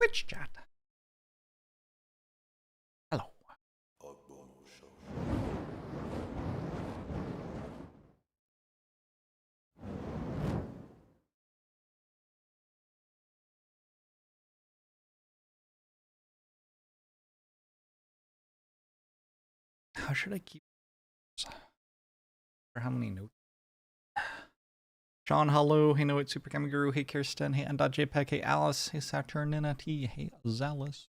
Twitch chat. Hello. How should I keep or how many notes? Sean, hello. Hey, Noit, Super Gaming Guru. Hey, Kirsten. Hey, N.JPEG. Hey, Alice. Hey, Saturnina T. Hey, Zealous.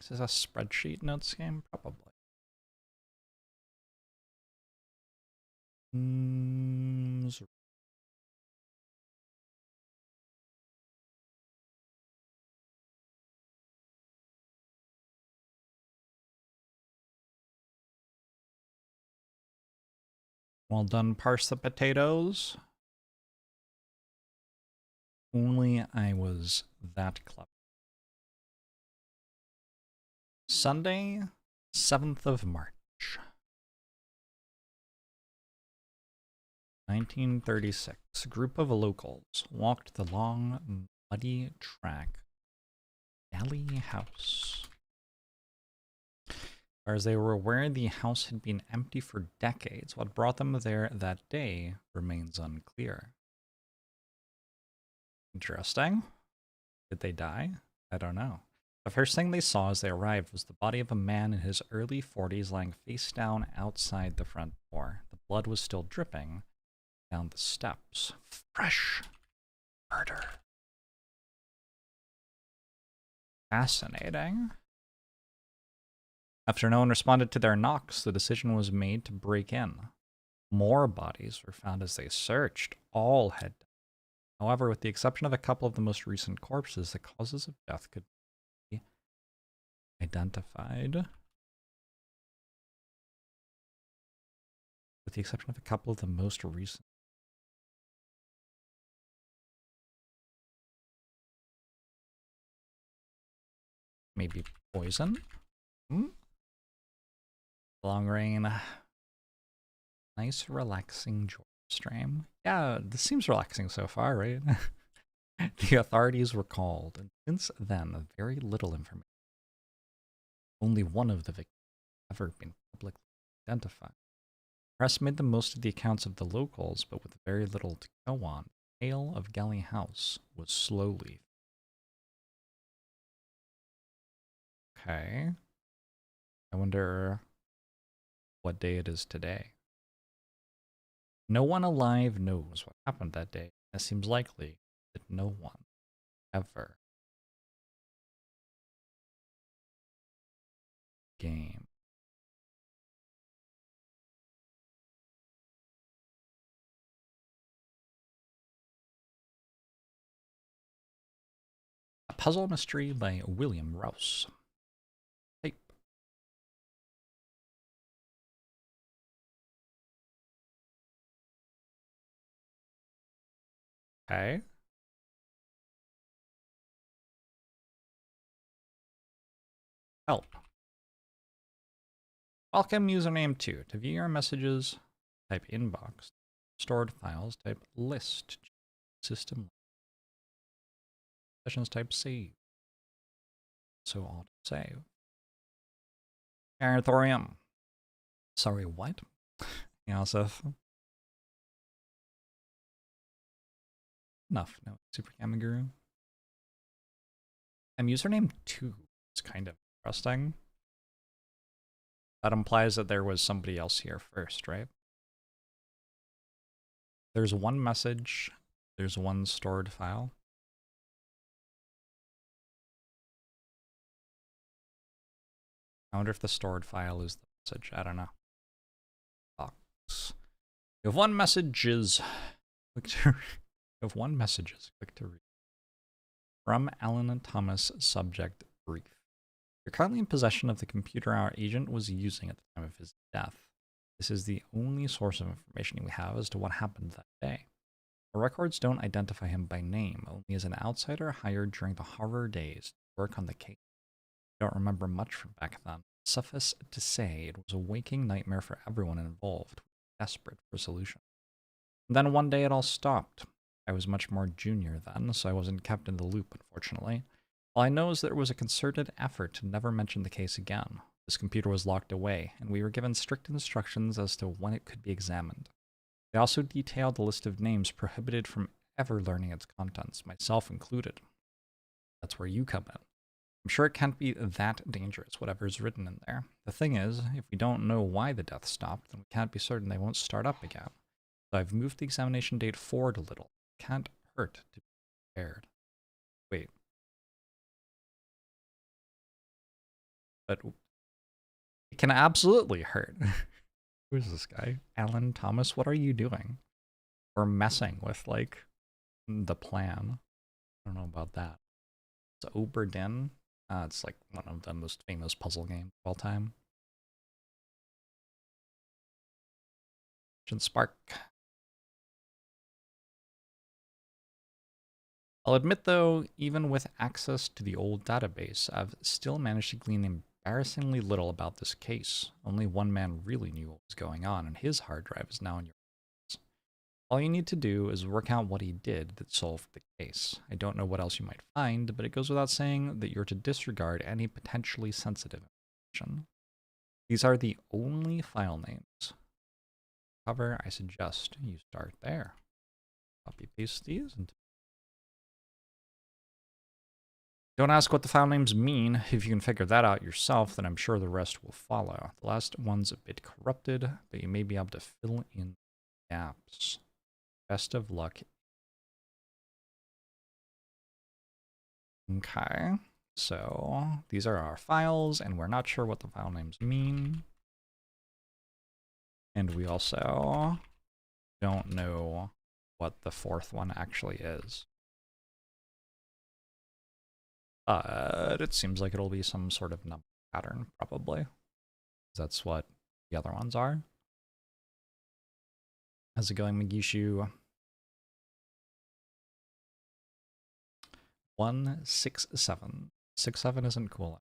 Is this a spreadsheet notes game? Probably. Well done, parse the potatoes. Only I was that clever. Sunday, 7th of March. 1936. A group of locals walked the long, muddy track. Galley house. As they were aware, the house had been empty for decades. What brought them there that day remains unclear. Interesting. Did they die? I don't know. The first thing they saw as they arrived was the body of a man in his early 40s lying face down outside the front door. The blood was still dripping down the steps. Fresh murder. Fascinating. After no one responded to their knocks, the decision was made to break in. More bodies were found as they searched. All had died. However, with the exception of a couple of the most recent corpses, the causes of death could be identified. With the exception of a couple of the most recent. Maybe poison? Long rain. Nice, relaxing Jorbs stream. Yeah, this seems relaxing so far, right? The authorities were called, and since then, very little information. Only one of the victims had ever been publicly identified. Press made the most of the accounts of the locals, but with very little to go on, the tale of Galley House was slowly. Okay. I wonder what day it is today. No one alive knows what happened that day. It seems likely that no one ever. Game. A Puzzle Mystery by William Rouse. Type. Okay. Help. Welcome username 2. To view your messages, type inbox. Stored files, type list. System. Sessions, type save. So auto save. Arathorium. Sorry, what? Yosef. Enough. No, Super Kamiguru. I'm username 2. It's kind of interesting. That implies that there was somebody else here first, right? There's one message. There's one stored file. I wonder if the stored file is the message. I don't know. Box. You have one message is click to you have one message is click to read. From Alan Thomas, subject brief. You're currently in possession of the computer our agent was using at the time of his death. This is the only source of information we have as to what happened that day. The records don't identify him by name, only as an outsider hired during the horror days to work on the case. I don't remember much from back then. Suffice to say, it was a waking nightmare for everyone involved, desperate for a solution. And then one day it all stopped. I was much more junior then, so I wasn't kept in the loop, unfortunately. All I know is that there was a concerted effort to never mention the case again. This computer was locked away, and we were given strict instructions as to when it could be examined. They also detailed a list of names prohibited from ever learning its contents, myself included. That's where you come in. I'm sure it can't be that dangerous, whatever's written in there. The thing is, if we don't know why the death stopped, then we can't be certain they won't start up again. So I've moved the examination date forward a little. It can't hurt to be prepared. Wait. But it can absolutely hurt. Who is this guy? Alan Thomas, what are you doing? We're messing with, like, the plan. I don't know about that. It's Oberdin. It's like one of the most famous puzzle games of all time. Spark. I'll admit though, even with access to the old database, I've still managed to glean embarrassingly little about this case. Only one man really knew what was going on, and his hard drive is now in your hands. All you need to do is work out what he did that solved the case. I don't know what else you might find, but it goes without saying that you're to disregard any potentially sensitive information. These are the only file names. Cover, I suggest you start there. Copy paste these and don't ask what the file names mean. If you can figure that out yourself, then I'm sure the rest will follow. The last one's a bit corrupted, but you may be able to fill in gaps. Best of luck. Okay, so these are our files, and we're not sure what the file names mean. And we also don't know what the fourth one actually is. It seems like it'll be some sort of number pattern, probably. That's what the other ones are. How's it going, Magishu? 167. 67 isn't cool.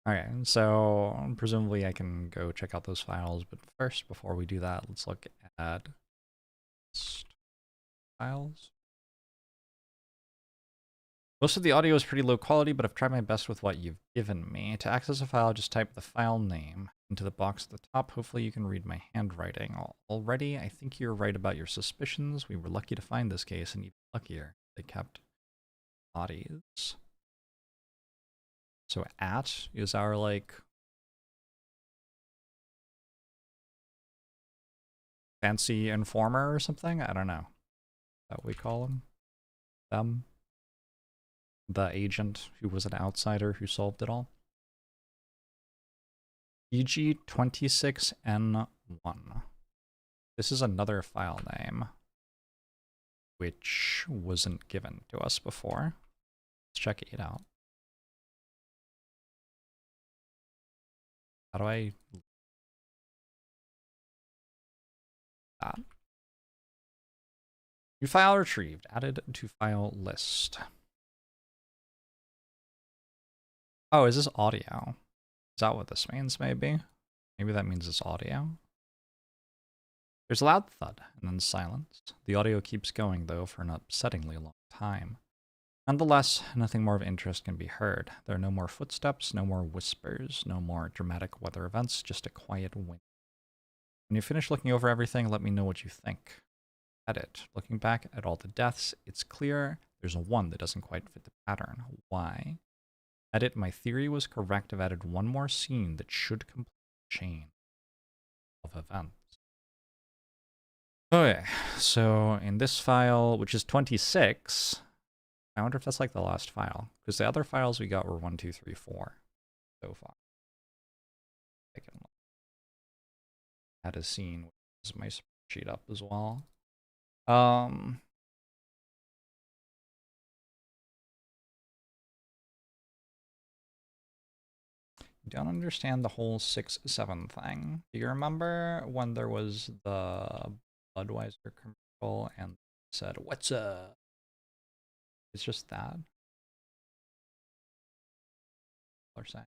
Alright, so presumably I can go check out those files, but first, before we do that, let's look at files. Most of the audio is pretty low quality, but I've tried my best with what you've given me. To access a file, just type the file name into the box at the top. Hopefully you can read my handwriting. Already, I think you're right about your suspicions. We were lucky to find this case, and even luckier, they kept bodies. So at is our, like, fancy informer or something? I don't know. Is that what we call him? Them? The agent who was an outsider who solved it all? EG26N1. This is another file name, which wasn't given to us before. Let's check it out. How do I... that? New file retrieved. Added to file list. Oh, is this audio? Is that what this means, maybe? Maybe that means it's audio? There's a loud thud, and then silence. The audio keeps going, though, for an upsettingly long time. Nonetheless, nothing more of interest can be heard. There are no more footsteps, no more whispers, no more dramatic weather events, just a quiet wind. When you finish looking over everything, let me know what you think. Edit. Looking back at all the deaths, it's clear there's one that doesn't quite fit the pattern. Why? Edit. My theory was correct. I've added one more scene that should complete the chain of events. Okay, so in this file, which is 26, I wonder if that's like the last file, because the other files we got were 1, 2, 3, 4 so far. I can add a scene, which is my spreadsheet up as well. Don't understand the whole 6-7 thing. Do you remember when there was the Budweiser commercial and said, "What's up?" It's just that. Or saying.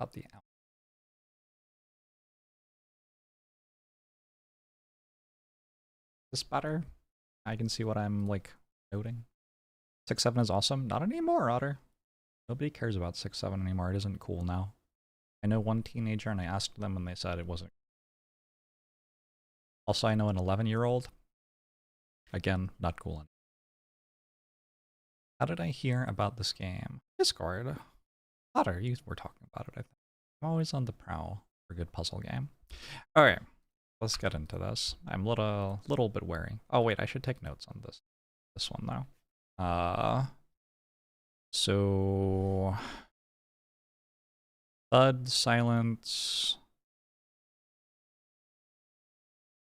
About the out. This better? I can see what I'm like noting. 6-7 is awesome. Not anymore, Otter. Nobody cares about 6-7 anymore. It isn't cool now. I know one teenager and I asked them and they said it wasn't. Also, I know an 11-year-old. Again, not cool anymore. How did I hear about this game? Discord. Otter, you were talking about it, I think. I'm always on the prowl for a good puzzle game. Alright, let's get into this. I'm a little bit wary. Oh wait, I should take notes on this one though. So thud, silence.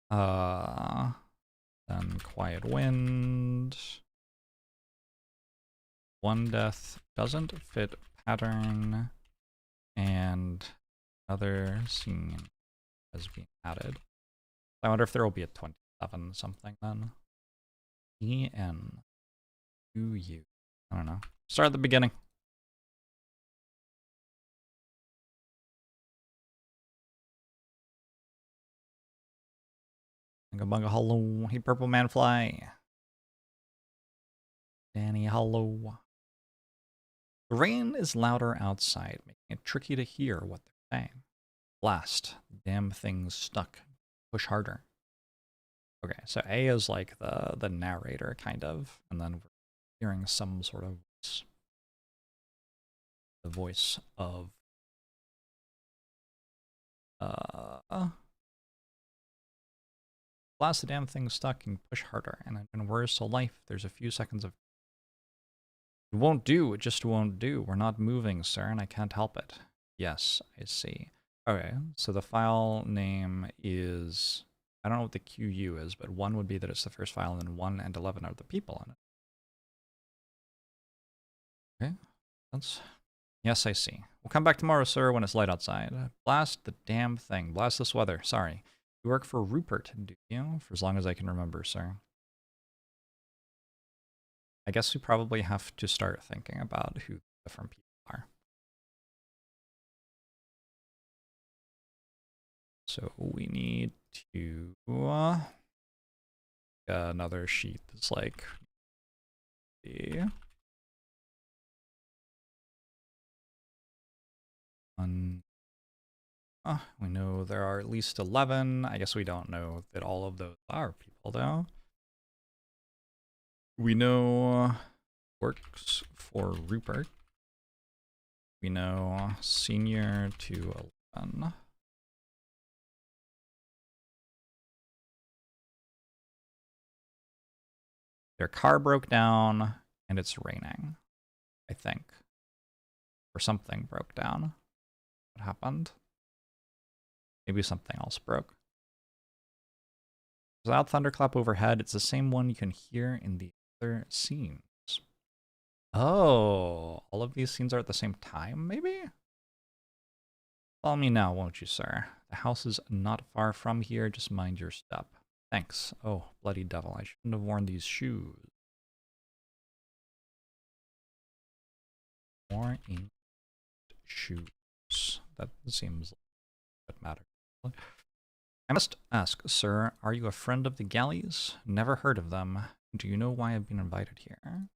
Then quiet wind. One death doesn't fit pattern, and another scene has been added. I wonder if there will be a 27 something then. EN. U. I don't know. Start at the beginning. Bunga hello. Hey, Purple Man Fly. Danny, hello. The rain is louder outside, making it tricky to hear what they're saying. Blast. Damn thing's stuck. Push harder. Okay, so A is like the narrator, kind of, and then we're hearing some sort of voice. The voice of blast, the damn thing's stuck and push harder. And where's the life? There's a few seconds of it won't do, it just won't do. We're not moving, sir, and I can't help it. Yes, I see. Okay, so the file name is, I don't know what the QU is, but 1 would be that it's the first file, and then 1 and 11 are the people in it. Okay, that's, yes, I see. We'll come back tomorrow, sir, when it's light outside. Blast the damn thing. Blast this weather. Sorry. You work for Rupert, do you? For as long as I can remember, sir. I guess we probably have to start thinking about who the different people are. So we need to another sheet that's like the one. We know there are at least 11. I guess we don't know that all of those are people though. We know works for Rupert. We know senior to 11. Their car broke down and it's raining, I think. Or something broke down. What happened? Maybe something else broke. There's a loud thunderclap overhead. It's the same one you can hear in the other scenes. Oh, all of these scenes are at the same time, maybe? Follow me now, won't you, sir? The house is not far from here. Just mind your step. Thanks. Oh, bloody devil. I shouldn't have worn these shoes. More in shoes. That seems like it matters. I must ask, sir, are you a friend of the Galleys? Never heard of them. Do you know why I've been invited here?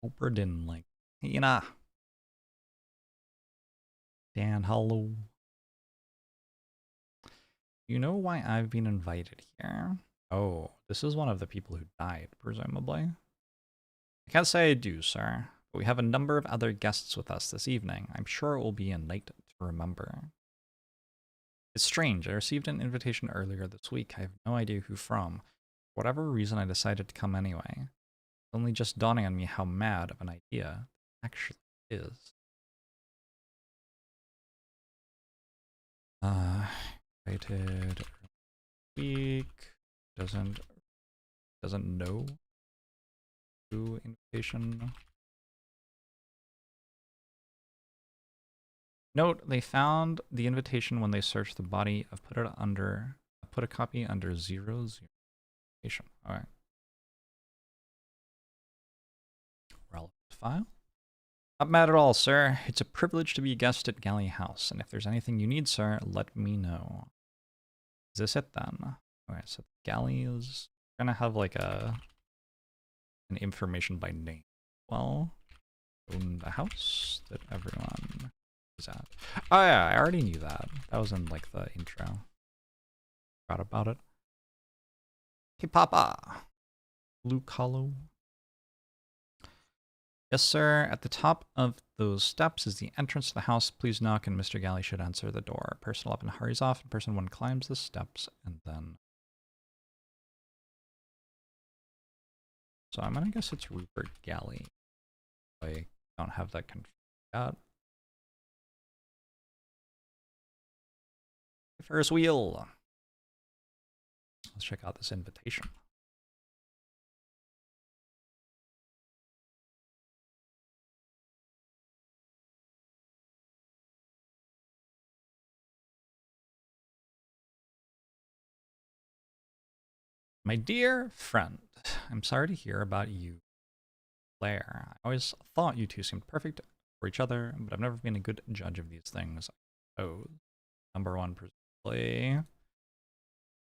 Oberden link. Hina. Dan, hello. You know why I've been invited here? Oh, this is one of the people who died, presumably. I can't say I do, sir, but we have a number of other guests with us this evening. I'm sure it will be a night to remember. It's strange. I received an invitation earlier this week. I have no idea who from. For whatever reason, I decided to come anyway. It's only just dawning on me how mad of an idea it actually is. Invited week. Doesn't know who invitation. Note, they found the invitation when they searched the body. I've put a copy under 0 invitation. All right. file. Not mad at all, sir. It's a privilege to be a guest at Galley House, and if there's anything you need, sir, let me know. Is this it then? Alright, so Galley is gonna have like an information by name. Well, own the house that everyone is at. Oh yeah, I already knew that. That was in like the intro. Forgot about it. Hey Papa! Luke Hollow. Yes, sir. At the top of those steps is the entrance to the house. Please knock, and Mr. Galley should answer the door. Person 11 hurries off, and person 1 climbs the steps, and then... So I'm gonna guess it's Rupert Galley. I don't have that confirmed yet. Ferris wheel. Let's check out this invitation. My dear friend, I'm sorry to hear about you, Claire. I always thought you two seemed perfect for each other, but I've never been a good judge of these things. Oh, number 1, presumably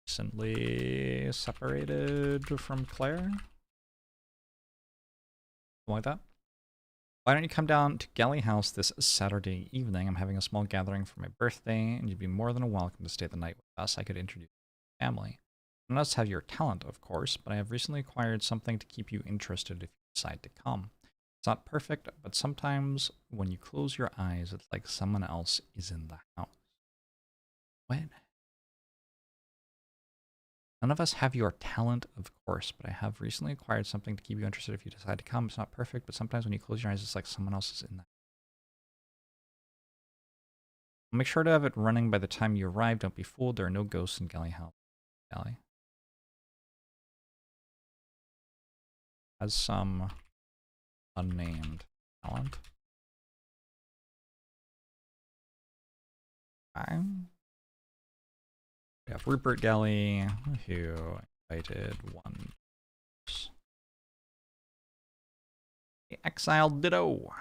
recently separated from Claire? Something like that. Why don't you come down to Galley House this Saturday evening? I'm having a small gathering for my birthday, and you'd be more than welcome to stay the night with us. I could introduce you to my family. You must have your talent, of course, but I have recently acquired something to keep you interested if you decide to come. It's not perfect, but sometimes when you close your eyes, it's like someone else is in the house. What? None of us have your talent, of course, but I have recently acquired something to keep you interested if you decide to come. It's not perfect, but sometimes when you close your eyes, it's like someone else is in there. I'll make sure to have it running by the time you arrive. Don't be fooled. There are no ghosts in Galley House. Galley has some unnamed talent. We have Rupert Galley, who invited one. The exiled Ditto.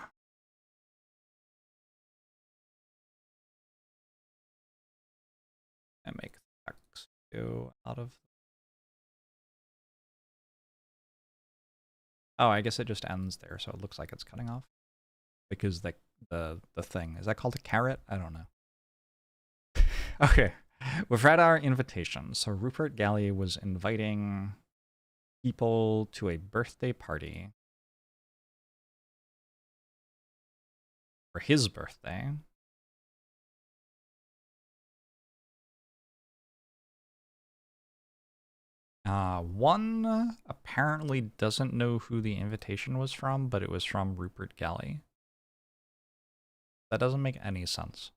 I make text go out of. Oh, I guess it just ends there, so it looks like it's cutting off. Because the thing, is that called a carrot? I don't know. Okay, we've read our invitation. So Rupert Galley was inviting people to a birthday party for his birthday. One apparently doesn't know who the invitation was from, but it was from Rupert Galley. That doesn't make any sense.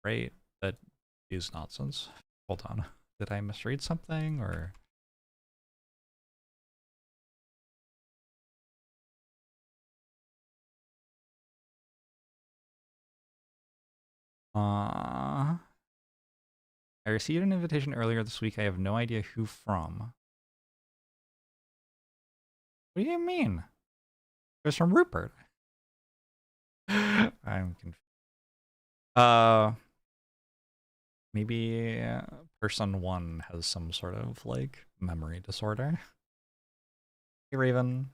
Right? That is nonsense. Hold on. Did I misread something, or... I received an invitation earlier this week. I have no idea who from. What do you mean? It was from Rupert. I'm confused. Maybe person 1 has some sort of, like, memory disorder. Hey, Raven.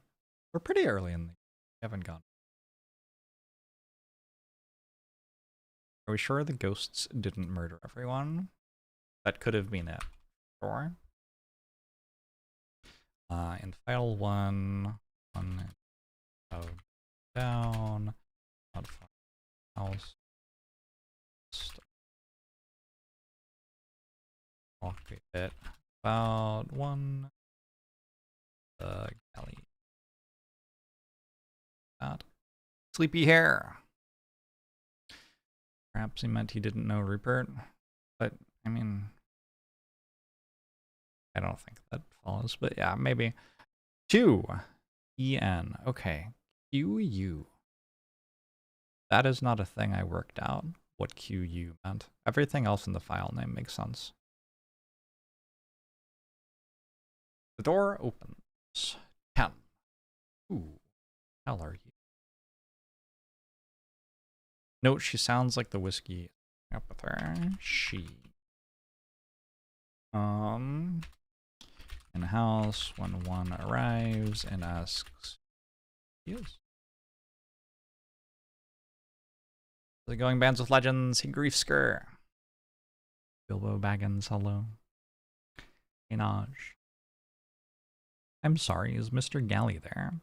We're pretty early in the... We haven't gone. Are we sure the ghosts didn't murder everyone? That could have been it. Sure. In file 1, down, modify house, walk it about 1, Galley. That. Sleepy hair. Perhaps he meant he didn't know Rupert, but I mean, I don't think that follows, but yeah, maybe. 2, EN. Okay, QU. That is not a thing I worked out, what QU meant. Everything else in the file name makes sense. The door opens. 10. Ooh. Hell are you? Note, she sounds like the whiskey up with her. She. In the house when one arrives and asks, he is. The going bands with legends, he grief sker. Bilbo Baggins, hello. Enaj. I'm sorry, is Mr. Galley there?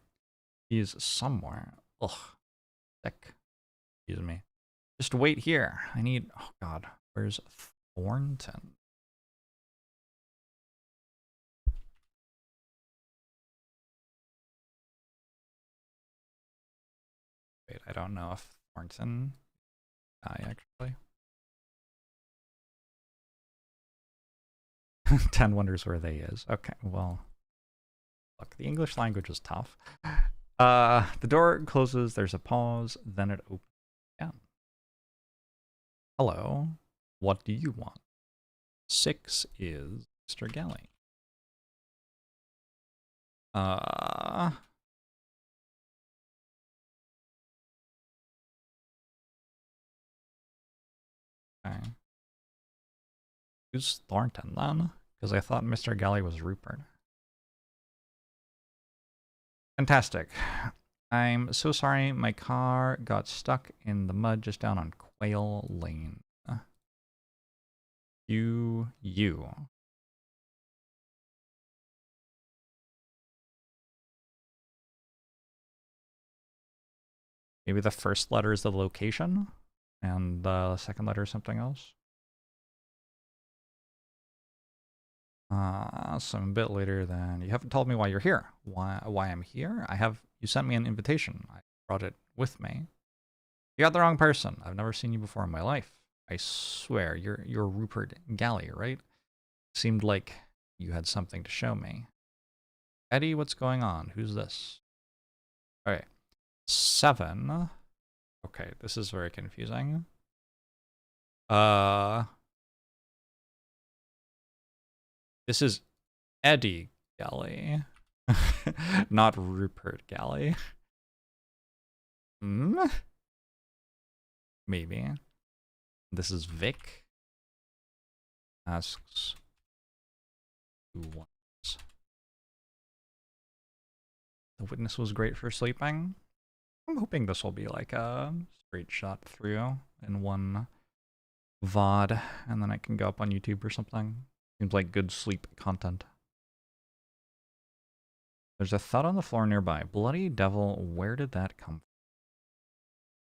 He is somewhere. Ugh. Sick. Excuse me. Just wait here. I need. Oh god. Where's Thornton? Wait, I don't know if Thornton. Actually. 10 wonders where they is. Okay, well. Look, the English language is tough. The door closes, there's a pause, then it opens again. Hello, what do you want? 6 is Mr. Galley. Okay. Who's Thornton then? Because I thought Mr. Galley was Rupert. Fantastic. I'm so sorry, my car got stuck in the mud just down on Quail Lane. You. Maybe the first letter is the location, and the second letter is something else. Some bit later then. You haven't told me why you're here. Why I'm here? You sent me an invitation. I brought it with me. You got the wrong person. I've never seen you before in my life. I swear, you're Rupert Galley, right? Seemed like you had something to show me. Eddie, what's going on? Who's this? Alright. 7. Okay, this is very confusing. This is Eddie Galley. Not Rupert Galley. Maybe. This is Vic. Asks who wants. The witness was great for sleeping. I'm hoping this will be like a straight shot through in one VOD, and then I can go up on YouTube or something. Seems like good sleep content. There's a thud on the floor nearby. Bloody devil, where did that come from?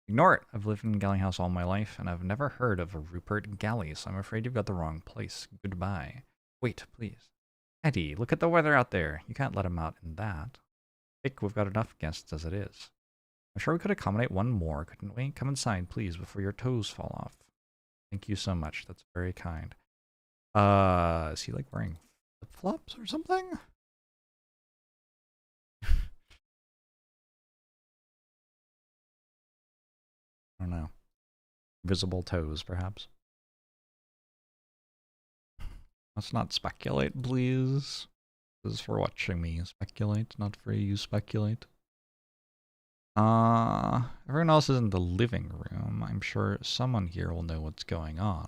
Ignore it. I've lived in Galley House all my life, and I've never heard of a Rupert Galley, so I'm afraid you've got the wrong place. Goodbye. Wait, please. Eddie, look at the weather out there. You can't let him out in that. Vic, we've got enough guests as it is. I'm sure we could accommodate one more, couldn't we? Come inside, please, before your toes fall off. Thank you so much. That's very kind. Is he like wearing flip-flops or something? I don't know. Visible toes, perhaps. Let's not speculate, please. This is for watching me speculate, not for you speculate. Everyone else is in the living room. I'm sure someone here will know what's going on.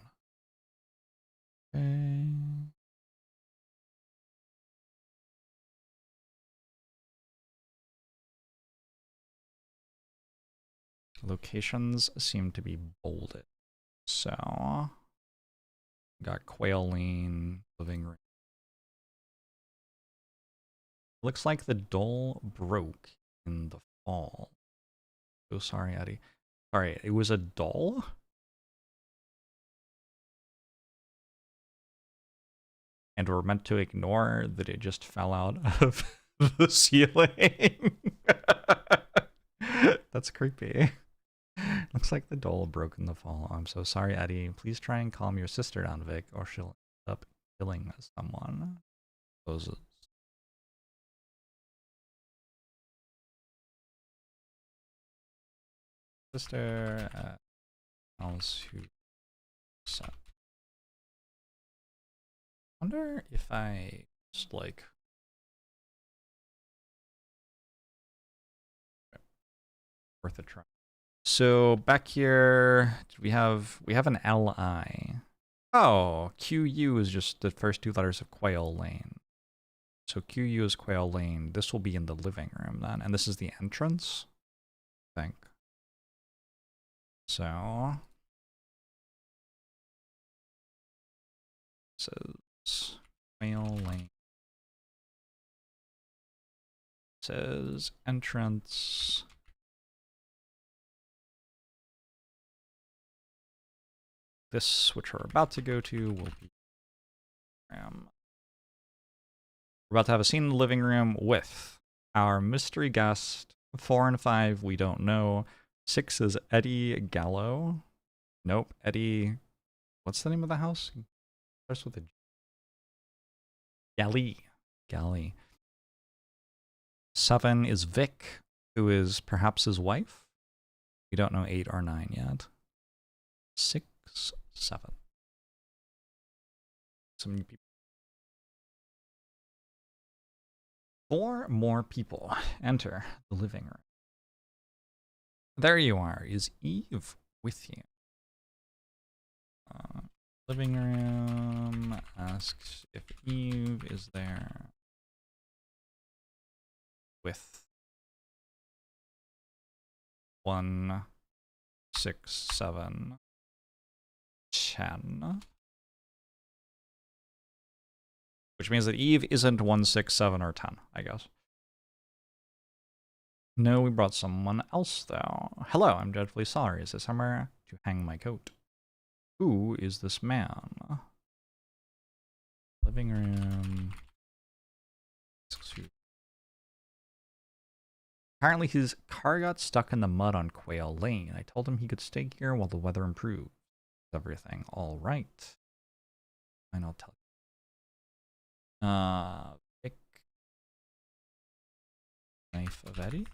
Okay. Locations seem to be bolded. So, got Quail Lane, living room. Looks like the doll broke in the fall. So sorry, Eddie. Sorry, it was a doll? And we're meant to ignore that it just fell out of the ceiling. That's creepy. Looks like the doll broke in the fall. I'm so sorry, Eddie. Please try and calm your sister down, Vic, or she'll end up killing someone. Those sister else who suck. Wonder if I just like worth a try. So back here, we have an LI. Oh, QU is just the first two letters of Quail Lane. So QU is Quail Lane. This will be in the living room then, and this is the entrance, I think. So it says Quail Lane. It says entrance. This, which we're about to go to, will be we're about to have a scene in the living room with our mystery guest. 4 and 5, we don't know. 6 is Eddie Gallo. Nope, Eddie. What's the name of the house? Starts with a Galley. Galley. 7 is Vic, who is perhaps his wife. We don't know 8 or 9 yet. 6, 7. Some new people. 4 more people enter the living room. There you are. Is Eve with you? Living room asks if Eve is there with 1, 6, 7, 10. Which means that Eve isn't 1, 6, 7, or 10, I guess. No, we brought someone else, though. Hello, I'm dreadfully sorry. Is this somewhere to hang my coat? Who is this man? Living room. Apparently his car got stuck in the mud on Quail Lane. I told him he could stay here while the weather improved. Everything all right. And I'll tell you. Pick knife of Eddie.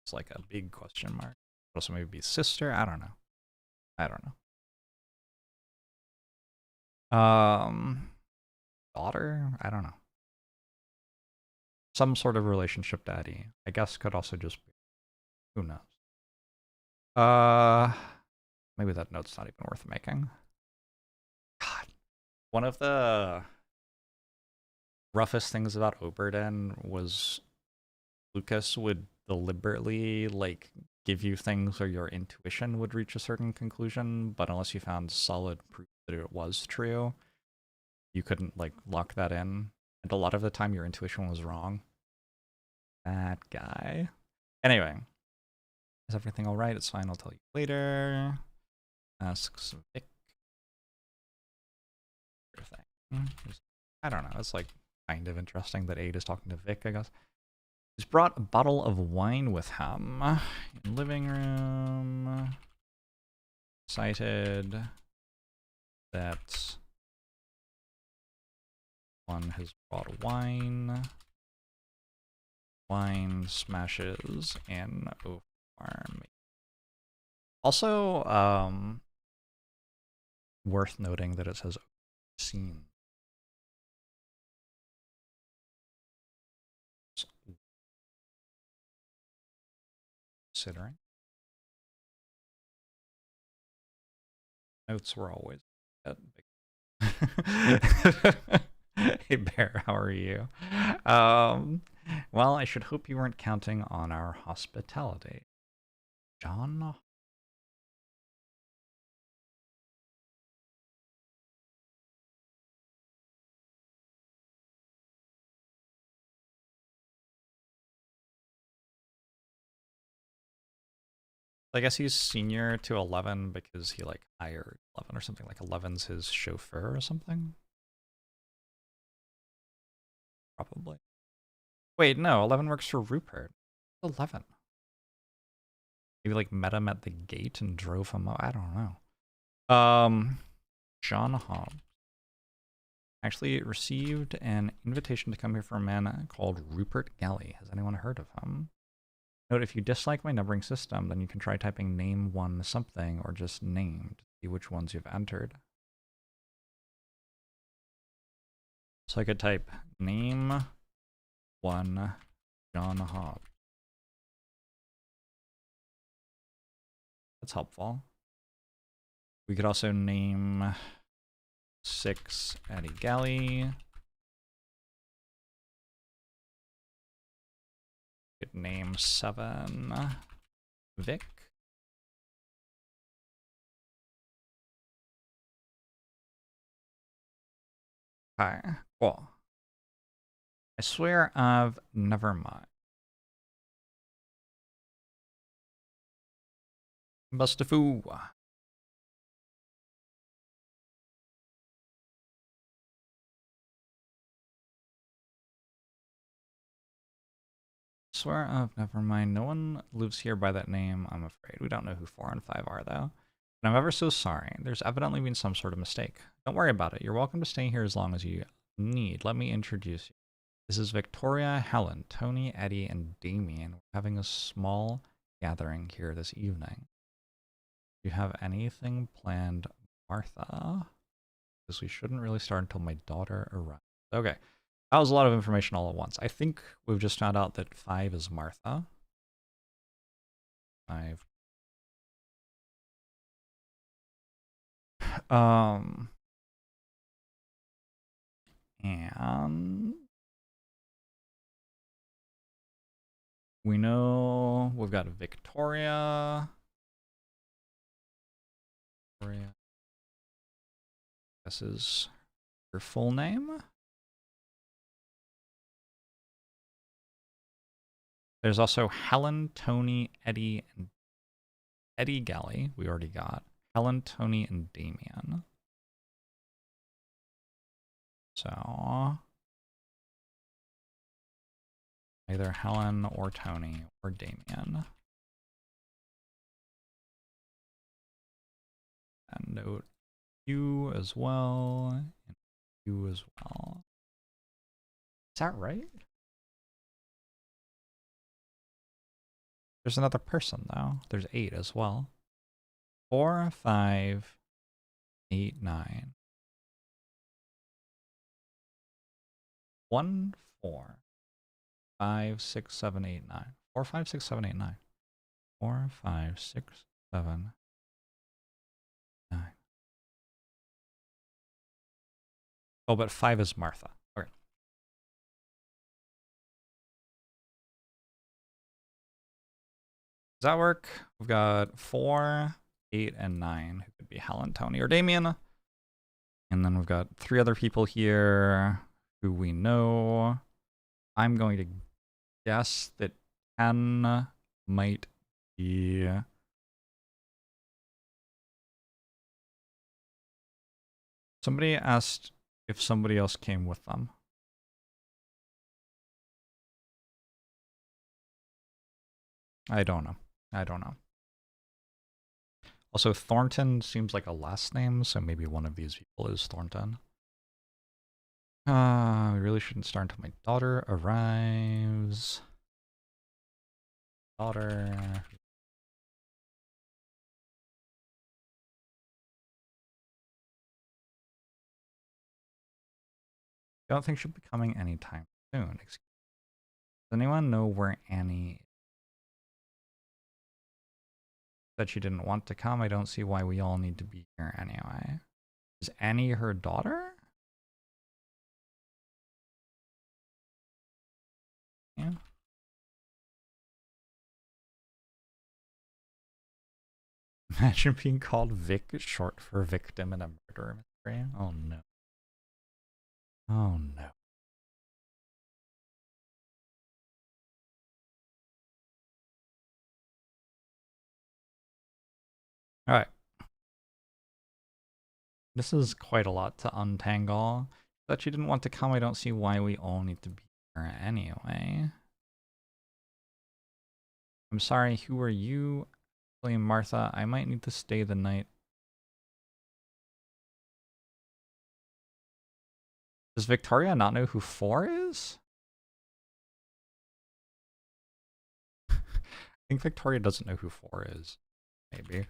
It's like a big question mark. Also maybe sister. I don't know. Daughter. I don't know. Some sort of relationship to Eddie. I guess could also just be. Who knows? Maybe that note's not even worth making. God. One of the roughest things about Oberden was Lucas would deliberately like give you things where your intuition would reach a certain conclusion, but unless you found solid proof that it was true, you couldn't like lock that in. And a lot of the time your intuition was wrong. That guy. Anyway. Is everything alright? It's fine, I'll tell you later. Asks Vic. I don't know, it's like kind of interesting that 8 is talking to Vic, I guess. He's brought a bottle of wine with him. In living room. Cited that one has brought wine. Wine smashes in farm. Also, worth noting that it says scene. Considering. Notes were always Hey Bear, how are you? Well, I should hope you weren't counting on our hospitality. John? I guess he's senior to 11 because he like hired 11 or something. Like 11's his chauffeur or something. Probably. Wait, no, 11 works for Rupert. 11. Maybe like met him at the gate and drove him up. I don't know. John Hobbs actually received an invitation to come here from a man called Rupert Galley. Has anyone heard of him? Note, if you dislike my numbering system, then you can try typing name 1 something or just name to see which ones you've entered. So I could type name 1 John Hobbs. That's helpful. We could also name 6 Eddie Galley. We could name 7 Vic. Okay, cool. I swear I've never mind. Bustafoo. Swear I've never mind. No one lives here by that name, I'm afraid. We don't know who 4 and 5 are, though. And I'm ever so sorry. There's evidently been some sort of mistake. Don't worry about it. You're welcome to stay here as long as you need. Let me introduce you. This is Victoria, Helen, Tony, Eddie, and Damien. We're having a small gathering here this evening. Do you have anything planned, Martha? Because we shouldn't really start until my daughter arrives. Okay. That was a lot of information all at once. I think we've just found out that 5 is Martha. 5. And we know we've got Victoria. This is her full name. There's also Helen, Tony, Eddie, and Eddie Galley. We already got Helen, Tony, and Damien. So either Helen or Tony or Damien. And note you as well, and you as well. Is that right? There's another person though. There's 8 as well. 4, 5, 8, 9. 1, 4, 5, 6, 7, 8, 9. 4, 5, 6, 7, 8, 9. 4, 5, 6, 7, 9. Oh, but 5 is Martha. Okay. Does that work? We've got 4, 8, and 9, who could be Helen, Tony, or Damien. And then we've got 3 other people here who we know. I'm going to guess that 10 might be... Somebody asked if somebody else came with them. I don't know. I don't know. Also, Thornton seems like a last name, so maybe one of these people is Thornton. We really shouldn't start until my daughter arrives. Daughter. Don't think she'll be coming anytime soon. Does anyone know where Annie is? Said she didn't want to come. I don't see why we all need to be here anyway. Is Annie her daughter? Yeah. Imagine being called Vic, short for victim in a murder mystery. Oh no. Oh no. Alright. This is quite a lot to untangle. That she didn't want to come, I don't see why we all need to be here anyway. I'm sorry, who are you? William, Martha, I might need to stay the night. Does Victoria not know who 4 is? I think Victoria doesn't know who 4 is. Maybe.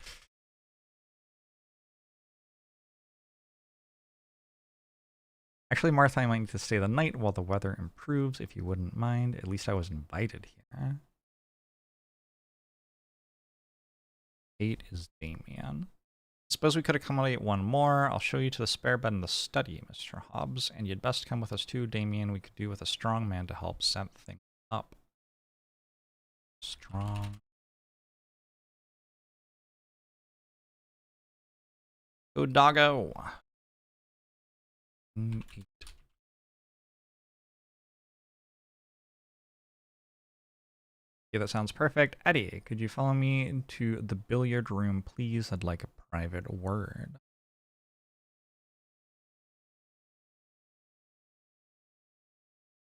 Actually, Martha, I might need to stay the night while the weather improves, if you wouldn't mind. At least I was invited here. 8 is Damien. Suppose we could accommodate one more. I'll show you to the spare bed in the study, Mr. Hobbs, and you'd best come with us too, Damien. We could do with a strong man to help set things up. Strong. Go doggo. 8. Yeah, that sounds perfect. Eddie, could you follow me into the billiard room, please? I'd like a private word.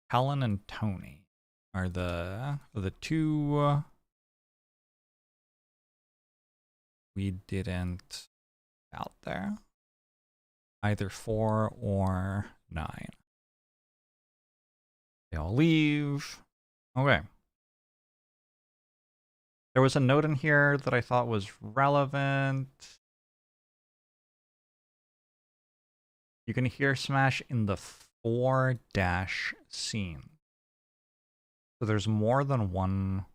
Helen and Tony are the two we didn't out there. Either 4 or 9. They all leave. Okay. There was a note in here that I thought was relevant. You can hear Smash in the 4- scene. So there's more than one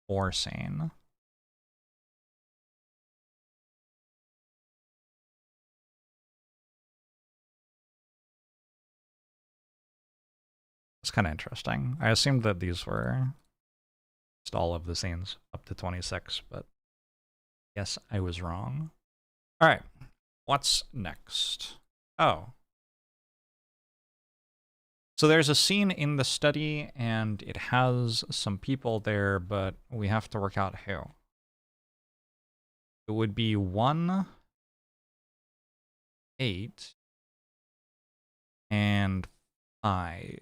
4 scene. It's kind of interesting. I assumed that these were just all of the scenes up to 26, but yes, I was wrong. All right, what's next? Oh. So there's a scene in the study, and it has some people there, but we have to work out who. It would be 1, 8, and 5.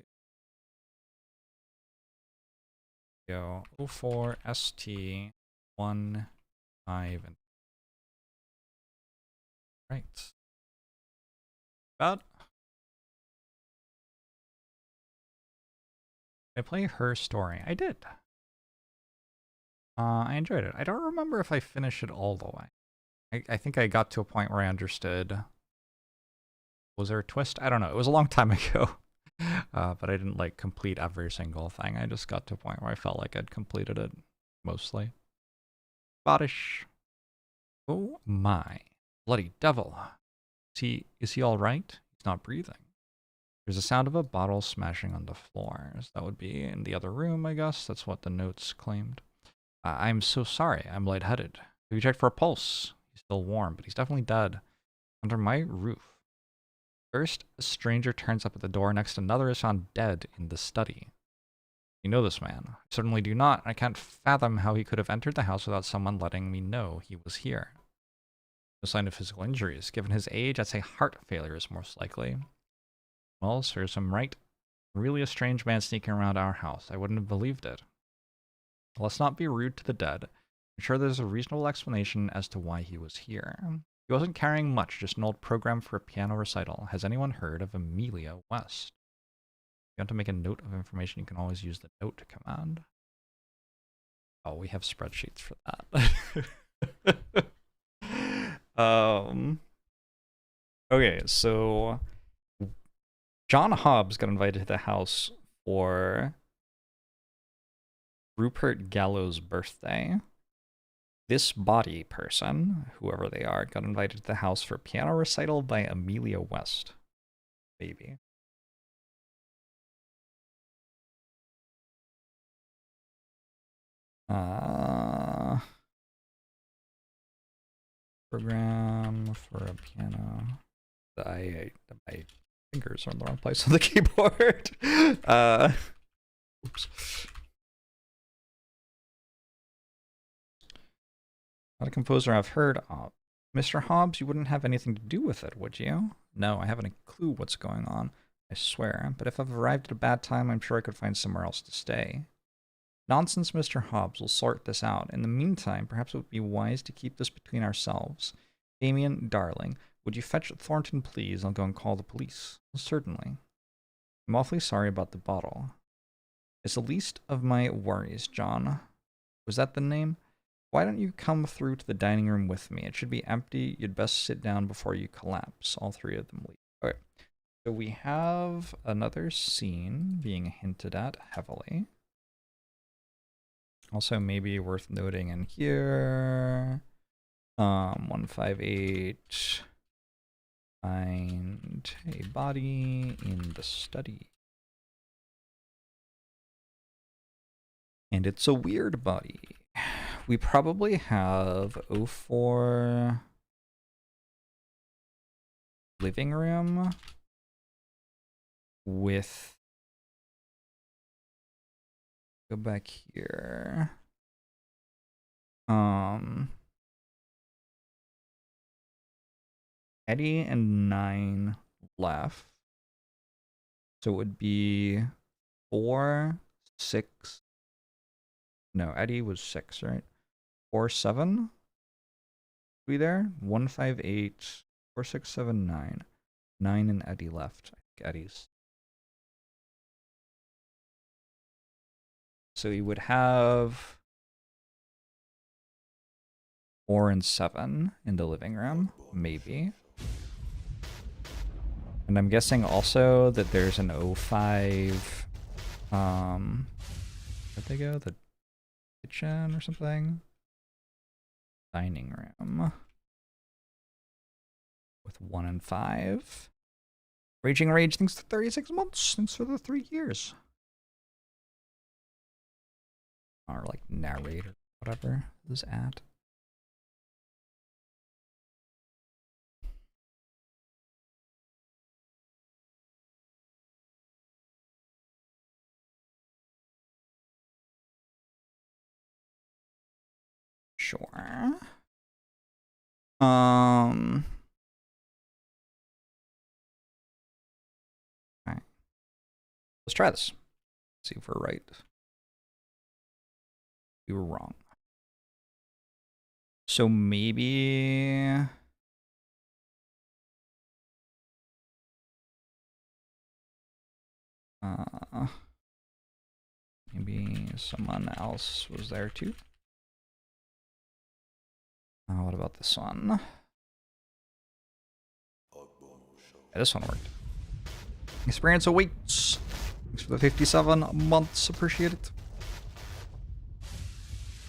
Go 04 ST 1 5 and right. About. I play Her Story. I did. I enjoyed it. I don't remember if I finished it all the way. I think I got to a point where I understood. Was there a twist? I don't know. It was a long time ago. But I didn't like complete every single thing. I just got to a point where I felt like I'd completed it mostly. Bodish. Oh my. Bloody devil. Is he all right? He's not breathing. There's a sound of a bottle smashing on the floor. So that would be in the other room, I guess. That's what the notes claimed. I'm so sorry. I'm lightheaded. Have you checked for a pulse? He's still warm, but he's definitely dead. Under my roof. First, a stranger turns up at the door. Next, another is found dead in the study. You know this man? I certainly do not. I can't fathom how he could have entered the house without someone letting me know he was here. No sign of physical injuries. Given his age, I'd say heart failure is most likely. Well, serves him right. Really a strange man sneaking around our house. I wouldn't have believed it. Let's not be rude to the dead. I'm sure there's a reasonable explanation as to why he was here. He wasn't carrying much, just an old program for a piano recital. Has anyone heard of Amelia West? If you want to make a note of information, you can always use the note command. Oh, we have spreadsheets for that. Okay, so John Hobbs got invited to the house for Rupert Gallo's birthday. This body person, whoever they are, got invited to the house for a piano recital by Amelia West. Baby. Program for a piano. My fingers are in the wrong place on the keyboard. Oops. Not a composer I've heard of. Mr. Hobbs, you wouldn't have anything to do with it, would you? No, I haven't a clue what's going on, I swear. But if I've arrived at a bad time, I'm sure I could find somewhere else to stay. Nonsense, Mr. Hobbs. We'll sort this out. In the meantime, perhaps it would be wise to keep this between ourselves. Damien, darling, would you fetch Thornton, please? I'll go and call the police. Certainly. I'm awfully sorry about the bottle. It's the least of my worries, John. Was that the name? Why don't you come through to the dining room with me? It should be empty. You'd best sit down before you collapse. All 3 of them leave. Okay. So we have another scene being hinted at heavily. Also, maybe worth noting in here. 158. Find a body in the study. And it's a weird body. We probably have 04 living room with, go back here. Eddie and 9 left. So it would be 4, 6. No, Eddie was 6, right? 4, 7. We there? 158, 4, 6, 7, 9. 9 and Eddie left. I think Eddie's. So you would have 4 and 7 in the living room, maybe. And I'm guessing also that there's an 05, where'd they go? The kitchen or something? Dining room. With 1 and 5. Raging Rage, thanks to 36 months. Thanks for the 3 years. Or like narrator, whatever is at. Sure. Alright. Let's try this. See if we're right. We were wrong. So maybe maybe someone else was there too. What about this one? Yeah, this one worked. Experience awaits. Thanks for the 57 months. Appreciate it.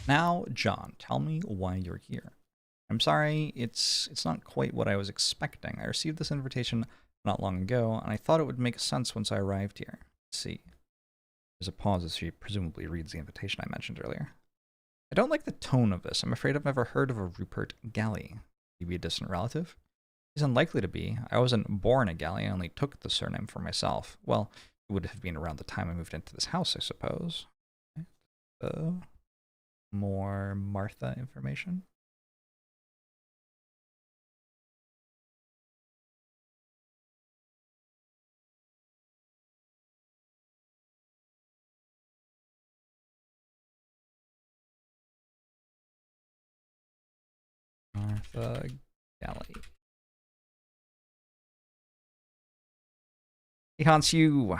Now, John, tell me why you're here. I'm sorry, it's not quite what I was expecting. I received this invitation not long ago, and I thought it would make sense once I arrived here. Let's see. There's a pause as she presumably reads the invitation I mentioned earlier. I don't like the tone of this. I'm afraid I've never heard of a Rupert Galley. He be a distant relative? He's unlikely to be. I wasn't born a Galley, I only took the surname for myself. Well, it would have been around the time I moved into this house, I suppose. More Martha information. Martha Galley. He haunts you.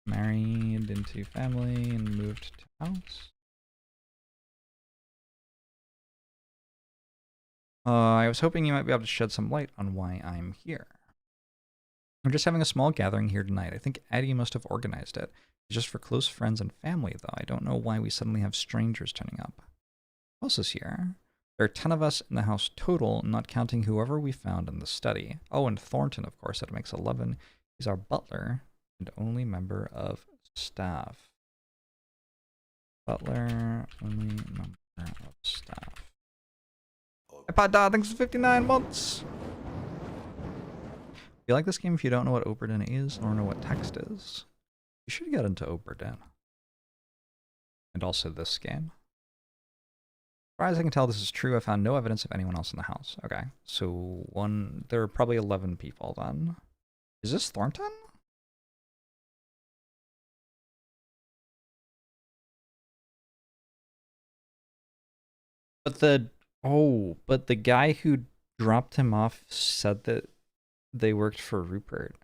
Married into family and moved to house. I was hoping you might be able to shed some light on why I'm here. I'm just having a small gathering here tonight. I think Eddie must have organized it. It's just for close friends and family, though. I don't know why we suddenly have strangers turning up. Who else is here? There are 10 of us in the house total, not counting whoever we found in the study. Oh, and Thornton, of course, that makes 11. He's our butler and only member of staff. Butler, only member of staff. iPod Dad, thanks for 59 months. You like this game if you don't know what Oberdin is or know what text is? You should get into Oberdin. And also this game. As far as I can tell, this is true. I found no evidence of anyone else in the house. Okay, so there are probably 11 people then. Is this Thornton? But the guy who dropped him off said that they worked for Rupert.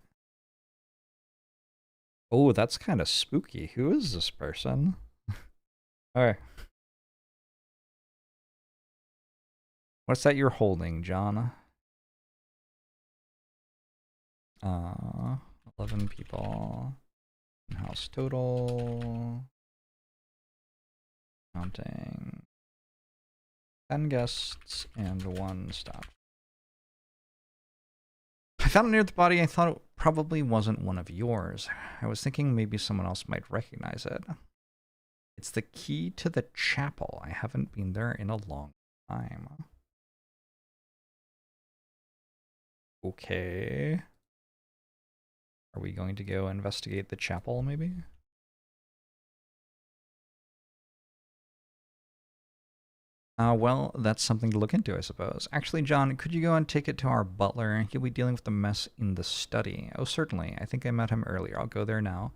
Oh, that's kind of spooky. Who is this person? Alright. What's that you're holding, John? 11 people. House total. Counting 10 guests and 1 staff. I found it near the body. I thought it probably wasn't one of yours. I was thinking maybe someone else might recognize it. It's the key to the chapel. I haven't been there in a long time. Okay. Are we going to go investigate the chapel, maybe? Well, that's something to look into, I suppose. Actually, John, could you go and take it to our butler? He'll be dealing with the mess in the study. Oh, certainly. I think I met him earlier. I'll go there now.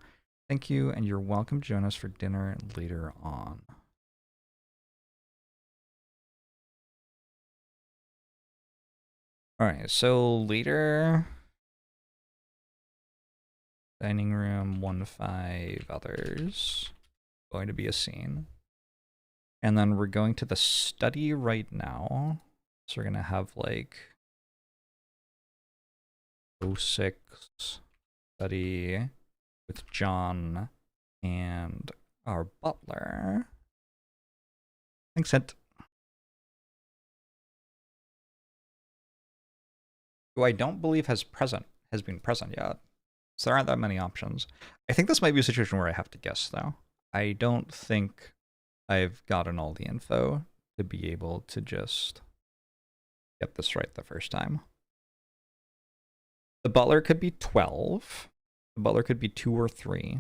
Thank you, and you're welcome to join us for dinner later on. Alright, so later... Dining room, 1-5 others. Going to be a scene. And then we're going to the study right now. So we're going to have like 06 study with John and our butler. Thanks, Ed. Who I don't believe has been present yet. So there aren't that many options. I think this might be a situation where I have to guess, though. I don't think I've gotten all the info to be able to just get this right the first time. The butler could be 12. The butler could be 2 or 3.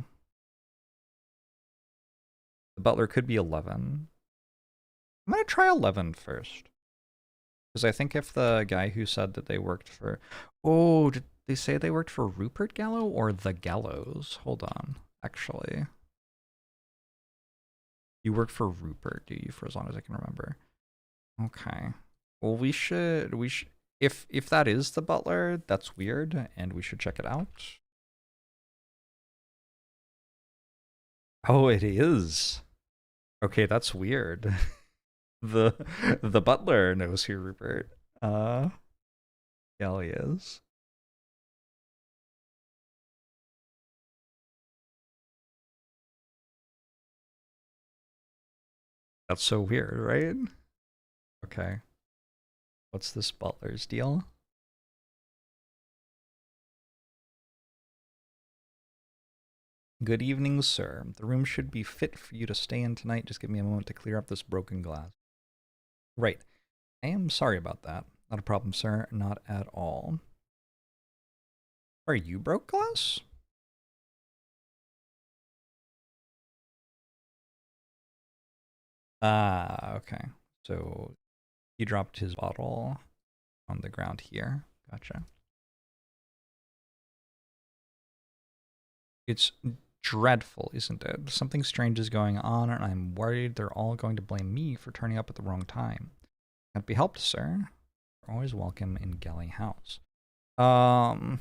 The butler could be 11. I'm going to try 11 first. Because I think if the guy who said that they worked for... Oh, did they say they worked for Rupert Gallo or the Gallows? Hold on, actually. You work for Rupert, do you? For as long as I can remember. Okay. Well, we should... If that is the butler, that's weird, and we should check it out. Oh, it is. Okay, that's weird. The butler knows who Rupert Galley is. That's so weird, right? Okay. What's this butler's deal? Good evening, sir. The room should be fit for you to stay in tonight. Just give me a moment to clear up this broken glass. Right. I am sorry about that. Not a problem, sir. Not at all. Are you broke glass? Ah, okay. So he dropped his bottle on the ground here. Gotcha. It's dreadful, isn't it? Something strange is going on, and I'm worried they're all going to blame me for turning up at the wrong time. Can't be helped, sir. You're always welcome in Galley House. Name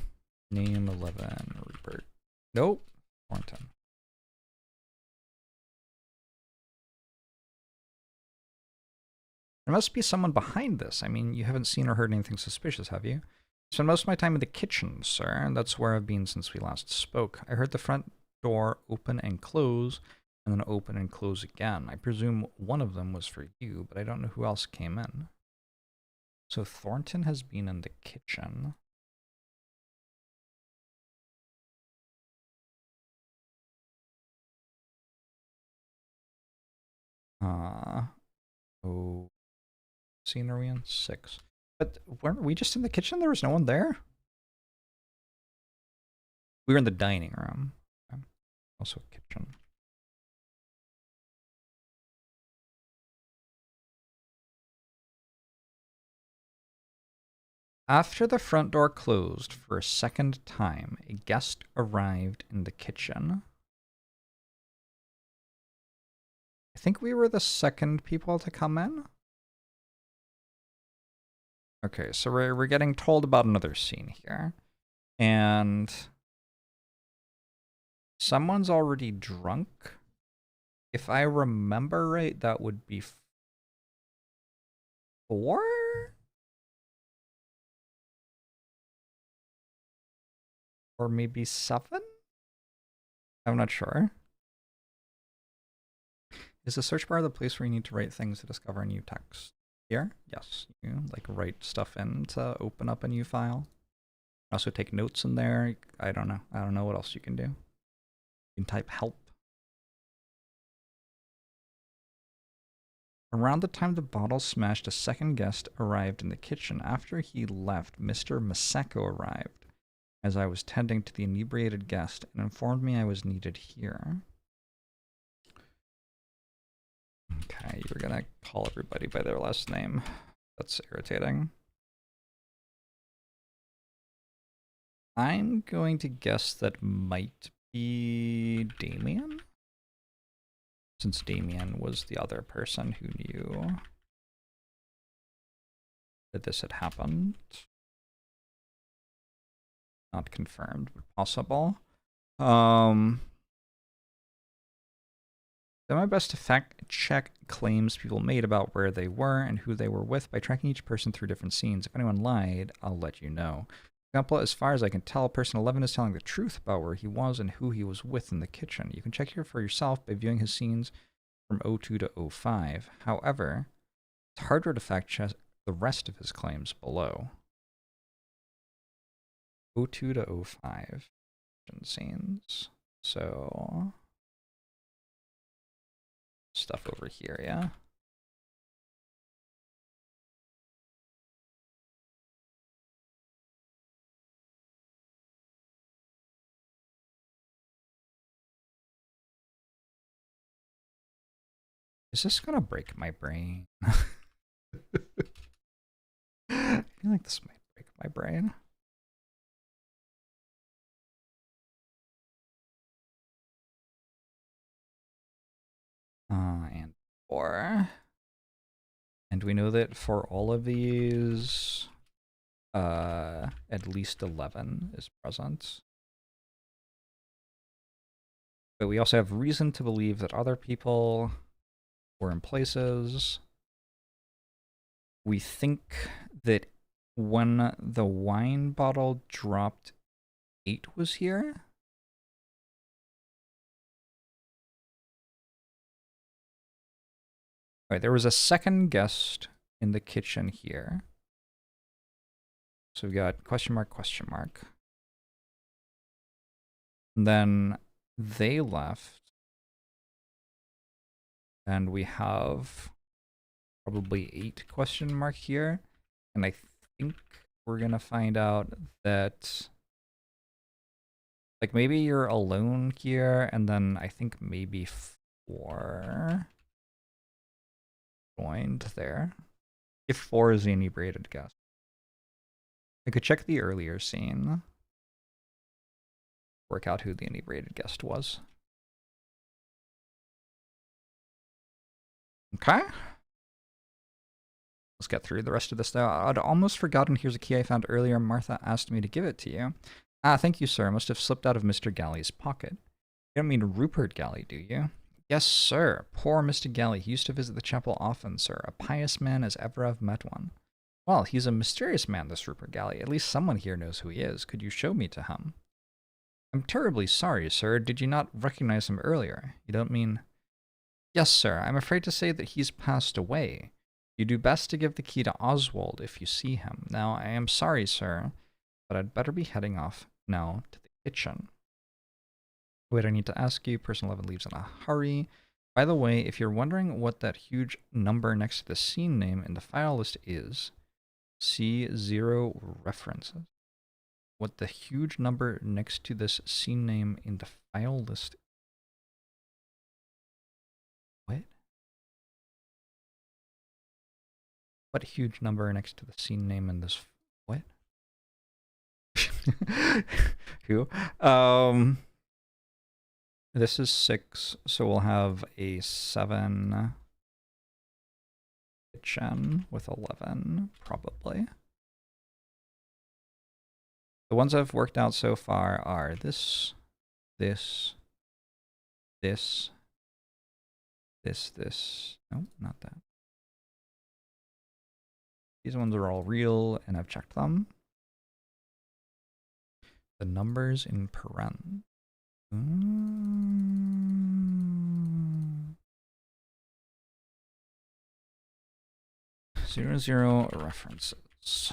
11, Rupert. Nope. Thornton. There must be someone behind this. I mean, you haven't seen or heard anything suspicious, have you? I spend most of my time in the kitchen, sir, and that's where I've been since we last spoke. I heard the front door open and close, and then open and close again. I presume one of them was for you, but I don't know who else came in. So Thornton has been in the kitchen. Oh, scene are we in? 6. But weren't we just in the kitchen? There was no one there? We were in the dining room. Okay. Also kitchen. After the front door closed for a second time, a guest arrived in the kitchen. I think we were the second people to come in. Okay, so we're getting told about another scene here. And someone's already drunk. If I remember right, that would be 4? Or maybe 7? I'm not sure. Is the search bar the place where you need to write things to discover a new text? Here? Yes. You like write stuff in to open up a new file. Also take notes in there. I don't know. I don't know what else you can do. You can type help. Around the time the bottle smashed, a second guest arrived in the kitchen. After he left, Mr. Maseko arrived as I was tending to the inebriated guest and informed me I was needed here. Okay, you were gonna call everybody by their last name. That's irritating. I'm going to guess that might be Damien, since Damien was the other person who knew that this had happened. Not confirmed, but possible. Done my best to fact check claims people made about where they were and who they were with by tracking each person through different scenes. If anyone lied, I'll let you know. For example, as far as I can tell, person 11 is telling the truth about where he was and who he was with in the kitchen. You can check here for yourself by viewing his scenes from 02 to 05. However, it's harder to fact check the rest of his claims below. 02 to 05 scenes. So stuff over here, yeah. Is this gonna break my brain? I feel like this might break my brain. And 4. And we know that for all of these, at least 11 is present. But we also have reason to believe that other people were in places. We think that when the wine bottle dropped, 8 was here. All right, there was a second guest in the kitchen here. So we've got question mark, question mark. And then they left. And we have probably 8 question mark here. And I think we're going to find out that, like, maybe you're alone here. And then I think maybe 4 joined there. If 4 is the inebriated guest. I could check the earlier scene. Work out who the inebriated guest was. Okay. Let's get through the rest of this, though. I'd almost forgotten. Here's a key I found earlier. Martha asked me to give it to you. Ah, thank you, sir. Must have slipped out of Mr. Galley's pocket. You don't mean Rupert Galley, do you? Yes, sir. Poor Mr. Galley. He used to visit the chapel often, sir. A pious man as ever I've met one. Well, he's a mysterious man, this Rupert Galley. At least someone here knows who he is. Could you show me to him? I'm terribly sorry, sir. Did you not recognize him earlier? You don't mean... Yes, sir. I'm afraid to say that he's passed away. You do best to give the key to Oswald if you see him. Now, I am sorry, sir, but I'd better be heading off now to the kitchen. Wait, I need to ask you. Person 11 leaves in a hurry. By the way, if you're wondering what that huge number next to the scene name in the file list is, see 0 references. What the huge number next to this scene name in the file list. What? What huge number next to the scene name in this? What? Who? This is 6, so we'll have a 7 kitchen with 11, probably. The ones I've worked out so far are this, this, this, this. No, not that. These ones are all real, and I've checked them. The numbers in paren. Zero references.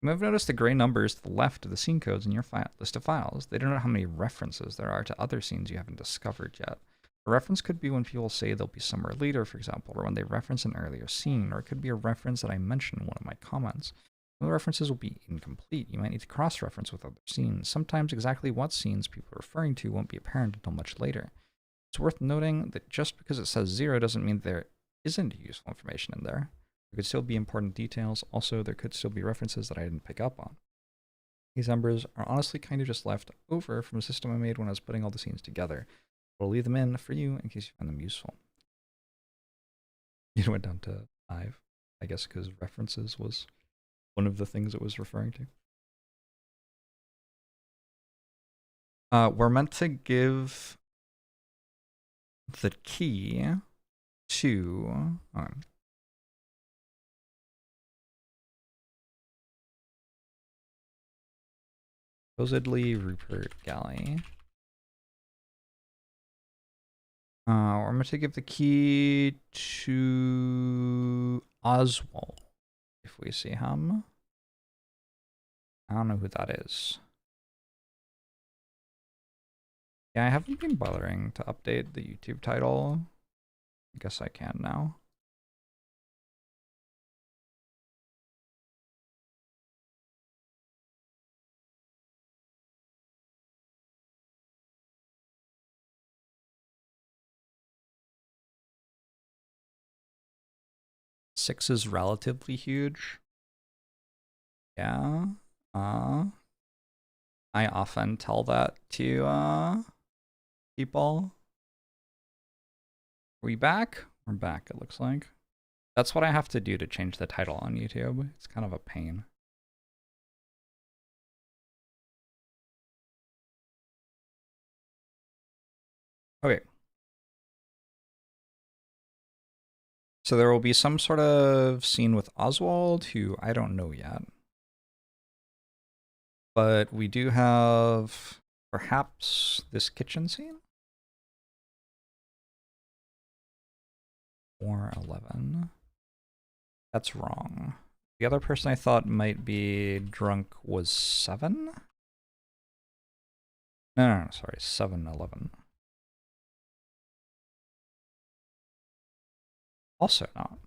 You may have noticed the gray numbers to the left of the scene codes in your list of files. They don't know how many references there are to other scenes you haven't discovered yet. A reference could be when people say they'll be somewhere later, for example, or when they reference an earlier scene, or it could be a reference that I mentioned in one of my comments. Some of the references will be incomplete. You might need to cross-reference with other scenes. Sometimes exactly what scenes people are referring to won't be apparent until much later. It's worth noting that just because it says 0 doesn't mean there isn't useful information in there. There could still be important details. Also, there could still be references that I didn't pick up on. These numbers are honestly kind of just left over from a system I made when I was putting all the scenes together. I'll leave them in for you in case you find them useful. It went down to 5, I guess, because references was one of the things it was referring to. We're meant to give the key to... supposedly Rupert Galley. We're meant to give the key to Oswald, if we see him. I don't know who that is. Yeah, I haven't been bothering to update the YouTube title. I guess I can now. Six is relatively huge. Yeah. I often tell that to people. Are we back? We're back, it looks like. That's what I have to do to change the title on YouTube. It's kind of a pain. Okay. So there will be some sort of scene with Oswald, who I don't know yet. But we do have perhaps this kitchen scene? Or 11. That's wrong. The other person I thought might be drunk was 7? No, sorry, 7-11. Also not.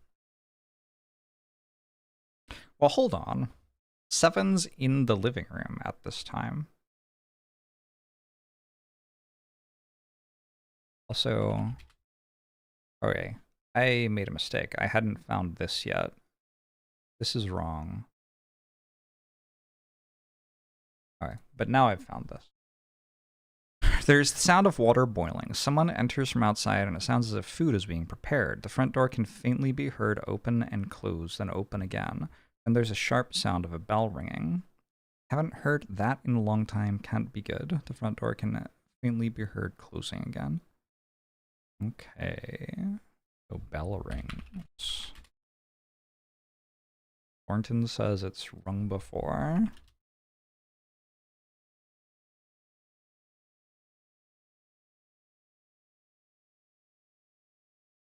Well, hold on. 7's in the living room at this time. Also, okay, I made a mistake. I hadn't found this yet. This is wrong. Okay, but now I've found this. There's the sound of water boiling. Someone enters from outside and it sounds as if food is being prepared. The front door can faintly be heard open and close, then open again. And there's a sharp sound of a bell ringing. Haven't heard that in a long time. Can't be good. The front door can faintly be heard closing again. Okay. So bell rings. Thornton says it's rung before.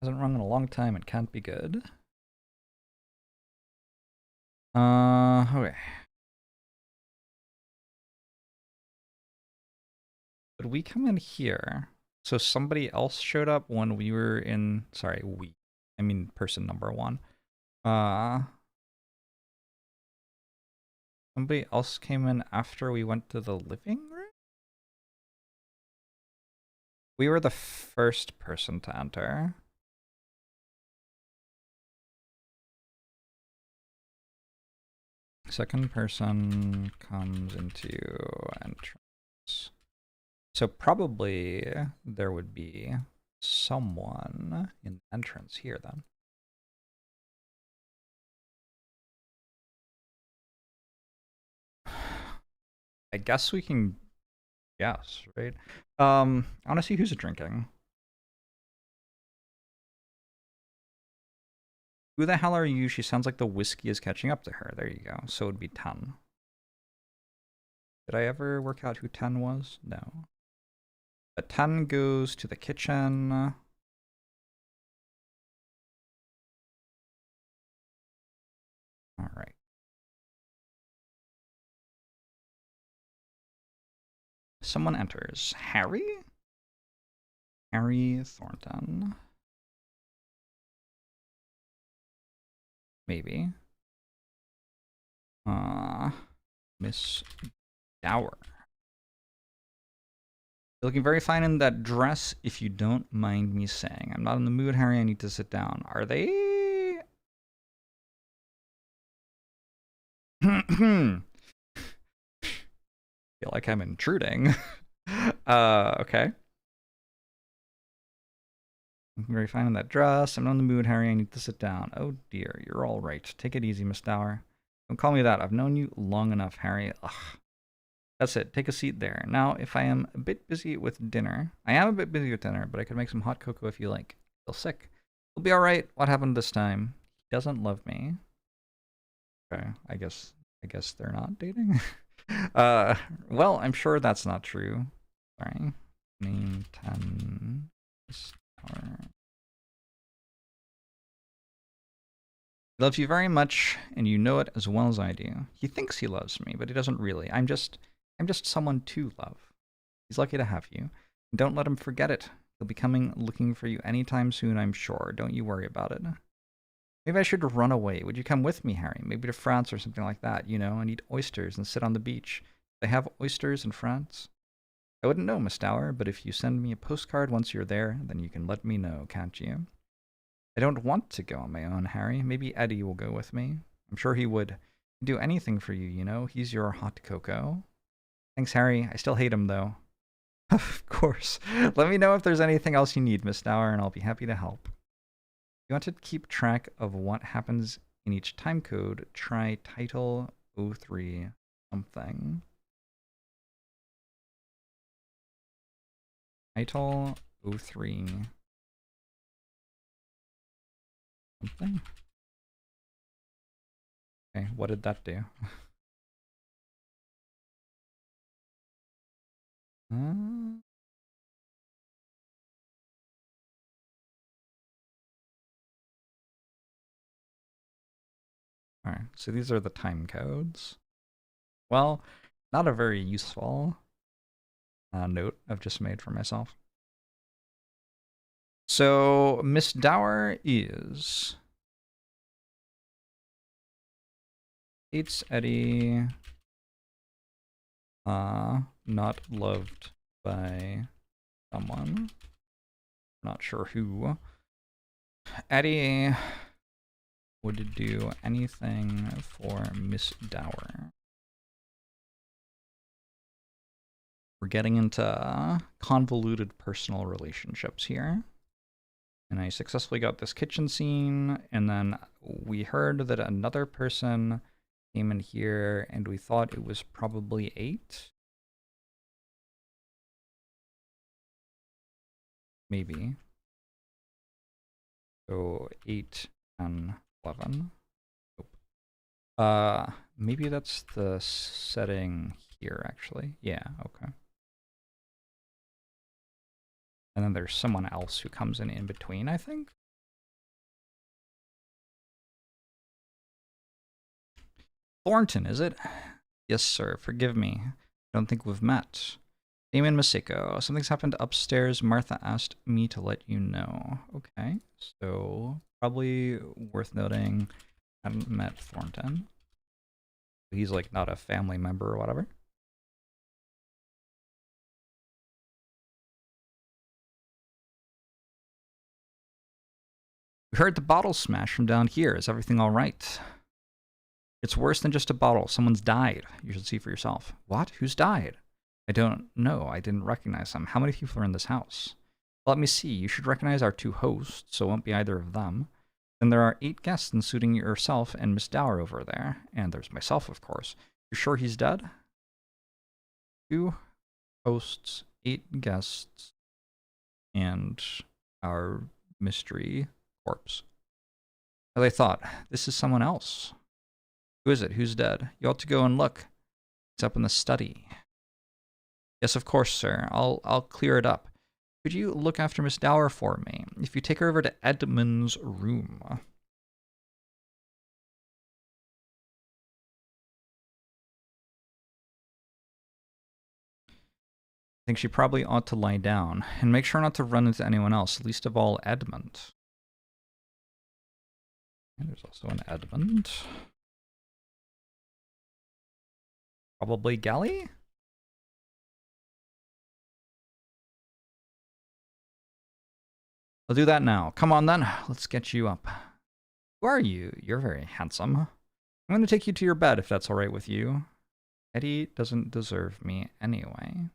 Hasn't rung in a long time. It can't be good. Okay. But we come in here. So somebody else showed up when we were in, sorry, I mean person number 1. Somebody else came in after we went to the living room? We were the first person to enter. Second person comes into entrance. So probably there would be someone in the entrance here then. I guess we can guess, right? I want to see who's drinking. Who the hell are you? She sounds like the whiskey is catching up to her. There you go. So it would be 10. Did I ever work out who 10 was? No. But 10 goes to the kitchen. All right. Someone enters. Harry? Harry Thornton. Maybe. Miss Dower. You're looking very fine in that dress, if you don't mind me saying. I'm not in the mood, Harry. I need to sit down. Are they? Feel like I'm intruding. Okay. Looking very fine in that dress. I'm not in the mood, Harry. I need to sit down. Oh dear, you're all right. Take it easy, Miss Dower. Don't call me that. I've known you long enough, Harry. Ugh. That's it. Take a seat there. Now, if I am a bit busy with dinner, I am a bit busy with dinner, but I could make some hot cocoa if you like. Feel sick. You'll be all right. What happened this time? He doesn't love me. Okay, I guess they're not dating. Well, I'm sure that's not true. Sorry. Name 10. He loves you very much, and you know it as well as I do. He thinks he loves me, but he doesn't really. I'm just someone to love. He's lucky to have you. Don't let him forget it. He'll be coming looking for you anytime soon, I'm sure. Don't you worry about it. Maybe I should run away. Would you come with me, Harry? Maybe to France or something like that, you know, and eat oysters and sit on the beach. They have oysters in France? I wouldn't know, Miss Dower, but if you send me a postcard once you're there, then you can let me know, can't you? I don't want to go on my own, Harry. Maybe Eddie will go with me. I'm sure he would do anything for you, you know. He's your hot cocoa. Thanks, Harry. I still hate him, though. Of course. Let me know if there's anything else you need, Miss Dower, and I'll be happy to help. If you want to keep track of what happens in each time code, try title 03 something. Title 03 something. Okay, what did that do? Alright, so these are the time codes. Well, not a very useful note I've just made for myself. So, Miss Dower is... hates Eddie. Not loved by someone. Not sure who. Eddie would do anything for Miss Dower. We're getting into convoluted personal relationships here. And I successfully got this kitchen scene, and then we heard that another person came in here, and we thought it was probably 8. Maybe. So 8, 10, 11. Nope. Maybe that's the setting here, actually. Yeah, okay. And then there's someone else who comes in between, I think. Thornton, is it? Yes, sir. Forgive me. I don't think we've met. Damon Maseko. Something's happened upstairs. Martha asked me to let you know. Okay, so probably worth noting I haven't met Thornton. He's like not a family member or whatever. We heard the bottle smash from down here. Is everything all right? It's worse than just a bottle. Someone's died. You should see for yourself. What? Who's died? I don't know. I didn't recognize them. How many people are in this house? Let me see. You should recognize our 2 hosts, so it won't be either of them. Then there are 8 guests, including yourself and Miss Dower over there. And there's myself, of course. You sure he's dead? 2 hosts, 8 guests, and our mystery corpse. As I thought, this is someone else. Who is it? Who's dead? You ought to go and look. It's up in the study. Yes, of course, sir. I'll clear it up. Could you look after Miss Dower for me? If you take her over to Edmund's room. I think she probably ought to lie down, and make sure not to run into anyone else, least of all Edmund. And there's also an Edmund. Probably Galley? I'll do that now. Come on then, let's get you up. Who are you? You're very handsome. I'm going to take you to your bed if that's all right with you. Eddie doesn't deserve me anyway.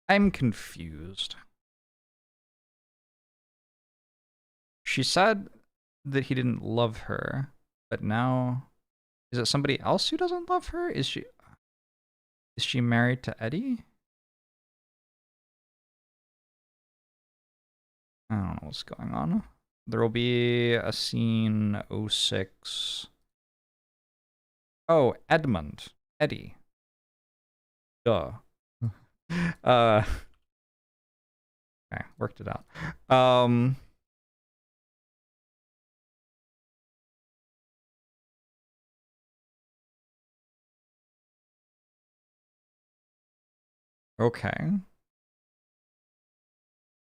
I'm confused. She said that he didn't love her, but now is it somebody else who doesn't love her? Is she married to Eddie? I don't know what's going on. There will be a scene 06. Oh, Edmund. Eddie. Duh. Okay, worked it out. Okay.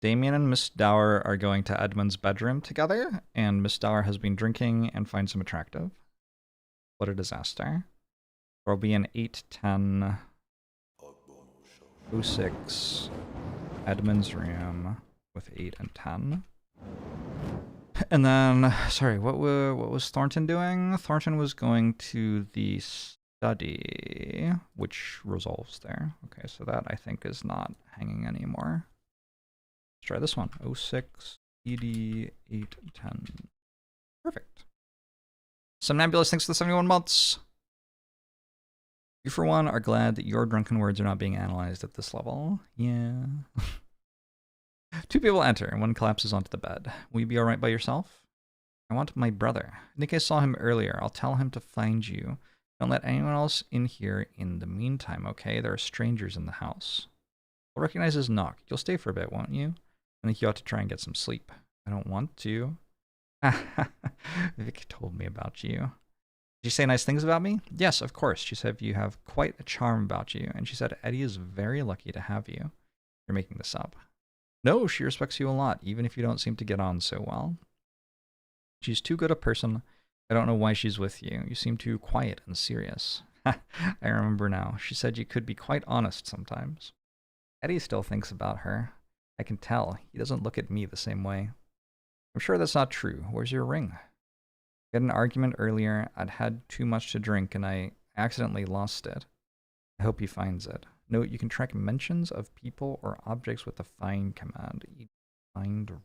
Damien and Miss Dower are going to Edmund's bedroom together, and Miss Dower has been drinking and finds him attractive. What a disaster. There'll be an 8-10 06 Edmund's room with 8 and 10. And then, sorry, what was Thornton doing? Thornton was going to the study, which resolves there. Okay, so that I think is not hanging anymore. Let's try this one. 06 ED 810. Perfect. Somnambulist, thanks for the 71 months. You, for one, are glad that your drunken words are not being analyzed at this level. Yeah. 2 people enter, and one collapses onto the bed. Will you be alright by yourself? I want my brother. I think I saw him earlier. I'll tell him to find you. Don't let anyone else in here in the meantime, okay? There are strangers in the house. I'll recognize his knock. You'll stay for a bit, won't you? I think you ought to try and get some sleep. I don't want to. Vic told me about you. Did you say nice things about me? Yes, of course. She said you have quite a charm about you, and she said Eddie is very lucky to have you. You're making this up. No, she respects you a lot, even if you don't seem to get on so well. She's too good a person. I don't know why she's with you. You seem too quiet and serious. I remember now. She said you could be quite honest sometimes. Eddie still thinks about her. I can tell. He doesn't look at me the same way. I'm sure that's not true. Where's your ring? We had an argument earlier. I'd had too much to drink and I accidentally lost it. I hope he finds it. Note, you can track mentions of people or objects with the find command. Find ring.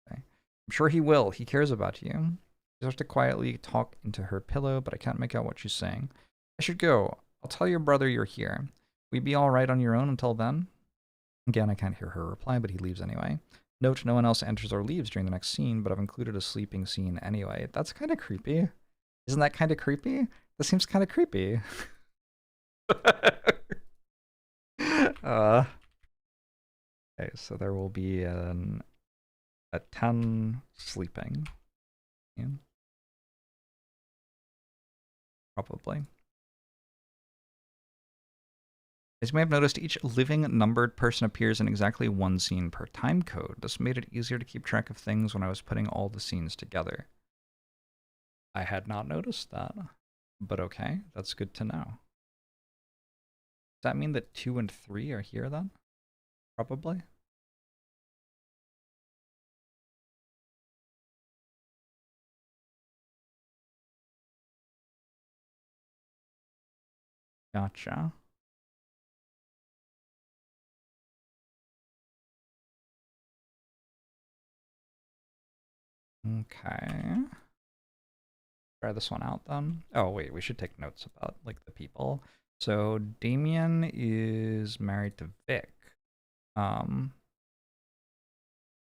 Okay. I'm sure he will. He cares about you. She starts to quietly talk into her pillow, but I can't make out what she's saying. I should go. I'll tell your brother you're here. Will you be all right on your own until then? Again, I can't hear her reply, but he leaves anyway. Note, no one else enters or leaves during the next scene, but I've included a sleeping scene anyway. That's kind of creepy. Isn't that kind of creepy? That seems kind of creepy. Okay, so there will be a 10 sleeping. Yeah. Probably. As you may have noticed, each living numbered person appears in exactly 1 scene per time code. This made it easier to keep track of things when I was putting all the scenes together. I had not noticed that, but okay, that's good to know. Does that mean that 2 and 3 are here then? Probably. Gotcha. Okay. Try this one out then. Oh wait, we should take notes about like the people. So Damien is married to Vic.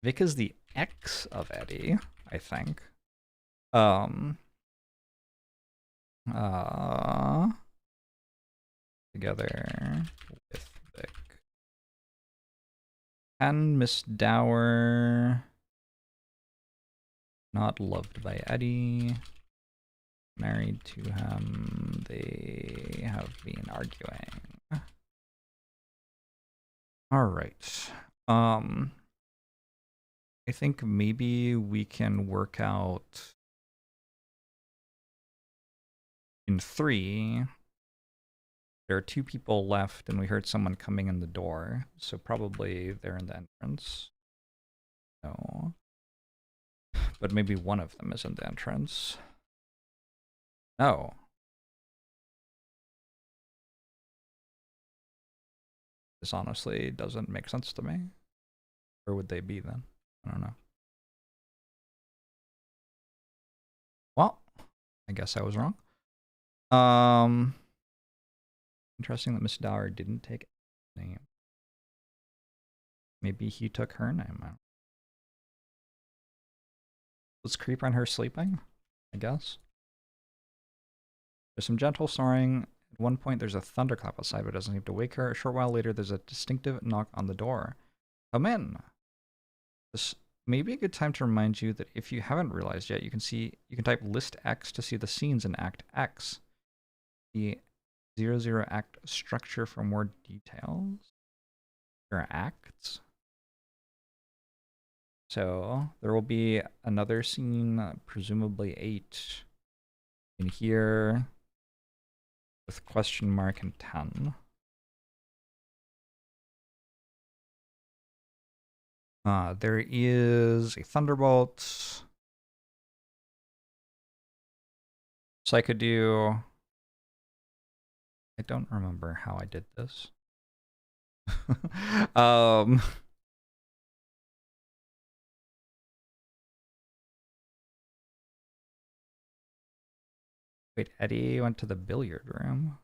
Vic is the ex of Eddie, I think. together with Vic. And Miss Dower. Not loved by Eddie. Married to him. They have been arguing. Alright. I think maybe we can work out in 3. There are 2 people left, and we heard someone coming in the door, so probably they're in the entrance. No. But maybe one of them is in the entrance. No. This honestly doesn't make sense to me. Where would they be then? I don't know. Well, I guess I was wrong. Interesting that Miss Dower didn't take a name. Maybe he took her name out. Let's creep on her sleeping, I guess. There's some gentle snoring. At one point, there's a thunderclap outside, but it doesn't seem to wake her. A short while later, there's a distinctive knock on the door. Come in. This may be a good time to remind you that if you haven't realized yet, you can type list X to see the scenes in Act X. The 00 act structure for more details. There are acts. So there will be another scene, presumably 8, in here with question mark and 10. There is a thunderbolt. So I could do... I don't remember how I did this. Wait, Eddie went to the billiard room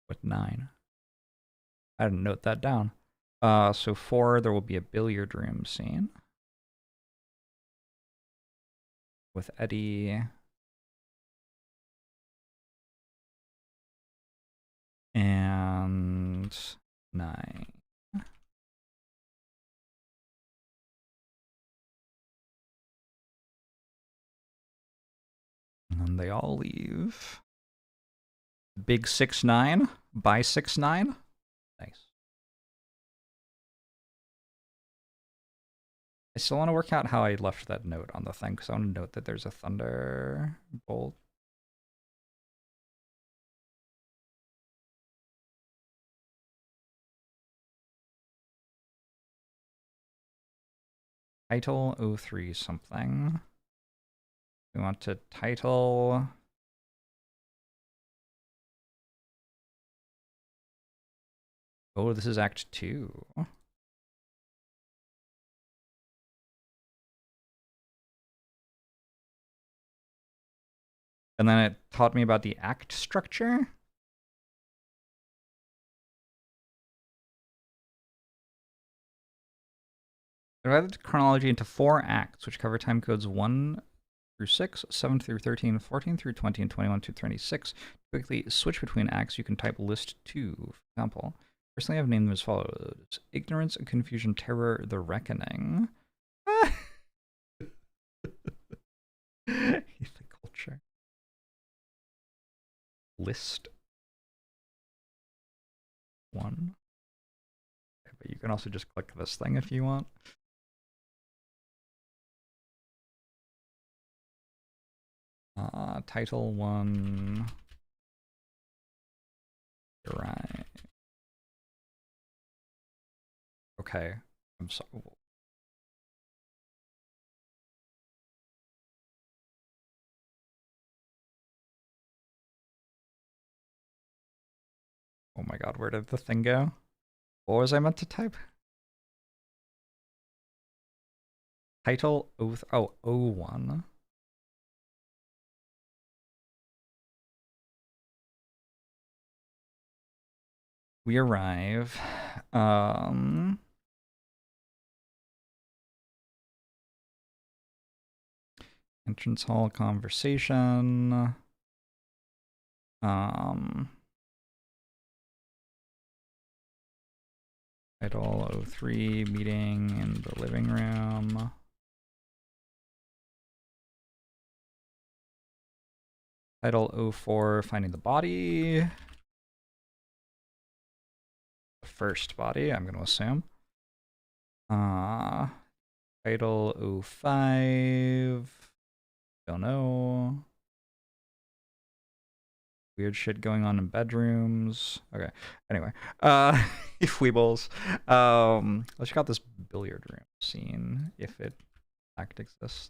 with 9. I didn't note that down. So 4, there will be a billiard room scene with Eddie and 9. And then they all leave. Big 6-9 by 6-9. Nice. I still want to work out how I left that note on the thing, because I want to note that there's a thunderbolt. Title 03 something. We want to title... Oh, this is Act 2. And then it taught me about the act structure. Divided the chronology into 4 acts, which cover time codes 1 through 6, 7 through 13, 14 through 20, and 21 to 26. To quickly switch between acts, you can type list 2, for example. Personally, I've named them as follows. Ignorance, Confusion, Terror, The Reckoning. The culture. List 1. Okay, but you can also just click this thing if you want. Title 1. Right. Okay, I'm sorry. Oh my god, where did the thing go? What was I meant to type? Title 01. We arrive. Entrance hall conversation. Title 03, meeting in the living room. Title 04, finding the body. The first body, I'm going to assume. Title 05. Don't know. Weird shit going on in bedrooms. Okay. Anyway, Weebles. Let's check out this billiard room scene if it in fact exists.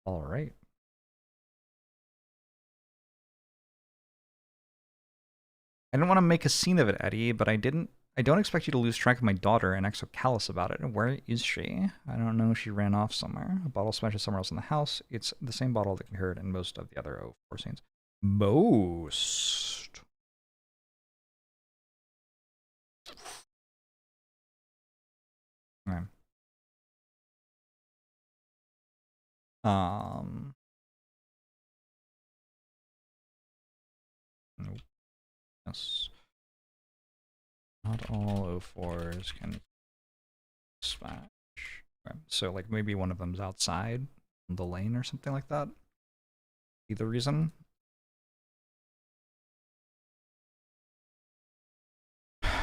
All right. I didn't want to make a scene of it, Eddie, but I don't expect you to lose track of my daughter and act so callous about it. Where is she? I don't know. She ran off somewhere. A bottle smashes somewhere else in the house. It's the same bottle that can be heard in most of the other 04 scenes. Most. Okay. Nope. Yes. Not all 04s can smash. Okay. So, like, maybe one of them's outside the lane or something like that. Be the reason.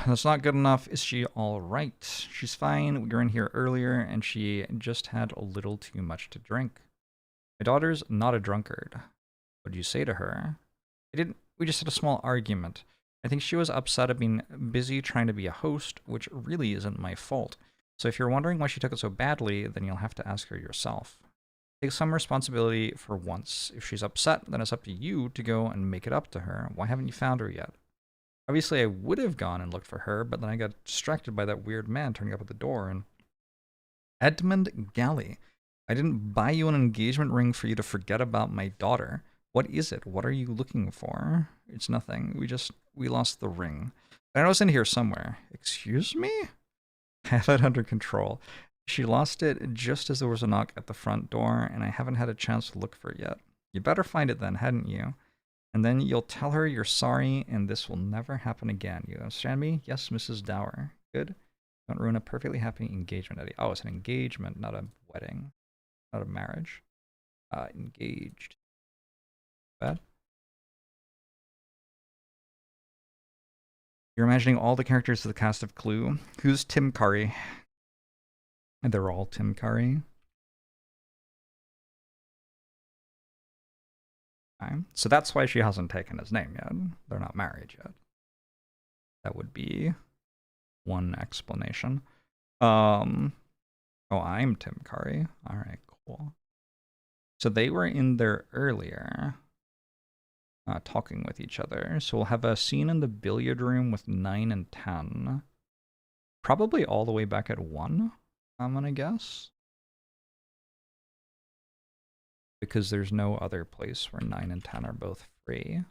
That's not good enough. Is she all right? She's fine. We were in here earlier, and she just had a little too much to drink. My daughter's not a drunkard. What did you say to her? We just had a small argument. I think she was upset at being busy trying to be a host, which really isn't my fault. So if you're wondering why she took it so badly, then you'll have to ask her yourself. Take some responsibility for once. If she's upset, then it's up to you to go and make it up to her. Why haven't you found her yet? Obviously, I would have gone and looked for her, but then I got distracted by that weird man turning up at the door and... Edmund Galley. I didn't buy you an engagement ring for you to forget about my daughter. What is it? What are you looking for? It's nothing. We lost the ring. I know it's in here somewhere. Excuse me? I have it under control. She lost it just as there was a knock at the front door, and I haven't had a chance to look for it yet. You better find it then, hadn't you? And then you'll tell her you're sorry, and this will never happen again. You understand me? Yes, Mrs. Dower. Good? Don't ruin a perfectly happy engagement, Eddie. Oh, it's an engagement, not a wedding. Not a marriage. Engaged. Bad? You're imagining all the characters of the cast of Clue. Who's Tim Curry? And they're all Tim Curry. Okay. So that's why she hasn't taken his name yet. They're not married yet. That would be one explanation. Oh, I'm Tim Curry. All right, cool. So they were in there earlier, talking with each other. So we'll have a scene in the billiard room with 9 and 10. Probably all the way back at 1, I'm gonna guess. Because there's no other place where 9 and 10 are both free.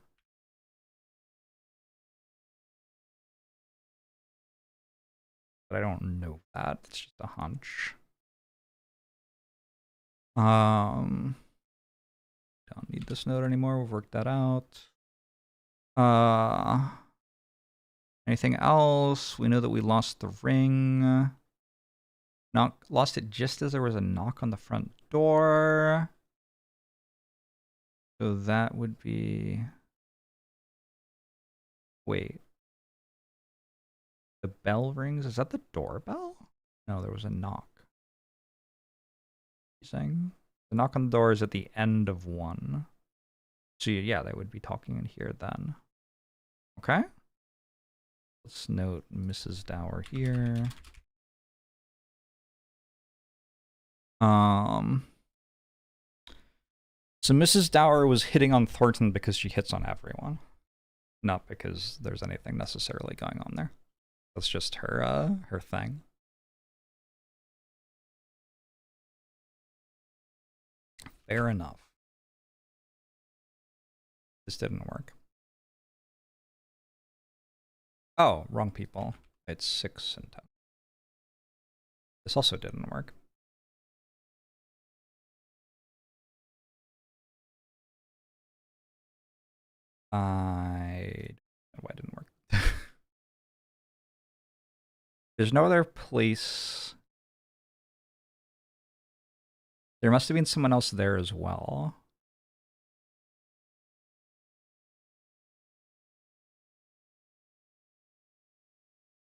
But I don't know that. It's just a hunch. Don't need this note anymore. We've worked that out. Anything else? We know that we lost the ring. Lost it just as there was a knock on the front door. So that would be... Wait. The bell rings? Is that the doorbell? No, there was a knock. Saying the knock on the door is at the end of 1. So yeah, they would be talking in here then. Okay. Let's note Mrs. Dower here. So Mrs. Dower was hitting on Thornton because she hits on everyone. Not because there's anything necessarily going on there. That's just her her thing. Fair enough. This didn't work. Oh, wrong people. It's 6 and 10. This also didn't work. Why didn't it work? There's no other place. There must have been someone else there as well.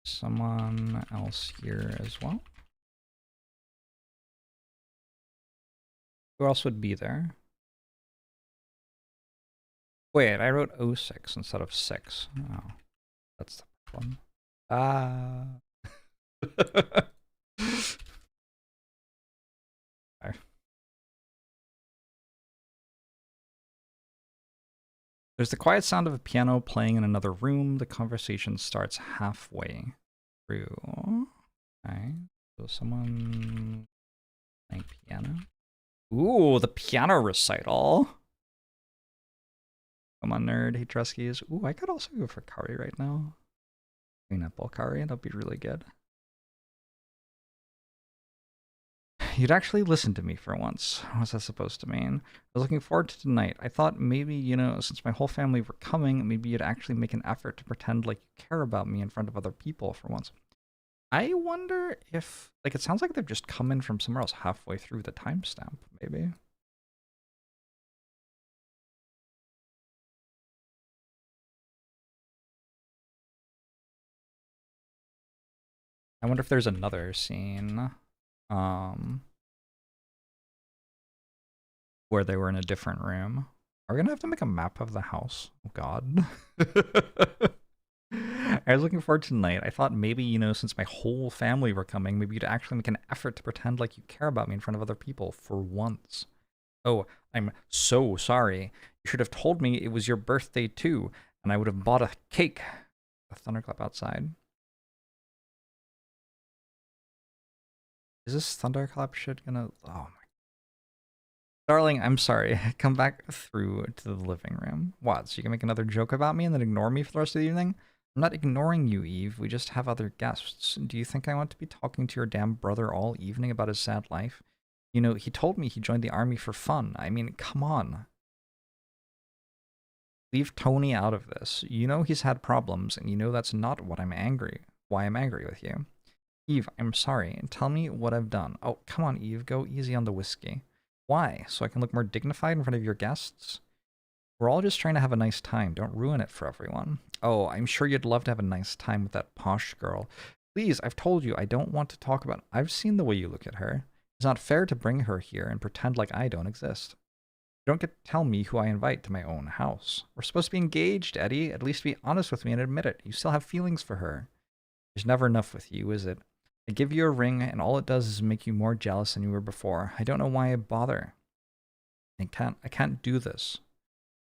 Someone else here as well. Who else would be there? Wait, I wrote 06 instead of 6. Oh, that's the problem. Ah. Okay. There's the quiet sound of a piano playing in another room. The conversation starts halfway through. Okay. So someone playing piano. Ooh, the piano recital. Come on, nerd. Hey, Truskies. Ooh, I could also go for curry right now. Pineapple curry. That'd be really good. You'd actually listen to me for once. What's that supposed to mean? I was looking forward to tonight. I thought maybe, you know, since my whole family were coming, maybe you'd actually make an effort to pretend like you care about me in front of other people for once. I wonder if, like, it sounds like they've just come in from somewhere else halfway through the timestamp, maybe. I wonder if there's another scene where they were in a different room. Are we gonna have to make a map of the house? Oh god. I was looking forward to tonight. I thought maybe, you know, since my whole family were coming, maybe you'd actually make an effort to pretend like you care about me in front of other people for once. Oh, I'm so sorry. You should have told me it was your birthday too, and I would have bought a cake. A thunderclap outside. Is this thunderclap shit gonna... Oh my... Darling, I'm sorry. Come back through to the living room. What, so you can make another joke about me and then ignore me for the rest of the evening? I'm not ignoring you, Eve. We just have other guests. Do you think I want to be talking to your damn brother all evening about his sad life? You know, he told me he joined the army for fun. I mean, come on. Leave Tony out of this. You know he's had problems, and you know that's not why I'm angry with you. Eve, I'm sorry. Tell me what I've done. Oh, come on, Eve. Go easy on the whiskey. Why? So I can look more dignified in front of your guests? We're all just trying to have a nice time. Don't ruin it for everyone. Oh, I'm sure you'd love to have a nice time with that posh girl. Please, I've told you, I don't want to talk about it. I've seen the way you look at her. It's not fair to bring her here and pretend like I don't exist. You don't get to tell me who I invite to my own house. We're supposed to be engaged, Eddie. At least be honest with me and admit it. You still have feelings for her. There's never enough with you, is it? I give you a ring, and all it does is make you more jealous than you were before. I don't know why I bother. I can't do this.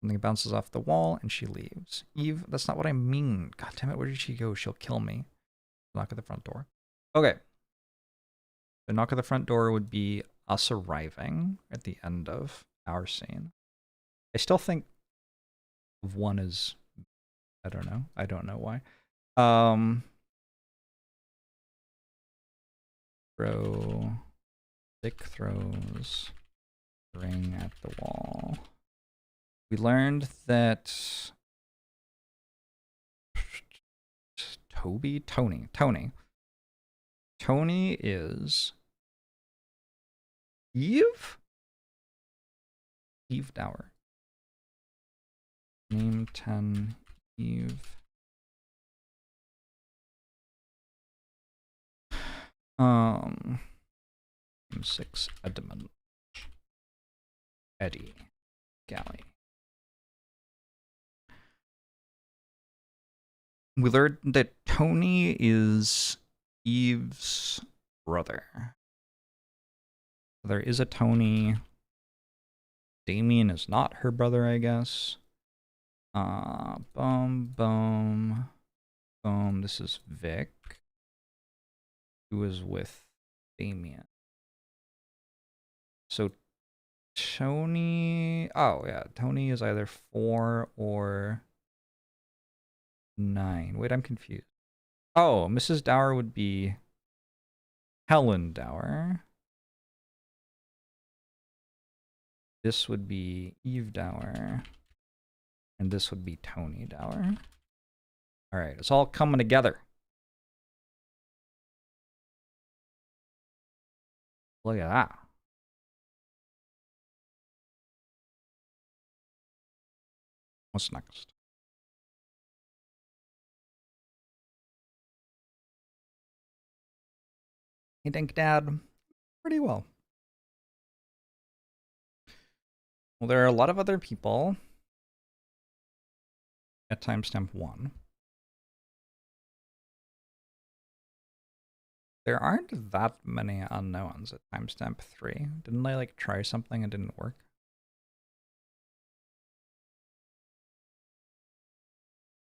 Something bounces off the wall, and she leaves. Eve, that's not what I mean. God damn it, where did she go? She'll kill me. Knock at the front door. Okay. The knock at the front door would be us arriving at the end of our scene. I still think one is... I don't know. I don't know why. Dick throws ring at the wall. We learned that Tony is Eve? Eve Dower. Name 10, Eve. Name 6, Edmund. Eddie. Galley. We learned that Tony is Eve's brother. There is a Tony. Damien is not her brother, I guess. Boom. This is Vic, who is with Damien. So Tony... Oh, yeah. Tony is either 4 or 9. Wait, I'm confused. Oh, Mrs. Dower would be Helen Dower. This would be Eve Dower. And this would be Tony Dower. All right, it's all coming together. Look at that. What's next? Hey, Dink Dad. Pretty well. Well, there are a lot of other people at timestamp 1. There aren't that many unknowns at timestamp 3. Didn't I, like, try something and didn't work?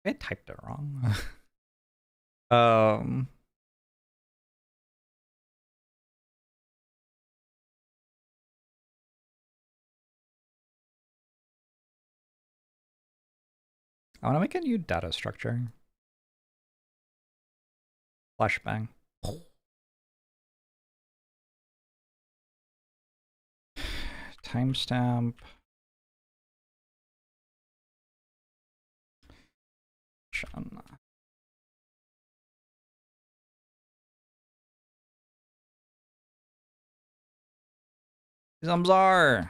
I typed it wrong. I want to make a new data structure. Flashbang. Timestamp. Zamzar. I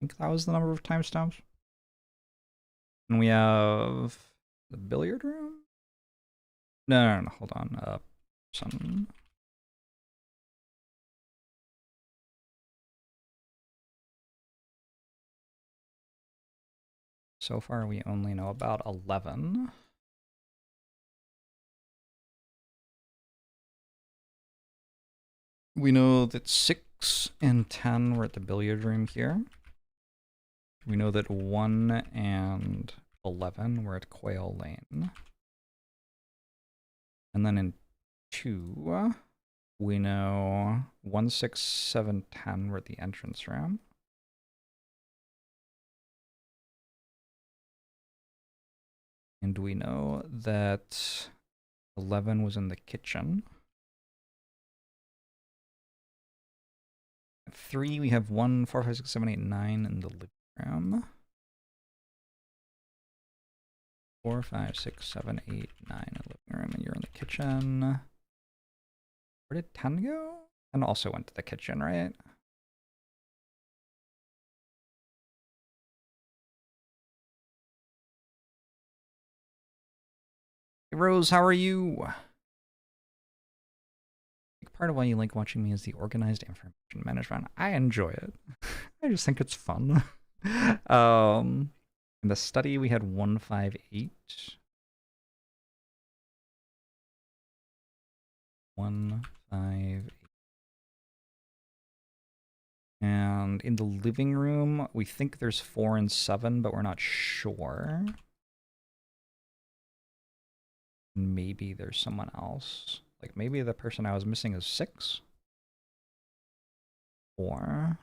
think that was the number of timestamps. And we have the billiard room? No, hold on. Some. So far, we only know about 11. We know that 6 and 10 were at the billiard room here. We know that 1 and 11 were at Quail Lane. And then in 2, we know 1, 6, 7, 10 were at the entrance room. And we know that 11 was in the kitchen. At 3, we have 1, 4, 5, 6, 7, 8, 9 in the living room. 4, 5, 6, 7, 8, 9 in the living room, and you're in the kitchen. Where did 10 go? 10 also went to the kitchen, right? Hey Rose, how are you? Part of why you like watching me is the organized information management. I enjoy it. I just think it's fun. In the study, we had 158. 158. And in the living room, we think there's 4 and 7, but we're not sure. Maybe there's someone else. Like, maybe the person I was missing is 6? Or...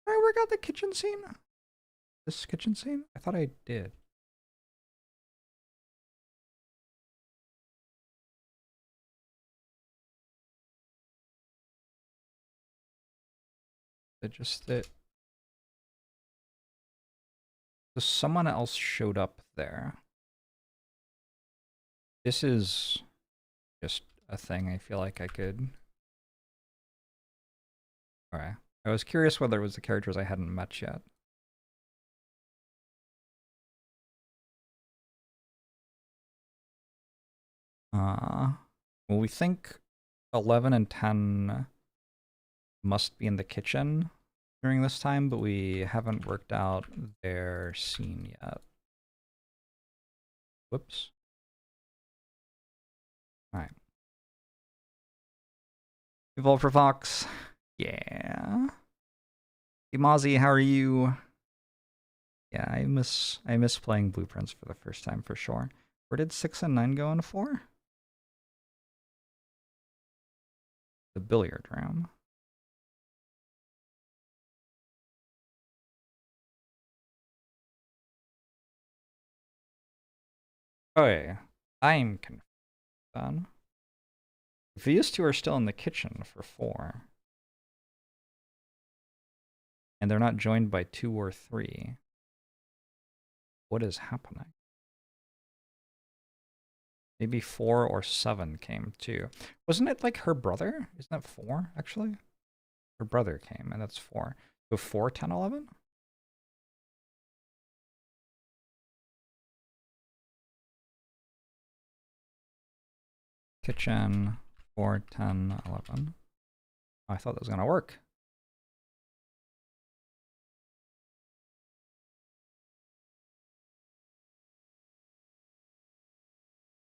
Did I work out the kitchen scene? This kitchen scene? I thought I did. That someone else showed up there. This is just a thing I feel like I could... Alright. I was curious whether it was the characters I hadn't met yet. Well, we think 11 and 10 must be in the kitchen during this time, but we haven't worked out their scene yet. Whoops. Alright. Evolve for Fox. Yeah. Hey Mozzie, how are you? Yeah, I miss playing Blueprints for the first time for sure. Where did 6 and 9 go in 4? The billiard room. Okay, I'm confused then. If these two are still in the kitchen for 4, and they're not joined by 2 or 3, what is happening? Maybe 4 or 7 came too. Wasn't it like her brother? Isn't that 4 actually? Her brother came, and that's 4. So 4, 10, 11? Kitchen, 4, 10, 11. Oh, I thought that was gonna work.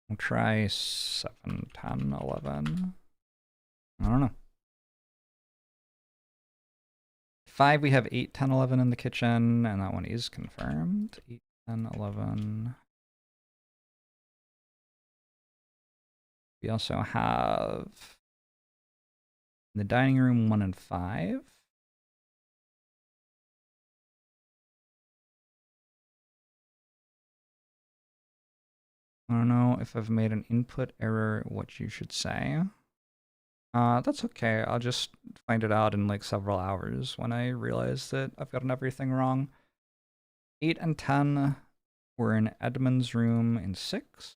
We'll try 7, 10, 11. I don't know. 5, we have 8, 10, 11 in the kitchen, and that one is confirmed. 8, 10, 11. We also have in the dining room 1 and 5. I don't know if I've made an input error, what you should say. That's okay. I'll just find it out in like several hours when I realize that I've gotten everything wrong. 8 and 10 were in Edmund's room in 6.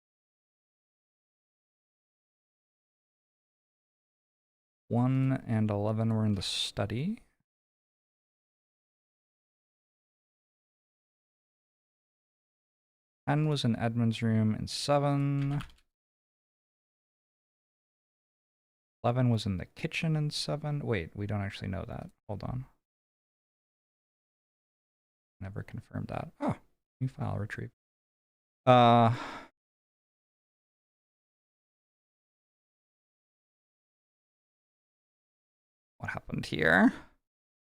1 and 11 were in the study. Ten was in Edmund's room in 7. 11 was in the kitchen in 7. Wait, we don't actually know that. Hold on. Never confirmed that. Oh, new file retrieved. What happened here?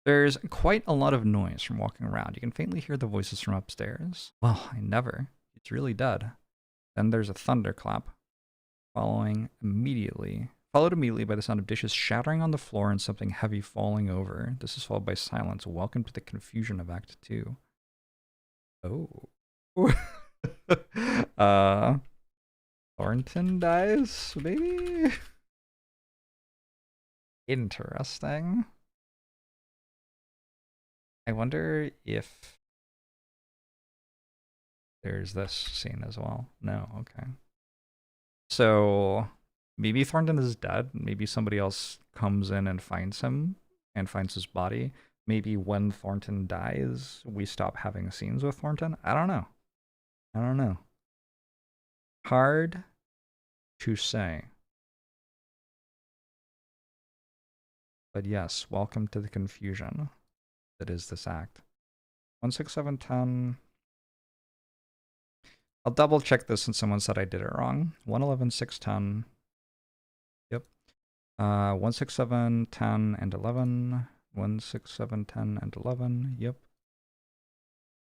There's quite a lot of noise from walking around. You can faintly hear the voices from upstairs. Well, I never. It's really dead. Then there's a thunderclap, followed immediately by the sound of dishes shattering on the floor and something heavy falling over. This is followed by silence. Welcome to the confusion of Act 2. Oh. Thornton dies, maybe? Interesting. I wonder if there's this scene as well. No, okay. So maybe Thornton is dead. Maybe somebody else comes in and finds him and finds his body. Maybe when Thornton dies, we stop having scenes with Thornton. I don't know. Hard to say. But yes, welcome to the confusion that is this act. 1, 6, 7, 10. I'll double check this since someone said I did it wrong. 1, 11, 6, 10. Yep. 1, 6, 7, 10, and 11. 1, 6, 7, 10, and 11. Yep.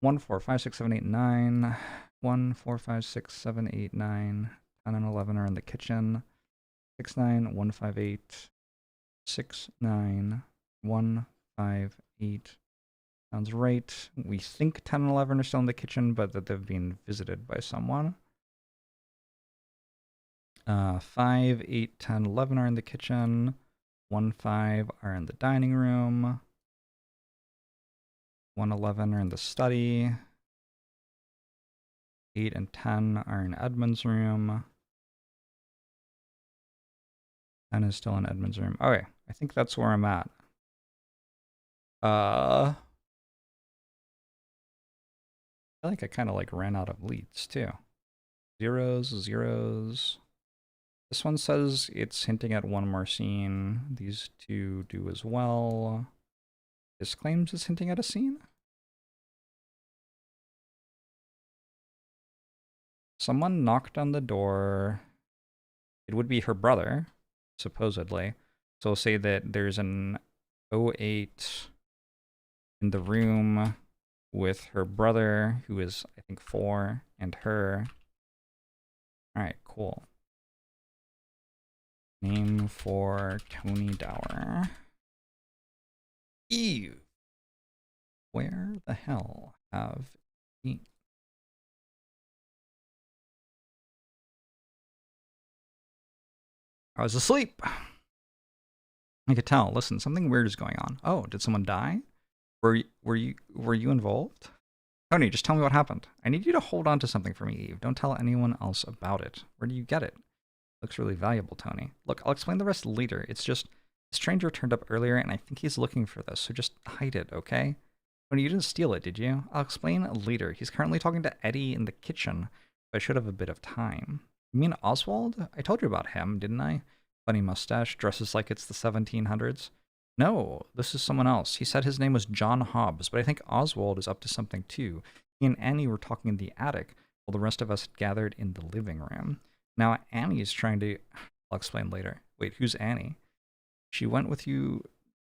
1, 4, 5, 6, 7, 8, 9. 1, 4, 5, 6, 7, 8, 9. 10 and 11 are in the kitchen. 6, 9, 1, 5, 8. 6, 9, 1, 5, 8. Sounds right. We think 10 and 11 are still in the kitchen, but that they've been visited by someone. 5, 8, 10, 11 are in the kitchen. 1, 5 are in the dining room. 1, 11 are in the study. 8 and 10 are in Edmund's room. 10 is still in Edmund's room. Okay, I think that's where I'm at. I feel like I kind of like ran out of leads too. Zeros, zeros. This one says it's hinting at one more scene. These two do as well. This claims it's hinting at a scene. Someone knocked on the door. It would be her brother, supposedly. So we'll say that there's an 08 in the room with her brother, who is, I think, 4, and her. Alright, cool. Name for Tony Dower. Eve. Where the hell have you? I was asleep. I could tell. Listen, something weird is going on. Oh, did someone die? Were you involved? Tony, just tell me what happened. I need you to hold on to something for me, Eve. Don't tell anyone else about it. Where do you get it? Looks really valuable, Tony. Look, I'll explain the rest later. It's just, the stranger turned up earlier, and I think he's looking for this, so just hide it, okay? Tony, you didn't steal it, did you? I'll explain later. He's currently talking to Eddie in the kitchen, so I should have a bit of time. You mean Oswald? I told you about him, didn't I? Funny mustache, dresses like it's the 1700s. No, this is someone else. He said his name was John Hobbs, but I think Oswald is up to something too. He and Annie were talking in the attic, while the rest of us gathered in the living room. Now Annie is trying to... I'll explain later. Wait, who's Annie? She went with you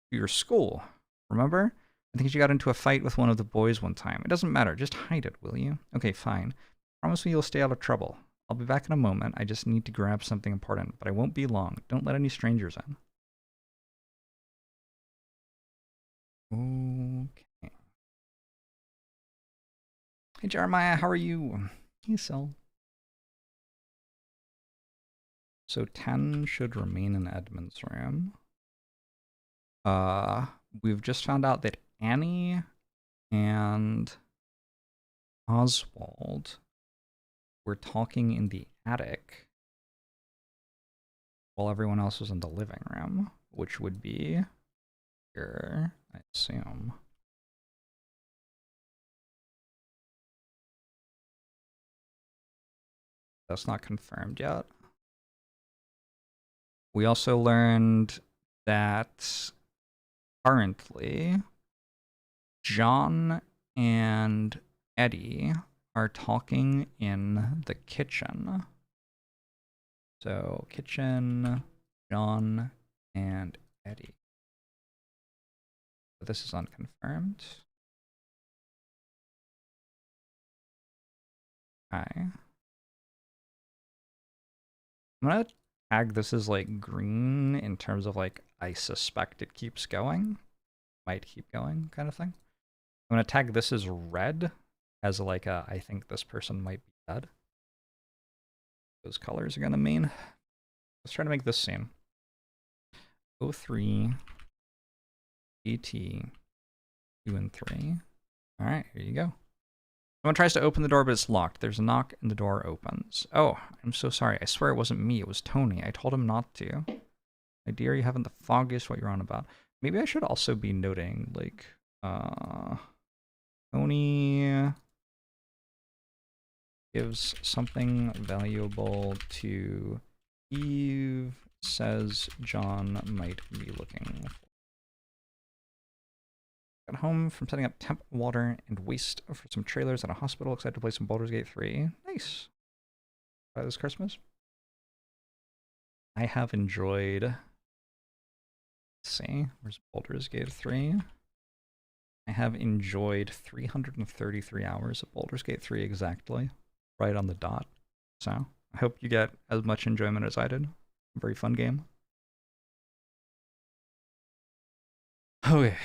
to your school, remember? I think she got into a fight with one of the boys one time. It doesn't matter, just hide it, will you? Okay, fine. Promise me you'll stay out of trouble. I'll be back in a moment. I just need to grab something important, but I won't be long. Don't let any strangers in. Okay. Hey, Jeremiah, how are you? Hey, Sil. So 10 should remain in Edmund's room. We've just found out that Annie and Oswald were talking in the attic while everyone else was in the living room, which would be here, I assume. That's not confirmed yet. We also learned that currently John and Eddie are talking in the kitchen. So kitchen, John, and Eddie. But this is unconfirmed. Okay. I'm gonna tag this as like green in terms of like I suspect it keeps going. Might keep going kind of thing. I'm gonna tag this as red as like a I think this person might be dead. Those colors are gonna mean. Let's try to make this scene. 03 ET 2 and 3. Alright, here you go. Someone tries to open the door, but it's locked. There's a knock and the door opens. Oh, I'm so sorry. I swear it wasn't me. It was Tony. I told him not to. My dear, you haven't the foggiest what you're on about. Maybe I should also be noting, like, Tony gives something valuable to Eve, says John might be looking for. Got home from setting up temp, water, and waste for some trailers at a hospital. Excited to play some Baldur's Gate 3. Nice. Buy this Christmas. I have enjoyed... Let's see. Where's Baldur's Gate 3? I have enjoyed 333 hours of Baldur's Gate 3 exactly. Right on the dot. So, I hope you get as much enjoyment as I did. Very fun game. Okay.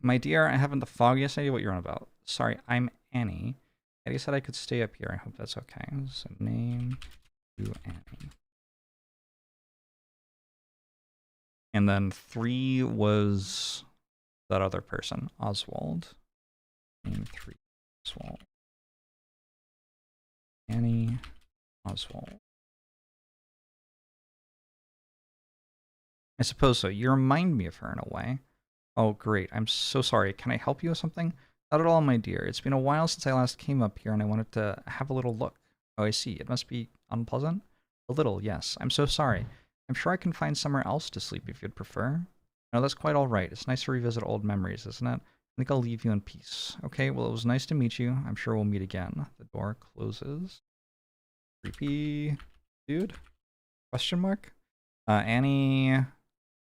My dear, I haven't the foggiest idea what you're on about. Sorry, I'm Annie. Eddie said I could stay up here. I hope that's okay. So name to Annie. And then 3 was that other person, Oswald. Name 3, Oswald. Annie, Oswald. I suppose so. You remind me of her in a way. Oh, great. I'm so sorry. Can I help you with something? Not at all, my dear. It's been a while since I last came up here and I wanted to have a little look. Oh, I see. It must be unpleasant? A little, yes. I'm so sorry. I'm sure I can find somewhere else to sleep if you'd prefer. No, that's quite all right. It's nice to revisit old memories, isn't it? I think I'll leave you in peace. Okay, well, it was nice to meet you. I'm sure we'll meet again. The door closes. Creepy dude? Question mark? Annie...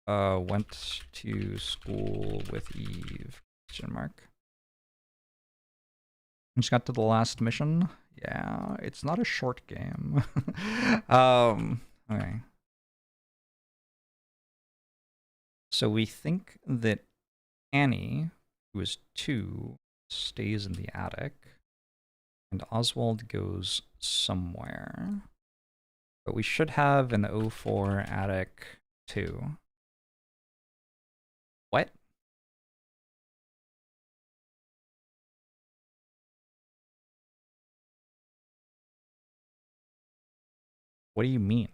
went to school with Eve, question mark. Just got to the last mission. Yeah, it's not a short game. Okay. So we think that Annie, who is 2, stays in the attic, and Oswald goes somewhere. But we should have an 04 attic 2. What? What do you mean?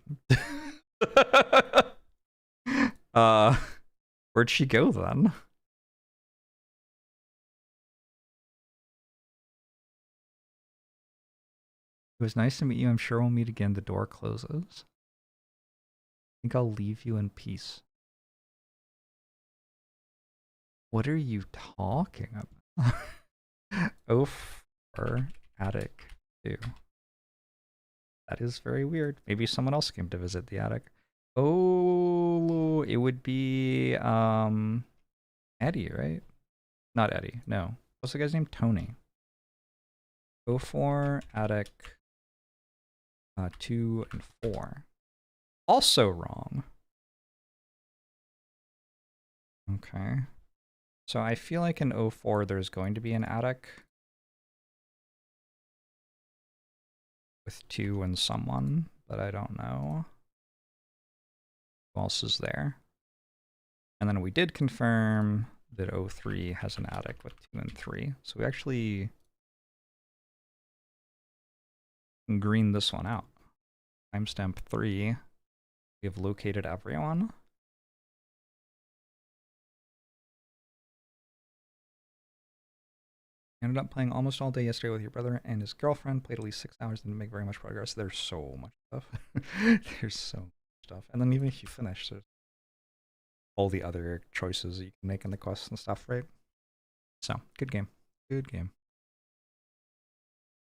Where'd she go then? It was nice to meet you. I'm sure we'll meet again. The door closes. I think I'll leave you in peace. What are you talking about? Oh, for attic 2. That is very weird. Maybe someone else came to visit the attic. Oh, it would be Eddie, right? Not Eddie. No. What's the guy's name? Tony. 04, attic 2 and 4. Also wrong. Okay. So I feel like in 04 there's going to be an attic with 2 and someone, but I don't know who else is there. And then we did confirm that 03 has an attic with 2 and 3. So we actually green this one out. Timestamp 3. We have located everyone. Ended up playing almost all day yesterday with your brother and his girlfriend. Played at least 6 hours, didn't make very much progress. There's so much stuff. There's so much stuff. And then even if you finish, there's all the other choices you can make in the quests and stuff, right? So, good game. Good game.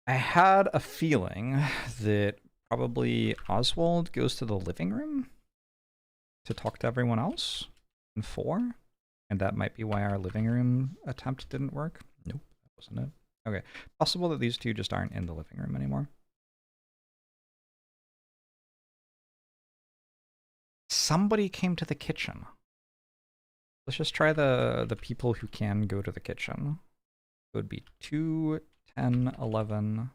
I had a feeling that probably Oswald goes to the living room to talk to everyone else in 4. And that might be why our living room attempt didn't work. Nope, that wasn't it. Okay, possible that these two just aren't in the living room anymore. Somebody came to the kitchen. Let's just try the people who can go to the kitchen. It would be 2, 10, 11,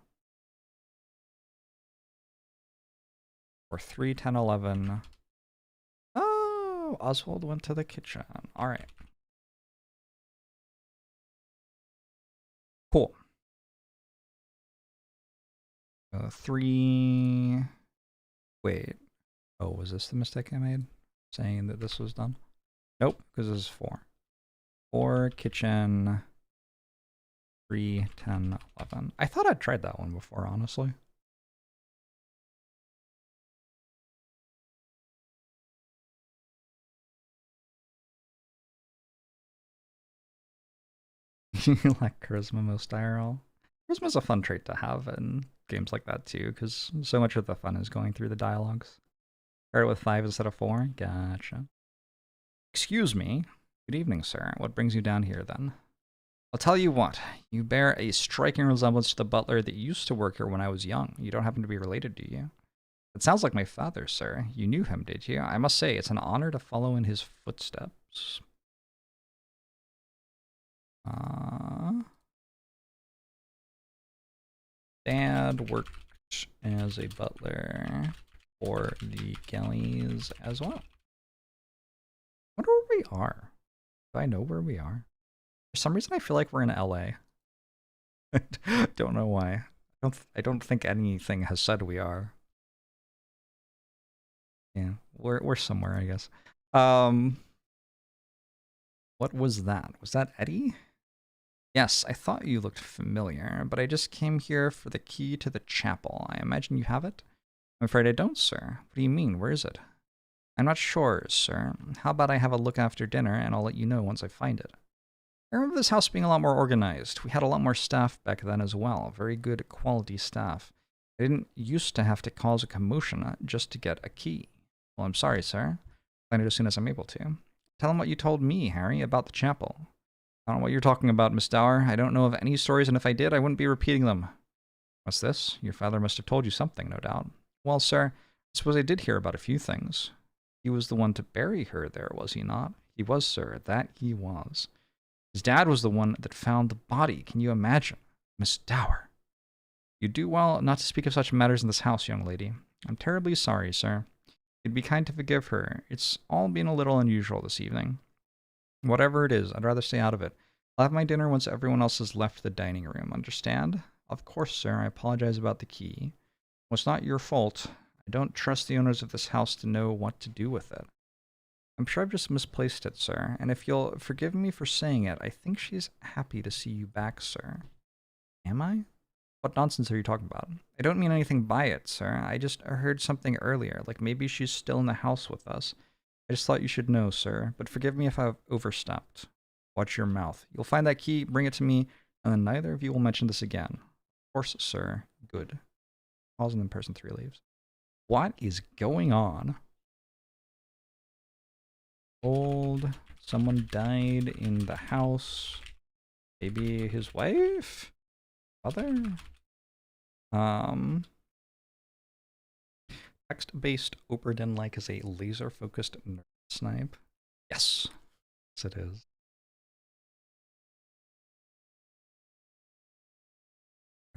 or 3, 10, 11. Oh, Oswald went to the kitchen. All right. Cool. 3. Wait. Oh, was this the mistake I made? Saying that this was done? Nope, because this is 4. 4, kitchen, 3, 10, 11. I thought I'd tried that one before, honestly. You like charisma most IRL? Charisma's a fun trait to have in games like that too, because so much of the fun is going through the dialogues. Start with 5 instead of 4? Gotcha. Excuse me. Good evening, sir. What brings you down here, then? I'll tell you what. You bear a striking resemblance to the butler that used to work here when I was young. You don't happen to be related, do you? It sounds like my father, sir. You knew him, did you? I must say, it's an honor to follow in his footsteps. Dad worked as a butler for the Galleys as well. I wonder where we are. Do I know where we are? For some reason, I feel like we're in LA. I don't know why. I don't think anything has said we are. Yeah, we're somewhere, I guess. What was that? Was that Eddie? Yes, I thought you looked familiar, but I just came here for the key to the chapel. I imagine you have it? I'm afraid I don't, sir. What do you mean? Where is it? I'm not sure, sir. How about I have a look after dinner, and I'll let you know once I find it. I remember this house being a lot more organized. We had a lot more staff back then as well. Very good quality staff. I didn't used to have to cause a commotion just to get a key. Well, I'm sorry, sir. I'll find it as soon as I'm able to. Tell him what you told me, Harry, about the chapel. I don't know what you're talking about, Miss Dower. I don't know of any stories, and if I did, I wouldn't be repeating them. What's this? Your father must have told you something, no doubt. Well, sir, I suppose I did hear about a few things. He was the one to bury her there, was he not? He was, sir. That he was. His dad was the one that found the body. Can you imagine? Miss Dower. You do well not to speak of such matters in this house, young lady. I'm terribly sorry, sir. You'd be kind to forgive her. It's all been a little unusual this evening. Whatever it is, I'd rather stay out of it. I'll have my dinner once everyone else has left the dining room, understand? Of course, sir. I apologize about the key. Well, it's not your fault. I don't trust the owners of this house to know what to do with it. I'm sure I've just misplaced it, sir, and if you'll forgive me for saying it, I think she's happy to see you back, sir. Am I? What nonsense are you talking about? I don't mean anything by it, sir. I just heard something earlier, like maybe she's still in the house with us. I just thought you should know, sir, but forgive me if I've overstepped. Watch your mouth. You'll find that key, bring it to me, and then neither of you will mention this again. Of course, sir. Good. Calls and then person 3 leaves. What is going on? Someone died in the house. Maybe his wife? Mother? Text-based Oberden-like is a laser-focused nerd snipe. Yes. Yes, it is.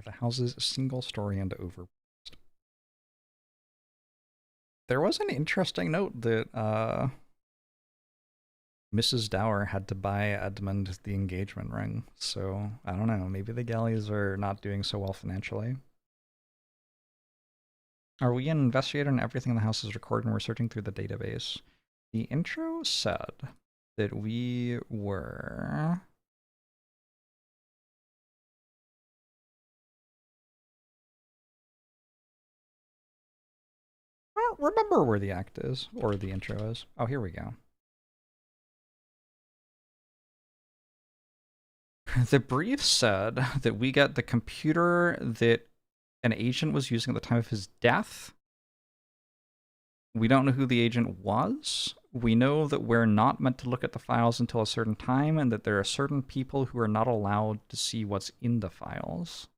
The house is single-story and overpriced. There was an interesting note that Mrs. Dower had to buy Edmund the engagement ring, so I don't know, maybe the Galleys are not doing so well financially. Are we an investigator and everything in the house is recorded and we're searching through the database? The intro said that we were... I don't remember where the act is, or the intro is. Oh, here we go. The brief said that we got the computer that an agent was using at the time of his death. We don't know who the agent was. We know that we're not meant to look at the files until a certain time, and that there are certain people who are not allowed to see what's in the files,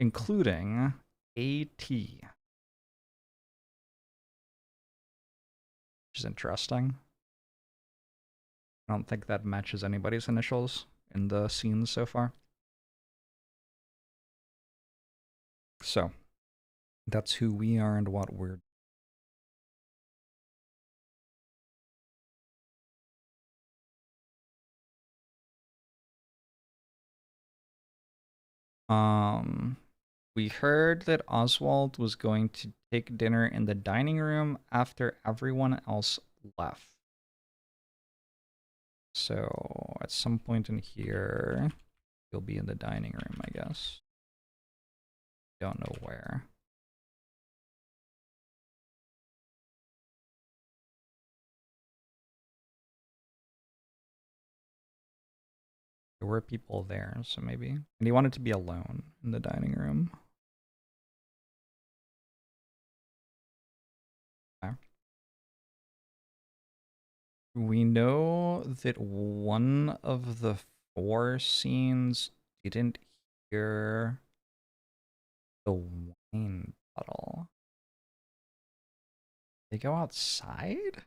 including A.T. Which is interesting. I don't think that matches anybody's initials in the scenes so far. So, that's who we are and what we're we heard that Oswald was going to take dinner in the dining room after everyone else left. So at some point in here, he'll be in the dining room, I guess. Don't know where. There were people there, so maybe. And he wanted to be alone in the dining room. Okay. We know that one of the 4 scenes didn't hear the wine bottle. They go outside?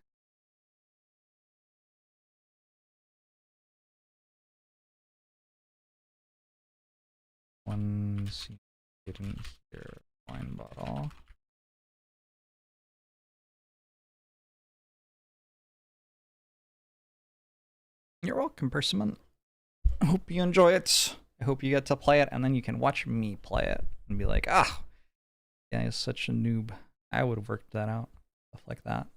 One scene didn't hear wine bottle. You're welcome, Persimmon. I hope you enjoy it. I hope you get to play it, and then you can watch me play it and be like, ah, yeah, he's such a noob. I would have worked that out. Stuff like that.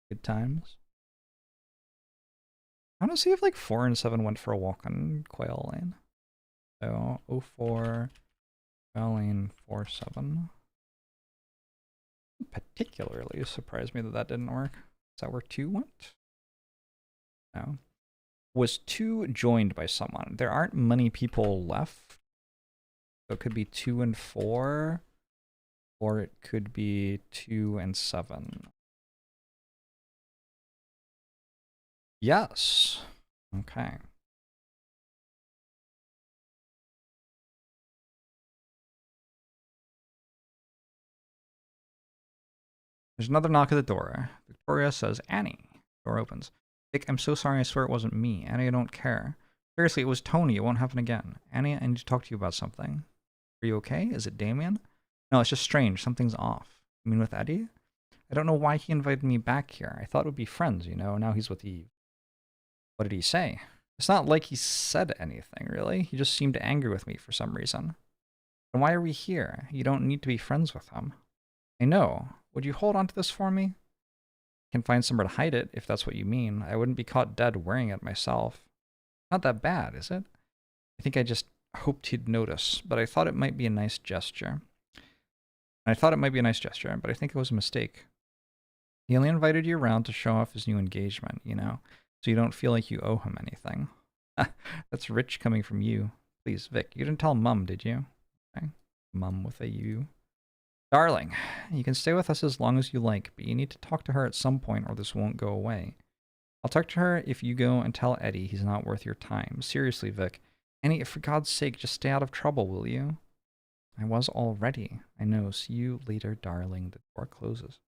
Good times. I want to see if like 4 and 7 went for a walk on Quail Lane. So 04, Quail Lane, 4-7. Particularly surprised me that that didn't work. Is that where 2 went? No. Was 2 joined by someone? There aren't many people left. So it could be 2 and 4, or it could be 2 and 7. Yes. Okay. There's another knock at the door. Victoria says, Annie. Door opens. Dick, I'm so sorry, I swear it wasn't me. Annie, I don't care. Seriously, it was Tony. It won't happen again. Annie, I need to talk to you about something. Are you okay? Is it Damien? No, it's just strange. Something's off. You mean with Eddie? I don't know why he invited me back here. I thought we'd be friends, you know? Now he's with Eve. What did he say? It's not like he said anything, really. He just seemed angry with me for some reason. Then why are we here? You don't need to be friends with him. I know. Would you hold on to this for me? I can find somewhere to hide it, if that's what you mean. I wouldn't be caught dead wearing it myself. Not that bad, is it? I think I just hoped he'd notice, but I thought it might be a nice gesture. But I think it was a mistake. He only invited you around to show off his new engagement, you know, so you don't feel like you owe him anything. That's rich coming from you. Please, Vic, you didn't tell Mum, did you? Okay. Mum with a U. Darling, you can stay with us as long as you like, but you need to talk to her at some point or this won't go away. I'll talk to her if you go and tell Eddie he's not worth your time. Seriously, Vic. Annie, for God's sake, just stay out of trouble, will you? I was already. I know. See you later, darling. The door closes.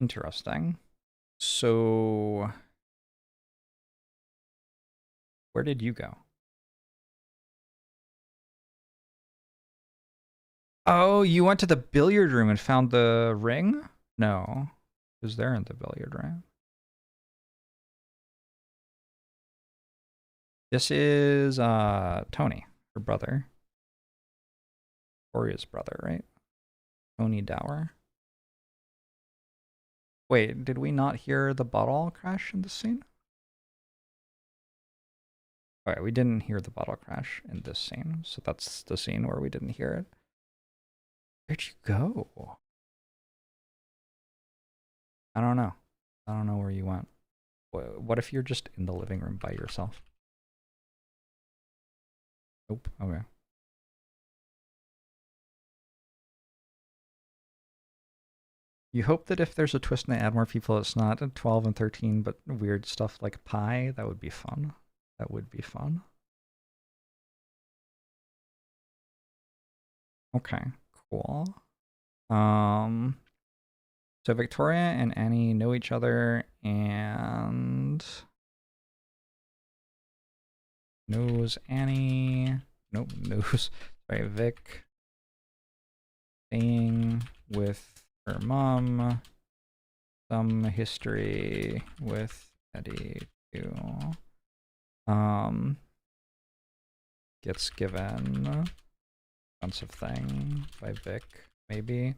Interesting. So, where did you go? Oh, you went to the billiard room and found the ring? No. It was there in the billiard room. This is Tony, her brother. Victoria's brother, right? Tony Dower. Wait, did we not hear the bottle crash in this scene? Alright, we didn't hear the bottle crash in this scene, so that's the scene where we didn't hear it. Where'd you go? I don't know. I don't know where you went. What if you're just in the living room by yourself? Nope. Okay. You hope that if there's a twist and they add more people, it's not 12 and 13, but weird stuff like pie. That would be fun. That would be fun. Okay, cool. So Victoria and Annie know each other and knows Annie. Nope, knows. Sorry, Vic. Staying with her mom. Some history with Eddie too. Gets given offensive thing by Vic, maybe.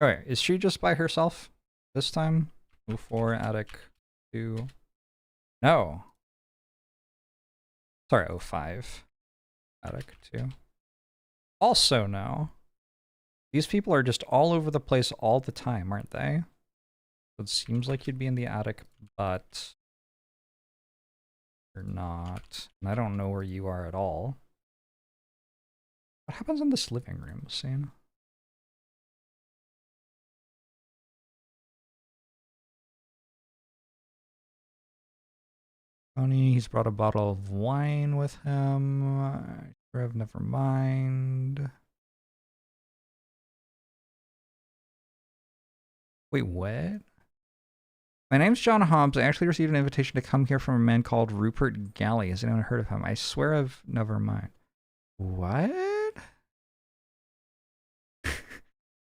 Okay, is she just by herself this time? 04, attic 2. No. Sorry, 05. Attic 2. Also no. These people are just all over the place all the time, aren't they? It seems like you'd be in the attic, but you're not. And I don't know where you are at all. What happens in this living room scene? Tony, he's brought a bottle of wine with him. Rev, never mind. Wait, what? My name's John Hobbs. I actually received an invitation to come here from a man called Rupert Galley. Has anyone heard of him? I swear I've never mind. What?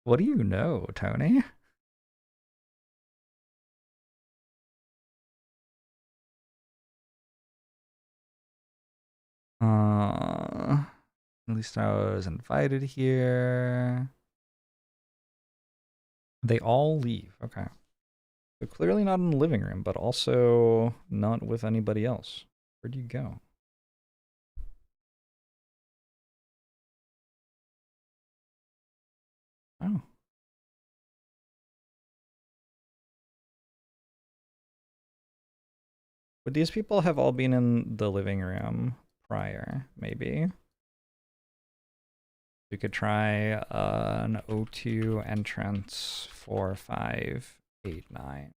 What do you know, Tony? At least I was invited here. They all leave. Okay. So clearly not in the living room, but also not with anybody else. Where'd you go? Oh. Would these people have all been in the living room prior? Maybe. We could try an O2 entrance 4, 5, 8, 9.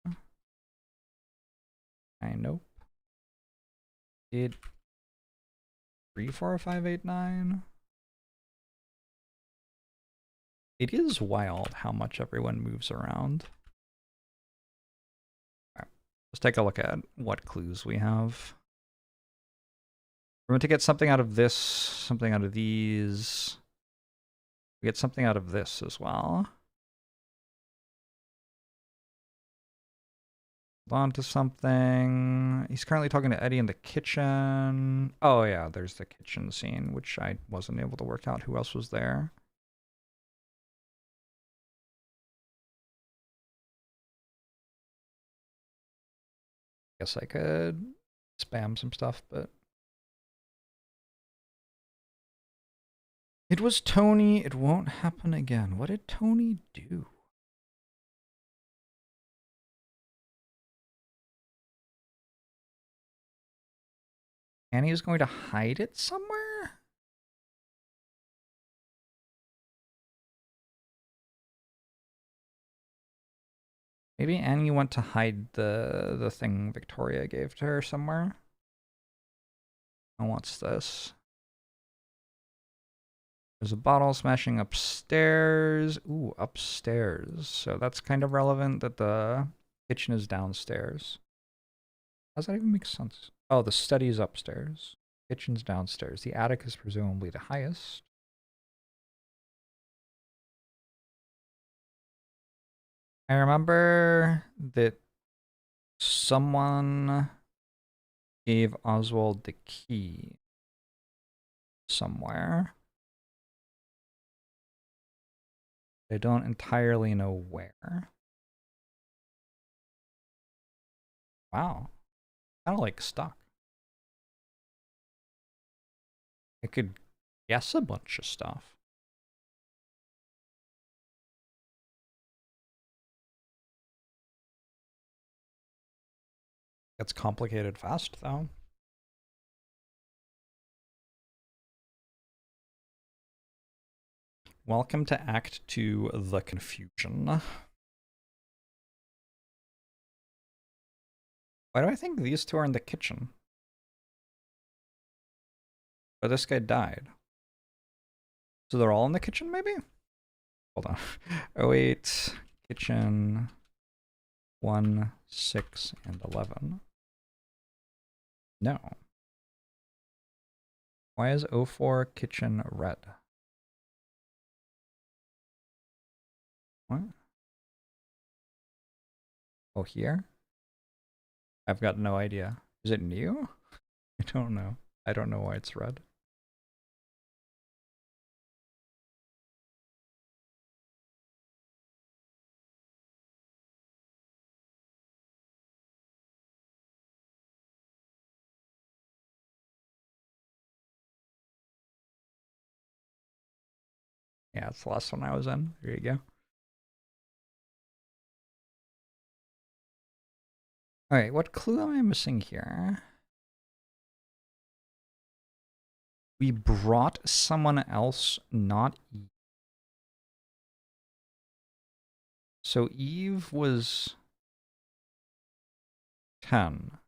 Nope. Did 3, 4, 5, 8, 9? It is wild how much everyone moves around. Right. Let's take a look at what clues we have. We're going to get something out of this, something out of these. We get something out of this as well. On to something. He's currently talking to Eddie in the kitchen. Oh yeah, there's the kitchen scene, which I wasn't able to work out who else was there. Guess I could spam some stuff, but it was Tony. It won't happen again. What did Tony do? Annie is going to hide it somewhere? Maybe Annie went to hide the thing Victoria gave to her somewhere. And what's this? There's a bottle smashing upstairs. Ooh, upstairs. So that's kind of relevant that the kitchen is downstairs. How does that even make sense? Oh, the study's upstairs. Kitchen's downstairs. The attic is presumably the highest. I remember that someone gave Oswald the key somewhere. I don't entirely know where. Wow. Kind of like stuck. I could guess a bunch of stuff. It's complicated fast, though. Welcome to Act 2, The Confusion. Why do I think these two are in the kitchen? But this guy died. So they're all in the kitchen, maybe? Hold on. 08, kitchen, 1, 6, and 11. No. Why is 04 kitchen red? What? Oh, here? I've got no idea. Is it new? I don't know. I don't know why it's red. Yeah, it's the last one I was in. There you go. Alright, what clue am I missing here? We brought someone else, not Eve. So Eve was 10.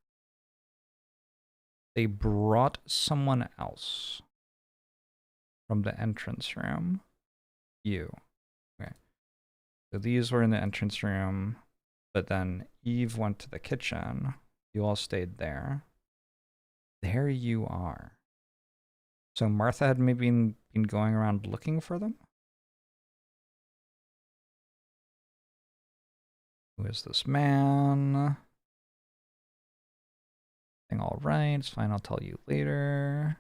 They brought someone else from the entrance room. You. Okay. So these were in the entrance room, but then Eve went to the kitchen. You all stayed there. There you are. So Martha had maybe been going around looking for them? Who is this man? All right, it's fine, I'll tell you later.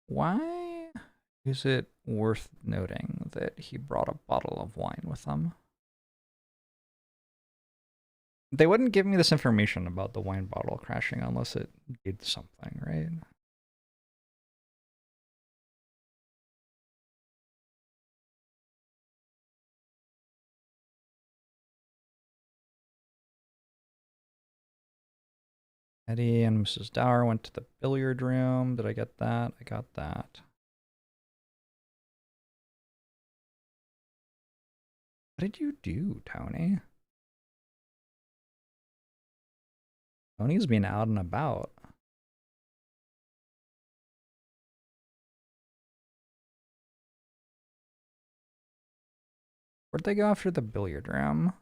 Why is it worth noting that he brought a bottle of wine with him? They wouldn't give me this information about the wine bottle crashing unless it did something, right? Eddie and Mrs. Dower went to the billiard room. Did I get that? I got that. What did you do, Tony? Tony's been out and about. Where'd they go after the billiard room?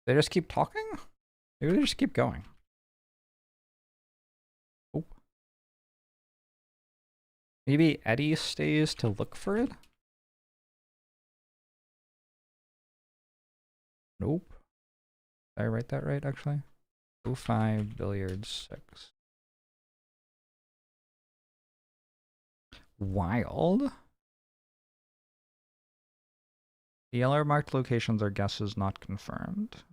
They just keep talking? Maybe they just keep going. Oh. Maybe Eddie stays to look for it? Nope. Did I write that right, actually? 05 billiards 6. Wild. The yellow marked locations are guesses not confirmed.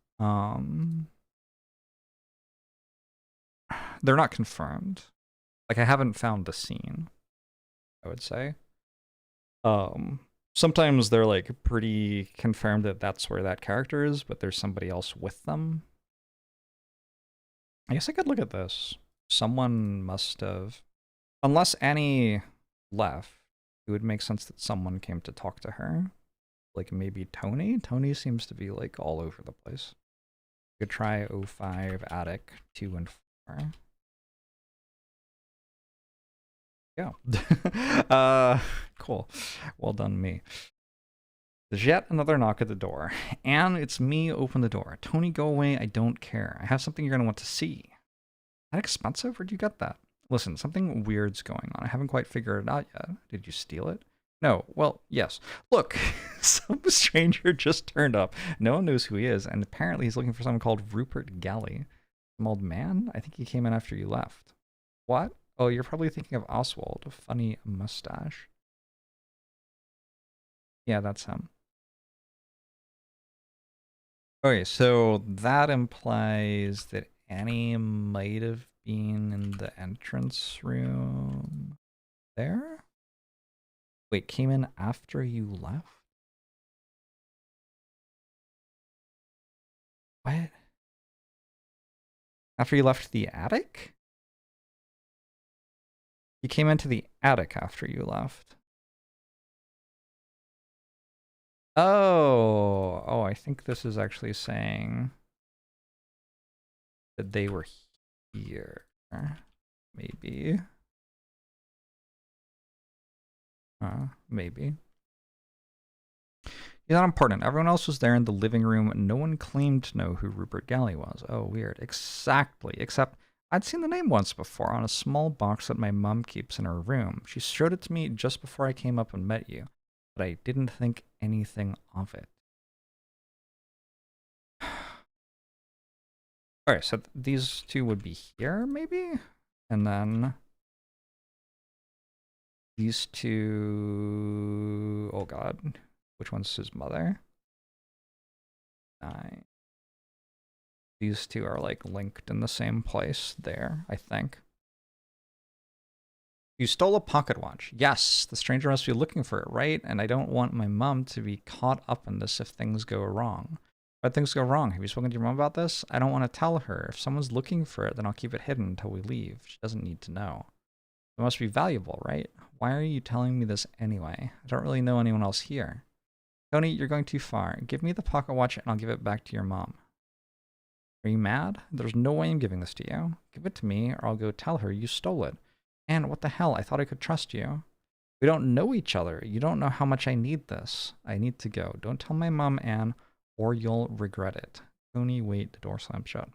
They're not confirmed. Like, I haven't found the scene, I would say. Sometimes they're like pretty confirmed that that's where that character is, but there's somebody else with them. I guess I could look at this. Someone must have, unless Annie left, it would make sense that someone came to talk to her. Like maybe Tony? Tony seems to be like all over the place. You could try 05 attic 2 and 4. Yeah. Cool. Well done, me. There's yet another knock at the door. Anne, it's me. Open the door. Tony, go away. I don't care. I have something you're going to want to see. That expensive? Where'd you get that? Listen, something weird's going on. I haven't quite figured it out yet. Did you steal it? No. Well, yes. Look, some stranger just turned up. No one knows who he is, and apparently he's looking for someone called Rupert Galley. Some old man? I think he came in after you left. What? Oh, you're probably thinking of Oswald. A funny mustache. Yeah, that's him. Okay, so that implies that Annie might have been in the entrance room there? Wait, came in after you left? What? After you left the attic? You came into the attic after you left. Oh, I think this is actually saying that they were here. Maybe. Maybe. You're not important. Everyone else was there in the living room. No one claimed to know who Rupert Galley was. Oh, weird. Exactly. Except I'd seen the name once before on a small box that my mom keeps in her room. She showed it to me just before I came up and met you, but I didn't think anything of it. Alright, so these two would be here, maybe? And then these two... Oh god. Which one's his mother? 9. These two are like linked in the same place there, I think. You stole a pocket watch. Yes, the stranger must be looking for it, right? And I don't want my mom to be caught up in this if things go wrong. But things go wrong. Have you spoken to your mom about this? I don't want to tell her. If someone's looking for it, then I'll keep it hidden until we leave. She doesn't need to know. It must be valuable, right? Why are you telling me this anyway? I don't really know anyone else here. Tony, you're going too far. Give me the pocket watch and I'll give it back to your mom. Are you mad? There's no way I'm giving this to you. Give it to me or I'll go tell her you stole it. And what the hell? I thought I could trust you. We don't know each other. You don't know how much I need this. I need to go. Don't tell my mom, Anne, or you'll regret it. Tony, wait. The door slammed shut.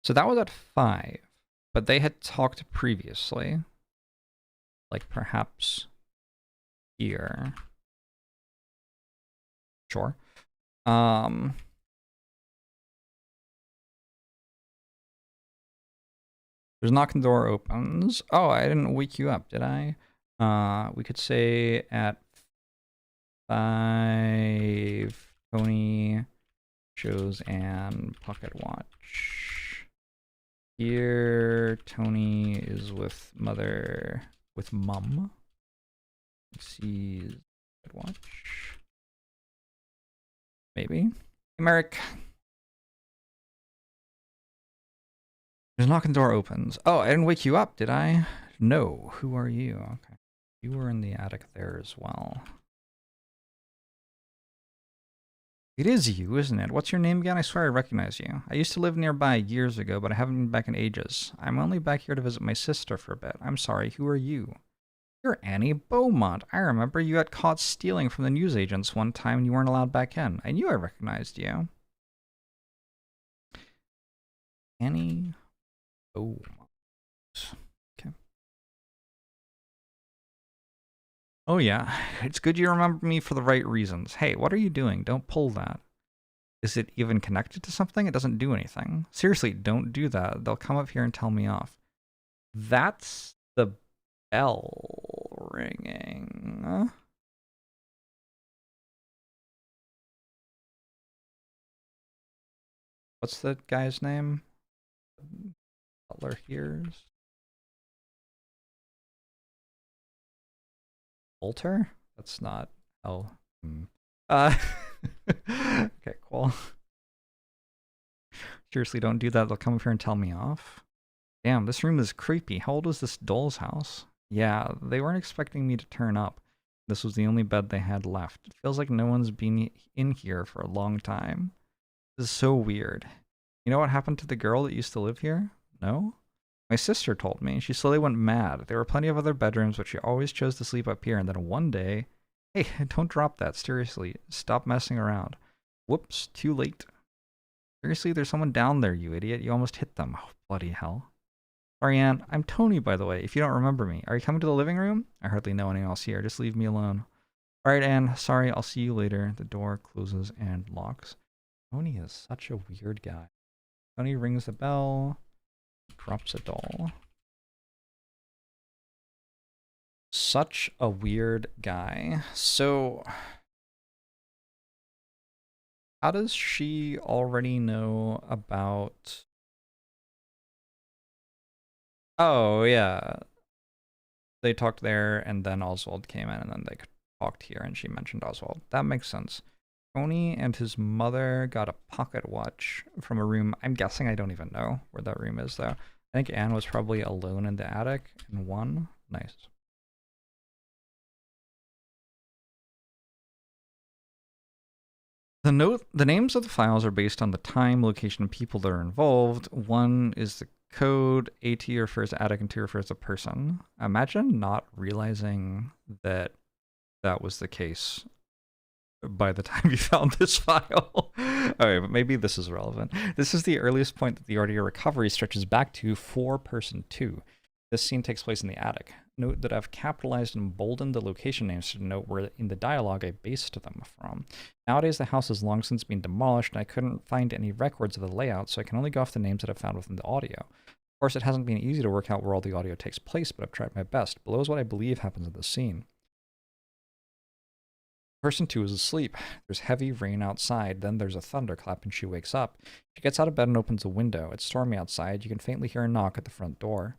So that was at 5. But they had talked previously. Like perhaps here. Sure. There's a knock and the door opens. Oh, I didn't wake you up, did I? We could say at 5, Tony shows Anne pocket watch. Here, Tony is with mum. Sees pocket watch. Maybe. Hey, Merrick. There's a knock and the door opens. Oh, I didn't wake you up, did I? No. Who are you? Okay. You were in the attic there as well. It is you, isn't it? What's your name again? I swear I recognize you. I used to live nearby years ago, but I haven't been back in ages. I'm only back here to visit my sister for a bit. I'm sorry. Who are you? You're Annie Beaumont. I remember you got caught stealing from the newsagents one time and you weren't allowed back in. I knew I recognized you. Annie Beaumont. Okay. Oh yeah, it's good you remember me for the right reasons. Hey, what are you doing? Don't pull that. Is it even connected to something? It doesn't do anything. Seriously, don't do that. They'll come up here and tell me off. That's the bell ringing. What's the guy's name? Butler hears. Alter? That's not. Oh. Okay, cool. Seriously, don't do that. They'll come up here and tell me off. Damn, this room is creepy. How old is this doll's house? Yeah, they weren't expecting me to turn up. This was the only bed they had left. It feels like no one's been in here for a long time. This is so weird. You know what happened to the girl that used to live here? No? My sister told me. She slowly went mad. There were plenty of other bedrooms, but she always chose to sleep up here. And then one day... Hey, don't drop that. Seriously. Stop messing around. Whoops, too late. Seriously, there's someone down there, you idiot. You almost hit them. Oh, bloody hell. Sorry, Anne. I'm Tony, by the way, if you don't remember me. Are you coming to the living room? I hardly know anyone else here. Just leave me alone. Alright, Anne. Sorry, I'll see you later. The door closes and locks. Tony is such a weird guy. Tony rings the bell. Drops a doll. Such a weird guy. So, how does she already know about... Oh, yeah. They talked there, and then Oswald came in, and then they talked here, and she mentioned Oswald. That makes sense. Tony and his mother got a pocket watch from a room. I'm guessing I don't even know where that room is, though. I think Anne was probably alone in the attic and won. Nice. The names of the files are based on the time, location, and people that are involved. One is the code, AT refers to attic, and 2 refers to person. Imagine not realizing that that was the case by the time you found this file. Okay, but maybe this is relevant. This is the earliest point that the audio recovery stretches back to for person 2. This scene takes place in the attic. Note that I've capitalized and boldened the location names to note where in the dialogue I based them from. Nowadays the house has long since been demolished and I couldn't find any records of the layout, so I can only go off the names that I've found within the audio. Of course, it hasn't been easy to work out where all the audio takes place, but I've tried my best. Below is what I believe happens in the scene. Person 2 is asleep. There's heavy rain outside, then there's a thunderclap and she wakes up. She gets out of bed and opens the window. It's stormy outside. You can faintly hear a knock at the front door.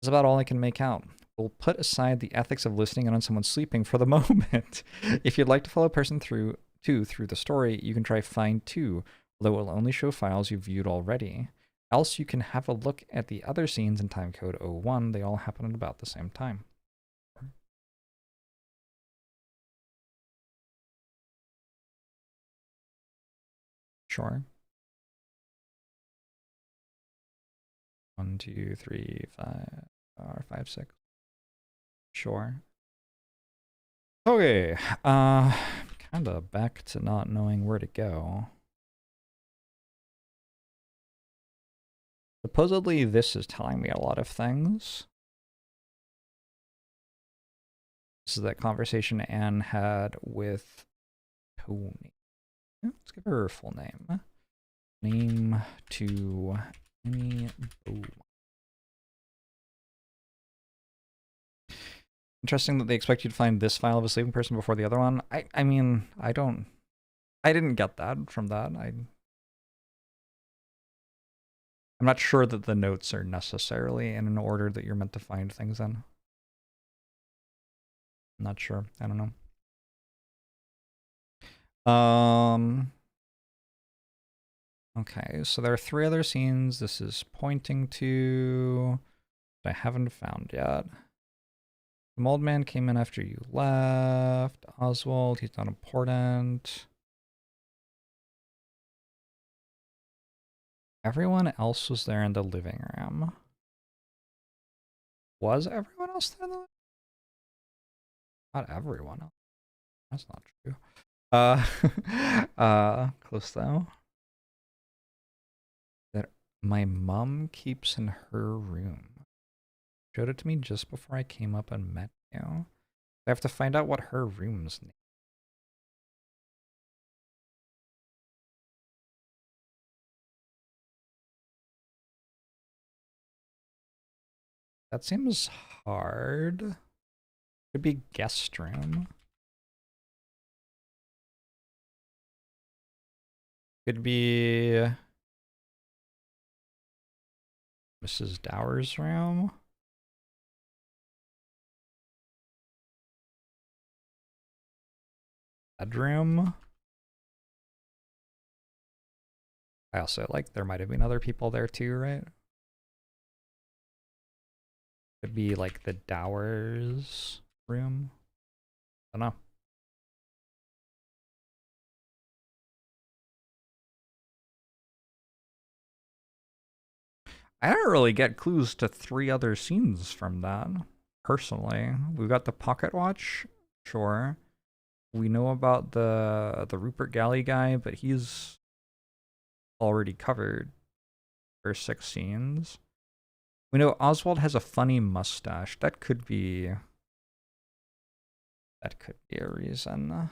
That's about all I can make out. We'll put aside the ethics of listening in on someone sleeping for the moment. If you'd like to follow person 2 through the story, you can try find 2, although it will only show files you've viewed already. Else you can have a look at the other scenes in timecode 01. They all happen at about the same time. Sure. 1, 2, 3, 5, or 5, 6. Sure. Okay. Kinda back to not knowing where to go. Supposedly this is telling me a lot of things. This is that conversation Anne had with Tony. Let's give her full name. Name to Annie Beaumont. Interesting that they expect you to find this file of a sleeping person before the other one. I mean, I didn't get that from that. I'm not sure that the notes are necessarily in an order that you're meant to find things in. I'm not sure. I don't know. Okay, so there are 3 other scenes this is pointing to that I haven't found yet. The mold man came in after you left. Oswald, he's not important. Everyone else was there in the living room. Was everyone else there in the living room? Not everyone. That's not true. Close though. That my mom keeps in her room. Showed it to me just before I came up and met you. I have to find out what her room's name. That seems hard. Could be guest room. Could be Mrs. Dower's room. Bedroom. I also like there might have been other people there too, right? Could be like the Dower's room. I don't know. I don't really get clues to 3 other scenes from that, personally. We've got the pocket watch, sure. We know about the Rupert Galley guy, but he's already covered for 6 scenes. We know Oswald has a funny mustache. That could be a reason.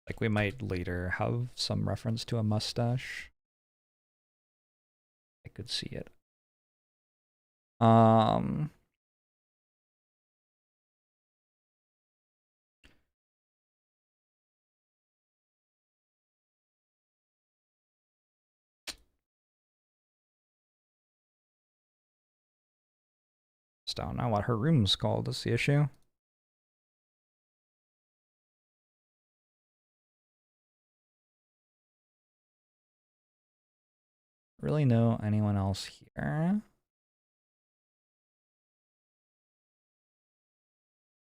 Like we might later have some reference to a mustache. I could see it. Just don't know what her room's called is the issue. Really know anyone else here?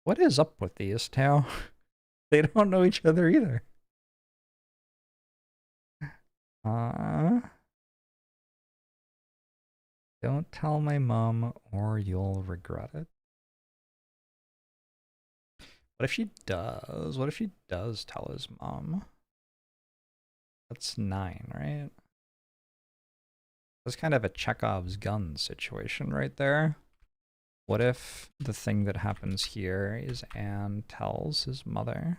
What is up with these two? They don't know each other either. Don't tell my mom or you'll regret it. What if she does? What if she does tell his mom? That's 9, right? That's kind of a Chekhov's gun situation right there. What if the thing that happens here is Anne tells his mother?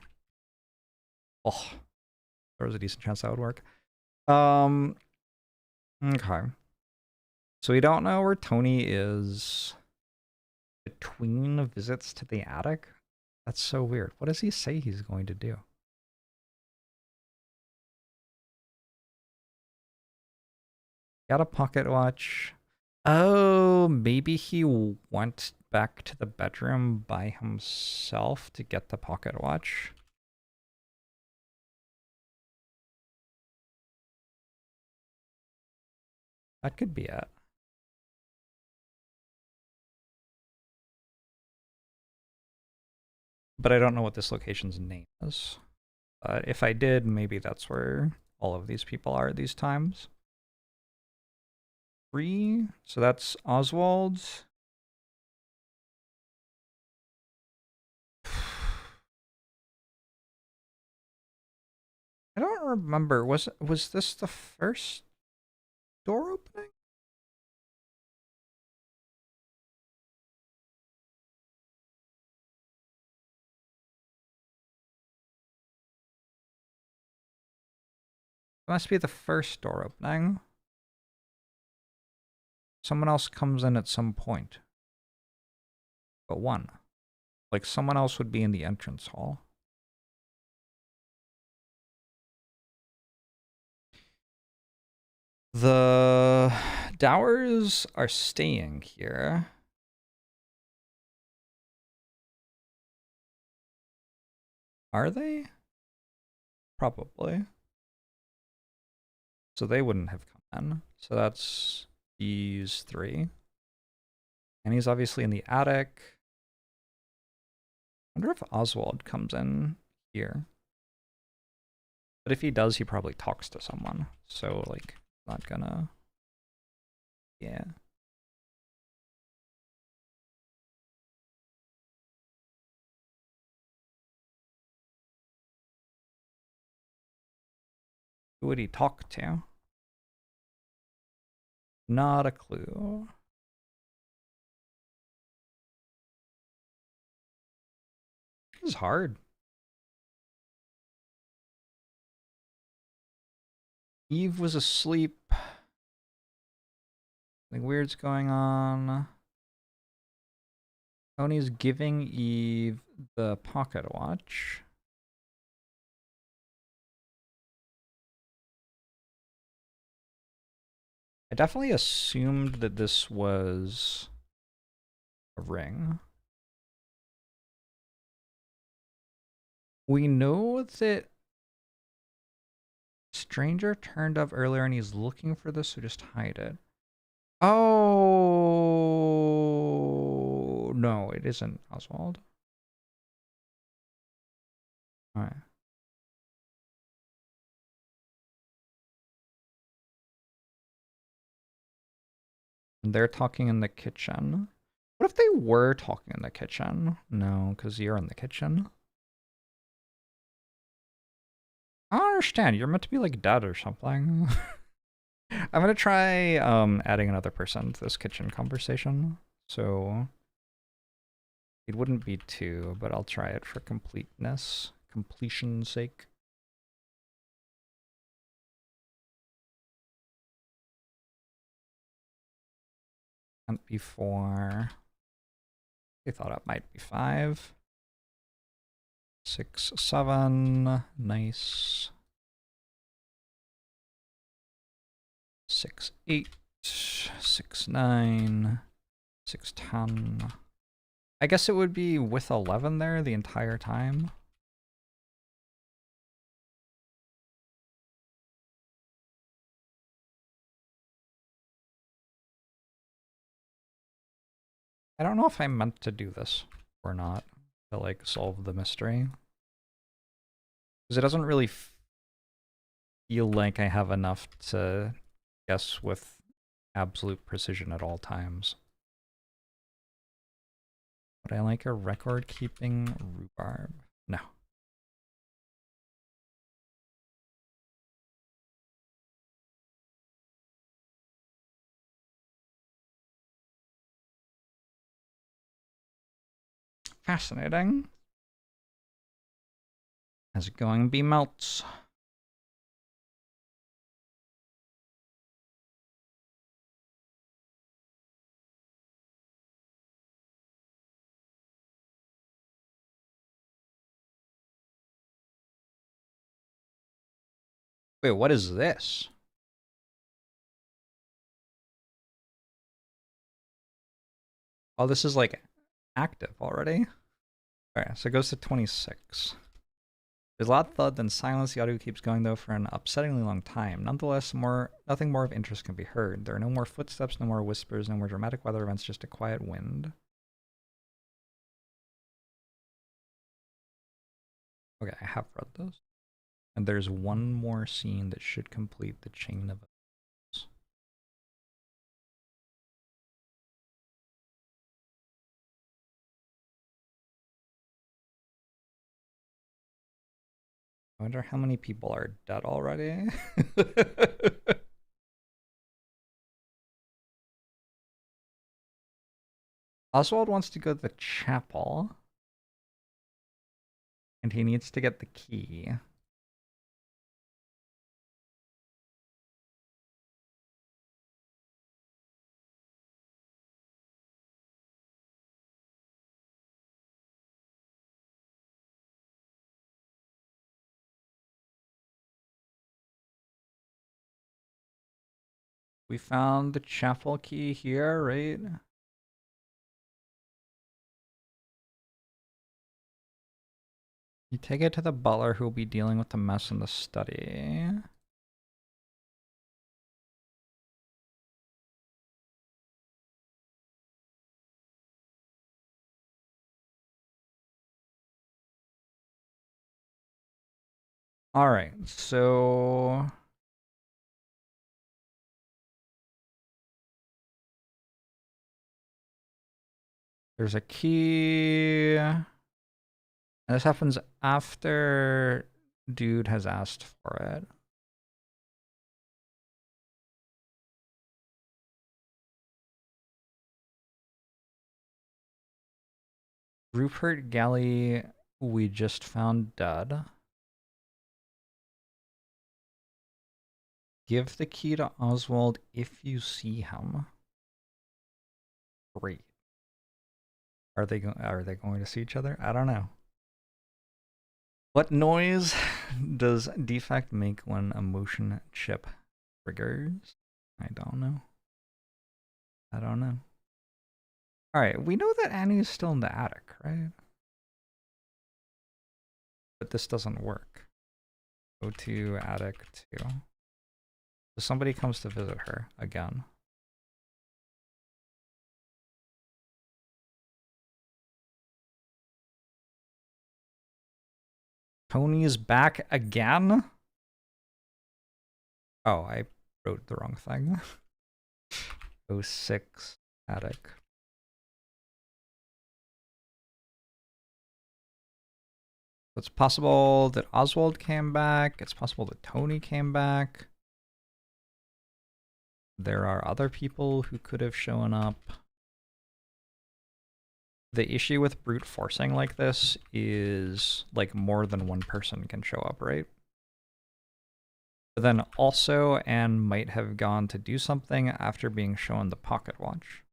Oh, there was a decent chance that would work. Okay. So we don't know where Tony is between visits to the attic. That's so weird. What does he say he's going to do? Got a pocket watch. Oh, maybe he went back to the bedroom by himself to get the pocket watch. That could be it. But I don't know what this location's name is. If I did, maybe that's where all of these people are at these times. 3, so that's Oswald's. I don't remember. Was this the first door opening? It must be the first door opening. Someone else comes in at some point. But 1. Like someone else would be in the entrance hall. The Dowers are staying here. Are they? Probably. So they wouldn't have come in. So that's these 3. And he's obviously in the attic. I wonder if Oswald comes in here. But if he does, he probably talks to someone. So, like, not gonna... Yeah. Who would he talk to? Not a clue. This is hard. Eve was asleep. Something weird's going on. Tony's giving Eve the pocket watch. I definitely assumed that this was a ring. We know that Stranger turned up earlier and he's looking for this, so just hide it. Oh, no, it isn't Oswald. All right. They're talking in the kitchen. What if they were talking in the kitchen? No, because you're in the kitchen. I don't understand. You're meant to be like dead or something. I'm gonna try adding another person to this kitchen conversation. So it wouldn't be two, but I'll try it for completion's sake. And before, I thought it might be 5. 6, 7, nice. 6, 8, 6, 9, 6, 10. I guess it would be with 11 there the entire time. I don't know if I meant to do this or not to like solve the mystery. Because it doesn't really feel like I have enough to guess with absolute precision at all times. Would I like a record-keeping rhubarb? No. Fascinating. How's it going, B melts? Wait, what is this? Oh, this is like active already. Alright, so it goes to 26. There's a lot of thud, then silence. The audio keeps going though for an upsettingly long time. Nonetheless, nothing more of interest can be heard. There are no more footsteps, no more whispers, no more dramatic weather events, just a quiet wind. Okay, I have read those. And there's one more scene that should complete the chain of events. I wonder how many people are dead already. Oswald wants to go to the chapel. And he needs to get the key. We found the chapel key here, right? You take it to the butler who will be dealing with the mess in the study. Alright, so... there's a key... and this happens after dude has asked for it. Rupert Galley, we just found dead. Give the key to Oswald if you see him. Great. Are they going to see each other? I don't know. What noise does defect make when a motion chip triggers? I don't know. I don't know. Alright, we know that Annie's still in the attic, right? But this doesn't work. Go to attic 2. So somebody comes to visit her again. Tony's back again? Oh, I wrote the wrong thing. 06 attic. It's possible that Oswald came back. It's possible that Tony came back. There are other people who could have shown up. The issue with brute forcing like this is like more than one person can show up, right? But then also Anne might have gone to do something after being shown the pocket watch.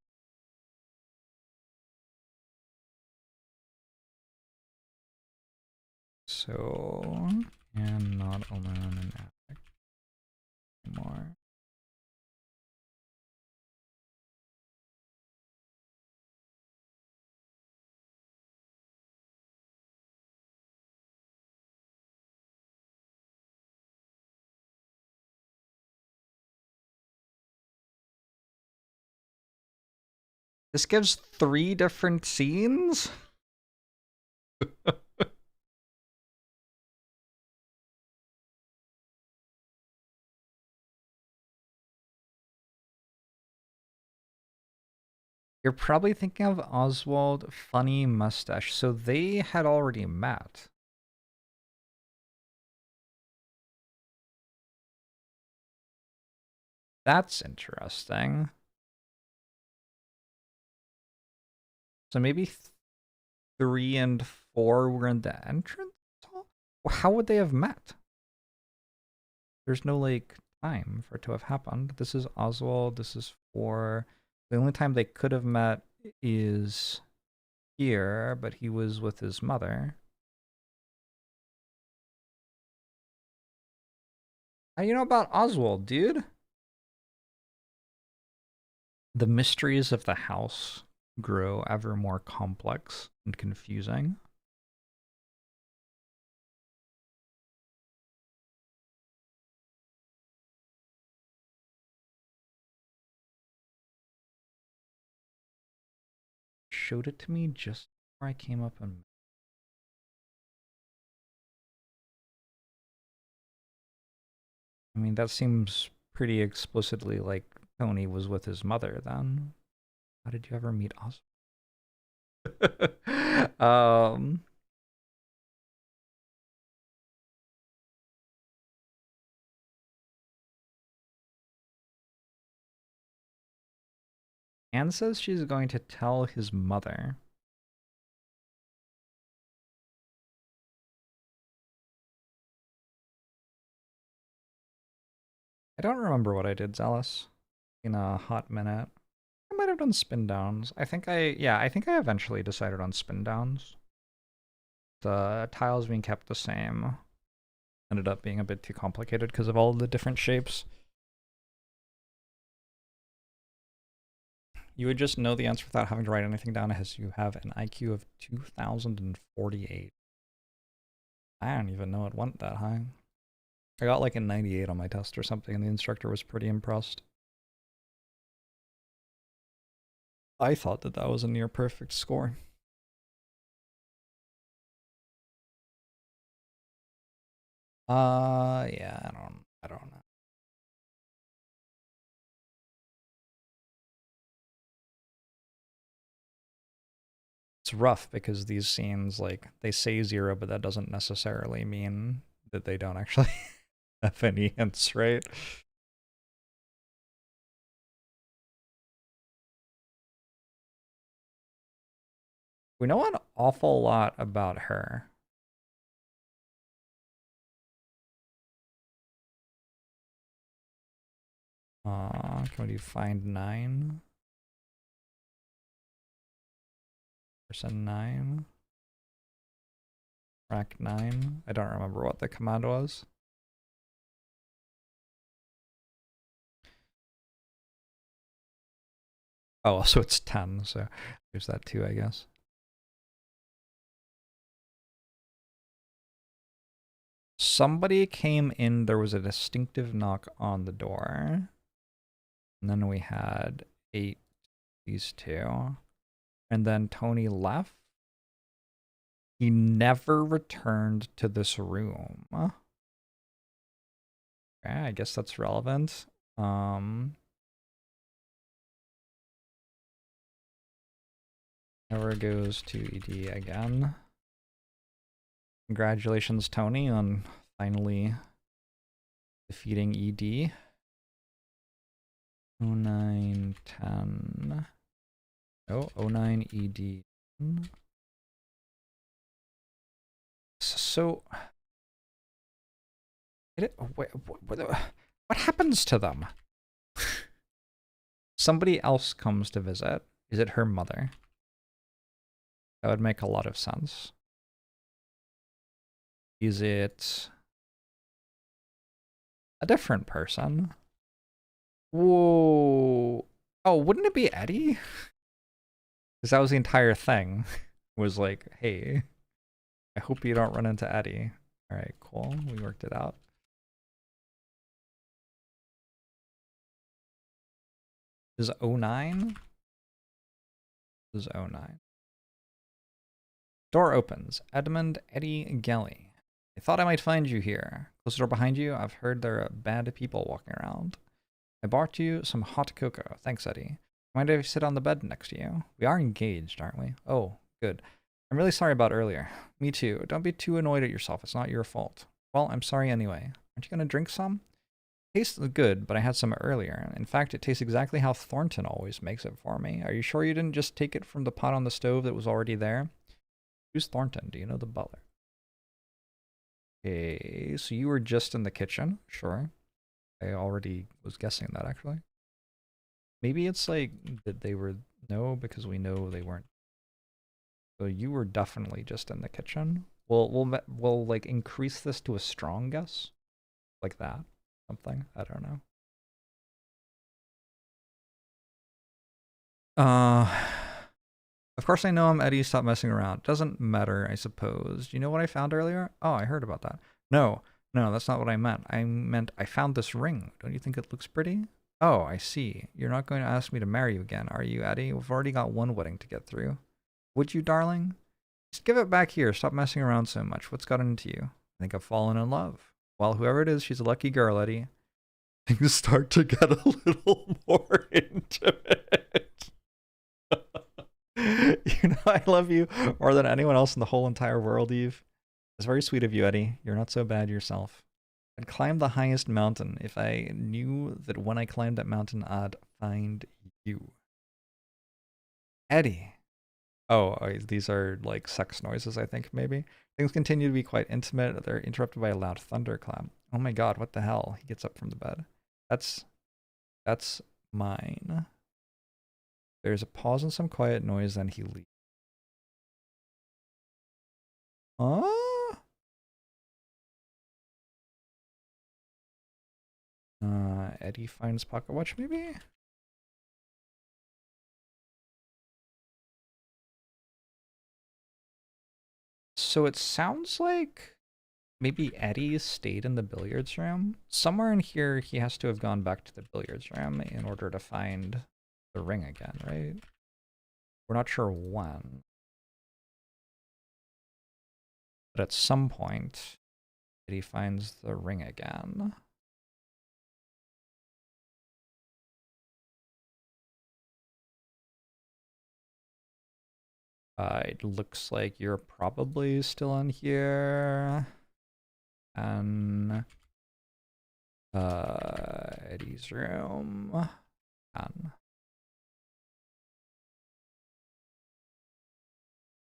So Anne not alone in attic anymore. This gives 3 different scenes? You're probably thinking of Oswald, funny mustache. So they had already met. That's interesting. So maybe 3 and 4 were in the entrance hall? How would they have met? There's no, like, time for it to have happened. This is Oswald, this is 4. The only time they could have met is here, but he was with his mother. How do you know about Oswald, dude? The mysteries of the house grow ever more complex and confusing. Showed it to me just before I came up and... I mean, that seems pretty explicitly like Tony was with his mother then. How did you ever meet Oswald? Anne says she's going to tell his mother. I don't remember what I did, Zealous, in a hot minute. I might have done spin downs. I think I eventually decided on spin downs. The tiles being kept the same ended up being a bit too complicated because of all the different shapes. You would just know the answer without having to write anything down as you have an IQ of 2048. I don't even know it went that high. I got like a 98 on my test or something, and the instructor was pretty impressed. I thought that that was a near perfect score. Yeah, I don't know. It's rough because these scenes, like, they say 0, but that doesn't necessarily mean that they don't actually have any hints, right? We know an awful lot about her. Can we do find 9? Person 9. Rack 9. I don't remember what the command was. Oh, so it's 10, so there's that too, I guess. Somebody came in, there was a distinctive knock on the door. And then we had 8, these 2. And then Tony left. He never returned to this room. Okay, I guess that's relevant. Never goes to ED again. Congratulations, Tony, on finally defeating ED. 09, 10. Oh, 09 ED. So, what happens to them? Somebody else comes to visit. Is it her mother? That would make a lot of sense. Is it a different person? Whoa. Oh, wouldn't it be Eddie? Because that was the entire thing. Was like, hey, I hope you don't run into Eddie. Alright, cool. We worked it out. This is 09? This is 09. Door opens. Edmund, Eddie, Galley. I thought I might find you here. Close the door behind you. I've heard there are bad people walking around. I bought you some hot cocoa. Thanks, Eddie. Mind if I sit on the bed next to you? We are engaged, aren't we? Oh, good. I'm really sorry about earlier. Me too. Don't be too annoyed at yourself. It's not your fault. Well, I'm sorry anyway. Aren't you going to drink some? It tastes good, but I had some earlier. In fact, it tastes exactly how Thornton always makes it for me. Are you sure you didn't just take it from the pot on the stove that was already there? Who's Thornton? Do you know the butler? Okay, so you were just in the kitchen. Sure. I already was guessing that, actually. Maybe it's like that they were... No, because we know they weren't. So you were definitely just in the kitchen. We'll like increase this to a strong guess, like that, something. I don't know. Of course I know I'm Eddie. Stop messing around. Doesn't matter, I suppose. Do you know what I found earlier? Oh, I heard about that. No, that's not what I meant. I meant I found this ring. Don't you think it looks pretty? Oh, I see. You're not going to ask me to marry you again, are you, Eddie? We've already got one wedding to get through. Would you, darling? Just give it back here. Stop messing around so much. What's gotten into you? I think I've fallen in love. Well, whoever it is, she's a lucky girl, Eddie. Things start to get a little more intimate. You know, I love you more than anyone else in the whole entire world, Eve. It's very sweet of you, Eddie. You're not so bad yourself. I'd climb the highest mountain if I knew that when I climbed that mountain, I'd find you. Eddie. Oh, these are like sex noises, I think, maybe. Things continue to be quite intimate. They're interrupted by a loud thunderclap. Oh my god, what the hell? He gets up from the bed. That's mine. There's a pause and some quiet noise, then he leaves. Huh? Eddie finds pocket watch, maybe? So it sounds like maybe Eddie stayed in the billiards room. Somewhere in here, he has to have gone back to the billiards room in order to find the ring again, right? We're not sure when. But at some point, Eddie finds the ring again. It looks like you're probably still in here. And Eddie's room. And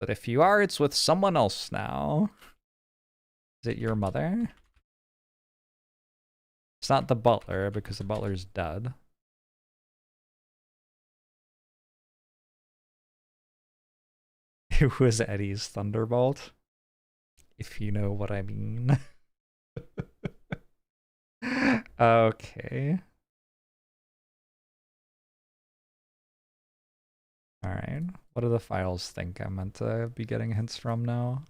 But if you are, it's with someone else now. Is it your mother? It's not the butler, because the butler's dead. It was Eddie's Thunderbolt. If you know what I mean. Okay. Alright. What do the files think I'm meant to be getting hints from now?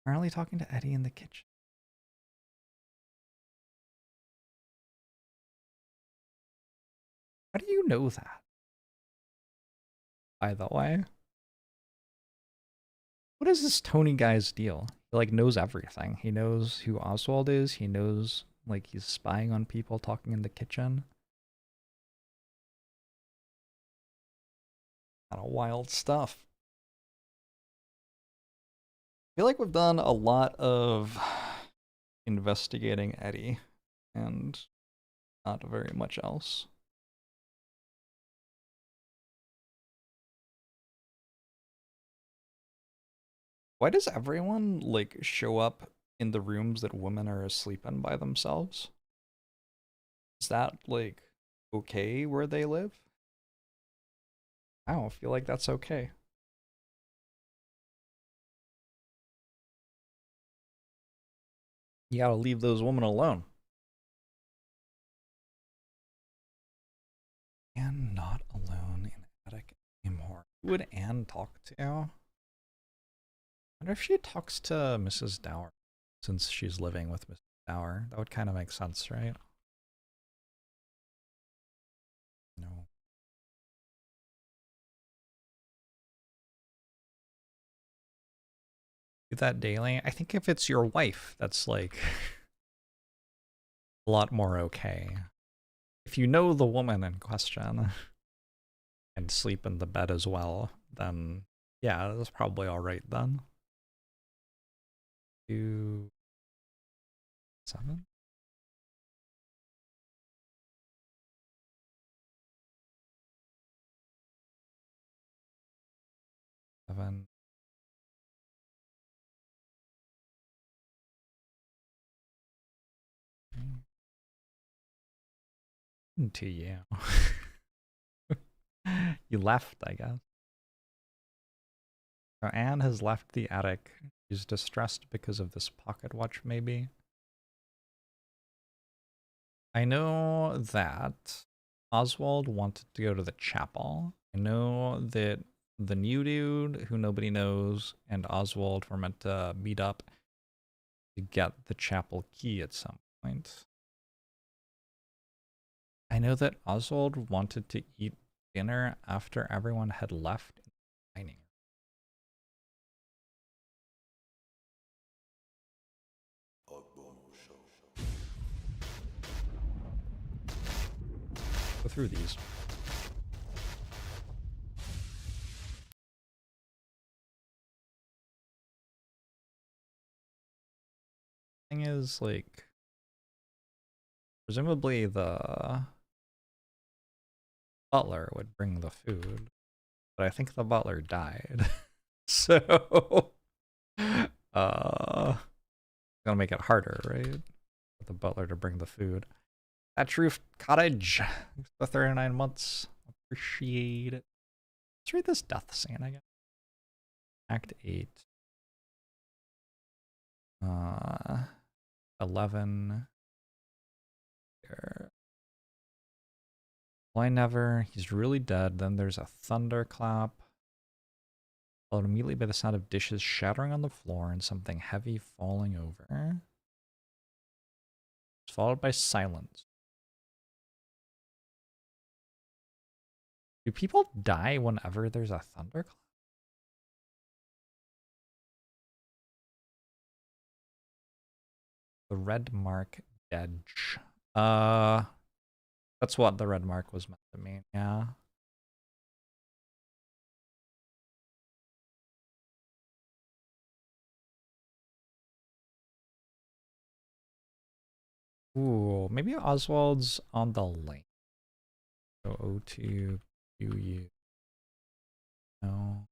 Apparently talking to Eddie in the kitchen. How do you know that? By the way. What is this Tony guy's deal? He like knows everything. He knows who Oswald is. He knows like he's spying on people talking in the kitchen. Kind of wild stuff. I feel like we've done a lot of investigating Eddie and not very much else. Why does everyone like show up in the rooms that women are asleep in by themselves? Is that like okay where they live? I don't feel like that's okay. You gotta leave those women alone. Anne not alone in attic anymore. Who would Anne talk to? I wonder if she talks to Mrs. Dower, since she's living with Mrs. Dower. That would kind of make sense, right? No. Do that daily. I think if it's your wife, that's like a lot more okay. If you know the woman in question and sleep in the bed as well, then yeah, that's probably all right then. 2, 7. To you. You left, I guess. So Anne has left the attic. She's distressed because of this pocket watch, maybe. I know that Oswald wanted to go to the chapel. I know that the new dude, who nobody knows, and Oswald were meant to meet up to get the chapel key at some point. I know that Oswald wanted to eat dinner after everyone had left in the dining room. Go through these. Thing is, like, presumably the butler would bring the food, but I think the butler died. So, gonna make it harder, right? For the butler to bring the food. That Roof Cottage, the 39 months. Appreciate it. Let's read this death scene again. Act 8. 11. There. Why never? He's really dead. Then there's a thunderclap, followed immediately by the sound of dishes shattering on the floor and something heavy falling over. It's followed by silence. Do people die whenever there's a thunderclap? The red mark edge. That's what the red mark was meant to mean, yeah. Ooh, maybe Oswald's on the link. So O2 QU. No.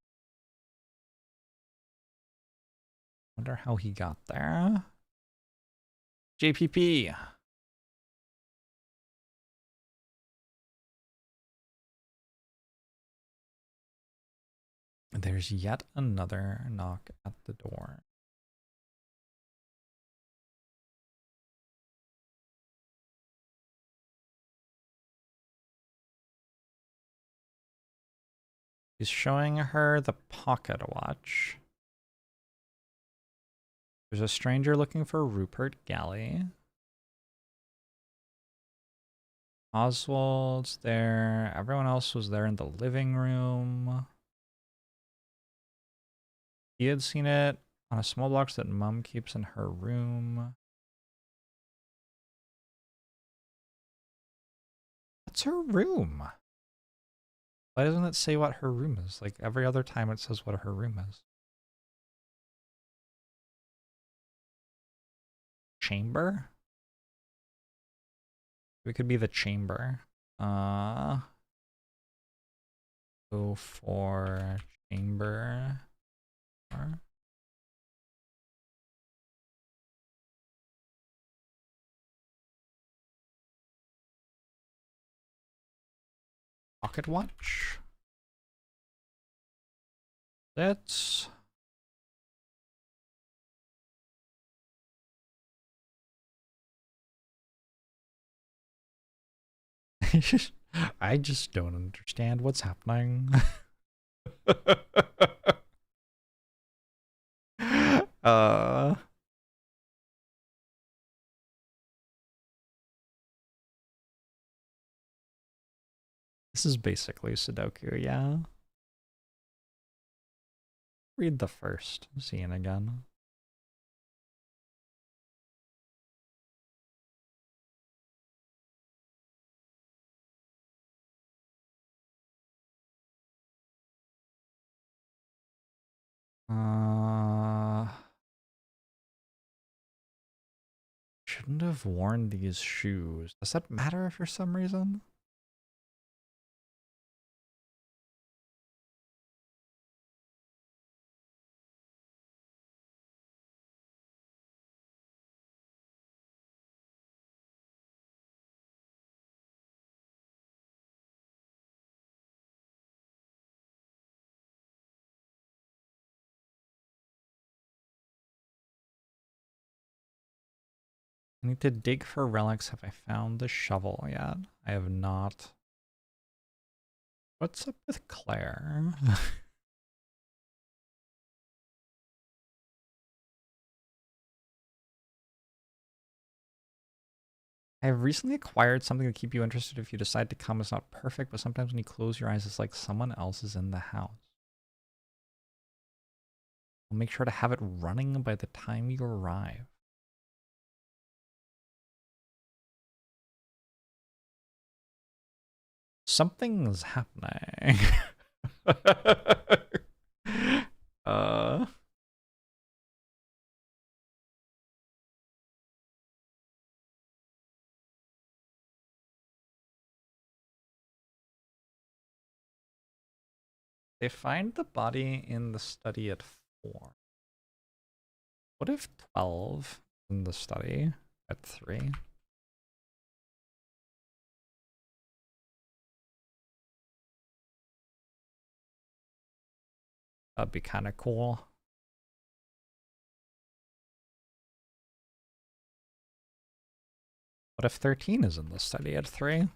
Wonder how he got there. JPP. There's yet another knock at the door. He's showing her the pocket watch. There's a stranger looking for Rupert Galley. Oswald's there. Everyone else was there in the living room. He had seen it on a small box that Mom keeps in her room. What's her room? Why doesn't it say what her room is? Like every other time it says what her room is. Chamber? We could be the chamber. Go for chamber. Pocket watch. Let's I just don't understand what's happening. This is basically Sudoku, yeah. Read the first scene again. Shouldn't have worn these shoes. Does that matter for some reason? I need to dig for relics. Have I found the shovel yet? I have not. What's up with Claire? I have recently acquired something to keep you interested if you decide to come. It's not perfect, but sometimes when you close your eyes, it's like someone else is in the house. I'll make sure to have it running by the time you arrive. Something's happening. They find the body in the study at 4. What if 12 in the study at 3? That'd be kind of cool. What if 13 is in the study at 3?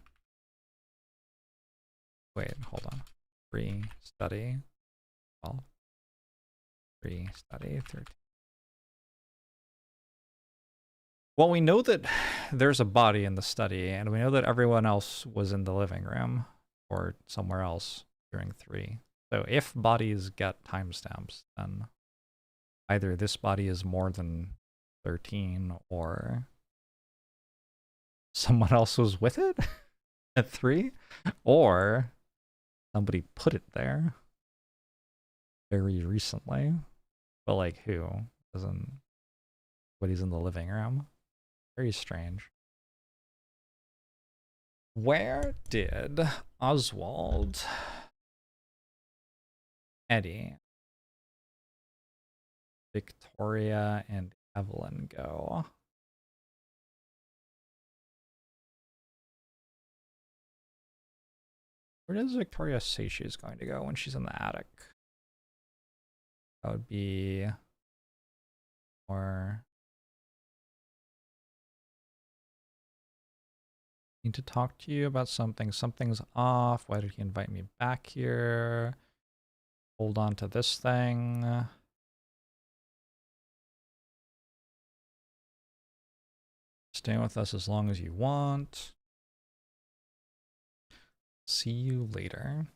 Wait, hold on. 3 study 12. 3 study 13. Well, we know that there's a body in the study, and we know that everyone else was in the living room or somewhere else during 3. So if bodies get timestamps, then either this body is more than 13 or someone else was with it at 3, or somebody put it there very recently. But like who? Doesn't. Nobody's in the living room. Very strange. Where did Oswald, Eddie, Victoria, and Evelyn go? Where does Victoria say she's going to go when she's in the attic? That would be... Or... Need to talk to you about something. Something's off. Why did he invite me back here? Hold on to this thing. Stay with us as long as you want. See you later.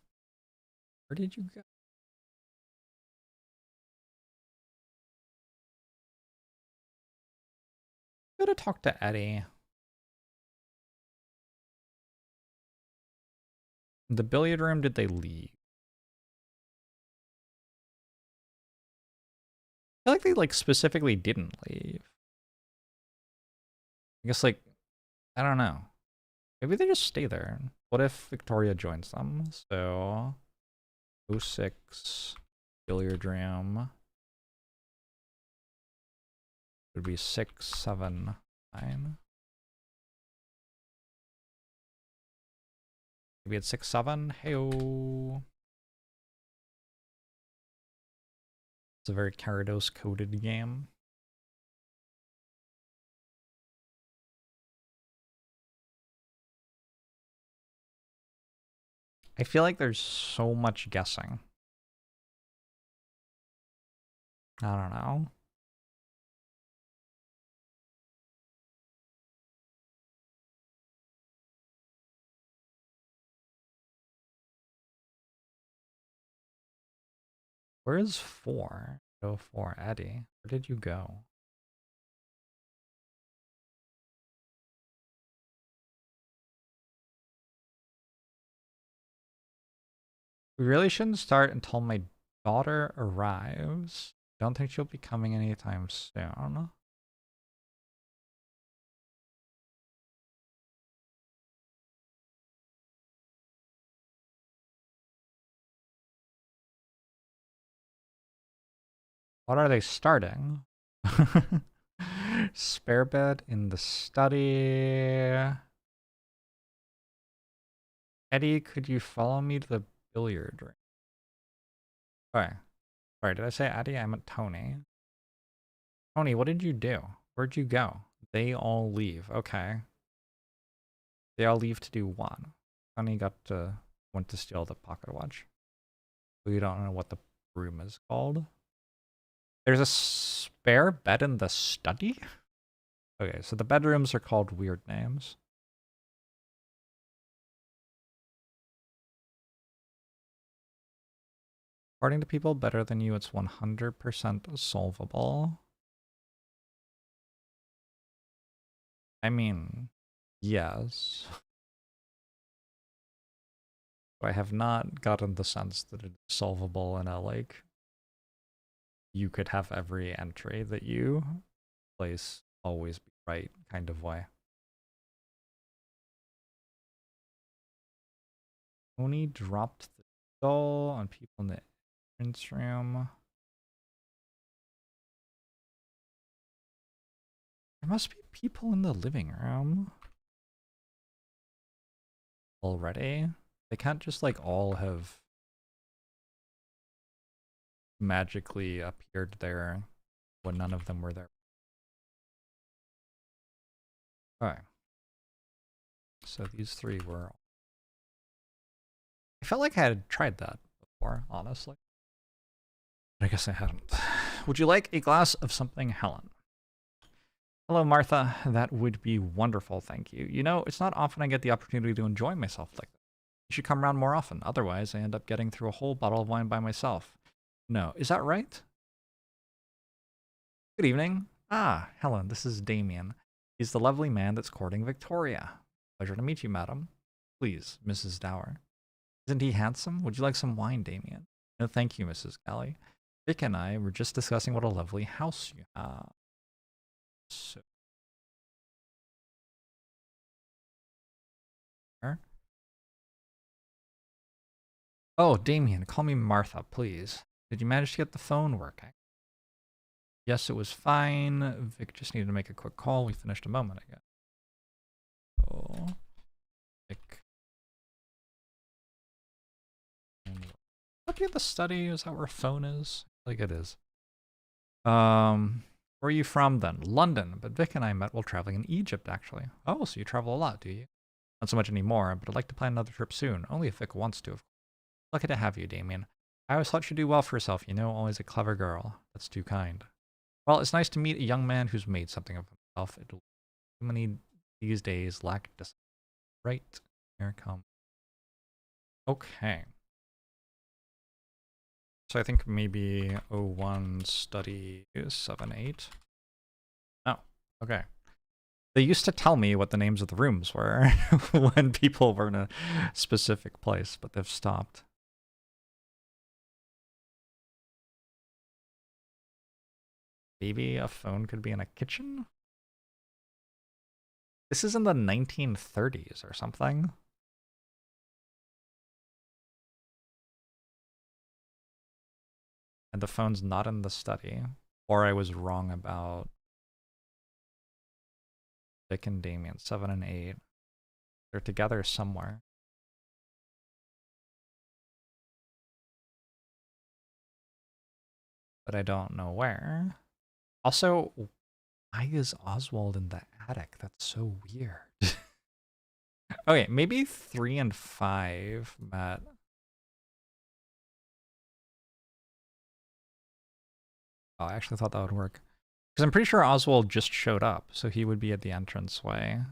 Where did you go? Go to talk to Eddie. The billiard room, did they leave? I feel like they like specifically didn't leave. I guess like, I don't know. Maybe they just stay there. What if Victoria joins them? So 06 billiard room would be 6, 7, 9. Maybe it's 6, 7. Heyo. It's a very Gyarados coded game. I feel like there's so much guessing. I don't know. Where is 4? Go 4, Eddie. Where did you go? We really shouldn't start until my daughter arrives. Don't think she'll be coming anytime soon. What are they starting? Spare bed in the study. Eddie, could you follow me to the billiard room? Okay. Sorry, did I say Eddie? I meant Tony. Tony, what did you do? Where'd you go? They all leave. Okay. They all leave to do what? Tony went to steal the pocket watch. We don't know what the room is called. There's a spare bed in the study? Okay, so the bedrooms are called weird names. According to people better than you, it's 100% solvable. I mean, yes. I have not gotten the sense that it's solvable in a, like, you could have every entry that you place always be right kind of way. Tony dropped the doll on people in the entrance room. There must be people in the living room already. They can't just like all have magically appeared there when none of them were there. Alright. So these 3 were... I felt like I had tried that before, honestly. But I guess I hadn't. Would you like a glass of something, Helen? Hello, Martha. That would be wonderful, thank you. You know, it's not often I get the opportunity to enjoy myself like that. You should come around more often. Otherwise, I end up getting through a whole bottle of wine by myself. No, is that right? Good evening. Ah, Helen, this is Damien. He's the lovely man that's courting Victoria. Pleasure to meet you, madam. Please, Mrs. Dower. Isn't he handsome? Would you like some wine, Damien? No, thank you, Mrs. Galley. Vic and I were just discussing what a lovely house you have. So... Oh, Damien, call me Martha, please. Did you manage to get the phone working? Yes, it was fine. Vic just needed to make a quick call. We finished a moment ago. Oh, Vic. Up here, the study. Is that where a phone is? Like it is. Where are you from then? London. But Vic and I met while traveling in Egypt, actually. Oh, so you travel a lot, do you? Not so much anymore, but I'd like to plan another trip soon. Only if Vic wants to, of course. Lucky to have you, Damien. I always thought you'd do well for yourself, you know, always a clever girl. That's too kind. Well, it's nice to meet a young man who's made something of himself. Too many these days lack discipline. Right. Here it comes. Okay. So I think maybe 01 study is 7-8. Oh, okay. They used to tell me what the names of the rooms were when people were in a specific place, but they've stopped. Maybe a phone could be in a kitchen? This is in the 1930s or something. And the phone's not in the study. Or I was wrong about Vic and Damien, 7 and 8. They're together somewhere. But I don't know where. Also, why is Oswald in the attic? That's so weird. Okay, maybe 3 and 5, Matt. Oh, I actually thought that would work. Because I'm pretty sure Oswald just showed up, so he would be at the entranceway.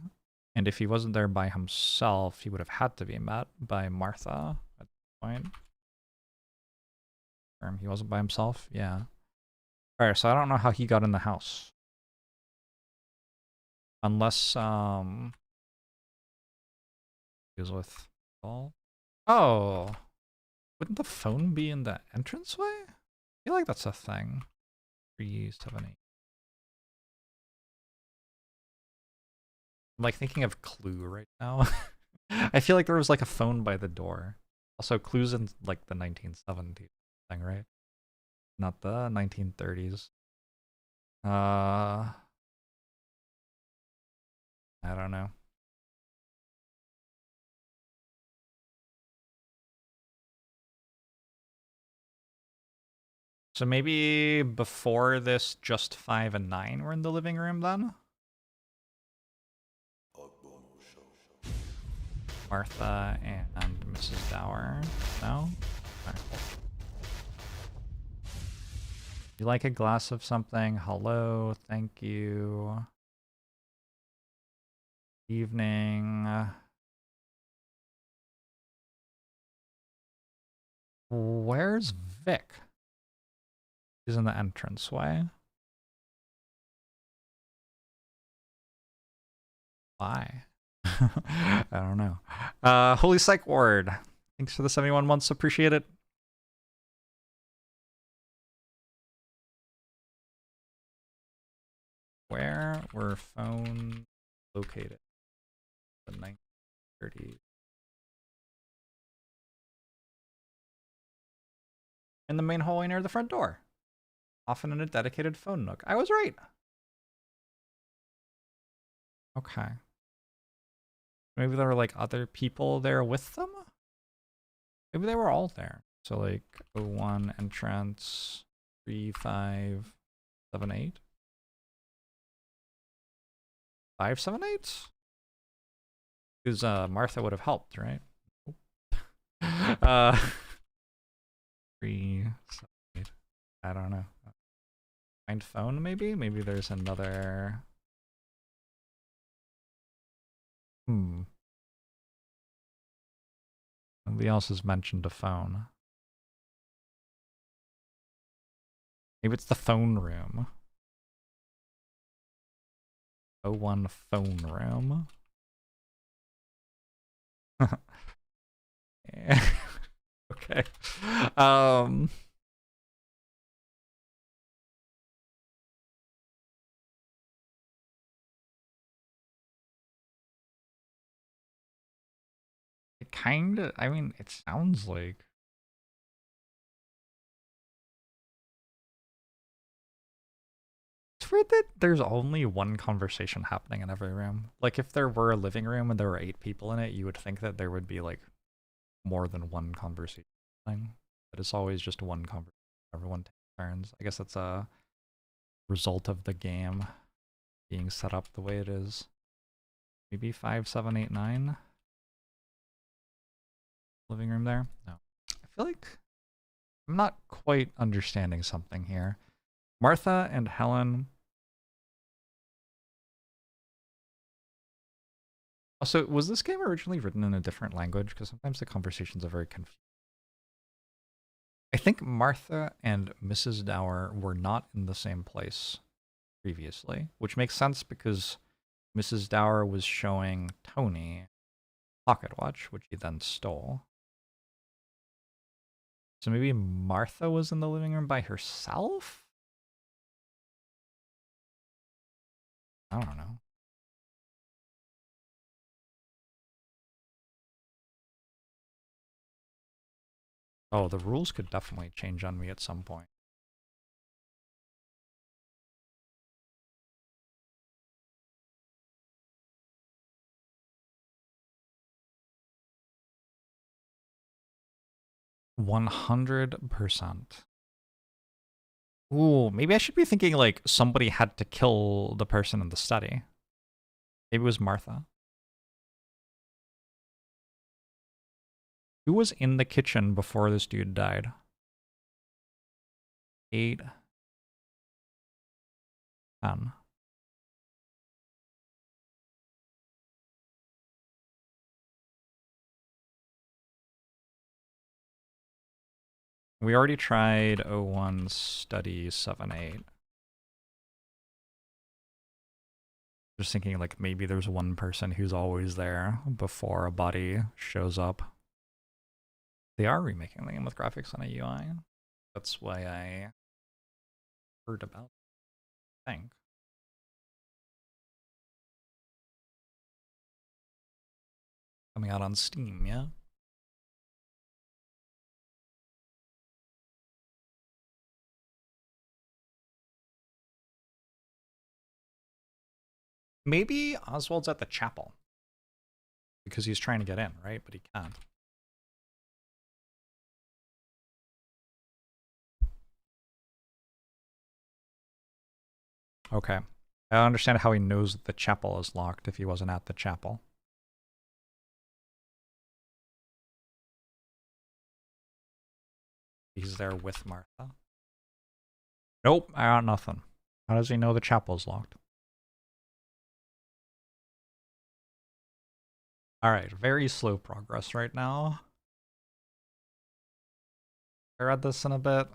And if he wasn't there by himself, he would have had to be met by Martha at the point. He wasn't by himself? Yeah. Alright, so I don't know how he got in the house. Unless, he was with Paul. Oh! Wouldn't the phone be in the entranceway? I feel like that's a thing. 3, 7, 8. I'm like thinking of Clue right now. I feel like there was like a phone by the door. Also, Clue's in like the 1970s thing, right? Not the 1930s. I don't know. So maybe before this, just 5 and 9 were in the living room then? Martha and Mrs. Dower. No? Alright, cool. You like a glass of something? Hello, thank you. Evening. Where's Vic? He's in the entranceway. Why? I don't know. Holy Psych Ward. Thanks for the 71 months. Appreciate it. Where were phones located? The 1930s. In the main hallway near the front door. Often in a dedicated phone nook. I was right. Okay. Maybe there were like other people there with them? Maybe they were all there. So like 01 entrance, 3, 5, 7, 8. 5, 7, 8? Because Martha would have helped, right? uh 3, 7, 8. I don't know. Find phone maybe? Maybe there's another. Nobody else has mentioned a phone. Maybe it's the phone room. 01 phone room. Okay. It kinda, I mean, it sounds like weird that there's only one conversation happening in every room. Like, if there were a living room and there were 8 people in it, you would think that there would be, like, more than one conversation thing. But it's always just one conversation. Everyone takes turns. I guess that's a result of the game being set up the way it is. Maybe 5, 7, 8, 9? Living room there? No. I feel like I'm not quite understanding something here. Martha and Helen. Also, was this game originally written in a different language? Because sometimes the conversations are very confusing. I think Martha and Mrs. Dower were not in the same place previously, which makes sense because Mrs. Dower was showing Tony pocket watch, which he then stole. So maybe Martha was in the living room by herself? I don't know. Oh, the rules could definitely change on me at some point. $100%. Ooh, maybe I should be thinking like somebody had to kill the person in the study. Maybe it was Martha. Who was in the kitchen before this dude died? 8, 10. We already tried 01 study 7, 8. Just thinking like maybe there's one person who's always there before a body shows up. They are remaking the game with graphics on a UI. That's why I heard about it, I think. Coming out on Steam, yeah? Maybe Oswald's at the chapel. Because he's trying to get in, right? But he can't. Okay. I don't understand how he knows that the chapel is locked if he wasn't at the chapel. He's there with Martha. Nope, I got nothing. How does he know the chapel's locked? Alright, very slow progress right now. I read this in a bit.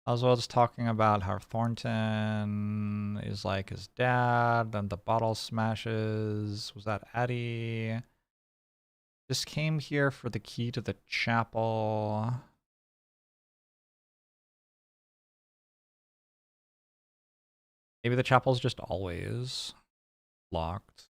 Oswald's talking about how Thornton is like his dad, then the bottle smashes. Was that Eddie? Just came here for the key to the chapel. Maybe the chapel's just always locked.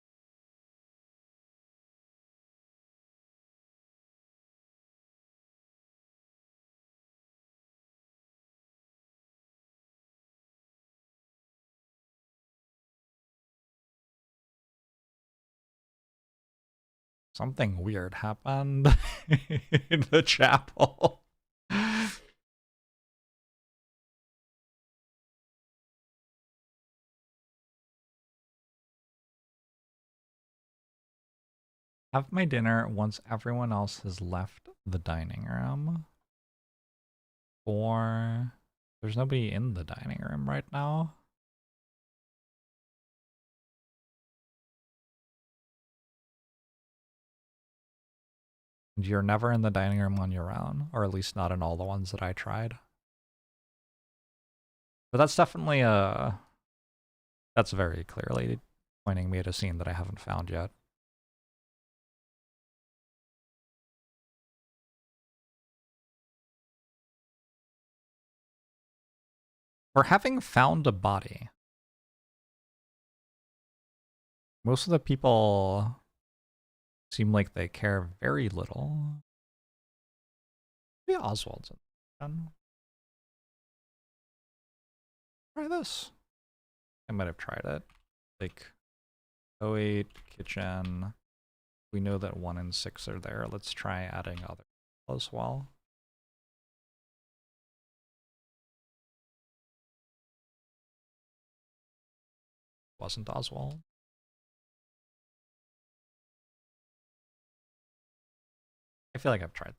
Something weird happened in the chapel. Have my dinner once everyone else has left the dining room. Or there's nobody in the dining room right now. You're never in the dining room on your own, or at least not in all the ones that I tried. But that's definitely that's very clearly pointing me at a scene that I haven't found yet. For having found a body, most of the people seem like they care very little. Maybe Oswald's in. Try this. I might have tried it. Like, 08, kitchen. We know that 1 and 6 are there. Let's try adding other as well. Wasn't Oswald. I feel like I've tried.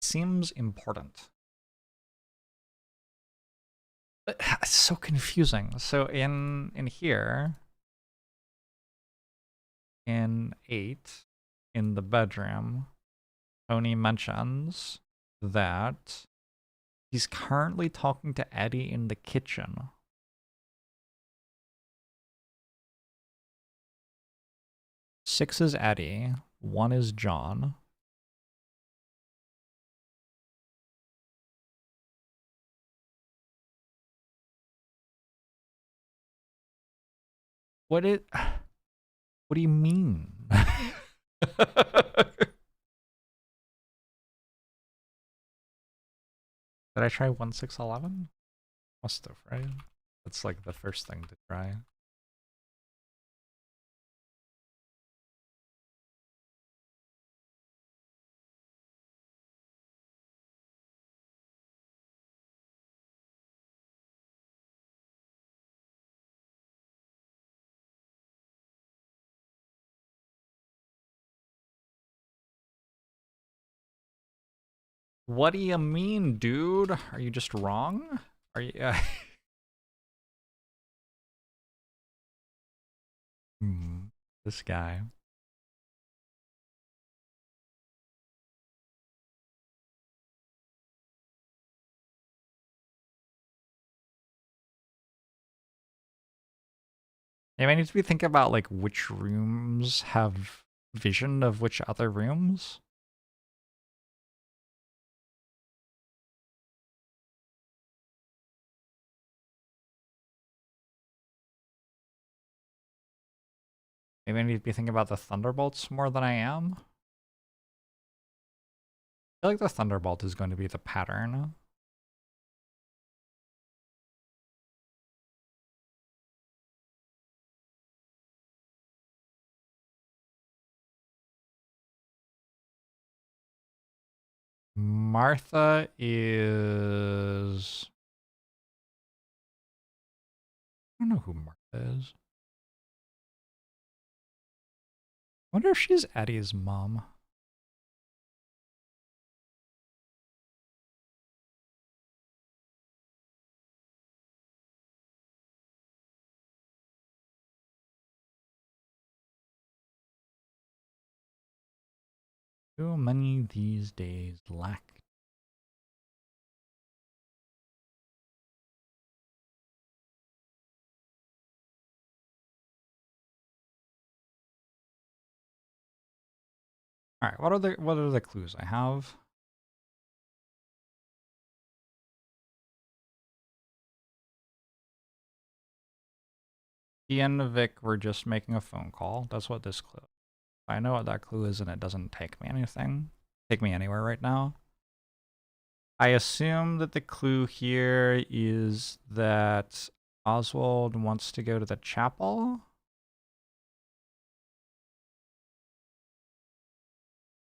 Seems important. But it's so confusing. So in here, in 8, in the bedroom, Tony mentions that he's currently talking to Eddie in the kitchen. Six is Eddie, 1 is John. What do you mean? Did I try 1611? Must have, right? That's like the first thing to try. What do you mean, dude? Are you just wrong? Are you... This guy. Maybe I need to be thinking about like which rooms have vision of which other rooms. Maybe I need to be thinking about the thunderbolts more than I am. I feel like the thunderbolt is going to be the pattern. Martha is... I don't know who Martha is. I wonder if she's Eddie's mom. Too many these days lack. All right, what are the clues I have? Ian and Vic were just making a phone call. That's what this clue. I know what that clue is, and it doesn't take me anywhere right now. I assume that the clue here is that Oswald wants to go to the chapel.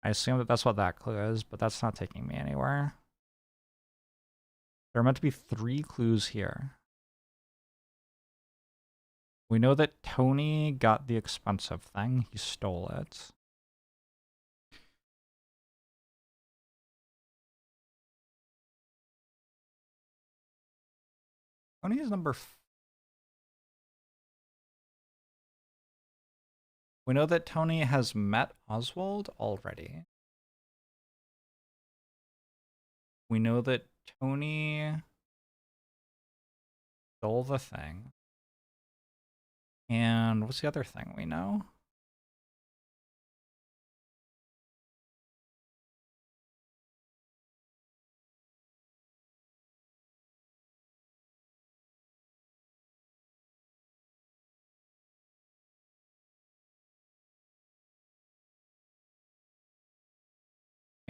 I assume that that's what that clue is, but that's not taking me anywhere. There are meant to be 3 clues here. We know that Tony got the expensive thing. He stole it. Tony is number... We know that Tony has met Oswald already. We know that Tony stole the thing. And what's the other thing we know?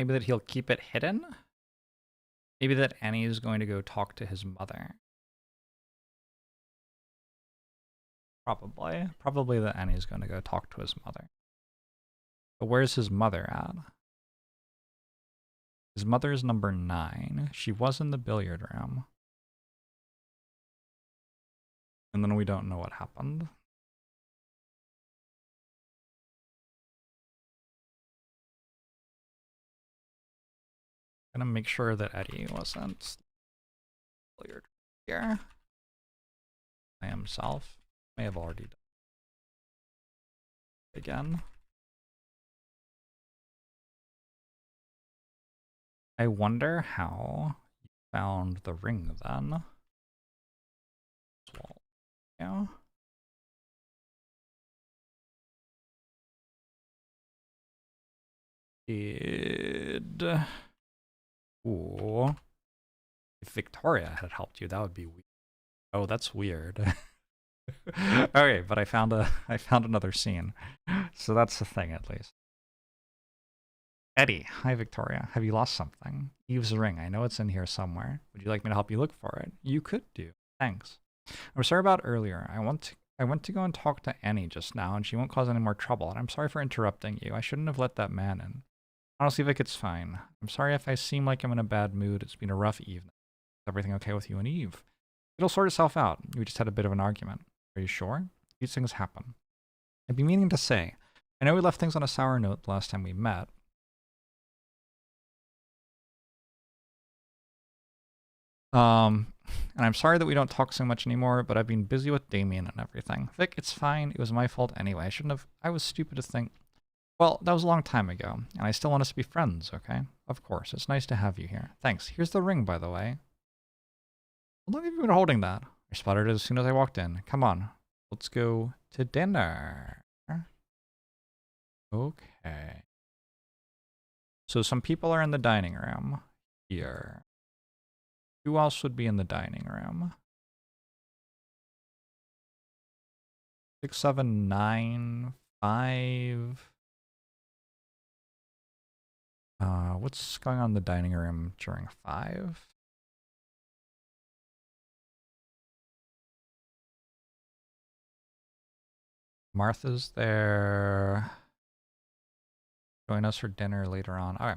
Maybe that he'll keep it hidden? Maybe that Annie is going to go talk to his mother. Probably. Probably that Annie's going to go talk to his mother. But where's his mother at? His mother's number 9. She was in the billiard room. And then we don't know what happened. Gonna make sure that Eddie wasn't billiard here by himself. May have already done it again. I wonder how you found the ring then. Yeah. Ooh. If Victoria had helped you, that would be weird. Oh, that's weird. Okay, but I found another scene. So that's the thing, at least. Eddie, hi Victoria. Have you lost something? Eve's ring. I know it's in here somewhere. Would you like me to help you look for it? You could do. Thanks. I'm sorry about earlier. I went to go and talk to Annie just now, and she won't cause any more trouble. And I'm sorry for interrupting you. I shouldn't have let that man in. Honestly, Vic, it's fine. I'm sorry if I seem like I'm in a bad mood. It's been a rough evening. Is everything okay with you and Eve? It'll sort itself out. We just had a bit of an argument. Are you sure? These things happen. I'd be meaning to say, I know we left things on a sour note the last time we met. And I'm sorry that we don't talk so much anymore, but I've been busy with Damien and everything. Vic, it's fine. It was my fault anyway. I was stupid to think. Well, that was a long time ago, and I still want us to be friends, okay? Of course. It's nice to have you here. Thanks. Here's the ring, by the way. How long have you been holding that? I spotted it as soon as I walked in. Come on. Let's go to dinner. Okay. So some people are in the dining room here. Who else would be in the dining room? 6, 7, 9, 5. What's going on in the dining room during 5? Martha's there. Join us for dinner later on. All right.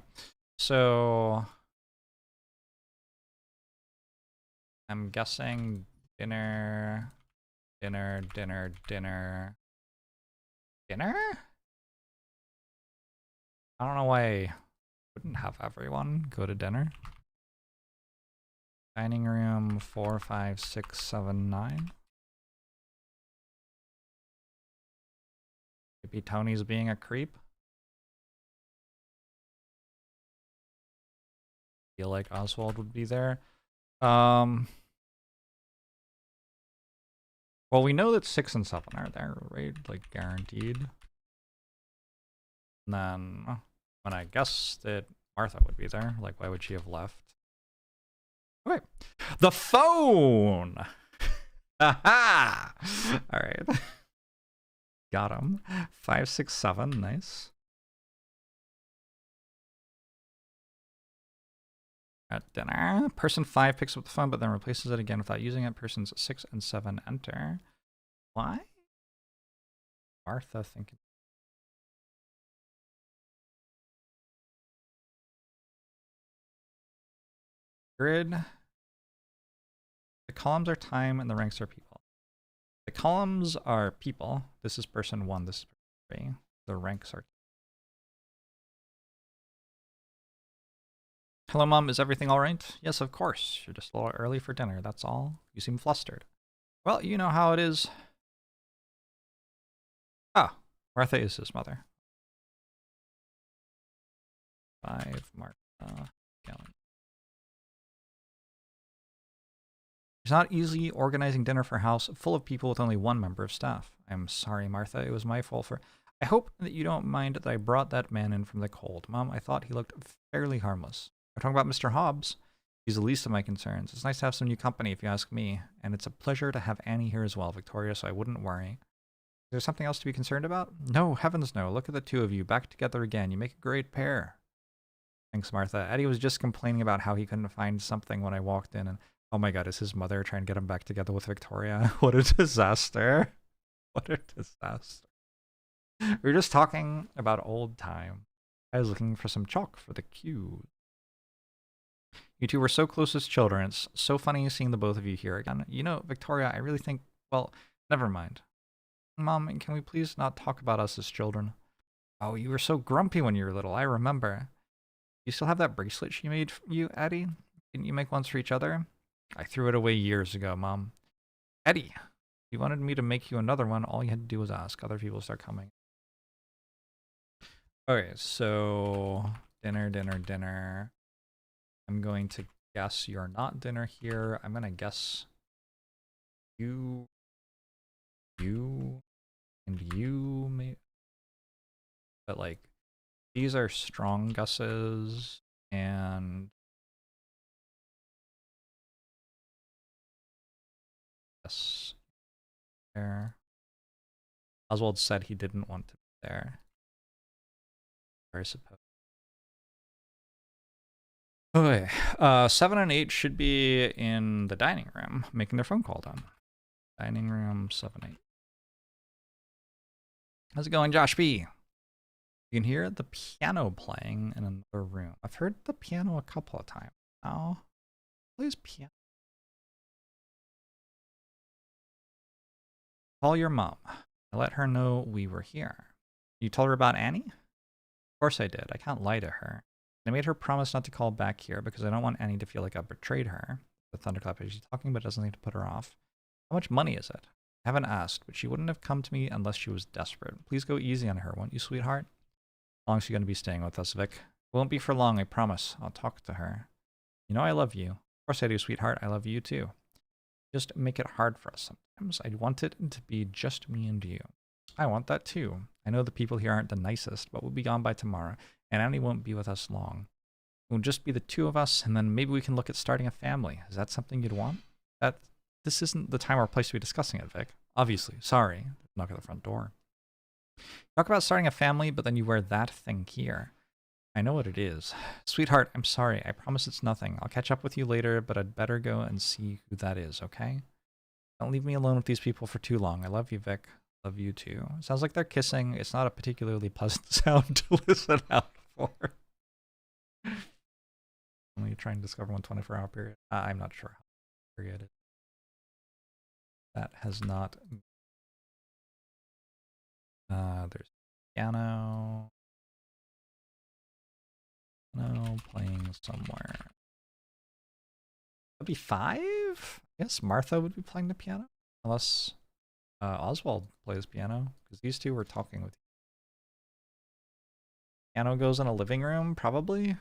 So I'm guessing dinner. Dinner? I don't know why I wouldn't have everyone go to dinner. Dining room 4, 5, 6, 7, 9. Maybe Tony's being a creep. Feel like Oswald would be there. Well, we know that 6 and 7 are there, right? Like, guaranteed. And then, when I guess that Martha would be there, like, why would she have left? Okay. The phone! Aha! Alright. Got him. 5, 6, 7. Nice. At dinner. Person 5 picks up the phone, but then replaces it again without using it. Persons 6 and 7 enter. Why? Martha thinking. Grid. The columns are time and the ranks are people. The columns are people. This is person 1. This is person 3. The ranks are. Hello, Mom. Is everything all right? Yes, of course. You're just a little early for dinner. That's all. You seem flustered. Well, you know how it is. Ah, Martha is his mother. 5, Martha, Galley. It's not easy organizing dinner for a house full of people with only one member of staff. I'm sorry, Martha. It was my fault for... I hope that you don't mind that I brought that man in from the cold. Mom, I thought he looked fairly harmless. We're talking about Mr. Hobbs. He's the least of my concerns. It's nice to have some new company, if you ask me. And it's a pleasure to have Annie here as well, Victoria, so I wouldn't worry. Is there something else to be concerned about? No, heavens no. Look at the two of you, back together again. You make a great pair. Thanks, Martha. Eddie was just complaining about how he couldn't find something when I walked in, and oh my god, is his mother trying to get him back together with Victoria? What a disaster. What a disaster. We were just talking about old time. I was looking for some chalk for the cue. You two were so close as children. It's so funny seeing the both of you here again. You know, Victoria, I really think, well, never mind. Mom, can we please not talk about us as children? Oh, you were so grumpy when you were little, I remember. You still have that bracelet she made for you, Eddie? Didn't you make ones for each other? I threw it away years ago, Mom. Eddie, if you wanted me to make you another one, all you had to do was ask. Other people start coming. Okay, so dinner, dinner, dinner. I'm going to guess you're not dinner here. I'm going to guess you, and you may, but like, these are strong guesses, and yes, there. Oswald said he didn't want to be there. I suppose. Okay, 7 and 8 should be in the dining room, making their phone call done. Dining room, 7, 8. How's it going, Josh B? You can hear the piano playing in another room. I've heard the piano a couple of times now. Plays piano. Call your mom. I let her know we were here. You told her about Annie? Of course I did. I can't lie to her. I made her promise not to call back here because I don't want Annie to feel like I betrayed her. The thunderclap is talking, but doesn't need to put her off. How much money is it? I haven't asked, but she wouldn't have come to me unless she was desperate. Please go easy on her, won't you, sweetheart? How long is she going to be staying with us, Vic? It won't be for long, I promise. I'll talk to her. You know I love you. Of course I do, sweetheart. I love you too. Just make it hard for us sometimes. I want it to be just me and you. I want that too. I know the people here aren't the nicest, but we'll be gone by tomorrow, and Annie won't be with us long. It will just be the two of us, and then maybe we can look at starting a family. Is that something you'd want? This isn't the time or place to be discussing it, Vic. Obviously. Sorry. Knock at the front door. Talk about starting a family, but then you wear that thing here. I know what it is. Sweetheart, I'm sorry. I promise it's nothing. I'll catch up with you later, but I'd better go and see who that is, okay? Don't leave me alone with these people for too long. I love you, Vic. Love you too. Sounds like they're kissing. It's not a particularly pleasant sound to listen out for. Only try and discover one 24-hour period. I'm not sure how long period it is. That has not. There's piano. Piano playing somewhere. That'd be 5? I guess Martha would be playing the piano. Unless Oswald plays piano. Because these two were talking with you. Piano goes in a living room, probably.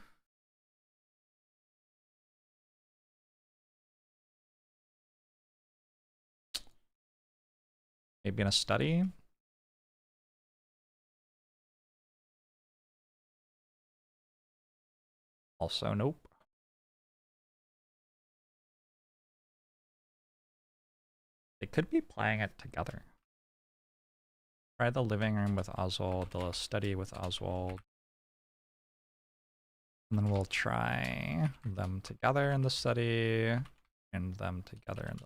Maybe in a study. Also, nope. They could be playing it together. Try the living room with Oswald, the study with Oswald. And then we'll try them together in the study and them together in the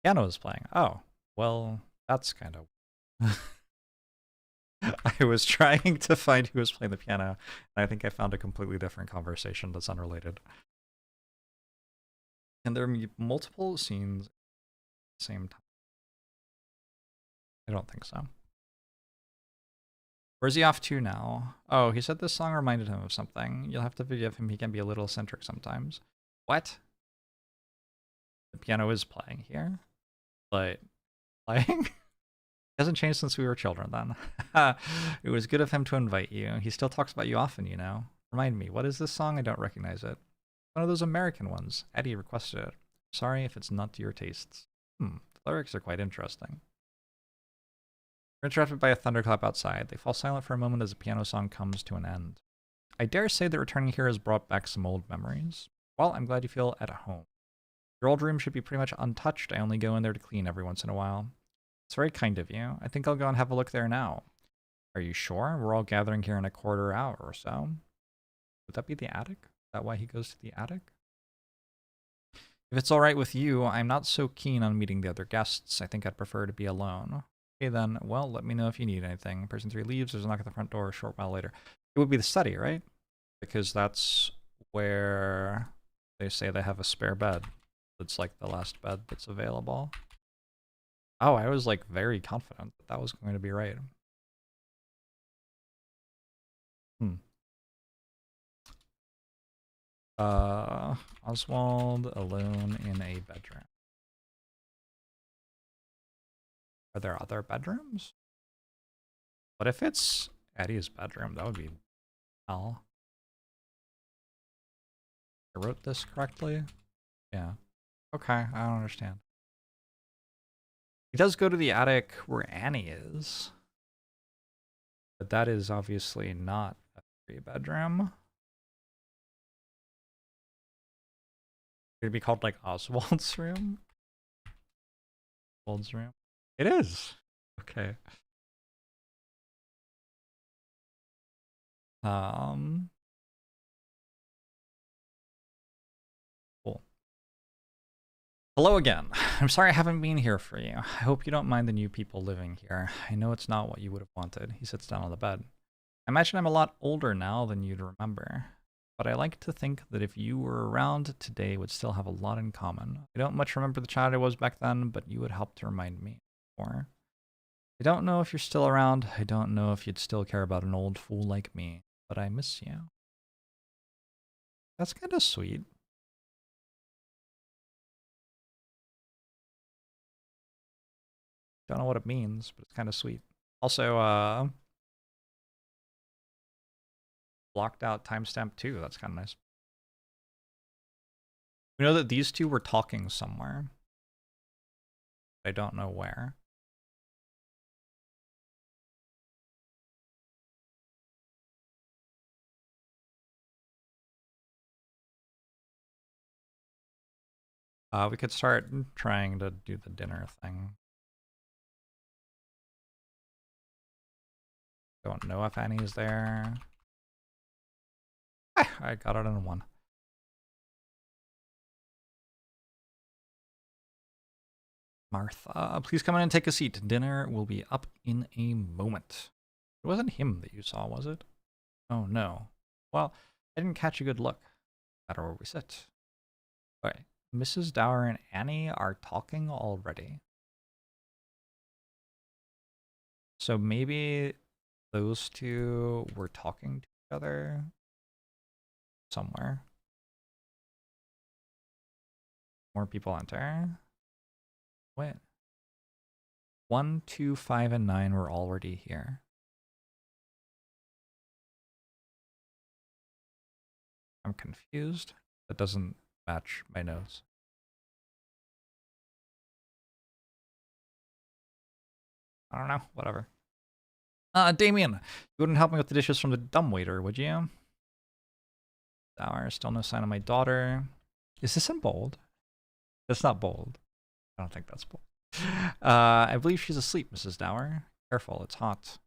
piano is playing. Oh, well, that's kind of. I was trying to find who was playing the piano, and I think I found a completely different conversation that's unrelated. And there are multiple scenes at the same time. I don't think so. Where's he off to now? Oh, he said this song reminded him of something. You'll have to forgive him. He can be a little eccentric sometimes. What? The piano is playing here, but playing? Hasn't changed since we were children then. It was good of him to invite you. He still talks about you often, you know. Remind me, what is this song? I don't recognize it. One of those American ones. Eddie requested it. Sorry if it's not to your tastes. The lyrics are quite interesting. We're interrupted by a thunderclap outside. They fall silent for a moment as the piano song comes to an end. I dare say that returning here has brought back some old memories. Well, I'm glad you feel at home. Your old room should be pretty much untouched. I only go in there to clean every once in a while. It's very kind of you. I think I'll go and have a look there now. Are you sure? We're all gathering here in a quarter hour or so. Would that be the attic? Is that why he goes to the attic? If it's all right with you, I'm not so keen on meeting the other guests. I think I'd prefer to be alone. Okay then, well, let me know if you need anything. Person 3 leaves, there's a knock at the front door a short while later. It would be the study, right? Because that's where they say they have a spare bed. It's like the last bed that's available. Oh, I was like very confident that that was going to be right. Oswald alone in a bedroom. Are there other bedrooms? What if it's Eddie's bedroom? That would be hell. I wrote this correctly? Yeah. Okay, I don't understand. He does go to the attic where Annie is. But that is obviously not a 3-bedroom. Could it be called like Oswald's room? Oswald's room? It is. Okay. Cool. Hello again. I'm sorry I haven't been here for you. I hope you don't mind the new people living here. I know it's not what you would have wanted. He sits down on the bed. I imagine I'm a lot older now than you'd remember. But I like to think that if you were around today, we'd still have a lot in common. I don't much remember the child I was back then, but you would help to remind me more. I don't know if you're still around. I don't know if you'd still care about an old fool like me, but I miss you. That's kind of sweet. Don't know what it means, but it's kind of sweet. Also, blocked out timestamp 2. That's kind of nice. We know that these two were talking somewhere. I don't know where. We could start trying to do the dinner thing. Don't know if Annie's there. I got it in 1. Martha, please come in and take a seat. Dinner will be up in a moment. It wasn't him that you saw, was it? Oh no. Well, I didn't catch a good look. Matter where we sit. Okay, Mrs. Dower and Annie are talking already. So maybe those two were talking to each other somewhere. More people enter. Wait. 1, 2, 5, and 9 were already here. I'm confused. That doesn't match my notes. I don't know. Whatever. Damien, you wouldn't help me with the dishes from the dumbwaiter, would you? Dower, still no sign of my daughter. Is this in bold? It's not bold. I don't think that's bold. I believe she's asleep, Mrs. Dower. Careful, it's hot.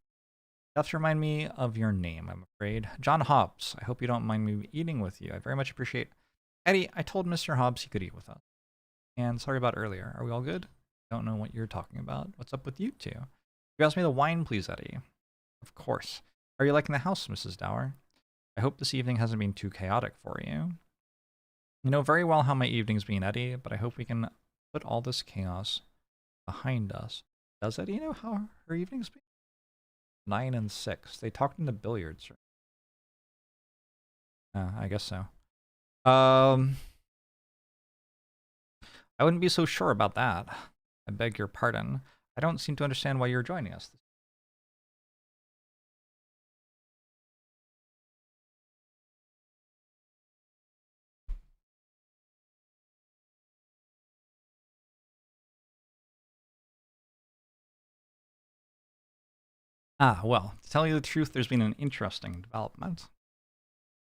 You have to remind me of your name, I'm afraid. John Hobbs. I hope you don't mind me eating with you. I very much appreciate it. Eddie, I told Mr. Hobbs he could eat with us. And sorry about earlier. Are we all good? Don't know what you're talking about. What's up with you two? You ask me the wine, please, Eddie. Of course. Are you liking the house, Mrs. Dower? I hope this evening hasn't been too chaotic for you. You know very well how my evening's been, Eddie, but I hope we can put all this chaos behind us. Does Eddie know how her evening's been? 9 and 6. They talked in the billiards room. I guess so. I wouldn't be so sure about that. I beg your pardon. I don't seem to understand why you're joining us. Well, to tell you the truth, there's been an interesting development.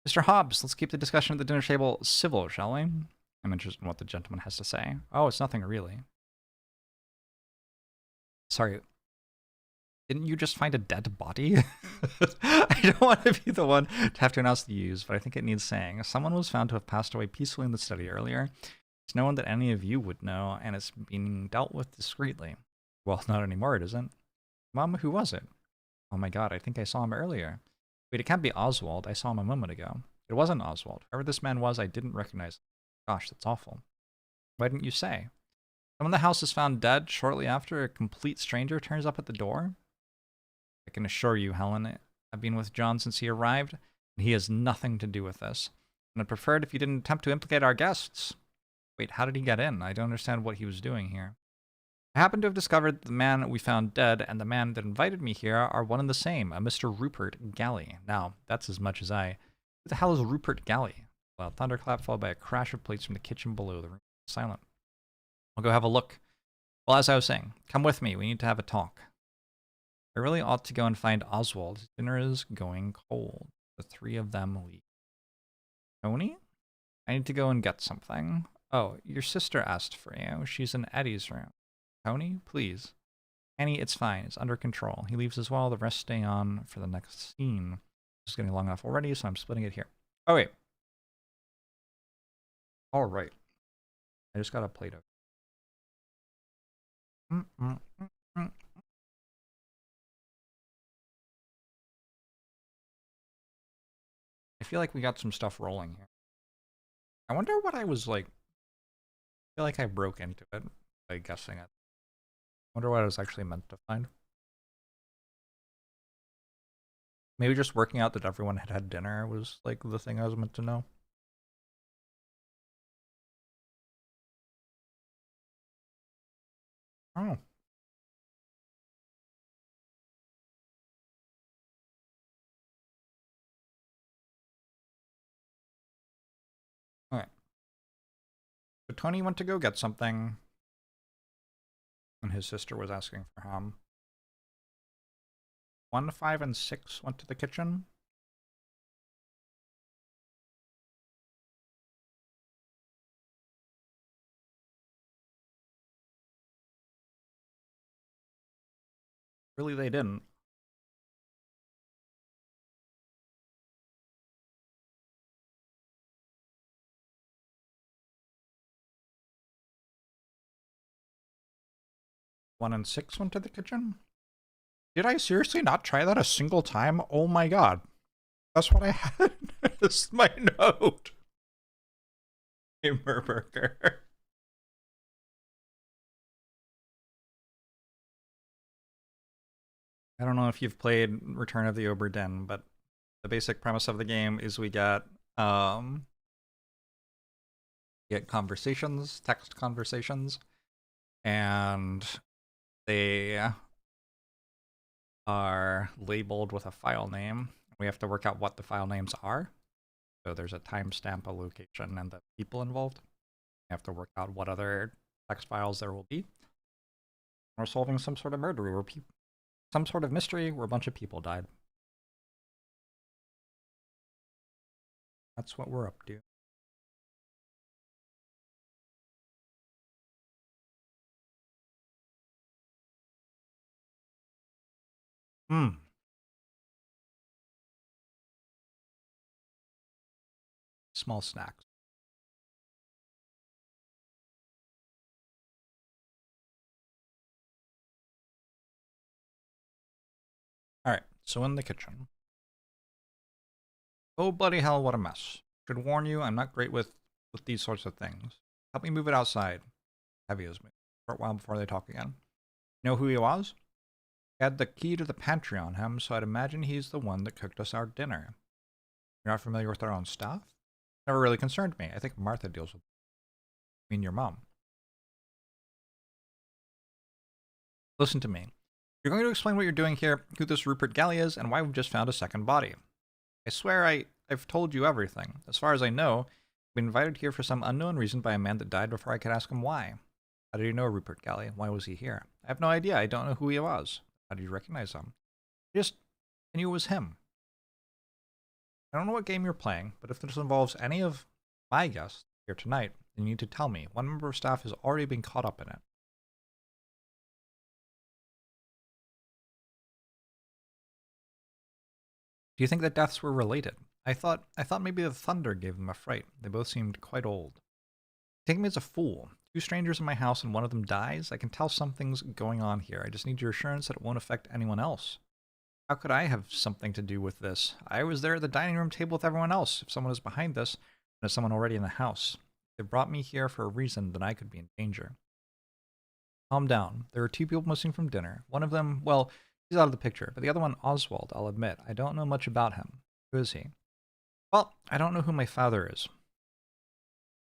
Mr. Hobbs, let's keep the discussion at the dinner table civil, shall we? I'm interested in what the gentleman has to say. Oh, it's nothing really. Sorry. Didn't you just find a dead body? I don't want to be the one to have to announce the news, but I think it needs saying. Someone was found to have passed away peacefully in the study earlier. It's no one that any of you would know, and it's being dealt with discreetly. Well, not anymore, it isn't. Mom, who was it? Oh my god, I think I saw him earlier. Wait, it can't be Oswald. I saw him a moment ago. It wasn't Oswald. Whoever this man was, I didn't recognize him. Gosh, that's awful. Why didn't you say? Someone in the house is found dead shortly after a complete stranger turns up at the door. I can assure you, Helen, I've been with John since he arrived, and he has nothing to do with this. And I'd prefer it if you didn't attempt to implicate our guests. Wait, how did he get in? I don't understand what he was doing here. I happen to have discovered the man we found dead and the man that invited me here are one and the same, a Mr. Rupert Galley. Now, that's as much as I... Who the hell is Rupert Galley? Well, thunderclap followed by a crash of plates from the kitchen below. The room was silent. I'll go have a look. Well, as I was saying, come with me. We need to have a talk. I really ought to go and find Oswald. Dinner is going cold. The three of them leave. Tony? I need to go and get something. Oh, your sister asked for you. She's in Eddie's room. Tony, please. Annie, it's fine. It's under control. He leaves as well. The rest stay on for the next scene. It's getting long enough already, so I'm splitting it here. Oh, wait. All right. I just got a Play-Doh. I feel like we got some stuff rolling here. I wonder what I was like. I feel like I broke into it by guessing it. I wonder what I was actually meant to find. Maybe just working out that everyone had had dinner was like the thing I was meant to know. Oh. Alright. So Tony went to go get something, and his sister was asking for ham. 1, 5, and 6 went to the kitchen. Really, they didn't. One and 6 went to the kitchen? Did I seriously not try that a single time? Oh my god. That's what I had as my note. Gamer burger. I don't know if you've played Return of the Obra Dinn, but the basic premise of the game is we get conversations, text conversations, and they are labeled with a file name. We have to work out what the file names are. So there's a timestamp, a location, and the people involved. We have to work out what other text files there will be. We're solving some sort of murder or some sort of mystery where a bunch of people died. That's what we're up to. Small snacks. Alright, so in the kitchen. Oh bloody hell, what a mess. Should warn you, I'm not great with these sorts of things. Help me move it outside. Heavy as me. For a while before they talk again. You know who he was? He had the key to the pantry on him, so I'd imagine he's the one that cooked us our dinner. You're not familiar with our own staff? Never really concerned me. I think Martha deals with it. I mean, your mom. Listen to me. You're going to explain what you're doing here, who this Rupert Galley is, and why we've just found a second body. I swear I've told you everything. As far as I know, I've been invited here for some unknown reason by a man that died before I could ask him why. How did you know Rupert Galley? Why was he here? I have no idea. I don't know who he was. How did you recognize him? I knew it was him. I don't know what game you're playing, but if this involves any of my guests here tonight, then you need to tell me. One member of staff has already been caught up in it. Do you think the deaths were related? I thought maybe the thunder gave them a fright. They both seemed quite old. Take me as a fool. Two strangers in my house and one of them dies? I can tell something's going on here. I just need your assurance that it won't affect anyone else. How could I have something to do with this? I was there at the dining room table with everyone else. If someone is behind this, then there's someone already in the house. They brought me here for a reason, then I could be in danger. Calm down. There are two people missing from dinner. One of them, well, he's out of the picture, but the other one, Oswald, I'll admit. I don't know much about him. Who is he? Well, I don't know who my father is.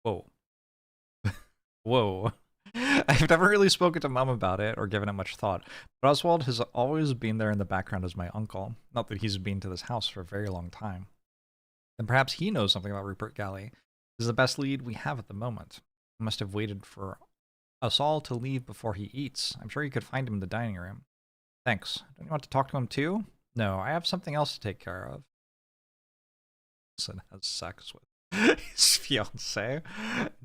Whoa. Whoa. I've never really spoken to Mom about it or given it much thought, but Oswald has always been there in the background as my uncle. Not that he's been to this house for a very long time. Then perhaps he knows something about Rupert Galley. This is the best lead we have at the moment. He must have waited for us all to leave before he eats. I'm sure you could find him in the dining room. Thanks. Don't you want to talk to him too? No, I have something else to take care of. Son has sex with his fiance.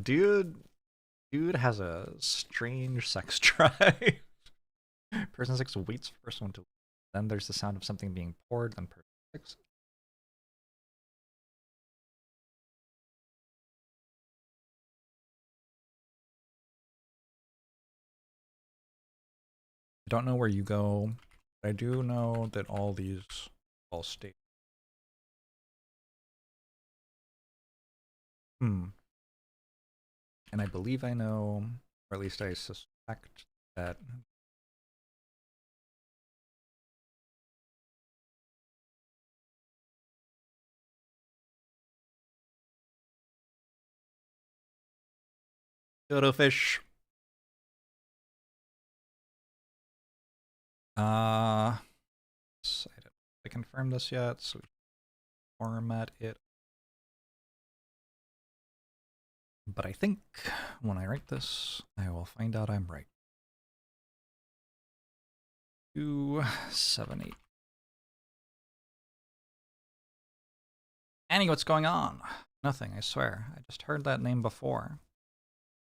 Dude has a strange sex drive. Person 6 waits for person 1 to leave. Then there's the sound of something being poured, then person 6. I don't know where you go, but I do know that all these all state. And I believe I know, or at least I suspect that dodo fish. I didn't confirm this yet, so we format it. But I think when I write this, I will find out I'm right. 278. Annie, what's going on? Nothing, I swear. I just heard that name before.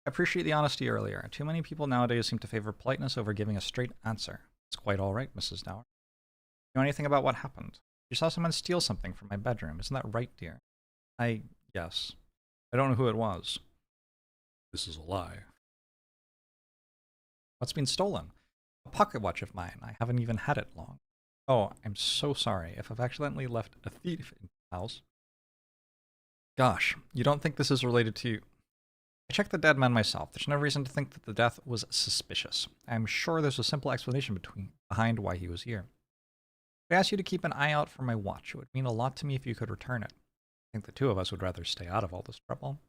I appreciate the honesty earlier. Too many people nowadays seem to favor politeness over giving a straight answer. It's quite all right, Mrs. Dower. You know anything about what happened? You saw someone steal something from my bedroom. Isn't that right, dear? Yes. I don't know who it was. This is a lie. What's been stolen? A pocket watch of mine. I haven't even had it long. Oh, I'm so sorry if I've accidentally left a thief in the house. Gosh, you don't think this is related to... I checked the dead man myself. There's no reason to think that the death was suspicious. I'm sure there's a simple explanation behind why he was here. I asked you to keep an eye out for my watch. It would mean a lot to me if you could return it. I think the two of us would rather stay out of all this trouble.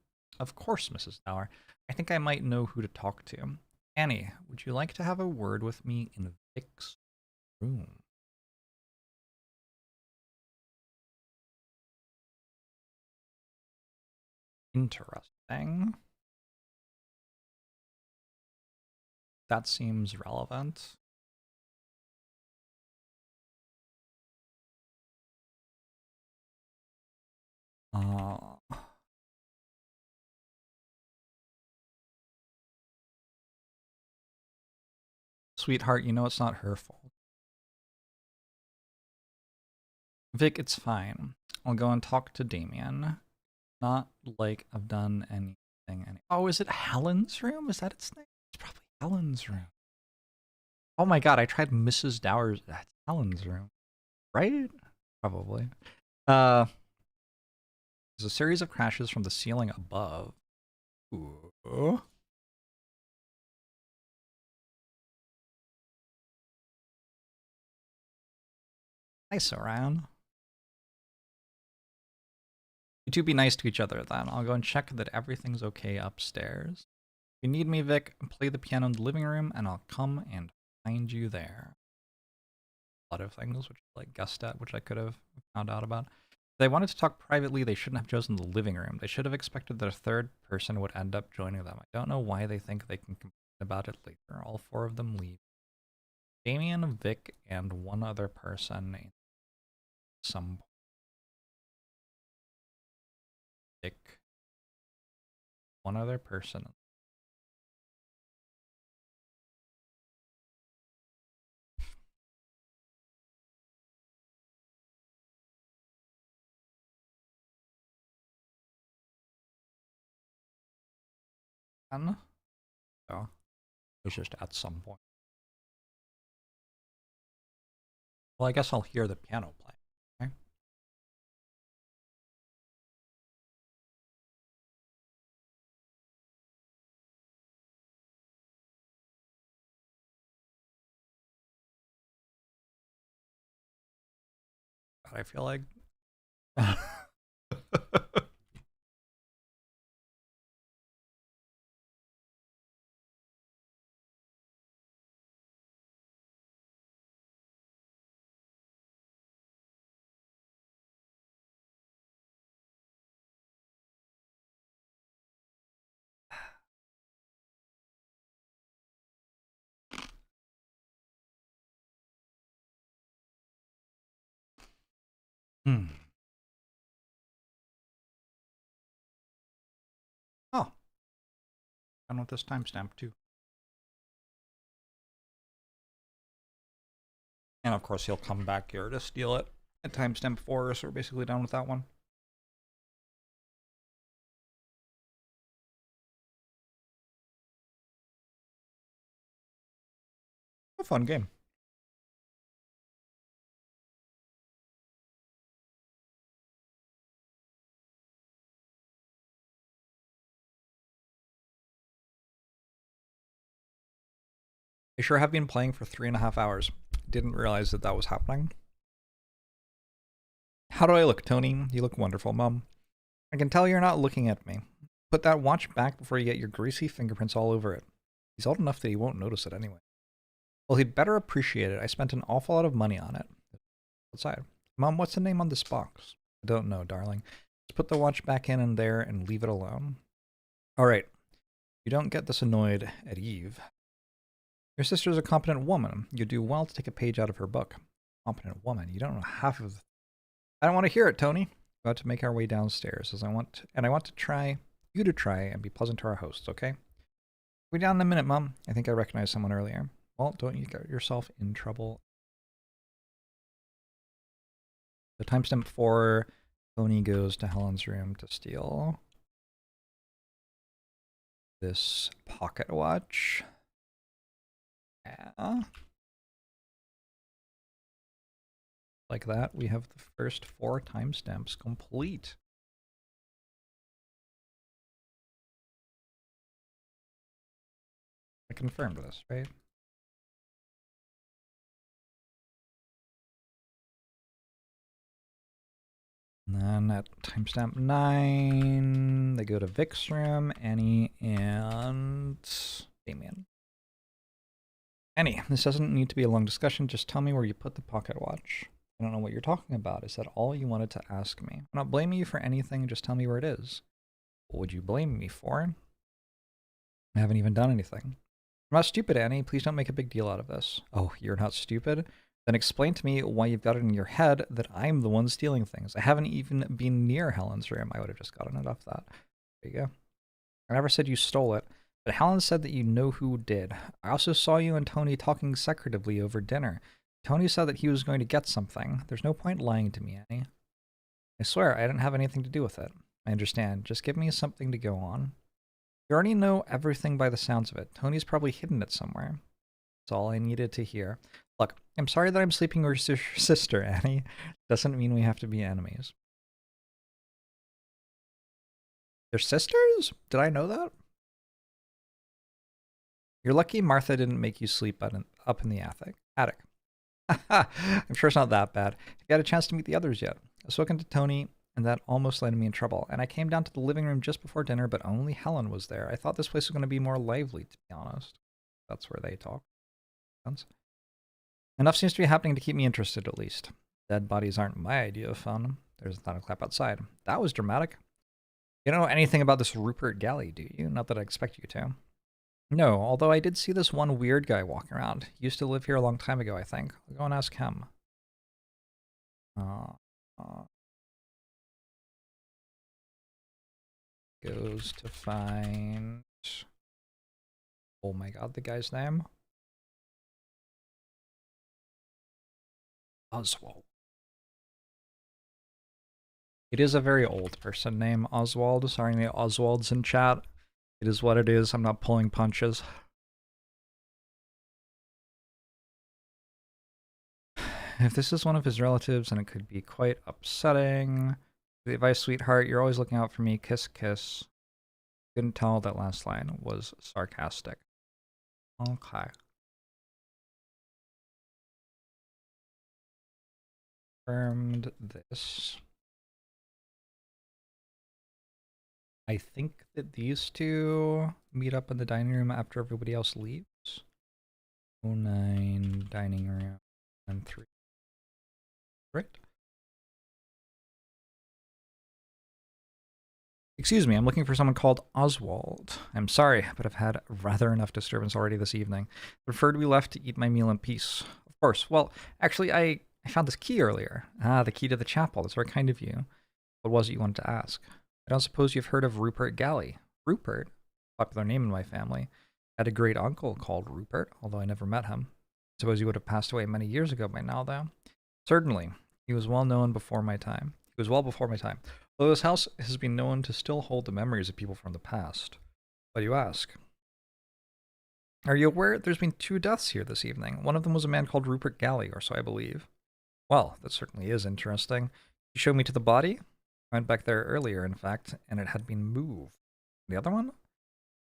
Of course, Mrs. Dower. I think I might know who to talk to. Annie, would you like to have a word with me in Vic's room? Interesting. That seems relevant. Sweetheart, you know it's not her fault. Vic, it's fine. I'll go and talk to Damien. Not like I've done anything. Oh, is it Helen's room? Is that its name? It's probably Helen's room. Oh my god, I tried Mrs. Dower's. That's Helen's room. Right? Probably. There's a series of crashes from the ceiling above. Ooh. Nice, Orion. You two be nice to each other then. I'll go and check that everything's okay upstairs. If you need me, Vic, play the piano in the living room and I'll come and find you there. A lot of things which I guessed at, which I could have found out about. If they wanted to talk privately, they shouldn't have chosen the living room. They should have expected that a third person would end up joining them. I don't know why they think they can complain about it later. All four of them leave. Damien, Vic, and one other person. Some Vic. One other person. again. So it's just at some point. Well, I guess I'll hear the piano play. Okay? But I feel like Oh, done with this timestamp too. And of course he'll come back here to steal it at timestamp 4, so we're basically done with that one. A fun game. I sure have been playing for 3.5 hours. Didn't realize that that was happening. How do I look, Tony? You look wonderful, Mom. I can tell you're not looking at me. Put that watch back before you get your greasy fingerprints all over it. He's old enough that he won't notice it anyway. Well, he'd better appreciate it. I spent an awful lot of money on it. Outside. Mom, what's the name on this box? I don't know, darling. Just put the watch back in there and leave it alone. Alright. You don't get this annoyed at Eve. Your sister's a competent woman. You do well to take a page out of her book. Competent woman. You don't know half of the... I don't want to hear it, Tony. We're about to make our way downstairs, I want to try and be pleasant to our hosts, okay? We'll be down in a minute, Mom. I think I recognized someone earlier. Well, don't you get yourself in trouble. The timestamp 4, Tony goes to Helen's room to steal this pocket watch. Yeah. Like that, we have the first 4 timestamps complete. I confirmed this, right? And then at timestamp 9, they go to Vic's room, Annie, and Damien. Annie, this doesn't need to be a long discussion. Just tell me where you put the pocket watch. I don't know what you're talking about. Is that all you wanted to ask me? I'm not blaming you for anything. Just tell me where it is. What would you blame me for? I haven't even done anything. I'm not stupid, Annie. Please don't make a big deal out of this. Oh, you're not stupid? Then explain to me why you've got it in your head that I'm the one stealing things. I haven't even been near Helen's room. I would have just gotten it off that. There you go. I never said you stole it, but Helen said that you know who did. I also saw you and Tony talking secretively over dinner. Tony said that he was going to get something. There's no point lying to me, Annie. I swear, I didn't have anything to do with it. I understand. Just give me something to go on. You already know everything by the sounds of it. Tony's probably hidden it somewhere. That's all I needed to hear. Look, I'm sorry that I'm sleeping with your sister, Annie. Doesn't mean we have to be enemies. They're sisters? Did I know that? You're lucky Martha didn't make you sleep up in the attic. I'm sure it's not that bad. Have you had a chance to meet the others yet? I've spoken to Tony, and that almost landed me in trouble. And I came down to the living room just before dinner, but only Helen was there. I thought this place was going to be more lively, to be honest. That's where they talk. Enough seems to be happening to keep me interested, at least. Dead bodies aren't my idea of fun. There's a thunderclap outside. That was dramatic. You don't know anything about this Rupert Galley, do you? Not that I expect you to. No, although I did see this one weird guy walking around. He used to live here a long time ago, I think. I'll go and ask him. Goes to find... Oh my god, the guy's name? Oswald. It is a very old person name, Oswald. Sorry, any Oswalds in chat. It is what it is. I'm not pulling punches. If this is one of his relatives, then it could be quite upsetting. The advice, sweetheart, you're always looking out for me. Kiss, kiss. Couldn't tell that last line was sarcastic. Okay. Confirmed this. I think that these two meet up in the dining room after everybody else leaves. 09 dining room and 3. Right? Excuse me, I'm looking for someone called Oswald. I'm sorry, but I've had rather enough disturbance already this evening. Prefer to be left to eat my meal in peace. Of course. Well, actually, I found this key earlier. Ah, the key to the chapel. That's very kind of you. What was it you wanted to ask? I don't suppose you've heard of Rupert Galley. Rupert? Popular name in my family. I had a great uncle called Rupert, although I never met him. I suppose he would have passed away many years ago by now, though. Certainly. He was well known before my time. He was well before my time. Although this house has been known to still hold the memories of people from the past. Why do you ask? Are you aware there's been 2 deaths here this evening? One of them was a man called Rupert Galley, or so I believe. Well, that certainly is interesting. You showed me to the body? I went back there earlier, in fact, and it had been moved. The other one?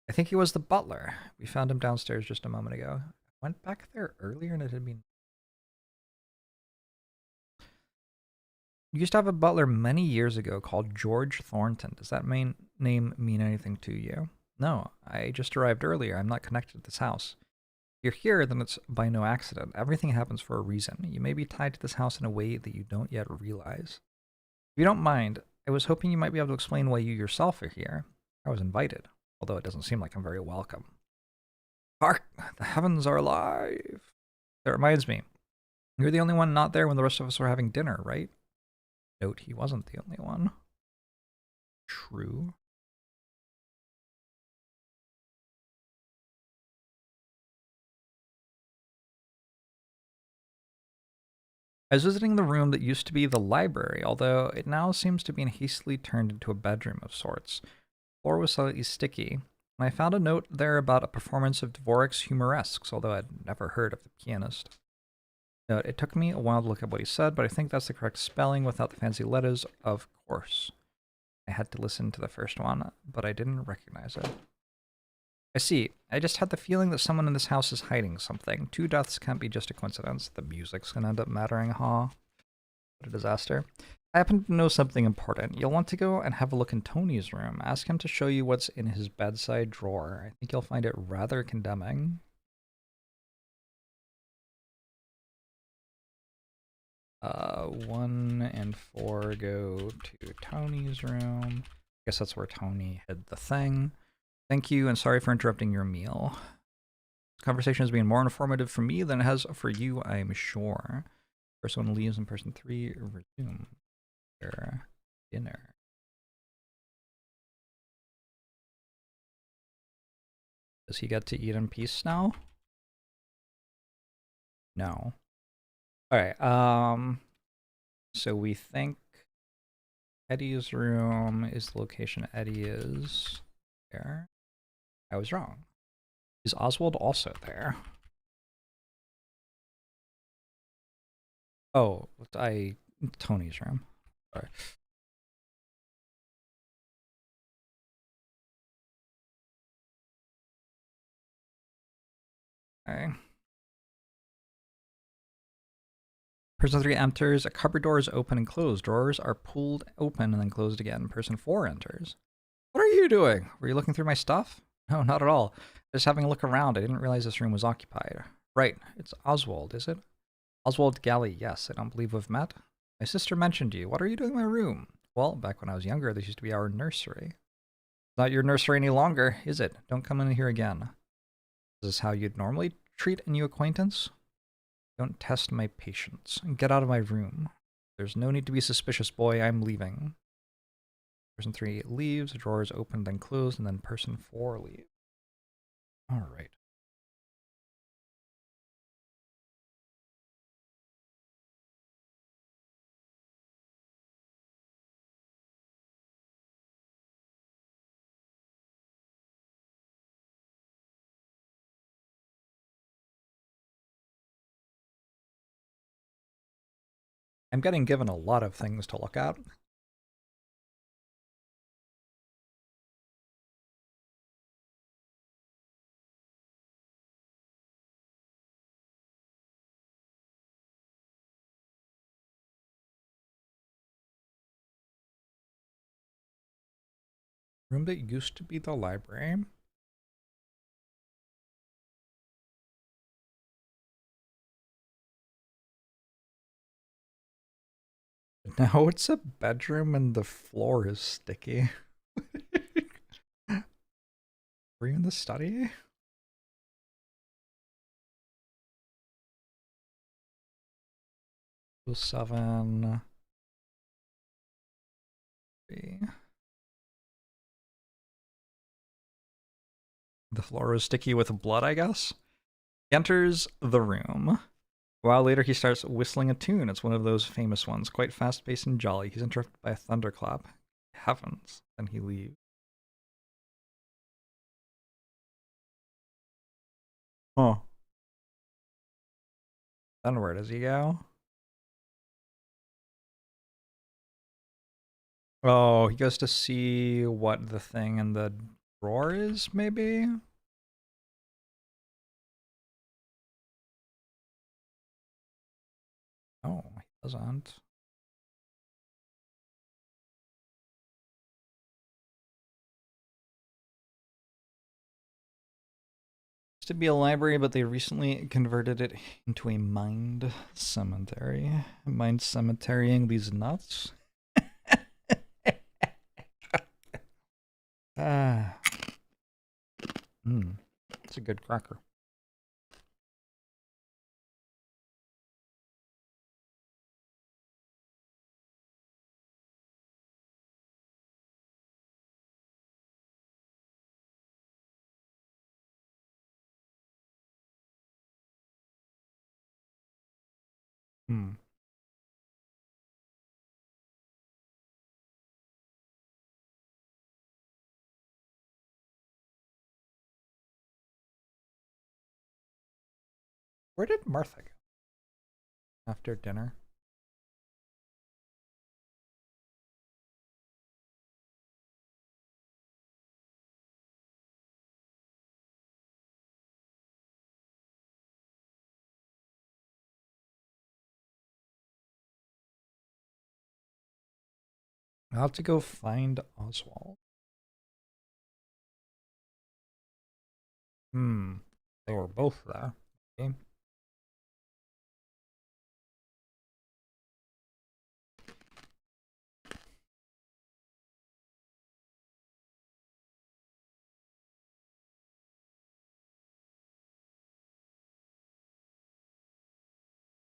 I think he was the butler. We found him downstairs just a moment ago. I went back there earlier and it had been... You used to have a butler many years ago called George Thornton. Does that name mean anything to you? No, I just arrived earlier. I'm not connected to this house. If you're here, then it's by no accident. Everything happens for a reason. You may be tied to this house in a way that you don't yet realize. If you don't mind, I was hoping you might be able to explain why you yourself are here. I was invited, although it doesn't seem like I'm very welcome. Hark! The heavens are alive! That reminds me. You're the only one not there when the rest of us were having dinner, right? Note, he wasn't the only one. True. I was visiting the room that used to be the library, although it now seems to be hastily turned into a bedroom of sorts. The floor was slightly sticky, and I found a note there about a performance of Dvorak's Humoresques, although I'd never heard of the pianist. Note, it took me a while to look up what he said, but I think that's the correct spelling without the fancy letters, of course. I had to listen to the first one, but I didn't recognize it. I see. I just had the feeling that someone in this house is hiding something. 2 deaths can't be just a coincidence. The music's gonna end up mattering, huh? What a disaster. I happen to know something important. You'll want to go and have a look in Tony's room. Ask him to show you what's in his bedside drawer. I think you'll find it rather condemning. 1 and 4 go to Tony's room. I guess that's where Tony hid the thing. Thank you, and sorry for interrupting your meal. This conversation has been more informative for me than it has for you, I'm sure. Person 1 leaves and person 3 resume their dinner. Does he get to eat in peace now? No. Alright, so we think Eddie's room is the location Eddie is there. I was wrong. Is Oswald also there? Oh, Tony's room. Sorry. Okay. Person 3 enters. A cupboard door is open and closed. Drawers are pulled open and then closed again. Person 4 enters. What are you doing? Were you looking through my stuff? No, not at all. Just having a look around. I didn't realize this room was occupied. Right. It's Oswald, is it? Oswald Galley, yes. I don't believe we've met. My sister mentioned you. What are you doing in my room? Well, back when I was younger, this used to be our nursery. It's not your nursery any longer, is it? Don't come in here again. Is this how you'd normally treat a new acquaintance? Don't test my patience. Get out of my room. There's no need to be suspicious, boy. I'm leaving. Person 3 leaves. The drawer is opened, then closed, and then person 4 leaves. All right. I'm getting given a lot of things to look at. Room that used to be the library. Now it's a bedroom and the floor is sticky. Were you in the study? Seven. The floor was sticky with blood, I guess. He enters the room. A while later, he starts whistling a tune. It's one of those famous ones, quite fast-paced and jolly. He's interrupted by a thunderclap. Heavens. Then he leaves. Huh. Then where does he go? Oh, he goes to see what the thing in the drawer is, maybe? Oh, he doesn't. Used to be a library, but they recently converted it into a mind cemetery. Mind cemeterying these nuts? Ah. It's a good cracker. Where did Martha go after dinner? I'll have to go find Oswald. They were both there. Okay.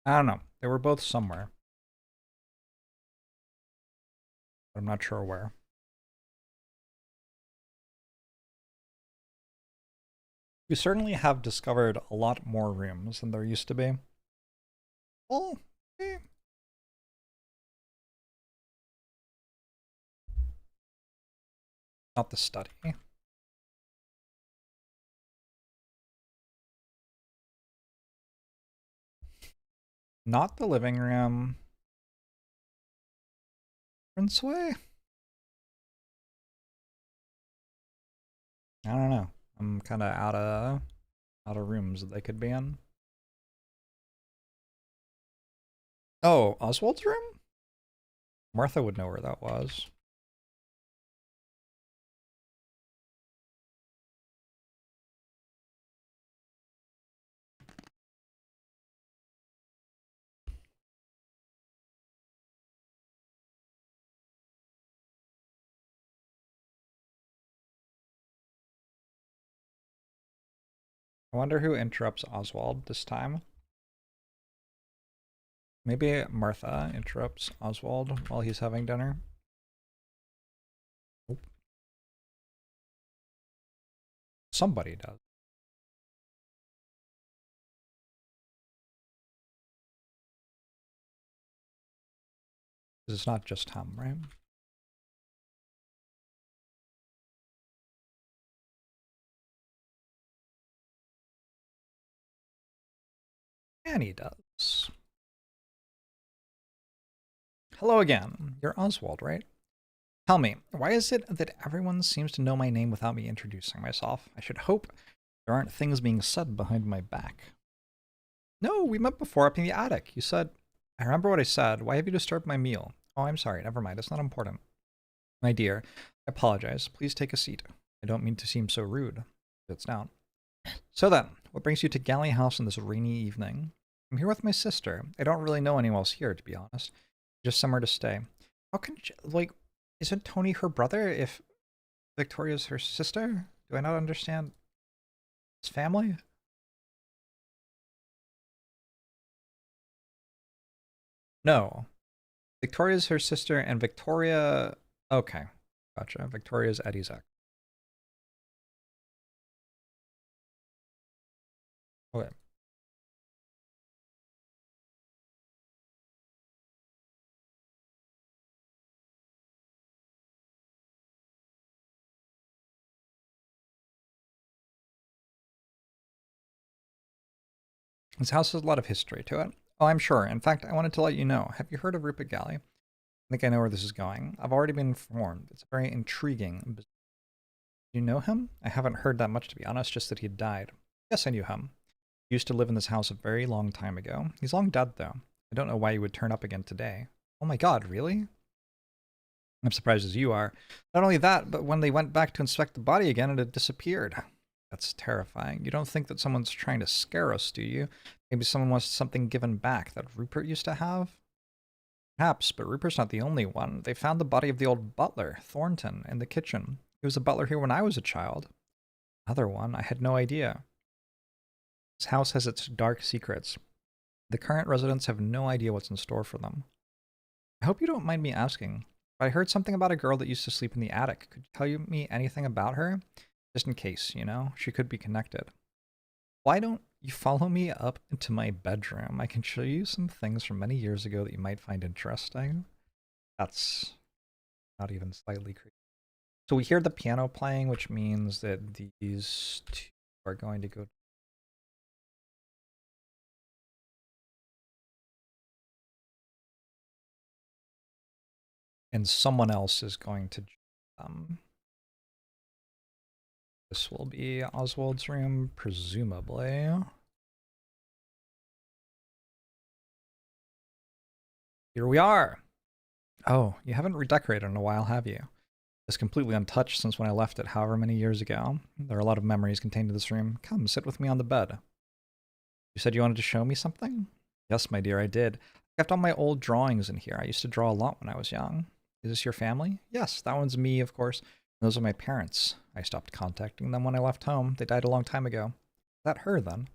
I don't know. They were both somewhere. But I'm not sure where. We certainly have discovered a lot more rooms than there used to be. Well, not the study. Not the living room. Princeway? I don't know. I'm kind of out of rooms that they could be in. Oh, Oswald's room? Martha would know where that was. I wonder who interrupts Oswald this time. Maybe Martha interrupts Oswald while he's having dinner. Oh. Somebody does. It's not just him, right? And he does. Hello again. You're Oswald, right? Tell me, why is it that everyone seems to know my name without me introducing myself? I should hope there aren't things being said behind my back. No, we met before up in the attic. You said, I remember what I said. Why have you disturbed my meal? Oh, I'm sorry. Never mind. It's not important. My dear, I apologize. Please take a seat. I don't mean to seem so rude. Sits down. So then, what brings you to Galley House on this rainy evening? I'm here with my sister. I don't really know anyone else here, to be honest. Just somewhere to stay. How can she, like, isn't Tony her brother if Victoria's her sister? Do I not understand his family? No. Victoria's her sister and Victoria... Okay. Gotcha. Victoria's Eddie's ex. Okay. This house has a lot of history to it. Oh, I'm sure. In fact, I wanted to let you know. Have you heard of Rupert Galley? I think I know where this is going. I've already been informed. It's very intriguing. Do you know him? I haven't heard that much, to be honest, just that he died. Yes, I knew him. He used to live in this house a very long time ago. He's long dead, though. I don't know why he would turn up again today. Oh my god, really? I'm surprised as you are. Not only that, but when they went back to inspect the body again, it had disappeared. That's terrifying. You don't think that someone's trying to scare us, do you? Maybe someone wants something given back that Rupert used to have? Perhaps, but Rupert's not the only one. They found the body of the old butler, Thornton, in the kitchen. He was a butler here when I was a child. Another one? I had no idea. This house has its dark secrets. The current residents have no idea what's in store for them. I hope you don't mind me asking, but I heard something about a girl that used to sleep in the attic. Could you tell me anything about her? Just in case, you know? She could be connected. Why don't you follow me up into my bedroom? I can show you some things from many years ago that you might find interesting. That's not even slightly creepy. So we hear the piano playing, which means that these two are going to go. And someone else is going to join them. This will be Oswald's room, presumably. Here we are. Oh, you haven't redecorated in a while, have you? It's completely untouched since when I left it however many years ago. There are a lot of memories contained in this room. Come, sit with me on the bed. You said you wanted to show me something? Yes, my dear, I did. I kept all my old drawings in here. I used to draw a lot when I was young. Is this your family? Yes, that one's me, of course. Those are my parents. I stopped contacting them when I left home. They died a long time ago. Is that her, then?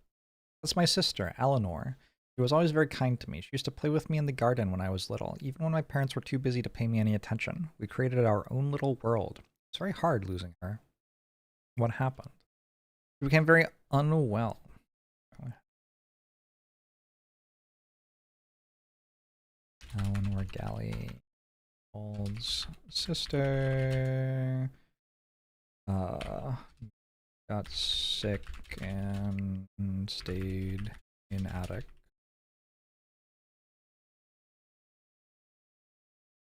That's my sister, Eleanor. She was always very kind to me. She used to play with me in the garden when I was little, even when my parents were too busy to pay me any attention. We created our own little world. It's very hard losing her. What happened? She became very unwell. Eleanor Galley, Old's sister, got sick and stayed in attic.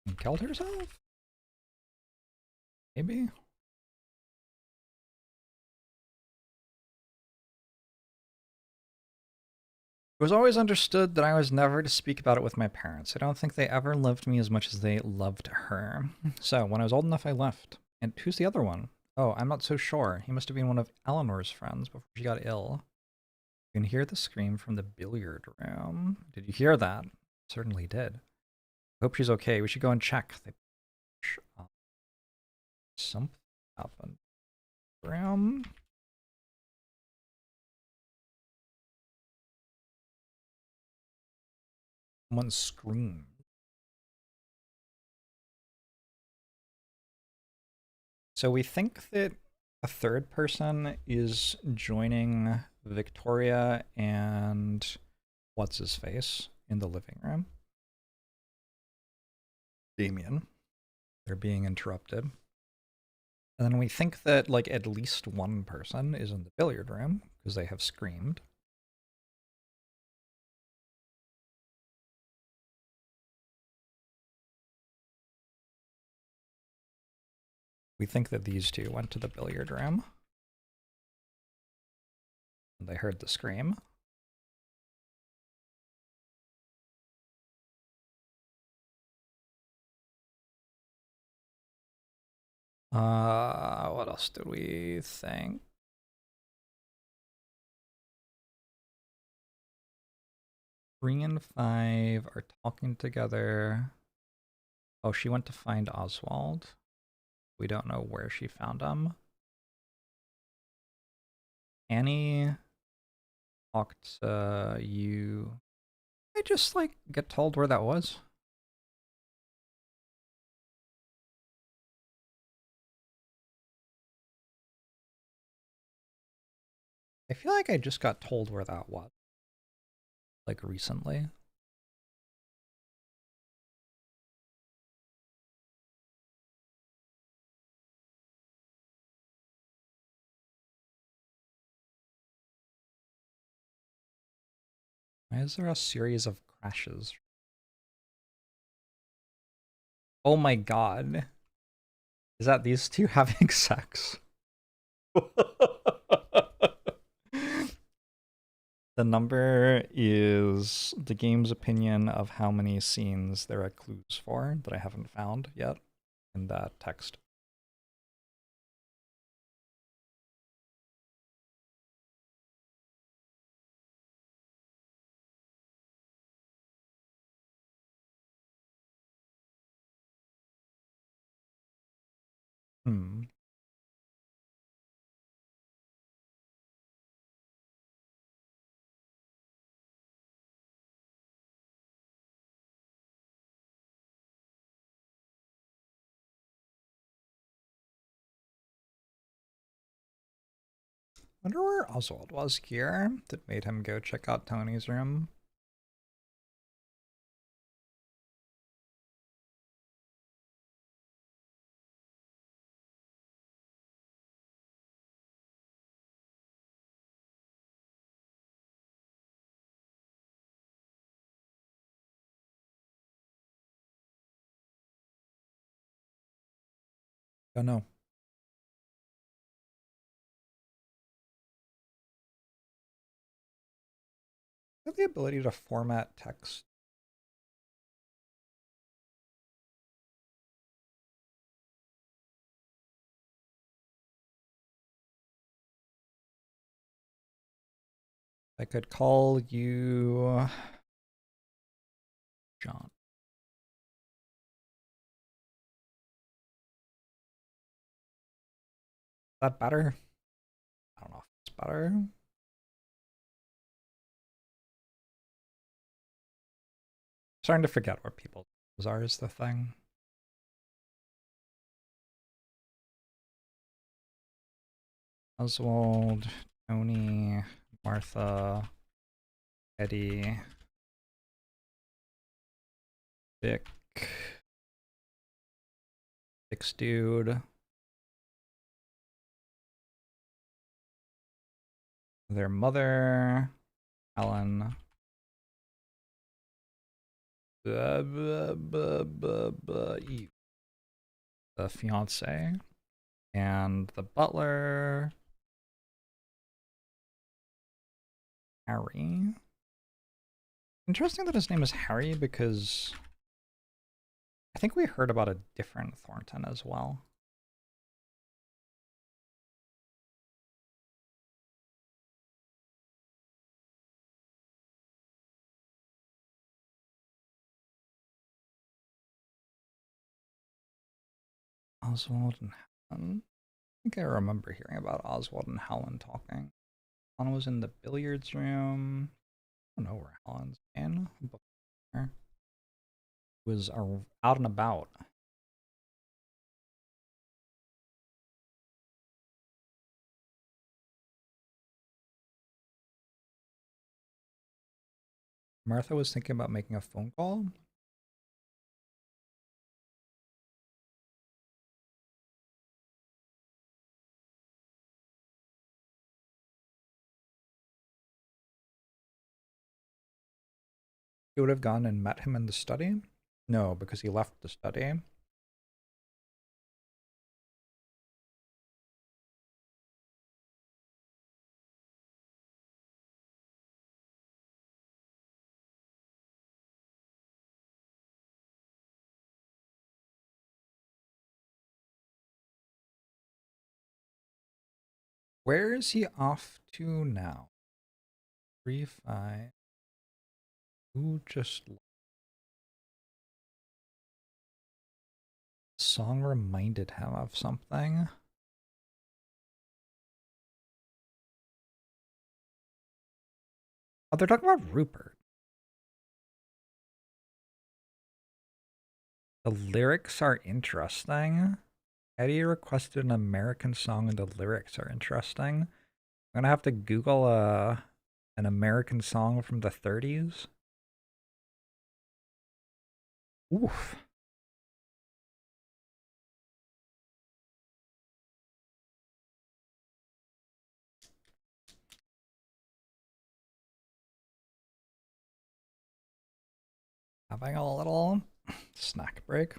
And killed herself? Maybe? It was always understood that I was never to speak about it with my parents. I don't think they ever loved me as much as they loved her. So, when I was old enough, I left. And who's the other one? Oh, I'm not so sure. He must have been one of Eleanor's friends before she got ill. You can hear the scream from the billiard room. Did you hear that? Certainly did. Hope she's okay. We should go and check. Something happened. Room. Someone screamed. So we think that a third person is joining Victoria and what's his face in the living room. Damien. They're being interrupted. And then we think that like at least one person is in the billiard room because they have screamed. We think that these two went to the billiard room. They heard the scream. What else do we think? Three and five are talking together. Oh, she went to find Oswald. We don't know where she found him. Annie talked to you. I just like get told where that was. I feel like I just got told where that was. Like recently. Why is there a series of crashes? Oh my god. Is that these two having sex? The number is the game's opinion of how many scenes there are clues for that I haven't found yet in that text. Hmm. Wonder where Oswald was here that made him go check out Tony's room. Don't know. I have the ability to format text. I could call you John. Is that better? I don't know if it's better. Starting to forget what people's names are is the thing. Oswald, Tony, Martha, Eddie, Dick, Dick's dude, their mother, Alan, Eve, the fiance, and the butler, Harry. Interesting that his name is Harry because I think we heard about a different Thornton as well. Oswald and Helen. I think I remember hearing about Oswald and Helen talking. Helen was in the billiards room. I don't know where Helen's in. Was out and about. Martha was thinking about making a phone call. She would have gone and met him in the study. No, because he left the study. Where is he off to now? 3-5. Who just... Song reminded him of something. Oh, they're talking about Rupert. The lyrics are interesting. Eddie requested an American song and the lyrics are interesting. I'm gonna have to Google an American song from the 30s. Oof. Having a little snack break.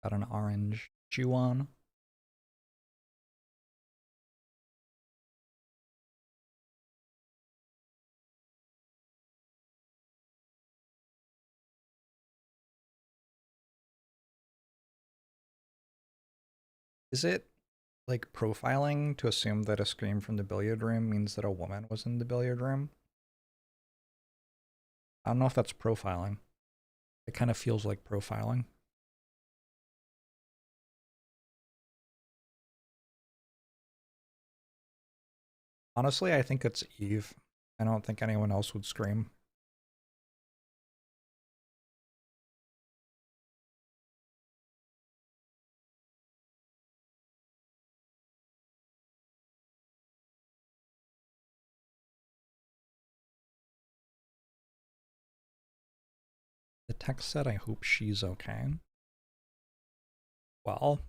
Got an orange chew on. Is it like profiling to assume that a scream from the billiard room means that a woman was in the billiard room? I don't know if that's profiling. It kind of feels like profiling. Honestly, I think it's Eve. I don't think anyone else would scream. The text said, I hope she's okay. Well,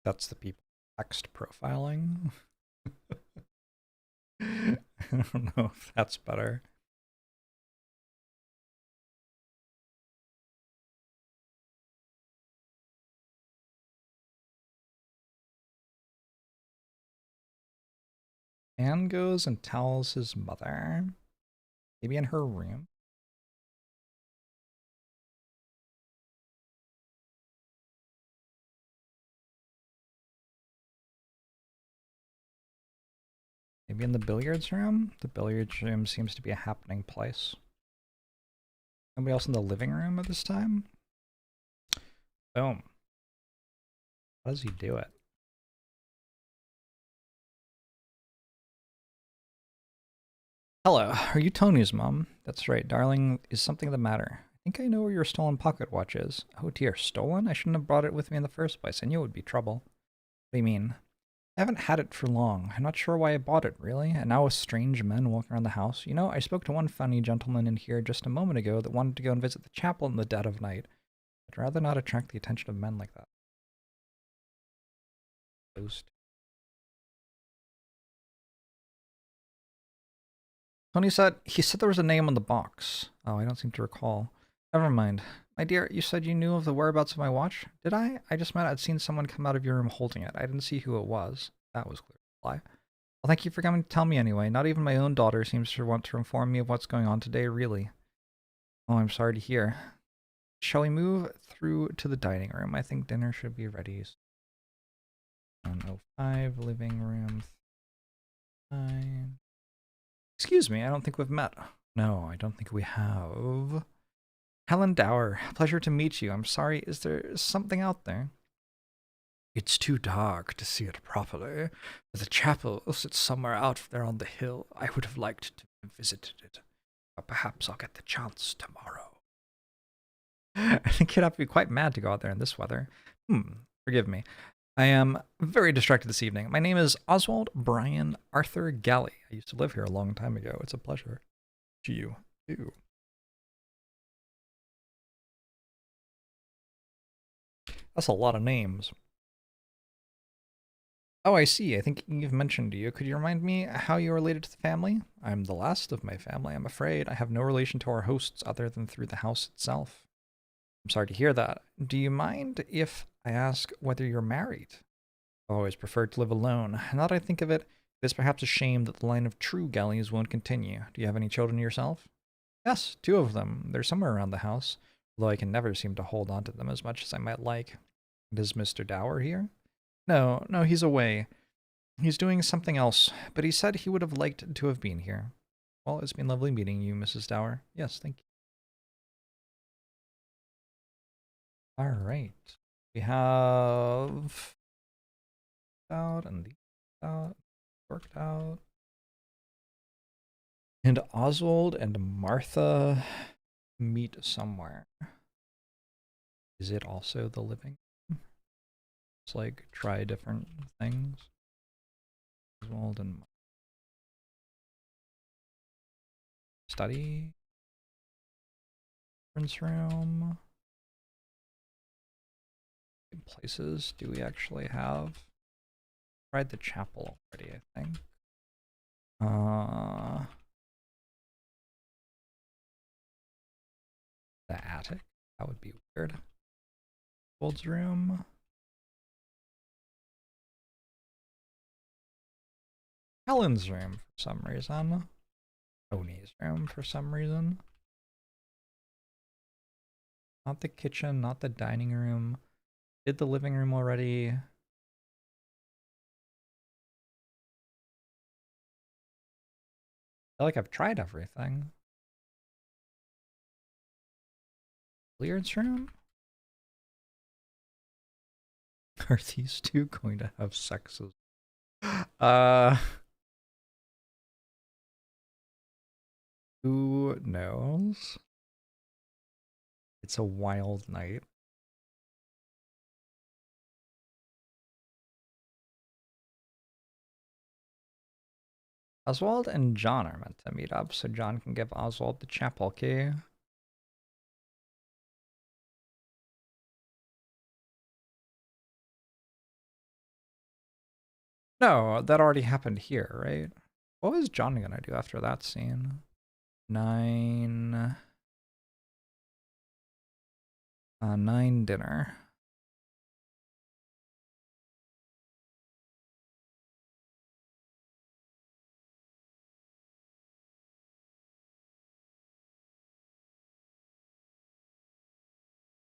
that's the people text profiling. I don't know if that's better. Anne goes and tells his mother. Maybe in her room. Maybe in the billiards room? The billiards room seems to be a happening place. Nobody else in the living room at this time? Boom. How does he do it? Hello, are you Tony's mom? That's right, darling. Is something the matter? I think I know where your stolen pocket watch is. Oh dear, stolen? I shouldn't have brought it with me in the first place. I knew it would be trouble. What do you mean? I haven't had it for long. I'm not sure why I bought it, really. And now with strange men walking around the house. You know, I spoke to one funny gentleman in here just a moment ago that wanted to go and visit the chapel in the dead of night. I'd rather not attract the attention of men like that. Those two. Tony said, he said there was a name on the box. Oh, I don't seem to recall. Never mind. My dear, you said you knew of the whereabouts of my watch? Did I? I just meant I'd seen someone come out of your room holding it. I didn't see who it was. That was clear to lie. Well, thank you for coming to tell me anyway. Not even my own daughter seems to want to inform me of what's going on today, really. Oh, I'm sorry to hear. Shall we move through to the dining room? I think dinner should be ready. 105, living room 9. Excuse me, I don't think we've met. No, I don't think we have. Helen Dower, pleasure to meet you. I'm sorry, is there something out there? It's too dark to see it properly. The chapel sits somewhere out there on the hill. I would have liked to have visited it. But perhaps I'll get the chance tomorrow. I think you'd have to be quite mad to go out there in this weather. Forgive me. I am very distracted this evening. My name is Oswald Brian Arthur Galley. I used to live here a long time ago. It's a pleasure. To you, too. That's a lot of names. Oh, I see. I think Eve mentioned you. Could you remind me how you are related to the family? I'm the last of my family, I'm afraid. I have no relation to our hosts other than through the house itself. I'm sorry to hear that. Do you mind if I ask whether you're married? I've always preferred to live alone. Now that I think of it, it is perhaps a shame that the line of true Galleys won't continue. Do you have any children yourself? Yes, 2 of them. They're somewhere around the house, although I can never seem to hold on to them as much as I might like. Is Mr. Dower here? No, he's away. He's doing something else, but he said he would have liked to have been here. Well, it's been lovely meeting you, Mrs. Dower. Yes, thank you. All right. We have out and these out, worked out. And Oswald and Martha meet somewhere. Is it also the living room? It's like try different things. Oswald and study. Conference room. What places do we actually have? Tried the chapel already, I think. The attic. That would be weird. Oswald's room. Helen's room for some reason. Tony's room for some reason. Not the kitchen, not the dining room. Did the living room already. I feel like I've tried everything. Billiards room? Are these two going to have sexes? Who knows? It's a wild night. Oswald and John are meant to meet up, so John can give Oswald the chapel key. No, that already happened here, right? What was John gonna do after that scene? 9 dinner.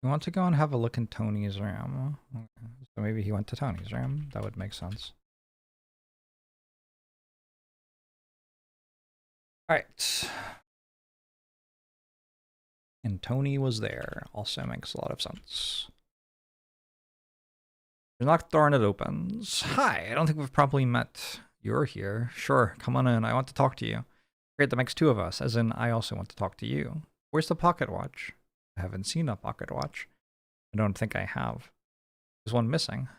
We want to go and have a look in Tony's room. Okay. So maybe he went to Tony's room. That would make sense. Alright. And Tony was there. Also makes a lot of sense. You knock the door and it opens. Hi, I don't think we've probably met. You're here. Sure, come on in. I want to talk to you. Great, that makes two of us, as in I also want to talk to you. Where's the pocket watch? I haven't seen a pocket watch. I don't think I have. There's one missing.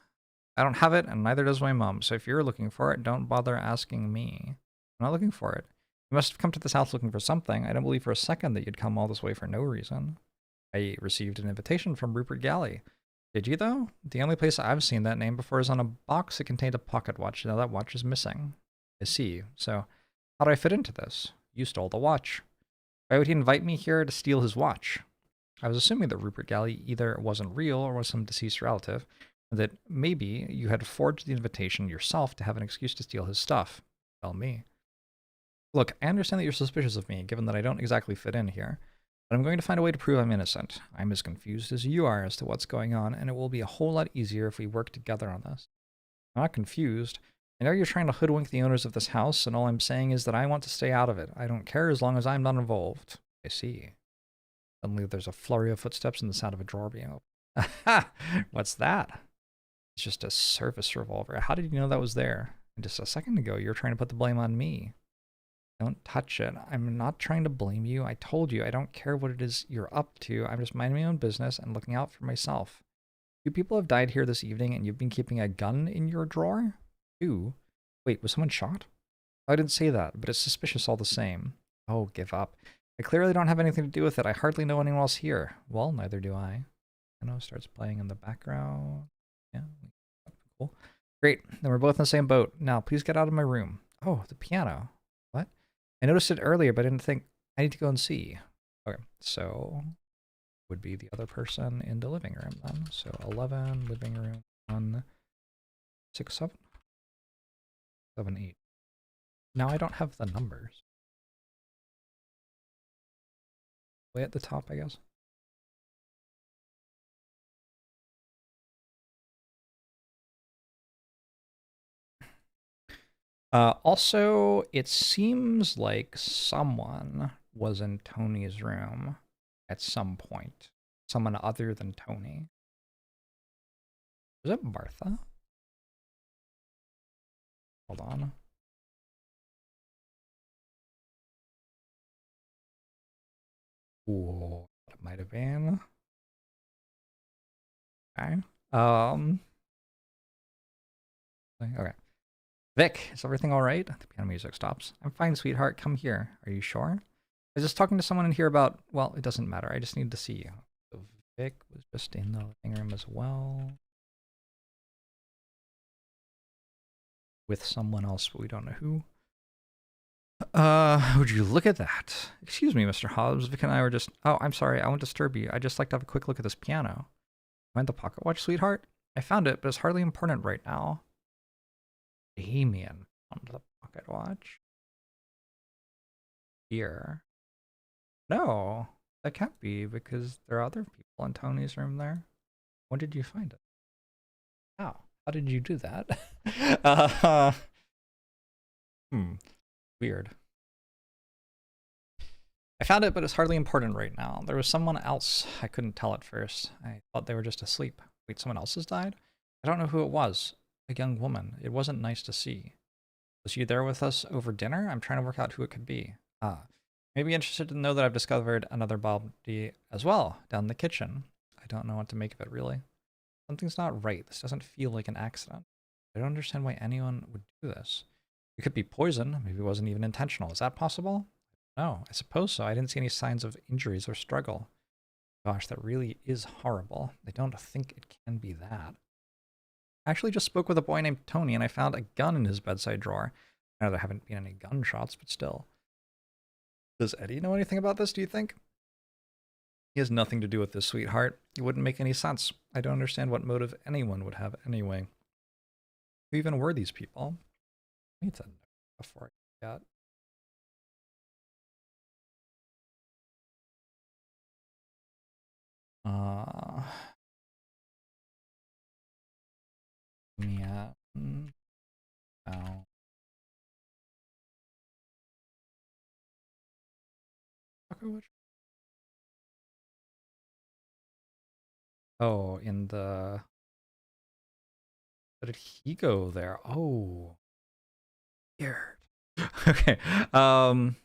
I don't have it, and neither does my mom, so if you're looking for it, don't bother asking me. I'm not looking for it. You must have come to this house looking for something. I don't believe for a second that you'd come all this way for no reason. I received an invitation from Rupert Galley. Did you, though? The only place I've seen that name before is on a box that contained a pocket watch. Now that watch is missing. I see. So, how do I fit into this? You stole the watch. Why would he invite me here to steal his watch? I was assuming that Rupert Galley either wasn't real or was some deceased relative, and that maybe you had forged the invitation yourself to have an excuse to steal his stuff. Tell me. Look, I understand that you're suspicious of me, given that I don't exactly fit in here, but I'm going to find a way to prove I'm innocent. I'm as confused as you are as to what's going on, and it will be a whole lot easier if we work together on this. I'm not confused. I know you're trying to hoodwink the owners of this house, and all I'm saying is that I want to stay out of it. I don't care as long as I'm not involved. I see. Suddenly there's a flurry of footsteps and the sound of a drawer being opened. Aha! What's that? It's just a service revolver. How did you know that was there? And just a second ago, you were trying to put the blame on me. Don't touch it. I'm not trying to blame you. I told you, I don't care what it is you're up to. I'm just minding my own business and looking out for myself. Two people have died here this evening, and you've been keeping a gun in your drawer? Two? Wait, was someone shot? I didn't say that, but it's suspicious all the same. Oh, give up. I clearly don't have anything to do with it. I hardly know anyone else here. Well, neither do I. Piano starts playing in the background. Yeah, cool. Great, then we're both in the same boat. Now, please get out of my room. Oh, the piano. What? I noticed it earlier, but I didn't think I need to go and see. Okay, so would be the other person in the living room then. So 11, living room, 1, 6, 7, 7, 8. Now I don't have the numbers. Way at the top, I guess. Also, it seems like someone was in Tony's room at some point. Someone other than Tony. Was it Martha? Hold on. Ooh, it might have been. Okay. Okay. Vic, is everything all right? The piano music stops. I'm fine, sweetheart. Come here. Are you sure? I was just talking to someone in here about, well, it doesn't matter. I just need to see you. So Vic was just in the living room as well. With someone else, but we don't know who. Would you look at that? Excuse me, Mr. Hobbs. Vic and I were just... Oh, I'm sorry. I won't disturb you. I'd just like to have a quick look at this piano. Find the pocket watch, sweetheart? I found it, but it's hardly important right now. Damien found the pocket watch. Here. No, that can't be because there are other people in Tony's room there. When did you find it? How? How did you do that? uh, Weird. I found it, but it's hardly important right now. There was someone else. I couldn't tell at first. I thought they were just asleep. Wait, someone else has died? I don't know who it was. A young woman. It wasn't nice to see. Was you there with us over dinner? I'm trying to work out who it could be. Ah. Maybe interested to know that I've discovered another body as well, down in the kitchen. I don't know what to make of it, really. Something's not right. This doesn't feel like an accident. I don't understand why anyone would do this. It could be poison. Maybe it wasn't even intentional. Is that possible? No, I suppose so. I didn't see any signs of injuries or struggle. Gosh, that really is horrible. I don't think it can be that. I actually just spoke with a boy named Tony, and I found a gun in his bedside drawer. I know there haven't been any gunshots, but still. Does Eddie know anything about this, do you think? He has nothing to do with this, sweetheart. It wouldn't make any sense. I don't understand what motive anyone would have anyway. Who even were these people? I need to know before I forget. Yeah. Oh. Oh, in the... How did he go there? Oh. Weird. Okay. And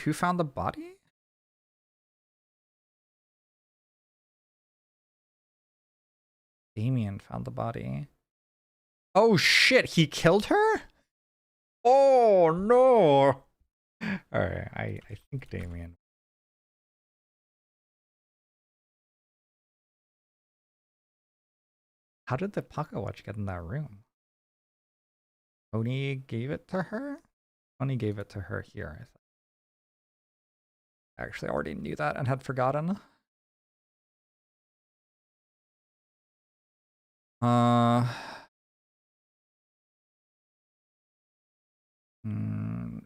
who found the body? Damien found the body. Oh shit, he killed her? Oh no! Alright, I think Damien. How did the pocket watch get in that room? Tony gave it to her? Tony gave it to her here. I actually already knew that and had forgotten.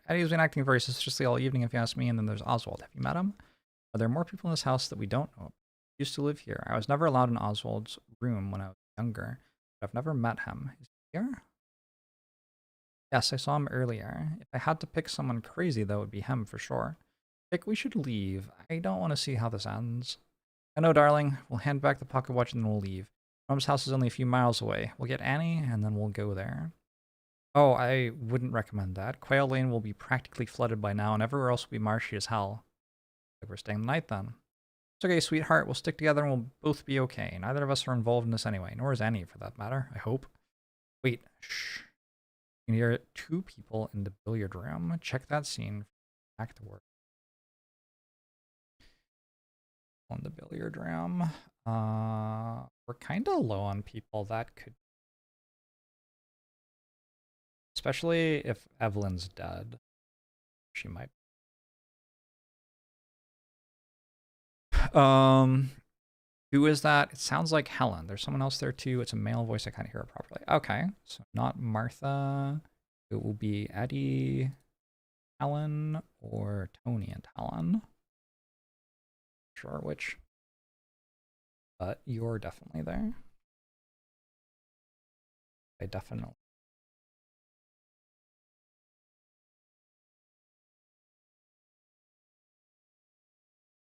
Eddie's been acting very suspiciously all evening, if you ask me, and then there's Oswald. Have you met him? Are there more people in this house that we don't know? He used to live here. I was never allowed in Oswald's room when I was younger, but I've never met him. Is he here? Yes, I saw him earlier. If I had to pick someone crazy, that would be him for sure. Vic, we should leave. I don't want to see how this ends. I know, darling. We'll hand back the pocket watch and then we'll leave. Mom's house is only a few miles away. We'll get Annie and then we'll go there. Oh, I wouldn't recommend that. Quail Lane will be practically flooded by now, and everywhere else will be marshy as hell. Like we're staying the night then. It's okay, sweetheart. We'll stick together and we'll both be okay. Neither of us are involved in this anyway, nor is Annie for that matter, I hope. Wait, shh. You can hear 2 people in the billiard room. Check that scene. Back to work. On the billiard room. We're kind of low on people. That could... Especially if Evelyn's dead. She might. Who is that? It sounds like Helen. There's someone else there too. It's a male voice. I can't hear it properly. Okay, so not Martha. It will be Eddie, Helen, or Tony and Helen. Sure which. But you're definitely there. I definitely.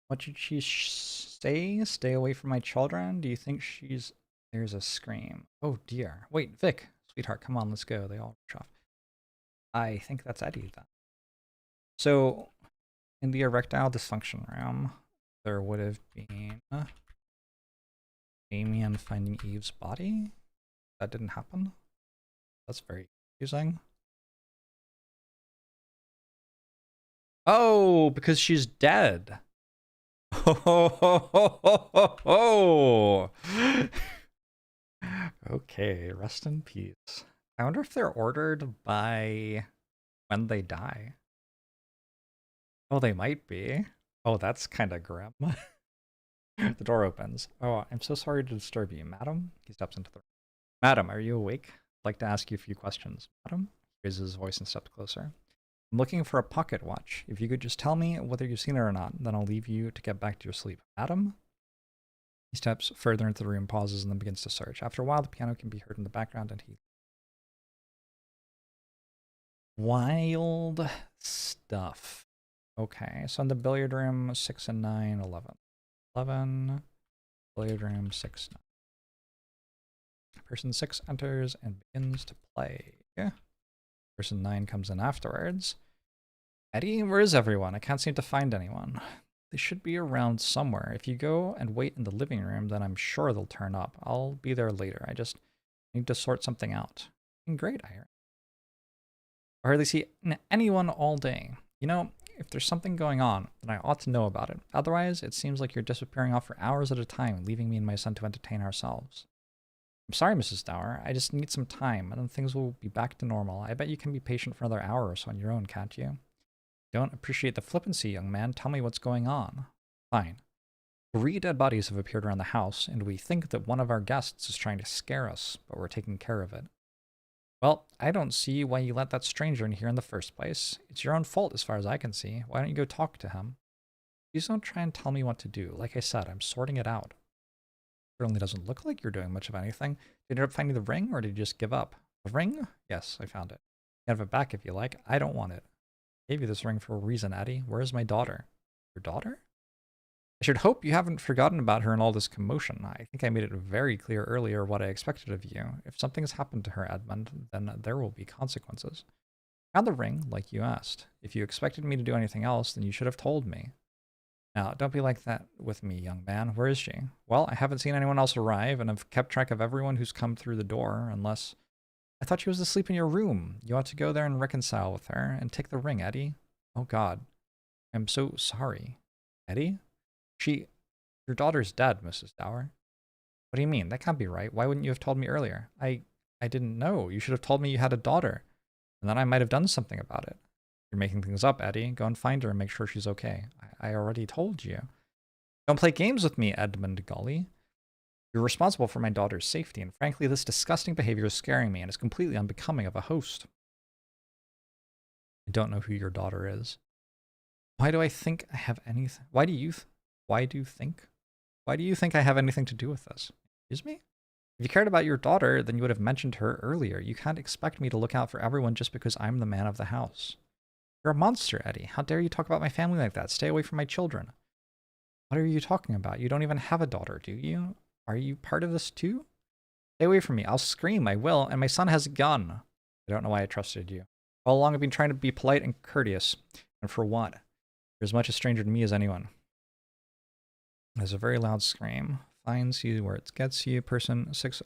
What did she say? Stay away from my children? Do you think she's... There's a scream. Oh dear. Wait, Vic. Sweetheart, come on, let's go. They all rush off. I think that's Eddie then. So, in the erectile dysfunction room, there would have been Damien finding Eve's body. That didn't happen. That's very confusing. Oh, because she's dead. Oh, okay, rest in peace. I wonder if they're ordered by when they die. Oh, they might be. Oh, that's kind of grim. The door opens. Oh, I'm so sorry to disturb you, madam. He steps into the room. Madam, are you awake? I'd like to ask you a few questions. Madam? He raises his voice and steps closer. I'm looking for a pocket watch. If you could just tell me whether you've seen it or not, then I'll leave you to get back to your sleep. Madam? He steps further into the room, pauses, and then begins to search. After a while, the piano can be heard in the background, and he... Wild stuff. Okay, so in the billiard room, 6 and 9, 11. 11, billiard room, 6, 9. Person 6 enters and begins to play. Person 9 comes in afterwards. Eddie, where is everyone? I can't seem to find anyone. They should be around somewhere. If you go and wait in the living room, then I'm sure they'll turn up. I'll be there later. I just need to sort something out. Great, I hardly see anyone all day. You know, if there's something going on, then I ought to know about it. Otherwise, it seems like you're disappearing off for hours at a time, leaving me and my son to entertain ourselves. I'm sorry, Mrs. Dower. I just need some time, and then things will be back to normal. I bet you can be patient for another hour or so on your own, can't you? Don't appreciate the flippancy, young man. Tell me what's going on. Fine. 3 dead bodies have appeared around the house, and we think that one of our guests is trying to scare us, but we're taking care of it. Well, I don't see why you let that stranger in here in the first place. It's your own fault as far as I can see. Why don't you go talk to him? Please don't try and tell me what to do. Like I said, I'm sorting it out. It certainly doesn't look like you're doing much of anything. Did you end up finding the ring, or did you just give up? The ring? Yes, I found it. You can have it back if you like. I don't want it. I gave you this ring for a reason, Eddie. Where is my daughter? Your daughter? I should hope you haven't forgotten about her in all this commotion. I think I made it very clear earlier what I expected of you. If something's happened to her, Edmund, then there will be consequences. I found the ring, like you asked. If you expected me to do anything else, then you should have told me. Now, don't be like that with me, young man. Where is she? Well, I haven't seen anyone else arrive, and I've kept track of everyone who's come through the door, unless... I thought she was asleep in your room. You ought to go there and reconcile with her, and take the ring, Eddie. Oh, God. I'm so sorry. Eddie? Your daughter's dead, Mrs. Dower. What do you mean? That can't be right. Why wouldn't you have told me earlier? I didn't know. You should have told me you had a daughter, and then I might have done something about it. You're making things up, Eddie. Go and find her and make sure she's okay. I already told you. Don't play games with me, Edmund Galley. You're responsible for my daughter's safety, and frankly, this disgusting behavior is scaring me and is completely unbecoming of a host. I don't know who your daughter is. Why do I think I have anything? Why do you think I have anything to do with this? Excuse me? If you cared about your daughter, then you would have mentioned her earlier. You can't expect me to look out for everyone just because I'm the man of the house. You're a monster, Eddie. How dare you talk about my family like that? Stay away from my children. What are you talking about? You don't even have a daughter, do you? Are you part of this too? Stay away from me. I'll scream. I will. And my son has a gun. I don't know why I trusted you. All along I've been trying to be polite and courteous. And for what? You're as much a stranger to me as anyone. There's a very loud scream. Finds you where it gets you. Person 6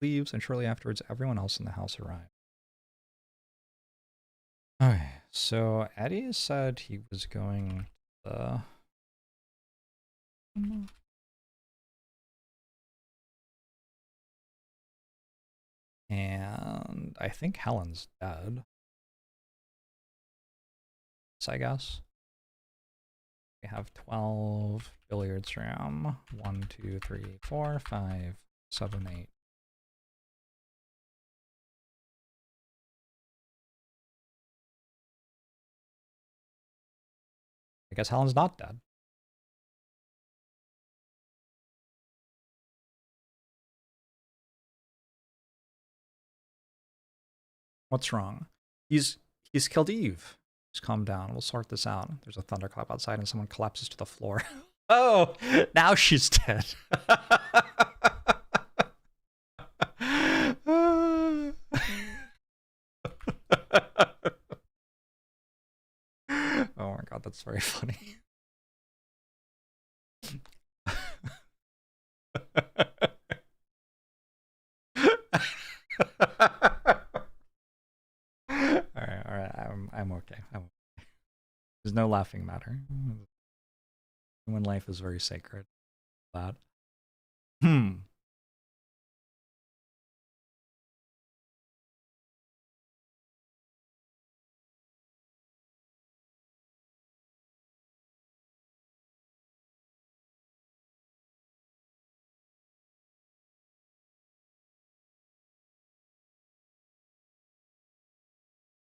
leaves, and shortly afterwards, everyone else in the house arrives. Okay, so Eddie said he was going to the... And I think Helen's dead. So I guess. We have 12 billiards room. 1, 2, 3, 4, 5, 7, 8. I guess Helen's not dead. What's wrong? He's killed Eve. Just calm down. We'll sort this out. There's a thunderclap outside and someone collapses to the floor. Oh, now she's dead. Oh my god, that's very funny. All right, I'm okay. There's no laughing matter. Human life is very sacred. That.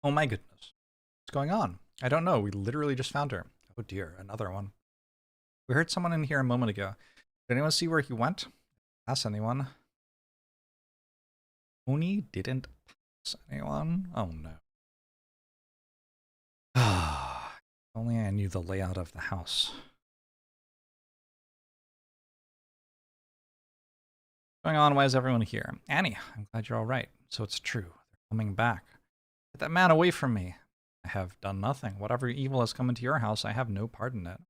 Oh my goodness. What's going on? I don't know. We literally just found her. Oh dear, another one. We heard someone in here a moment ago. Did anyone see where he went? Pass anyone? Oni didn't pass anyone? Oh no. Ah, only I knew the layout of the house. What's going on? Why is everyone here? Annie, I'm glad you're all right. So it's true. They're coming back. Get that man away from me. I have done nothing. Whatever evil has come into your house, I have no part in it.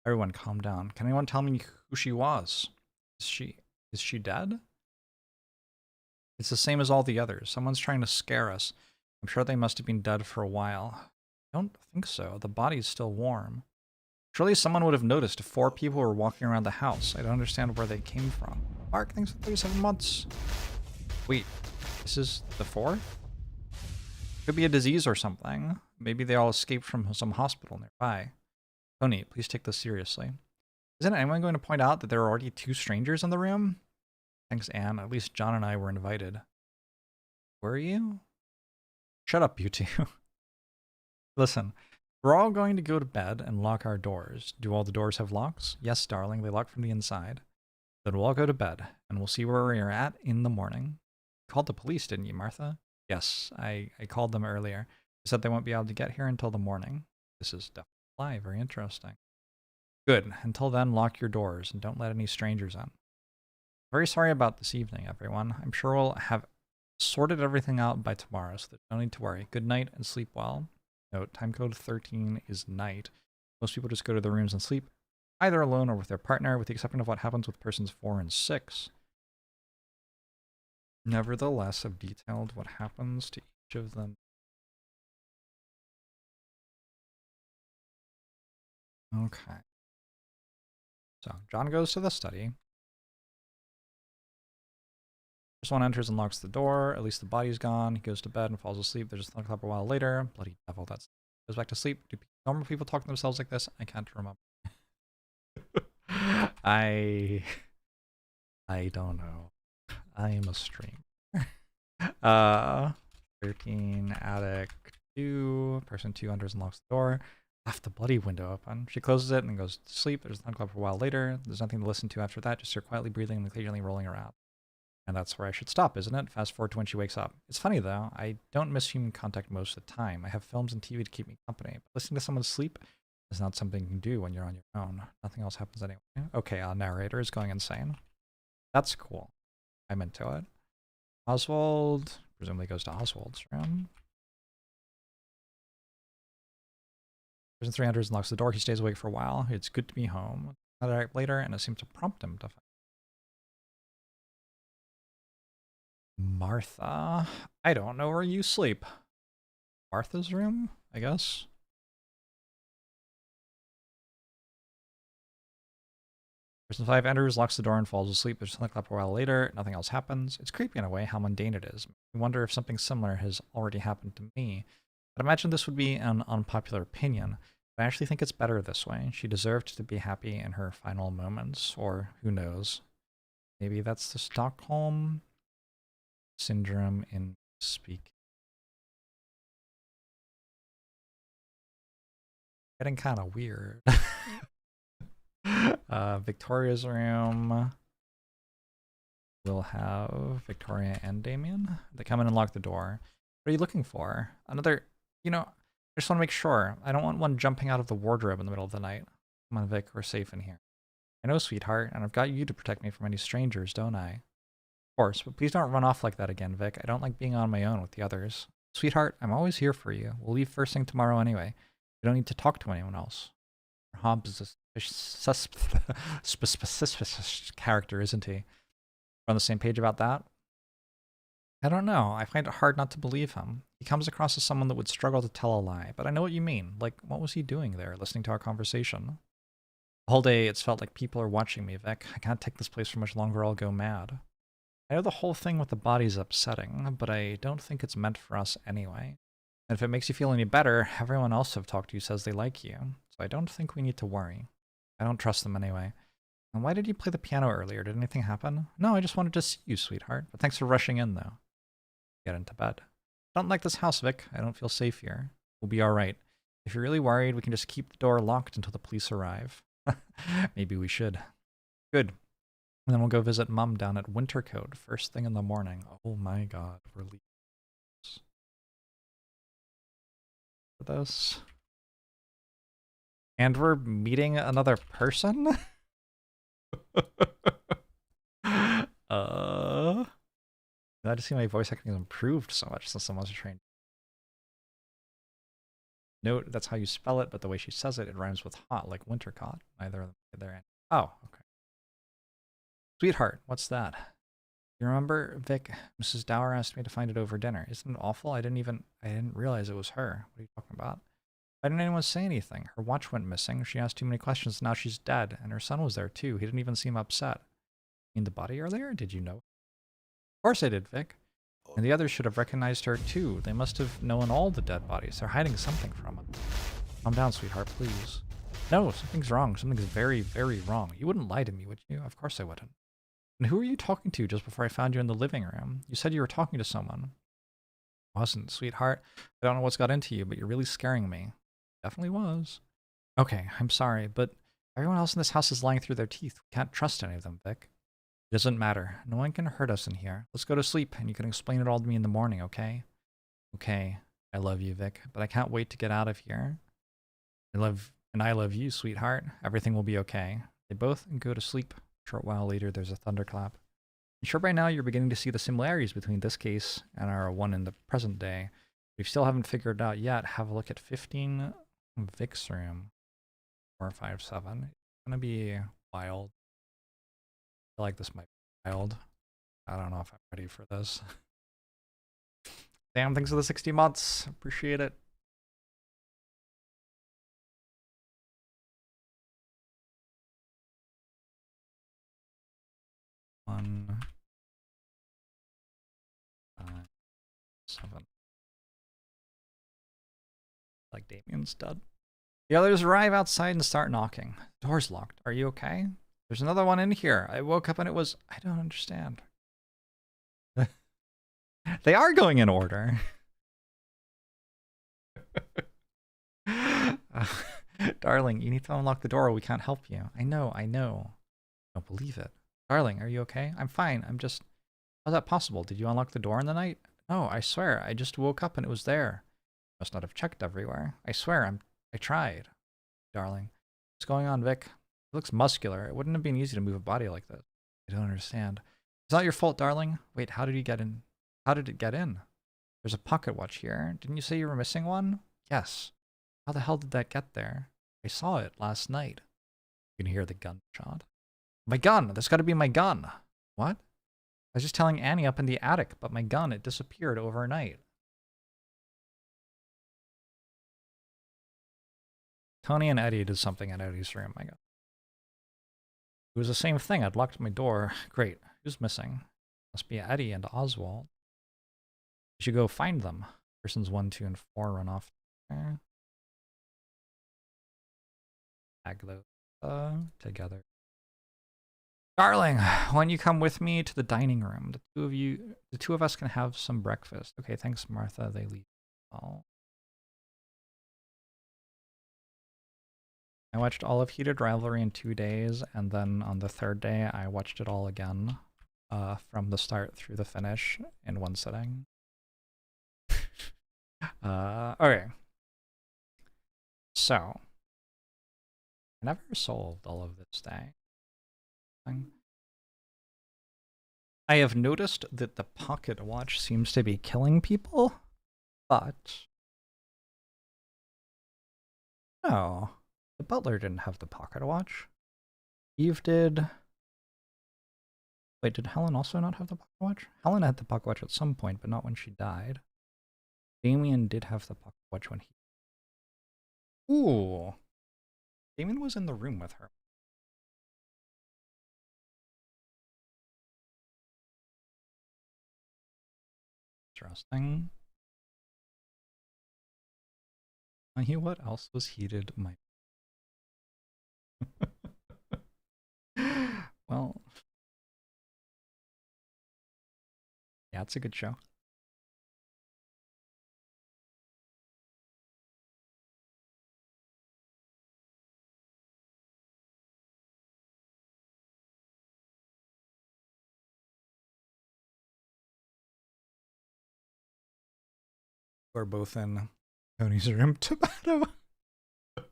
Everyone calm down. Can anyone tell me who she was? Is she dead? It's the same as all the others. Someone's trying to scare us. I'm sure they must have been dead for a while. I don't think so. The body's still warm. Surely someone would have noticed if 4 people were walking around the house. I don't understand where they came from. Mark, thanks for 37 months. Wait, this is the 4th? Could be a disease or something. Maybe they all escaped from some hospital nearby. Tony, please take this seriously. Isn't anyone going to point out that there are already 2 strangers in the room? Thanks, Anne. At least John and I were invited. Were you? Shut up, you two. Listen, we're all going to go to bed and lock our doors. Do all the doors have locks? Yes, darling, they lock from the inside. Then we'll all go to bed, and we'll see where we're at in the morning. You called the police, didn't you, Martha? Yes, I called them earlier. They said they won't be able to get here until the morning. This is definitely a lie. Very interesting. Good. Until then, lock your doors and don't let any strangers in. Very sorry about this evening, everyone. I'm sure we'll have sorted everything out by tomorrow, so there's no need to worry. Good night and sleep well. Note, time code 13 is night. Most people just go to their rooms and sleep, either alone or with their partner, with the exception of what happens with persons 4 and 6. Nevertheless, I've detailed what happens to each of them. Okay. So, John goes to the study. First one enters and locks the door. At least the body's gone. He goes to bed and falls asleep. There's a thunderclap a while later. Bloody devil, that's... Goes back to sleep. Do normal people talk to themselves like this? I can't remember. I don't know. I am a streamer. 13, attic 2. Person 2 enters and locks the door. Left the bloody window open. She closes it and goes to sleep. There's a thunderclap for a while later. There's nothing to listen to after that. Just her quietly breathing and occasionally rolling around. And that's where I should stop, isn't it? Fast forward to when she wakes up. It's funny, though. I don't miss human contact most of the time. I have films and TV to keep me company. But listening to someone sleep is not something you can do when you're on your own. Nothing else happens anyway. Okay, our narrator is going insane. That's cool. I'm into it. Oswald presumably goes to Oswald's room. Person 3 enters and locks the door. He stays awake for a while. It's good to be home. Another act later, and it seems to prompt him to find Martha. I don't know where you sleep. Martha's room, I guess. Person 5 enters, locks the door, and falls asleep. There's something a while later. Nothing else happens. It's creepy in a way how mundane it is. I wonder if something similar has already happened to me. I'd imagine this would be an unpopular opinion, but I actually think it's better this way. She deserved to be happy in her final moments, or who knows. Maybe that's the Stockholm Syndrome in speak. Getting kind of weird. Victoria's room. We'll have Victoria and Damien. They come in and lock the door. What are you looking for? Another, you know, I just want to make sure. I don't want one jumping out of the wardrobe in the middle of the night. Come on, Vic, we're safe in here. I know, sweetheart, and I've got you to protect me from any strangers, don't I? Of course, but please don't run off like that again, Vic. I don't like being on my own with the others. Sweetheart, I'm always here for you. We'll leave first thing tomorrow anyway. You don't need to talk to anyone else. Hobbs is a suspicious character, isn't he? We're on the same page about that? I don't know. I find it hard not to believe him. He comes across as someone that would struggle to tell a lie, but I know what you mean. Like, what was he doing there, listening to our conversation? The whole day, it's felt like people are watching me, Vic. I can't take this place for much longer, I'll go mad. I know the whole thing with the body's upsetting, but I don't think it's meant for us anyway. And if it makes you feel any better, everyone else I've talked to says they like you, so I don't think we need to worry. I don't trust them anyway. And why did you play the piano earlier? Did anything happen? No, I just wanted to see you, sweetheart. But thanks for rushing in, though. Get into bed. I don't like this house, Vic. I don't feel safe here. We'll be alright. If you're really worried, we can just keep the door locked until the police arrive. Maybe we should. Good. And then we'll go visit Mum down at Wintercote first thing in the morning. Oh my god, we're leaving for this. And we're meeting another person? I just see my voice acting has improved so much since someone's trained. Note, that's how you spell it, but the way she says it, it rhymes with hot, like Wintercott. Neither of them there. Oh, okay. Sweetheart, what's that? You remember, Vic? Mrs. Dower asked me to find it over dinner. Isn't it awful? I didn't realize it was her. What are you talking about? Why didn't anyone say anything? Her watch went missing. She asked too many questions. Now she's dead, and her son was there too. He didn't even seem upset. You mean the body earlier? Did you know? Of course I did, Vic. And the others should have recognized her too. They must have known all the dead bodies. They're hiding something from us. Calm down, sweetheart, please. No, something's wrong. Something's very, very wrong. You wouldn't lie to me, would you? Of course I wouldn't. And who were you talking to just before I found you in the living room? You said you were talking to someone. I wasn't, sweetheart. I don't know what's got into you, but you're really scaring me. Definitely was. Okay, I'm sorry, but everyone else in this house is lying through their teeth. We can't trust any of them, Vic. It doesn't matter. No one can hurt us in here. Let's go to sleep, and you can explain it all to me in the morning, okay? Okay. I love you, Vic, but I can't wait to get out of here. I love you, sweetheart. Everything will be okay. They both go to sleep. A short while later, there's a thunderclap. I'm sure by now you're beginning to see the similarities between this case and our one in the present day. If you still haven't figured it out yet, have a look at 15 Vic's room. 457. It's gonna be wild. I feel like this might be wild. I don't know if I'm ready for this. Damn, thanks for the 60 months. Appreciate it. One, 5, 7. Like Damien's dead. The others arrive outside and start knocking. The door's locked. Are you okay? There's another one in here. I woke up and it was... I don't understand. They are going in order. Darling, you need to unlock the door or we can't help you. I know. I don't believe it. Darling, are you okay? I'm fine. I'm just... How's that possible? Did you unlock the door in the night? No, I swear. I just woke up and it was there. Must not have checked everywhere. I swear, I tried. Darling. What's going on, Vic? It looks muscular. It wouldn't have been easy to move a body like this. I don't understand. It's not your fault, darling. Wait, how did you get in? How did it get in? There's a pocket watch here. Didn't you say you were missing one? Yes. How the hell did that get there? I saw it last night. You can hear the gunshot. My gun! That's gotta be my gun! What? I was just telling Annie up in the attic, but my gun, it disappeared overnight. Tony and Eddie did something in Eddie's room, I guess. It was the same thing. I'd locked my door. Great. Who's missing? Must be Eddie and Oswald. We should go find them. Persons 1, 2, and 4 run off there. Tag those together. Darling, why don't you come with me to the dining room? The two of us can have some breakfast. Okay, thanks, Martha. They leave. Oh. I watched all of Heated Rivalry in 2 days, and then on the third day, I watched it all again, from the start through the finish in one sitting. Okay. So, I never solved all of this thing. I have noticed that the pocket watch seems to be killing people, but no, the butler didn't have the pocket watch. Eve did. Wait, did Helen also not have the pocket watch? Helen had the pocket watch at some point, but not when she died. Damien did have the pocket watch when he... Ooh. Damien was in the room with her. Interesting. What else was heated? My... Well... Yeah, it's a good show. We're both in Tony's room. Tomato. It's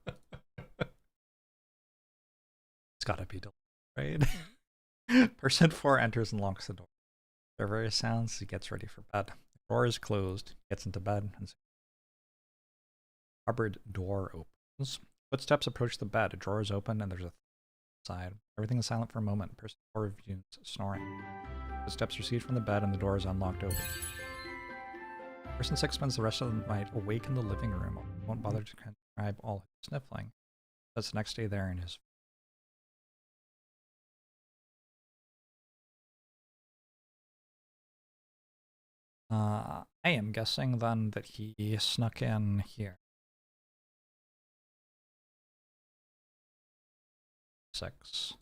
gotta be delayed, right? Person 4 enters and locks the door. There are various sounds. He gets ready for bed. The door is closed. Gets into bed. And cupboard door opens. Footsteps approach the bed. A drawer is open and there's a side. Everything is silent for a moment. Person 4 resumes snoring. Footsteps recede from the bed and the door is unlocked open. Person 6 spends the rest of the night awake in the living room. Won't bother to describe all his sniffling. That's the next day there in his... I am guessing then that he snuck in here. 6.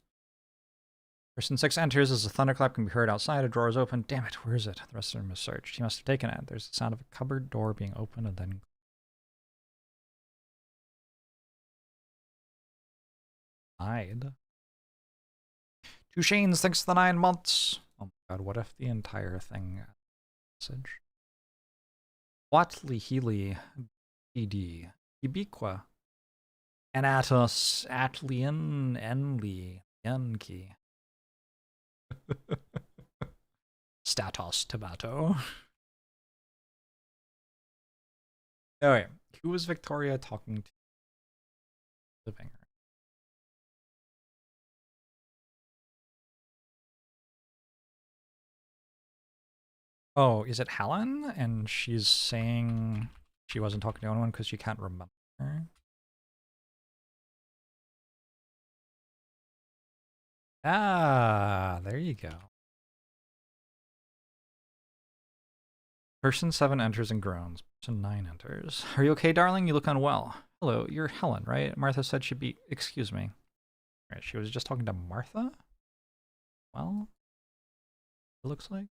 Person 6 enters as a thunderclap can be heard outside. A drawer is open. Damn it, where is it? The rest of the room is searched. He must have taken it. There's the sound of a cupboard door being opened and then... Hide. Two Shanes, thanks to the 9 months. Oh my god, what if the entire thing... Message. Watley Healy BD. Ubiqua. Anatos Atlian Enli Yankee. Statos Tomato. Oh wait, who was Victoria talking to? Living her. Oh, is it Helen? And she's saying she wasn't talking to anyone because she can't remember. Ah, there you go. Person 7 enters and groans. Person 9 enters. Are you okay, darling? You look unwell. Hello, you're Helen, right? Martha said she'd be... Excuse me. Right, she was just talking to Martha? Well, it looks like.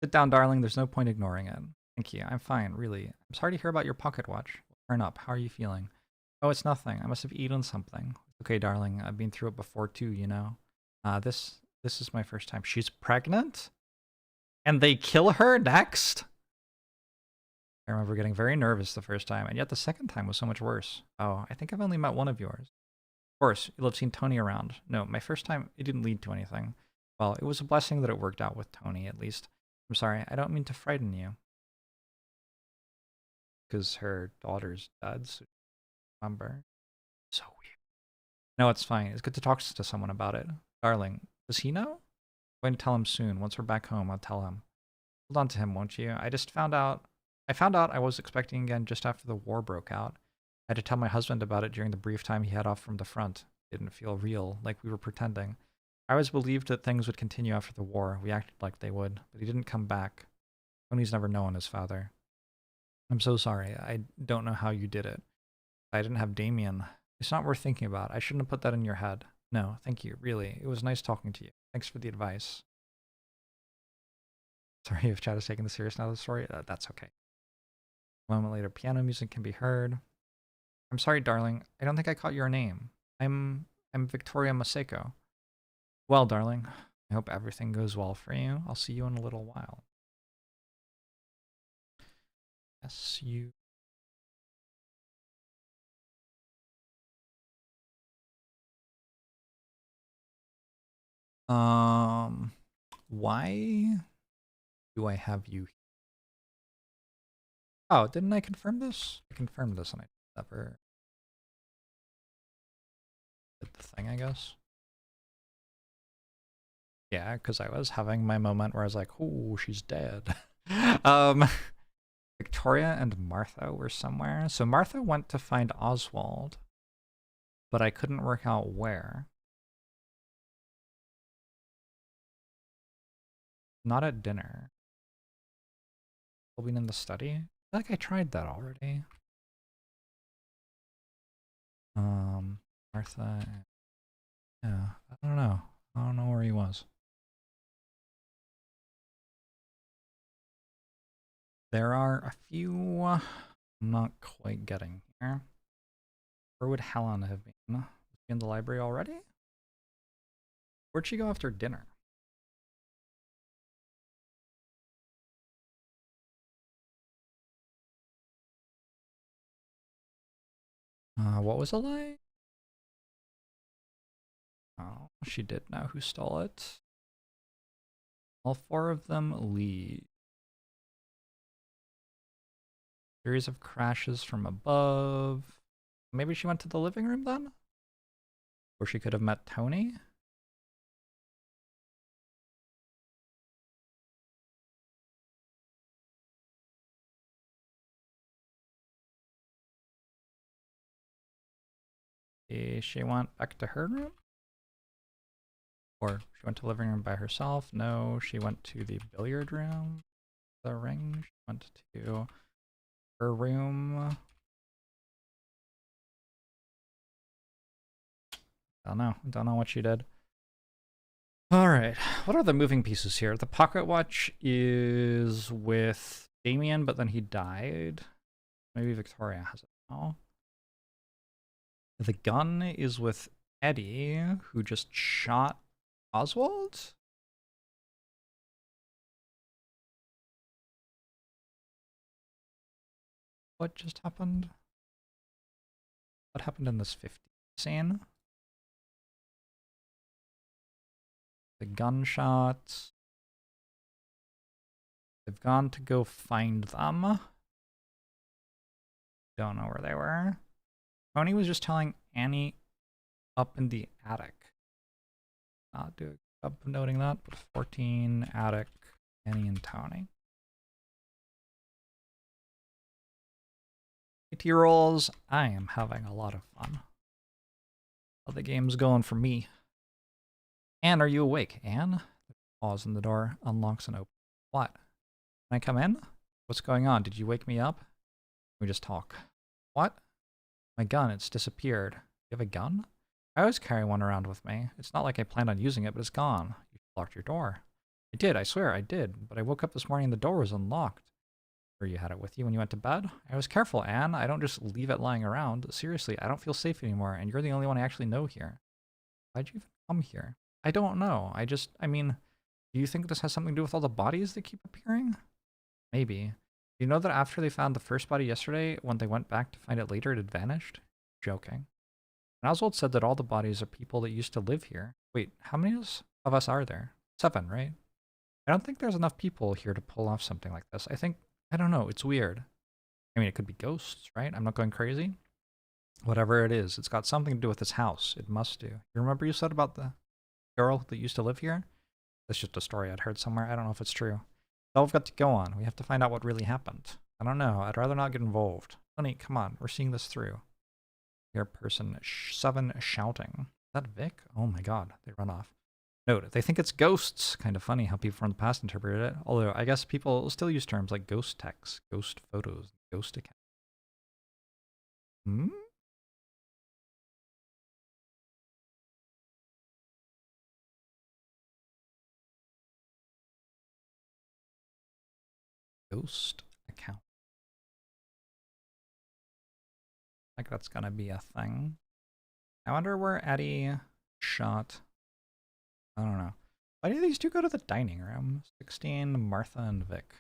Sit down, darling. There's no point ignoring it. Thank you. I'm fine, really. I'm sorry to hear about your pocket watch. Turn up. How are you feeling? Oh, it's nothing. I must have eaten something. Okay, darling. I've been through it before too, you know. This is my first time. She's pregnant? And they kill her next? I remember getting very nervous the first time, and yet the second time was so much worse. Oh, I think I've only met one of yours. Of course, you'll have seen Tony around. No, my first time, it didn't lead to anything. Well, it was a blessing that it worked out with Tony, at least. I'm sorry, I don't mean to frighten you. Because her daughter's dead, so remember. So weird. No, it's fine. It's good to talk to someone about it. Darling, does he know? I'm going to tell him soon. Once we're back home, I'll tell him. Hold on to him, won't you? I found out I was expecting again just after the war broke out. I had to tell my husband about it during the brief time he had off from the front. It didn't feel real, like we were pretending. I always believed that things would continue after the war. We acted like they would, but he didn't come back. Tony's never known his father. I'm so sorry. I don't know how you did it. I didn't have Damien. It's not worth thinking about. I shouldn't have put that in your head. No, thank you, really. It was nice talking to you. Thanks for the advice. Sorry if Chad is taking this serious now, the story. That's okay. A moment later, piano music can be heard. I'm sorry, darling. I don't think I caught your name. I'm Victoria Maseko. Well, darling, I hope everything goes well for you. I'll see you in a little while. Yes, you. Why do I have you? Oh, didn't I confirm this? I confirmed this and I never did the thing, I guess. Yeah, because I was having my moment where I was like, oh, she's dead. um, Victoria and Martha were somewhere. So Martha went to find Oswald, but I couldn't work out where. Not at dinner. Being in the study? I feel like I tried that already. Martha. Yeah, I don't know. I don't know where he was. There are a few I'm not quite getting here. Where would Helen have been? Was she in the library already? Where'd she go after dinner? What was a lie? Oh, she did know who stole it. All four of them leave. Series of crashes from above. Maybe she went to the living room then? Where she could have met Tony? She went back to her room? Or she went to the living room by herself? No, she went to the billiard room. The ring. She went to her room. Don't know what she did. Alright, what are the moving pieces here? The pocket watch is with Damien, but then he died. Maybe Victoria has it now. The gun is with Eddie, who just shot Oswald? What just happened? What happened in this 50 scene? The gunshots. They've gone to go find them. Don't know where they were. Tony was just telling Annie up in the attic. Not do a job of noting that, but 14, attic, Annie and Tony. 8-year-olds, I am having a lot of fun. How the game's going for me. Anne, are you awake? Anne? Pause in the door, unlocks and opens. What? Can I come in? What's going on? Did you wake me up? We just talk. What? My gun, it's disappeared. You have a gun? I always carry one around with me. It's not like I planned on using it, but it's gone. You locked your door. I did, I swear I did. But I woke up this morning and the door was unlocked. Or you had it with you when you went to bed? I was careful, Anne. I don't just leave it lying around. Seriously, I don't feel safe anymore, and you're the only one I actually know here. Why'd you even come here? I don't know. I mean, do you think this has something to do with all the bodies that keep appearing? Maybe. Do you know that after they found the first body yesterday, when they went back to find it later, it had vanished? Joking. And Oswald said that all the bodies are people that used to live here. Wait, how many of us are there? 7, right? I don't think there's enough people here to pull off something like this. I don't know, it's weird. I mean, it could be ghosts, right? I'm not going crazy. Whatever it is, it's got something to do with this house. It must do. You remember you said about the girl that used to live here? That's just a story I'd heard somewhere. I don't know if it's true. That's all we've got to go on. We have to find out what really happened. I don't know. I'd rather not get involved. Honey, come on. We're seeing this through. Here, person 7 shouting. Is that Vic? Oh my god. They run off. Note, they think it's ghosts. Kind of funny how people from the past interpreted it. Although, I guess people still use terms like ghost text, ghost photos, ghost account. Hmm? Ghost account. Like that's gonna be a thing. I wonder where Eddie shot. I don't know. Why do these two go to the dining room? 16, Martha and Vic.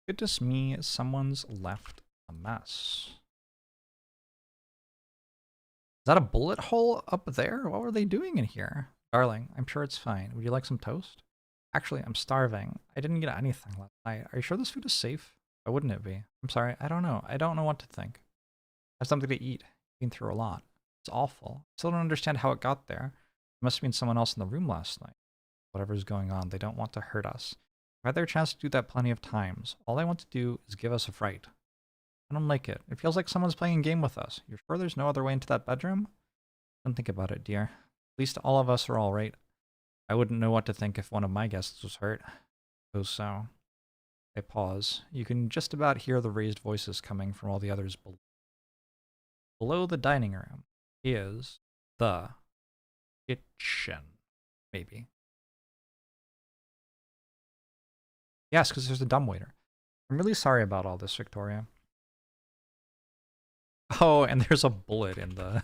Goodness me, someone's left a mess. Is that a bullet hole up there? What were they doing in here? Darling, I'm sure it's fine. Would you like some toast? Actually, I'm starving. I didn't get anything last night. Are you sure this food is safe? Why wouldn't it be? I'm sorry, I don't know. I don't know what to think. I have something to eat. I've been through a lot. It's awful. I still don't understand how it got there. There must have been someone else in the room last night. Whatever's going on, they don't want to hurt us. I've had their chance to do that plenty of times. All I want to do is give us a fright. I don't like it. It feels like someone's playing a game with us. You're sure there's no other way into that bedroom? Don't think about it, dear. At least all of us are all right. I wouldn't know what to think if one of my guests was hurt. Suppose so. They pause. You can just about hear the raised voices coming from all the others below. Below the dining room is the kitchen. Maybe. Yes, because there's a dumbwaiter. I'm really sorry about all this, Victoria. Oh, and there's a bullet in the...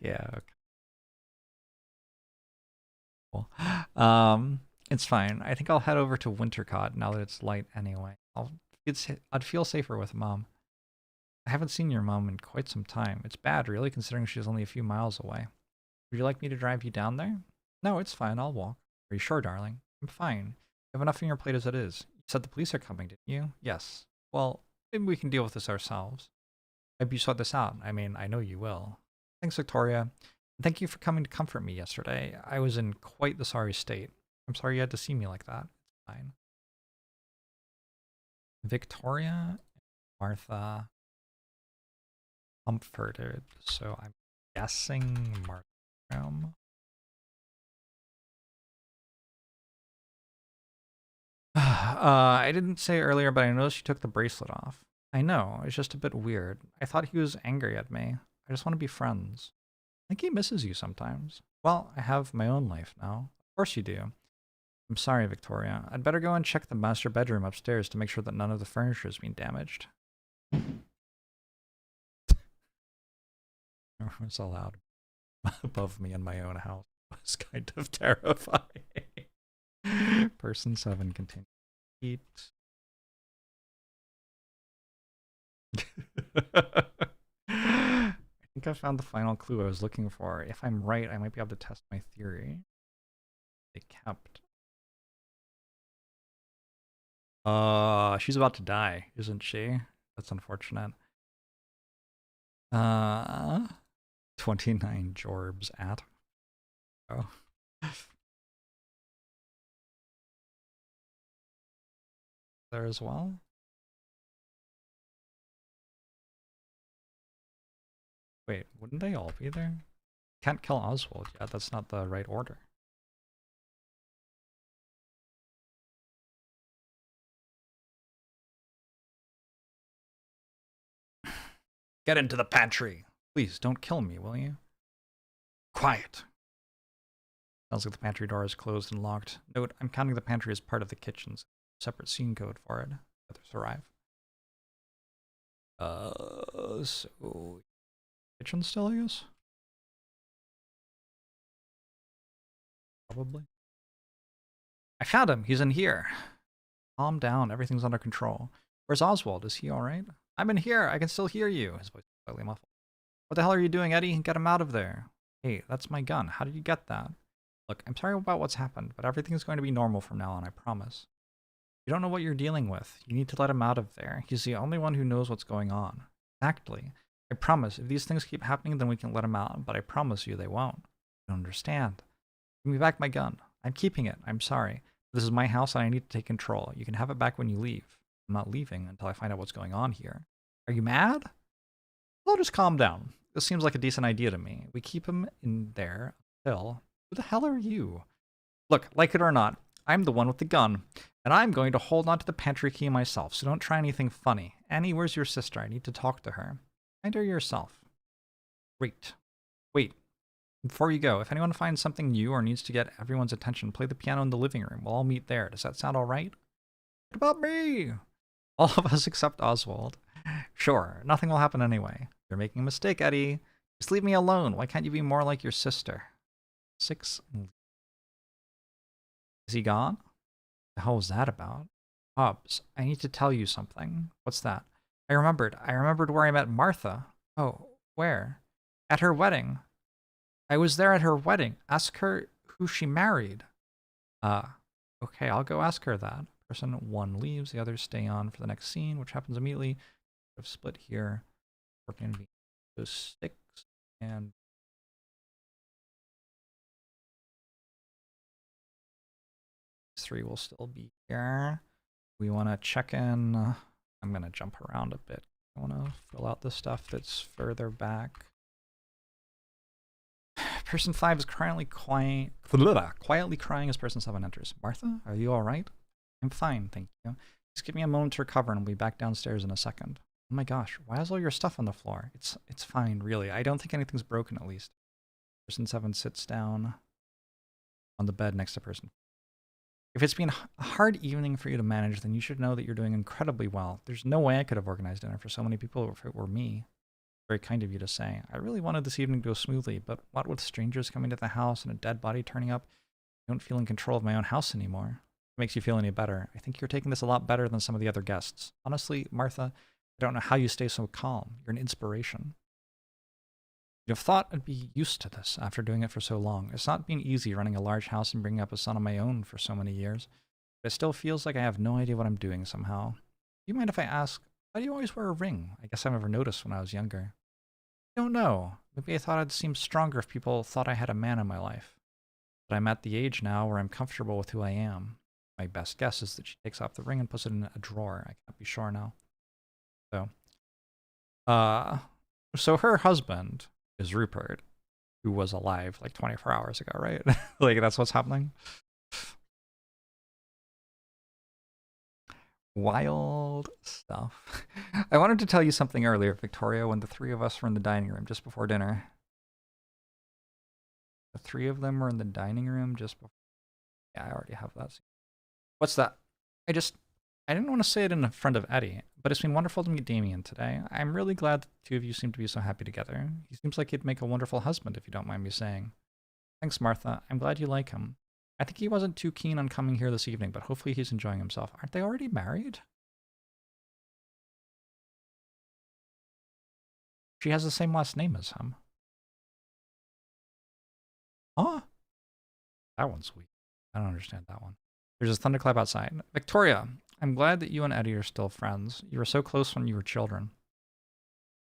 yeah, okay. Cool. It's fine. I think I'll head over to Wintercott now that it's light anyway. I'd feel safer with Mom. I haven't seen your mom in quite some time. It's bad, really, considering she's only a few miles away. Would you like me to drive you down there? No, it's fine. I'll walk. Are you sure, darling? I'm fine. You have enough on your plate as it is. You said the police are coming, didn't you? Yes. Well, maybe we can deal with this ourselves. Maybe you sort this out. I mean, I know you will. Thanks, Victoria. Thank you for coming to comfort me yesterday. I was in quite the sorry state. I'm sorry you had to see me like that. It's fine. Victoria, Martha, comforted. So I'm guessing Martha's room. I didn't say earlier, but I noticed you took the bracelet off. I know, it's just a bit weird. I thought he was angry at me. I just want to be friends. I think he misses you sometimes. Well, I have my own life now. Of course you do. I'm sorry, Victoria. I'd better go and check the master bedroom upstairs to make sure that none of the furniture has been damaged. It's allowed above me in my own house. It was kind of terrifying. Person 7 continue. Eat. I think I found the final clue I was looking for. If I'm right, I might be able to test my theory. They kept. She's about to die, isn't she? That's unfortunate. 29 Jorbs at. Oh. There as well. Wait, wouldn't they all be there? Can't kill Oswald yet. That's not the right order. Get into the pantry. Please don't kill me, will you? Quiet. Sounds like the pantry door is closed and locked. Note, I'm counting the pantry as part of the kitchen's separate scene code for it. Others arrive. So kitchen still, I guess? Probably. I found him. He's in here. Calm down. Everything's under control. Where's Oswald? Is he alright? I'm in here. I can still hear you. His voice is slightly muffled. What the hell are you doing, Eddie? Get him out of there. Hey, that's my gun. How did you get that? Look, I'm sorry about what's happened, but everything's going to be normal from now on, I promise. You don't know what you're dealing with. You need to let him out of there. He's the only one who knows what's going on. Exactly. I promise, if these things keep happening, then we can let him out, but I promise you they won't. You don't understand. Give me back my gun. I'm keeping it. I'm sorry. This is my house and I need to take control. You can have it back when you leave. I'm not leaving until I find out what's going on here. Are you mad? Well, just calm down. This seems like a decent idea to me. We keep him in there until... Who the hell are you? Look, like it or not, I'm the one with the gun, and I'm going to hold on to the pantry key myself, so don't try anything funny. Annie, where's your sister? I need to talk to her. Find her yourself. Wait. Before you go, if anyone finds something new or needs to get everyone's attention, play the piano in the living room. We'll all meet there. Does that sound all right? What about me? All of us except Oswald. Sure, nothing will happen anyway. You're making a mistake, Eddie. Just leave me alone. Why can't you be more like your sister? 6. Is he gone? The hell was that about? Jorbs, I need to tell you something. What's that? I remembered where I met Martha. Oh, where? At her wedding. I was there at her wedding. Ask her who she married. Okay, I'll go ask her that. Person 1 leaves, the others stay on for the next scene, which happens immediately. I've split here. We're going to be those 6 and 3 will still be here. We want to check in. I'm going to jump around a bit. I want to fill out the stuff that's further back. Person 5 is quietly crying as person 7 enters. Martha, are you all right? I'm fine, thank you. Just give me a moment to recover and we'll be back downstairs in a second. Oh my gosh, why is all your stuff on the floor? It's fine, really. I don't think anything's broken, at least. Person 7 sits down on the bed next to person. If it's been a hard evening for you to manage, then you should know that you're doing incredibly well. There's no way I could have organized dinner for so many people if it were me. Very kind of you to say. I really wanted this evening to go smoothly, but what with strangers coming to the house and a dead body turning up, I don't feel in control of my own house anymore. It makes you feel any better. I think you're taking this a lot better than some of the other guests. Honestly, Martha, I don't know how you stay so calm. You're an inspiration. You'd have thought I'd be used to this after doing it for so long. It's not been easy running a large house and bringing up a son on my own for so many years, but it still feels like I have no idea what I'm doing somehow. Do you mind if I ask, why do you always wear a ring? I guess I never noticed when I was younger. I don't know. Maybe I thought I'd seem stronger if people thought I had a man in my life. But I'm at the age now where I'm comfortable with who I am. My best guess is that she takes off the ring and puts it in a drawer. I can't be sure now. So her husband is Rupert, who was alive like 24 hours ago, right? Like, that's what's happening. Wild stuff. I wanted to tell you something earlier, Victoria, when the 3 of us were in the dining room just before dinner. The 3 of them were in the dining room just before. Yeah, I already have that. What's that? I didn't want to say it in front of Eddie, but it's been wonderful to meet Damien today. I'm really glad the 2 of you seem to be so happy together. He seems like he'd make a wonderful husband, if you don't mind me saying. Thanks, Martha. I'm glad you like him. I think he wasn't too keen on coming here this evening, but hopefully he's enjoying himself. Aren't they already married? She has the same last name as him. Huh? That one's weak. I don't understand that one. There's a thunderclap outside. Victoria, I'm glad that you and Eddie are still friends. You were so close when you were children.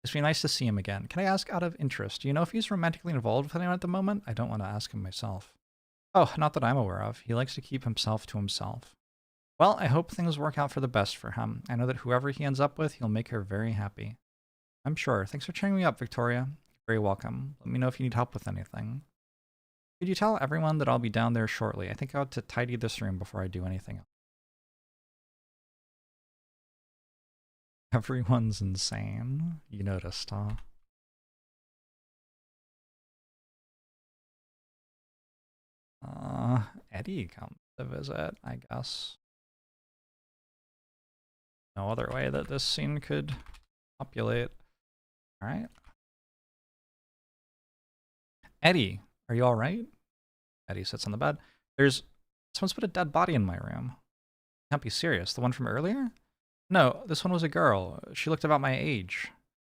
It's been nice to see him again. Can I ask out of interest, do you know if he's romantically involved with anyone at the moment? I don't want to ask him myself. Oh, not that I'm aware of. He likes to keep himself to himself. Well, I hope things work out for the best for him. I know that whoever he ends up with, he'll make her very happy. I'm sure. Thanks for cheering me up, Victoria. You're very welcome. Let me know if you need help with anything. Could you tell everyone that I'll be down there shortly? I think I ought to tidy this room before I do anything else. Everyone's insane. You noticed, huh? Eddie comes to visit, I guess. No other way that this scene could populate. Alright. Eddie, are you alright? Eddie sits on the bed. Someone's put a dead body in my room. Can't be serious. The one from earlier? No, this one was a girl. She looked about my age.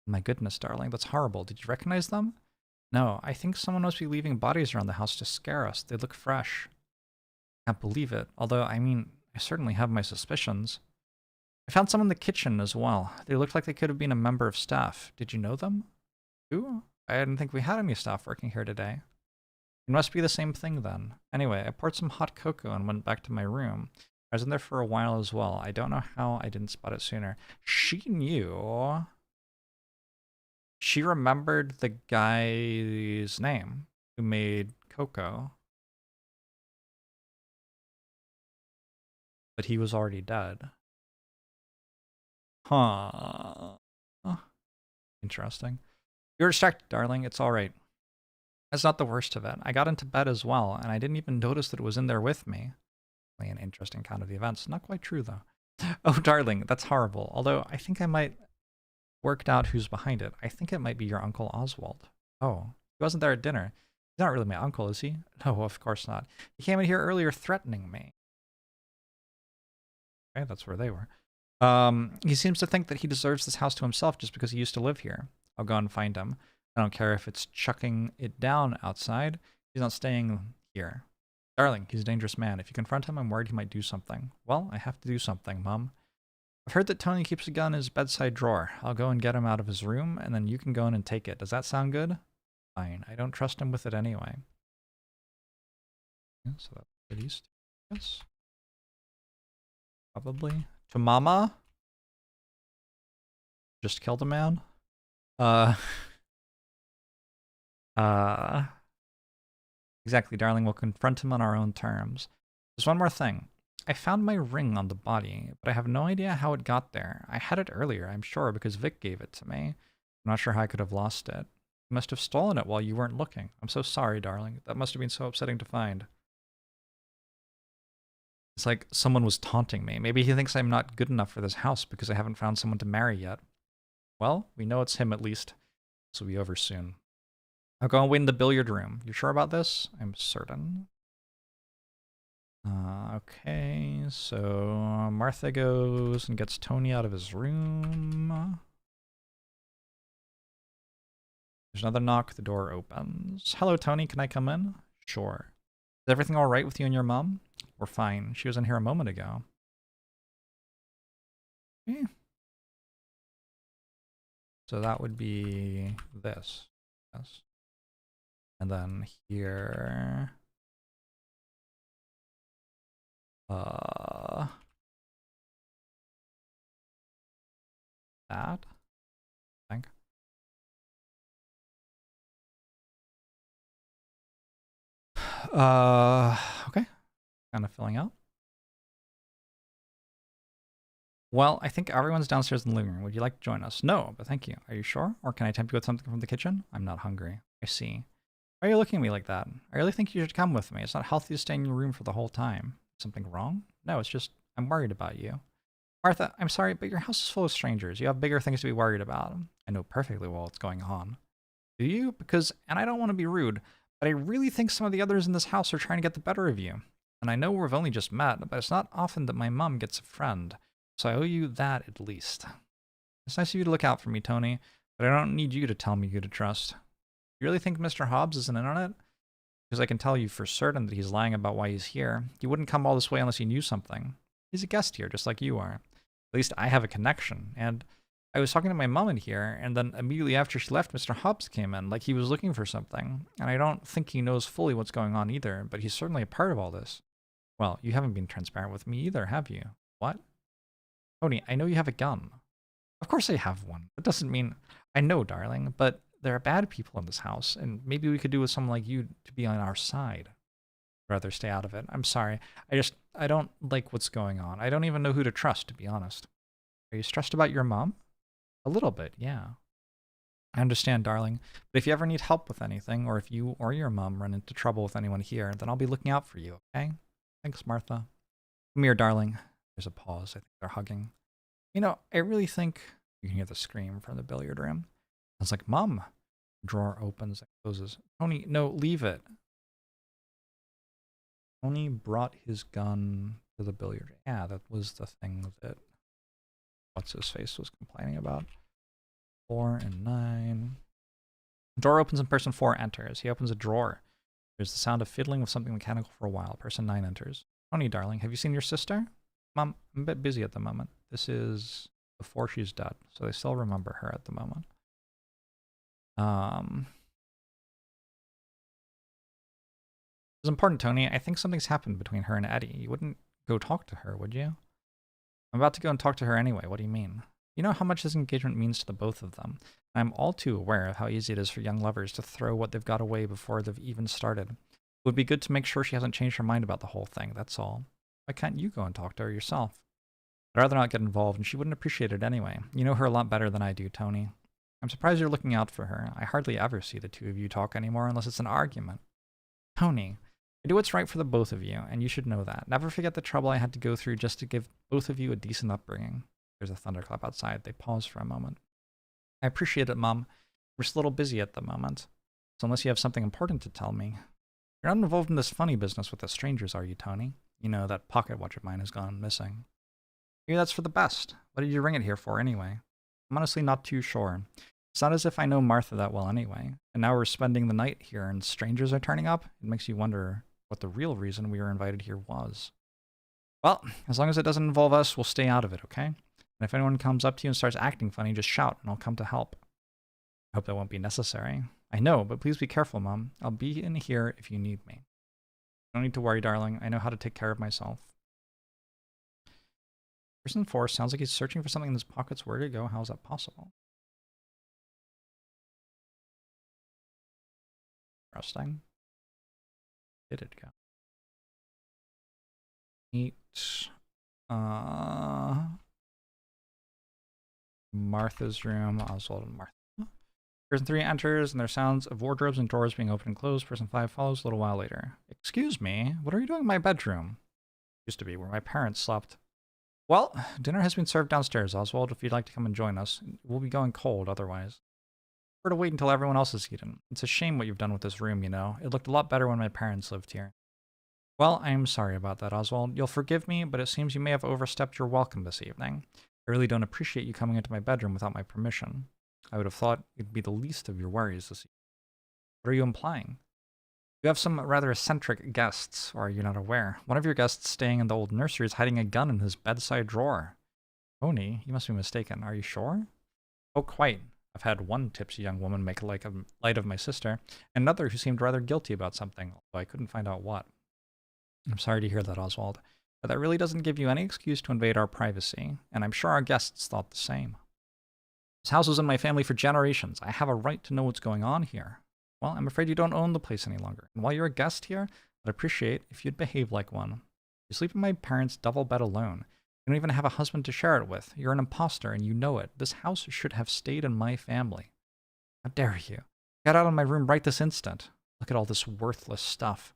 My goodness, darling, that's horrible. Did you recognize them? No, I think someone must be leaving bodies around the house to scare us. They look fresh. Can't believe it. Although, I mean, I certainly have my suspicions. I found some in the kitchen as well. They looked like they could have been a member of staff. Did you know them? Who? I didn't think we had any staff working here today. It must be the same thing then. Anyway, I poured some hot cocoa and went back to my room. I was in there for a while as well. I don't know how I didn't spot it sooner. She knew. She remembered the guy's name who made cocoa. But he was already dead. Huh. Interesting. You're distracted, darling. It's all right. That's not the worst of it. I got into bed as well, and I didn't even notice that it was in there with me. An interesting count of the events. Not quite true, though. Oh, darling, that's horrible. Although I think I might worked out who's behind it. I think it might be your Uncle Oswald. Oh, he wasn't there at dinner. He's not really my uncle, is he? No, of course not. He came in here earlier threatening me. Okay, that's where they were. He seems to think that he deserves this house to himself just because he used to live here. I'll go and find him. I don't care if it's chucking it down outside. He's not staying here. Darling, he's a dangerous man. If you confront him, I'm worried he might do something. Well, I have to do something, Mum. I've heard that Tony keeps a gun in his bedside drawer. I'll go and get him out of his room, and then you can go in and take it. Does that sound good? Fine. I don't trust him with it anyway. Yeah, so that's at least. Yes. Probably. To Mama? Just killed a man? Exactly, darling. We'll confront him on our own terms. There's one more thing. I found my ring on the body, but I have no idea how it got there. I had it earlier, I'm sure, because Vic gave it to me. I'm not sure how I could have lost it. You must have stolen it while you weren't looking. I'm so sorry, darling. That must have been so upsetting to find. It's like someone was taunting me. Maybe he thinks I'm not good enough for this house because I haven't found someone to marry yet. Well, we know it's him at least. This will be over soon. I'll go and wait in the billiard room. You sure about this? I'm certain. Okay, so Martha goes and gets Tony out of his room. There's another knock, the door opens. Hello, Tony, can I come in? Sure. Is everything all right with you and your mom? We're fine. She was in here a moment ago. Okay. So that would be this. Yes. And then here... that, I think. Okay. Kind of filling out. Well, I think everyone's downstairs in the living room. Would you like to join us? No, but thank you. Are you sure? Or can I tempt you with something from the kitchen? I'm not hungry. I see. Why are you looking at me like that? I really think you should come with me. It's not healthy to stay in your room for the whole time. Something wrong? No, it's just I'm worried about you. Martha, I'm sorry, but your house is full of strangers. You have bigger things to be worried about. I know perfectly well what's going on. Do you? Because, and I don't want to be rude, but I really think some of the others in this house are trying to get the better of you. And I know we've only just met, but it's not often that my mom gets a friend. So I owe you that at least. It's nice of you to look out for me, Tony, but I don't need you to tell me who to trust. You really think Mr. Hobbs isn't in on it? Because I can tell you for certain that he's lying about why he's here. He wouldn't come all this way unless he knew something. He's a guest here, just like you are. At least I have a connection. And I was talking to my mom in here, and then immediately after she left, Mr. Hobbs came in, like he was looking for something. And I don't think he knows fully what's going on either, but he's certainly a part of all this. Well, you haven't been transparent with me either, have you? What? Tony, I know you have a gun. Of course I have one. That doesn't mean... I know, darling, but there are bad people in this house, and maybe we could do with someone like you to be on our side. I'd rather stay out of it. I'm sorry. I don't like what's going on. I don't even know who to trust, to be honest. Are you stressed about your mom? A little bit, yeah. I understand, darling, but if you ever need help with anything, or if you or your mom run into trouble with anyone here, then I'll be looking out for you, okay? Thanks, Martha. Come here, darling. There's a pause. I think they're hugging. You know, I really think... You can hear the scream from the billiard room. It's like, Mom. Drawer opens and closes. Tony, no, leave it. Tony brought his gun to the billiard. Yeah, that was the thing that what's-his-face was complaining about. 4 and 9. Door opens and person 4 enters. He opens a drawer. There's the sound of fiddling with something mechanical for a while. Person 9 enters. Tony, darling, have you seen your sister? Mom, I'm a bit busy at the moment. This is before she's dead, so they still remember her at the moment. It's important, Tony. I think something's happened between her and Eddie. You wouldn't go talk to her, would you? I'm about to go and talk to her anyway. What do you mean? You know how much this engagement means to the both of them. I'm all too aware of how easy it is for young lovers to throw what they've got away before they've even started. It would be good to make sure she hasn't changed her mind about the whole thing, that's all. Why can't you go and talk to her yourself? I'd rather not get involved, and she wouldn't appreciate it anyway. You know her a lot better than I do, Tony. I'm surprised you're looking out for her. I hardly ever see the two of you talk anymore unless it's an argument. Tony, I do what's right for the both of you, and you should know that. Never forget the trouble I had to go through just to give both of you a decent upbringing. There's a thunderclap outside. They pause for a moment. I appreciate it, Mom. We're just a little busy at the moment. So unless you have something important to tell me. You're not involved in this funny business with the strangers, are you, Tony? You know, that pocket watch of mine has gone missing. Maybe that's for the best. What did you ring it here for, anyway? I'm honestly not too sure. It's not as if I know Martha that well anyway. And now we're spending the night here and strangers are turning up. It makes you wonder what the real reason we were invited here was. Well, as long as it doesn't involve us, we'll stay out of it, okay? And if anyone comes up to you and starts acting funny, just shout and I'll come to help. I hope that won't be necessary. I know, but please be careful, Mom. I'll be in here if you need me. No need to worry, darling. I know how to take care of myself. Person 4 sounds like he's searching for something in his pockets. Where did it go? How is that possible? Interesting. Did it go? Neat. Martha's room. Oswald and Martha. Person 3 enters, and there are sounds of wardrobes and doors being opened and closed. Person 5 follows a little while later. Excuse me, what are you doing in my bedroom? Used to be where my parents slept. Well, dinner has been served downstairs, Oswald, if you'd like to come and join us. We'll be going cold otherwise. We're to wait until everyone else has eaten. It's a shame what you've done with this room, you know. It looked a lot better when my parents lived here. Well, I'm sorry about that, Oswald. You'll forgive me, but it seems you may have overstepped your welcome this evening. I really don't appreciate you coming into my bedroom without my permission. I would have thought it'd be the least of your worries this evening. What are you implying? You have some rather eccentric guests, or are you not aware? One of your guests staying in the old nursery is hiding a gun in his bedside drawer. Tony, you must be mistaken. Are you sure? Oh, quite. I've had one tipsy young woman make light of my sister, and another who seemed rather guilty about something, although I couldn't find out what. I'm sorry to hear that, Oswald, but that really doesn't give you any excuse to invade our privacy, and I'm sure our guests thought the same. This house was in my family for generations. I have a right to know what's going on here. Well, I'm afraid you don't own the place any longer, and while you're a guest here, I'd appreciate if you'd behave like one. You sleep in my parents' double bed alone. You don't even have a husband to share it with. You're an imposter, and you know it. This house should have stayed in my family. How dare you? Get out of my room right this instant. Look at all this worthless stuff.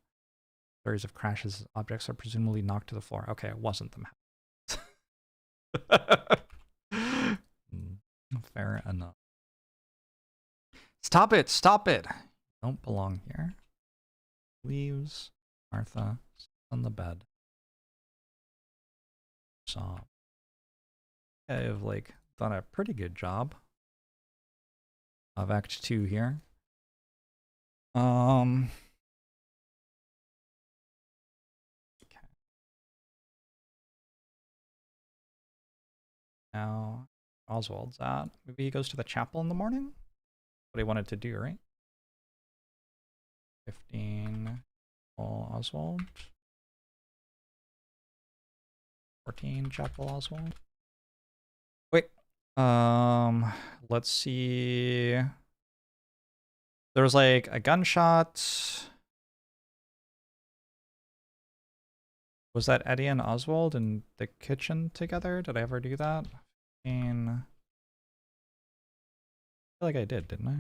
Stories of crashes. Objects are presumably knocked to the floor. Okay, it wasn't them. Fair enough. Stop it! Stop it! You don't belong here. Leaves. Martha on the bed. Sob. I've like done a pretty good job of Act 2 here. Okay. Now Oswald's at. Maybe he goes to the chapel in the morning? What he wanted to do, right? 15. Oswald. 14. Chapel Oswald. Wait. Let's see. There was like a gunshot. Was that Eddie and Oswald in the kitchen together? Did I ever do that? I feel like I did, didn't I?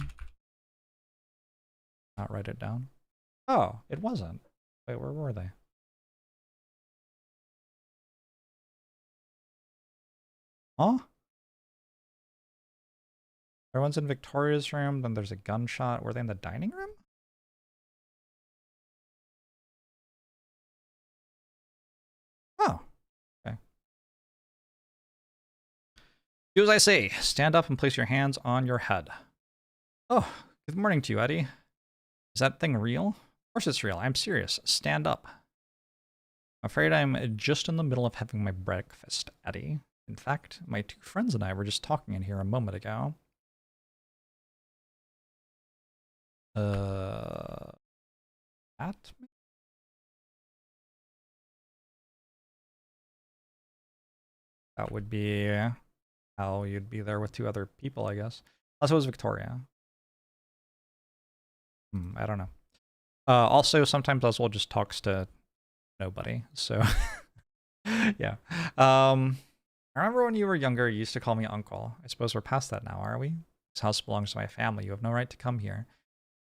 Not write it down. Oh, it wasn't. Wait, where were they? Huh? Everyone's in Victoria's room, then there's a gunshot. Were they in the dining room? Oh, okay. Do as I say. Stand up and place your hands on your head. Oh, good morning to you, Eddie. Is that thing real? Of course it's real. I'm serious. Stand up. I'm afraid I'm just in the middle of having my breakfast, Eddie. In fact, my two friends and I were just talking in here a moment ago. That would be how you'd be there with two other people, I guess. Unless it was Victoria. I don't know. Also, sometimes Oswald just talks to nobody, so yeah. I remember when you were younger, you used to call me uncle. I suppose we're past that now, are we? This house belongs to my family. You have no right to come here.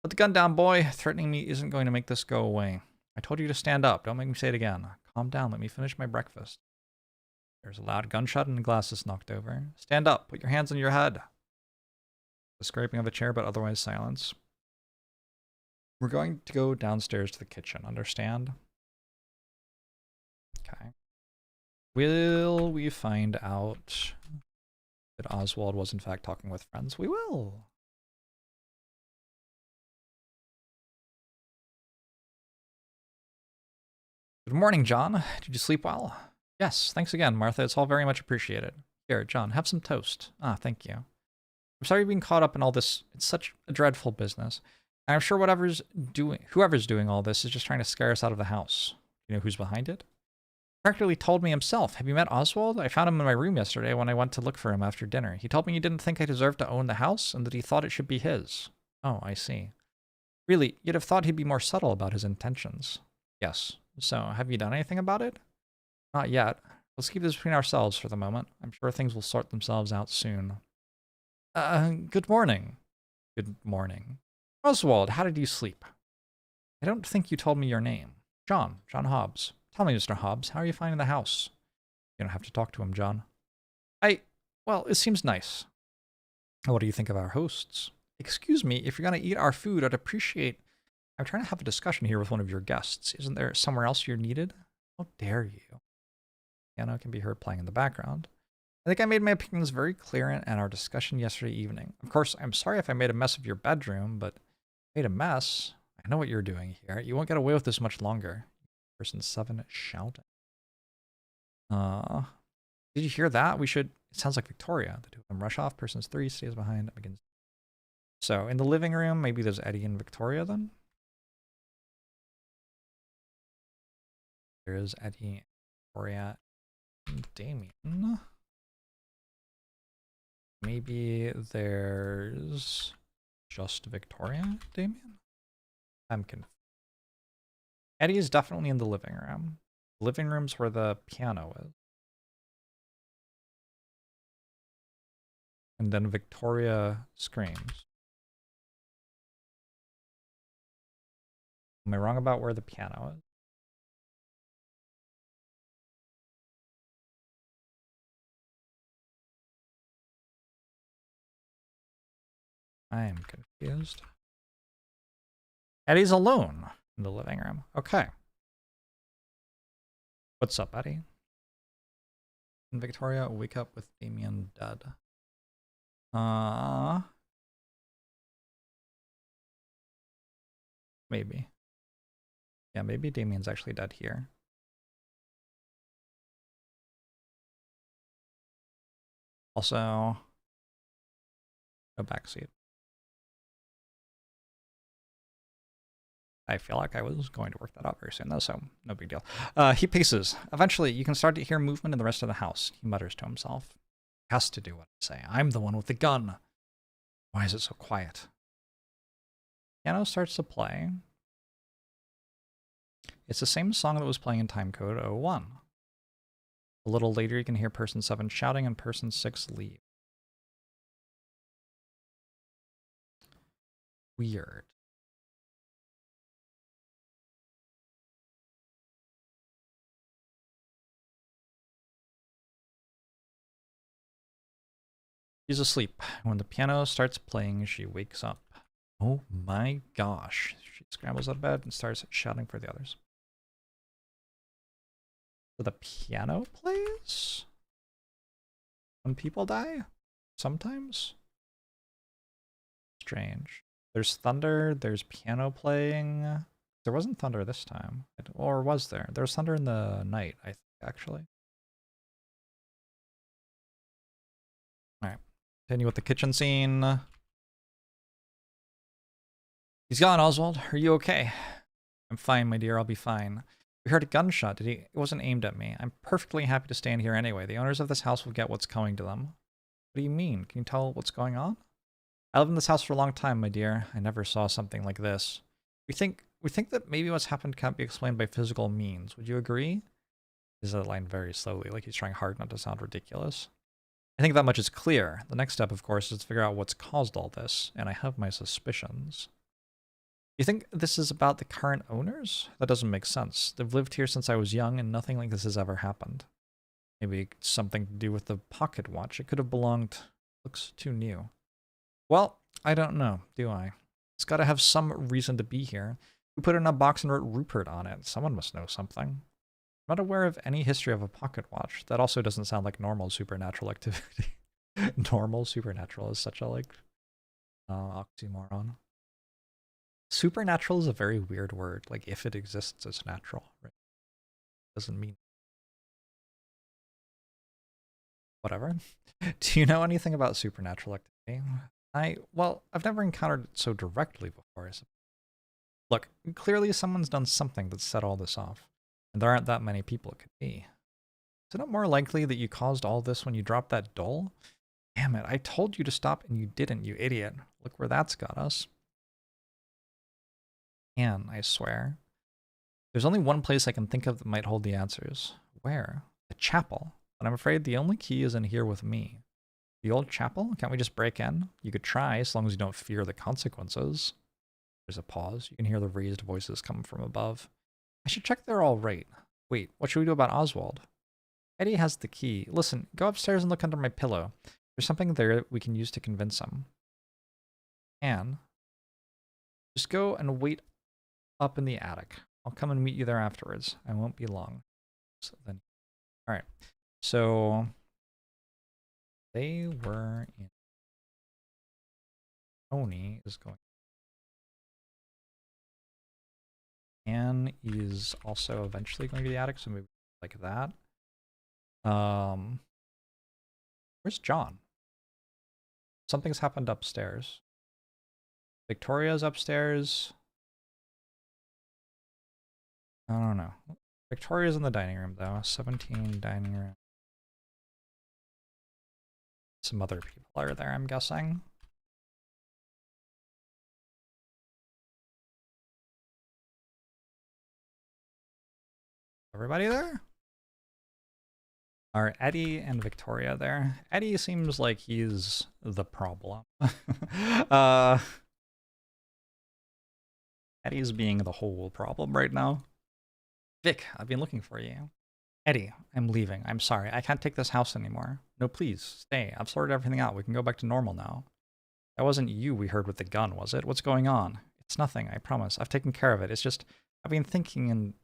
Put the gun down, boy. Threatening me isn't going to make this go away. I told you to stand up. Don't make me say it again. Calm down. Let me finish my breakfast. There's a loud gunshot and a glass is knocked over. Stand up. Put your hands on your head. The scraping of a chair, but otherwise silence. We're going to go downstairs to the kitchen. Understand? Okay. Will we find out that Oswald was in fact talking with friends? We will. Good morning, John. Did you sleep well? Yes, thanks again, Martha. It's all very much appreciated. Here, John, have some toast. Ah, thank you. I'm sorry you're being caught up in all this. It's such a dreadful business. And I'm sure whoever's doing all this is just trying to scare us out of the house. You know who's behind it? Practically told me himself. Have you met Oswald? I found him in my room yesterday when I went to look for him after dinner. He told me he didn't think I deserved to own the house and that he thought it should be his. Oh, I see. Really, you'd have thought he'd be more subtle about his intentions. Yes. So, have you done anything about it? Not yet. Let's keep this between ourselves for the moment. I'm sure things will sort themselves out soon. Good morning. Good morning. Oswald, how did you sleep? I don't think you told me your name. John Hobbs. Tell me, Mr. Hobbs, how are you finding the house? You don't have to talk to him, John. Well, it seems nice. What do you think of our hosts? Excuse me, if you're going to eat our food, I'd appreciate... I'm trying to have a discussion here with one of your guests. Isn't there somewhere else you're needed? How dare you? Piano can be heard playing in the background. I think I made my opinions very clear in our discussion yesterday evening. Of course, I'm sorry if I made a mess of your bedroom, but made a mess? I know what you're doing here. You won't get away with this much longer. Person 7 shouting. Did you hear that? It sounds like Victoria. The two of them rush off. Person 3 stays behind. Begins. So, in the living room, maybe there's Eddie and Victoria then? There is Eddie, Victoria, and Damien. Maybe there's just Victoria, Damien? I'm confused. Eddie is definitely in the living room. The living room's where the piano is. And then Victoria screams. Am I wrong about where the piano is? I am confused. Eddie's alone in the living room. Okay. What's up, Eddie? And Victoria, wake up with Damien dead. Maybe. Yeah, maybe Damien's actually dead here. Also, a backseat. I feel like I was going to work that out very soon, though, so no big deal. He paces. Eventually, you can start to hear movement in the rest of the house. He mutters to himself. He has to do what I say. I'm the one with the gun. Why is it so quiet? Piano starts to play. It's the same song that was playing in timecode 01. A little later, you can hear person 7 shouting and person 6 leave. Weird. She's asleep. When the piano starts playing, she wakes up. Oh my gosh. She scrambles out of bed and starts shouting for the others. So the piano plays? When people die? Sometimes? Strange. There's thunder, there's piano playing. There wasn't thunder this time. Or was there? There was thunder in the night, I think, actually. Alright. Continue with the kitchen scene. He's gone, Oswald. Are you okay? I'm fine, my dear. I'll be fine. We heard a gunshot. It wasn't aimed at me. I'm perfectly happy to stay in here anyway. The owners of this house will get what's coming to them. What do you mean? Can you tell what's going on? I lived in this house for a long time, my dear. I never saw something like this. We think that maybe what's happened can't be explained by physical means. Would you agree? He says that line very slowly, like he's trying hard not to sound ridiculous. I think that much is clear. The next step, of course, is to figure out what's caused all this, and I have my suspicions. You think this is about the current owners? That doesn't make sense. They've lived here since I was young and nothing like this has ever happened. Maybe something to do with the pocket watch. It could have belonged... Looks too new. Well, I don't know, do I? It's got to have some reason to be here. Who put it in a box and wrote Rupert on it? Someone must know something. I'm not aware of any history of a pocket watch. That also doesn't sound like normal supernatural activity. Normal supernatural is such a, like, oxymoron. Supernatural is a very weird word. Like, if it exists, it's natural, right? Doesn't mean... Whatever. Do you know anything about supernatural activity? Well, I've never encountered it so directly before. Look, clearly someone's done something that set all this off. And there aren't that many people it could be. Is it not more likely that you caused all this when you dropped that doll? Damn it, I told you to stop and you didn't, you idiot. Look where that's got us. And I swear. There's only one place I can think of that might hold the answers. Where? The chapel. But I'm afraid the only key is in here with me. The old chapel? Can't we just break in? You could try, as long as you don't fear the consequences. There's a pause. You can hear the raised voices come from above. I should check they're all right. Wait, what should we do about Oswald? Eddie has the key. Listen, go upstairs and look under my pillow. There's something there we can use to convince him. And just go and wait up in the attic. I'll come and meet you there afterwards. I won't be long. So then, all right. So they were in... Tony is going... Anne is also eventually going to the attic, so maybe like that. Where's John? Something's happened upstairs. Victoria's upstairs. I don't know. Victoria's in the dining room, though. 17 dining room. Some other people are there, I'm guessing. Everybody there? Are Eddie and Victoria there? Eddie seems like he's the problem. Eddie's being the whole problem right now. Vic, I've been looking for you. Eddie, I'm leaving. I'm sorry. I can't take this house anymore. No, please, stay. I've sorted everything out. We can go back to normal now. That wasn't you we heard with the gun, was it? What's going on? It's nothing, I promise. I've taken care of it. It's just, I've been thinking, and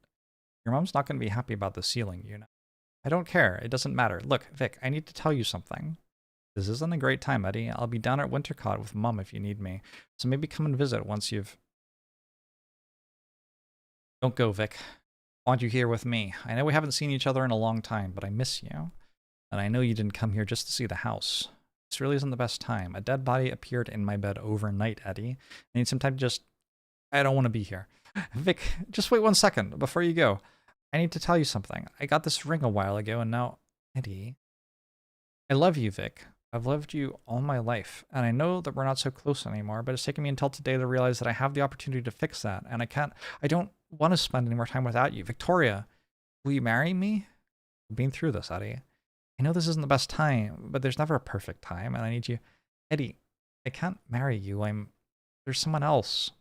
your mom's not going to be happy about the ceiling, you know. I don't care. It doesn't matter. Look, Vic, I need to tell you something. This isn't a great time, Eddie. I'll be down at Wintercott with Mum if you need me. So maybe come and visit once you've... Don't go, Vic. I want you here with me. I know we haven't seen each other in a long time, but I miss you. And I know you didn't come here just to see the house. This really isn't the best time. A dead body appeared in my bed overnight, Eddie. I need some time to just... I don't want to be here. Vic, just wait 1 second before you go. I need to tell you something. I got this ring a while ago, and now... Eddie... I love you, Vic. I've loved you all my life, and I know that we're not so close anymore, but it's taken me until today to realize that I have the opportunity to fix that, and I don't want to spend any more time without you. Victoria, will you marry me? We've been through this, Eddie. I know this isn't the best time, but there's never a perfect time, and I need you. Eddie, I can't marry you. There's someone else.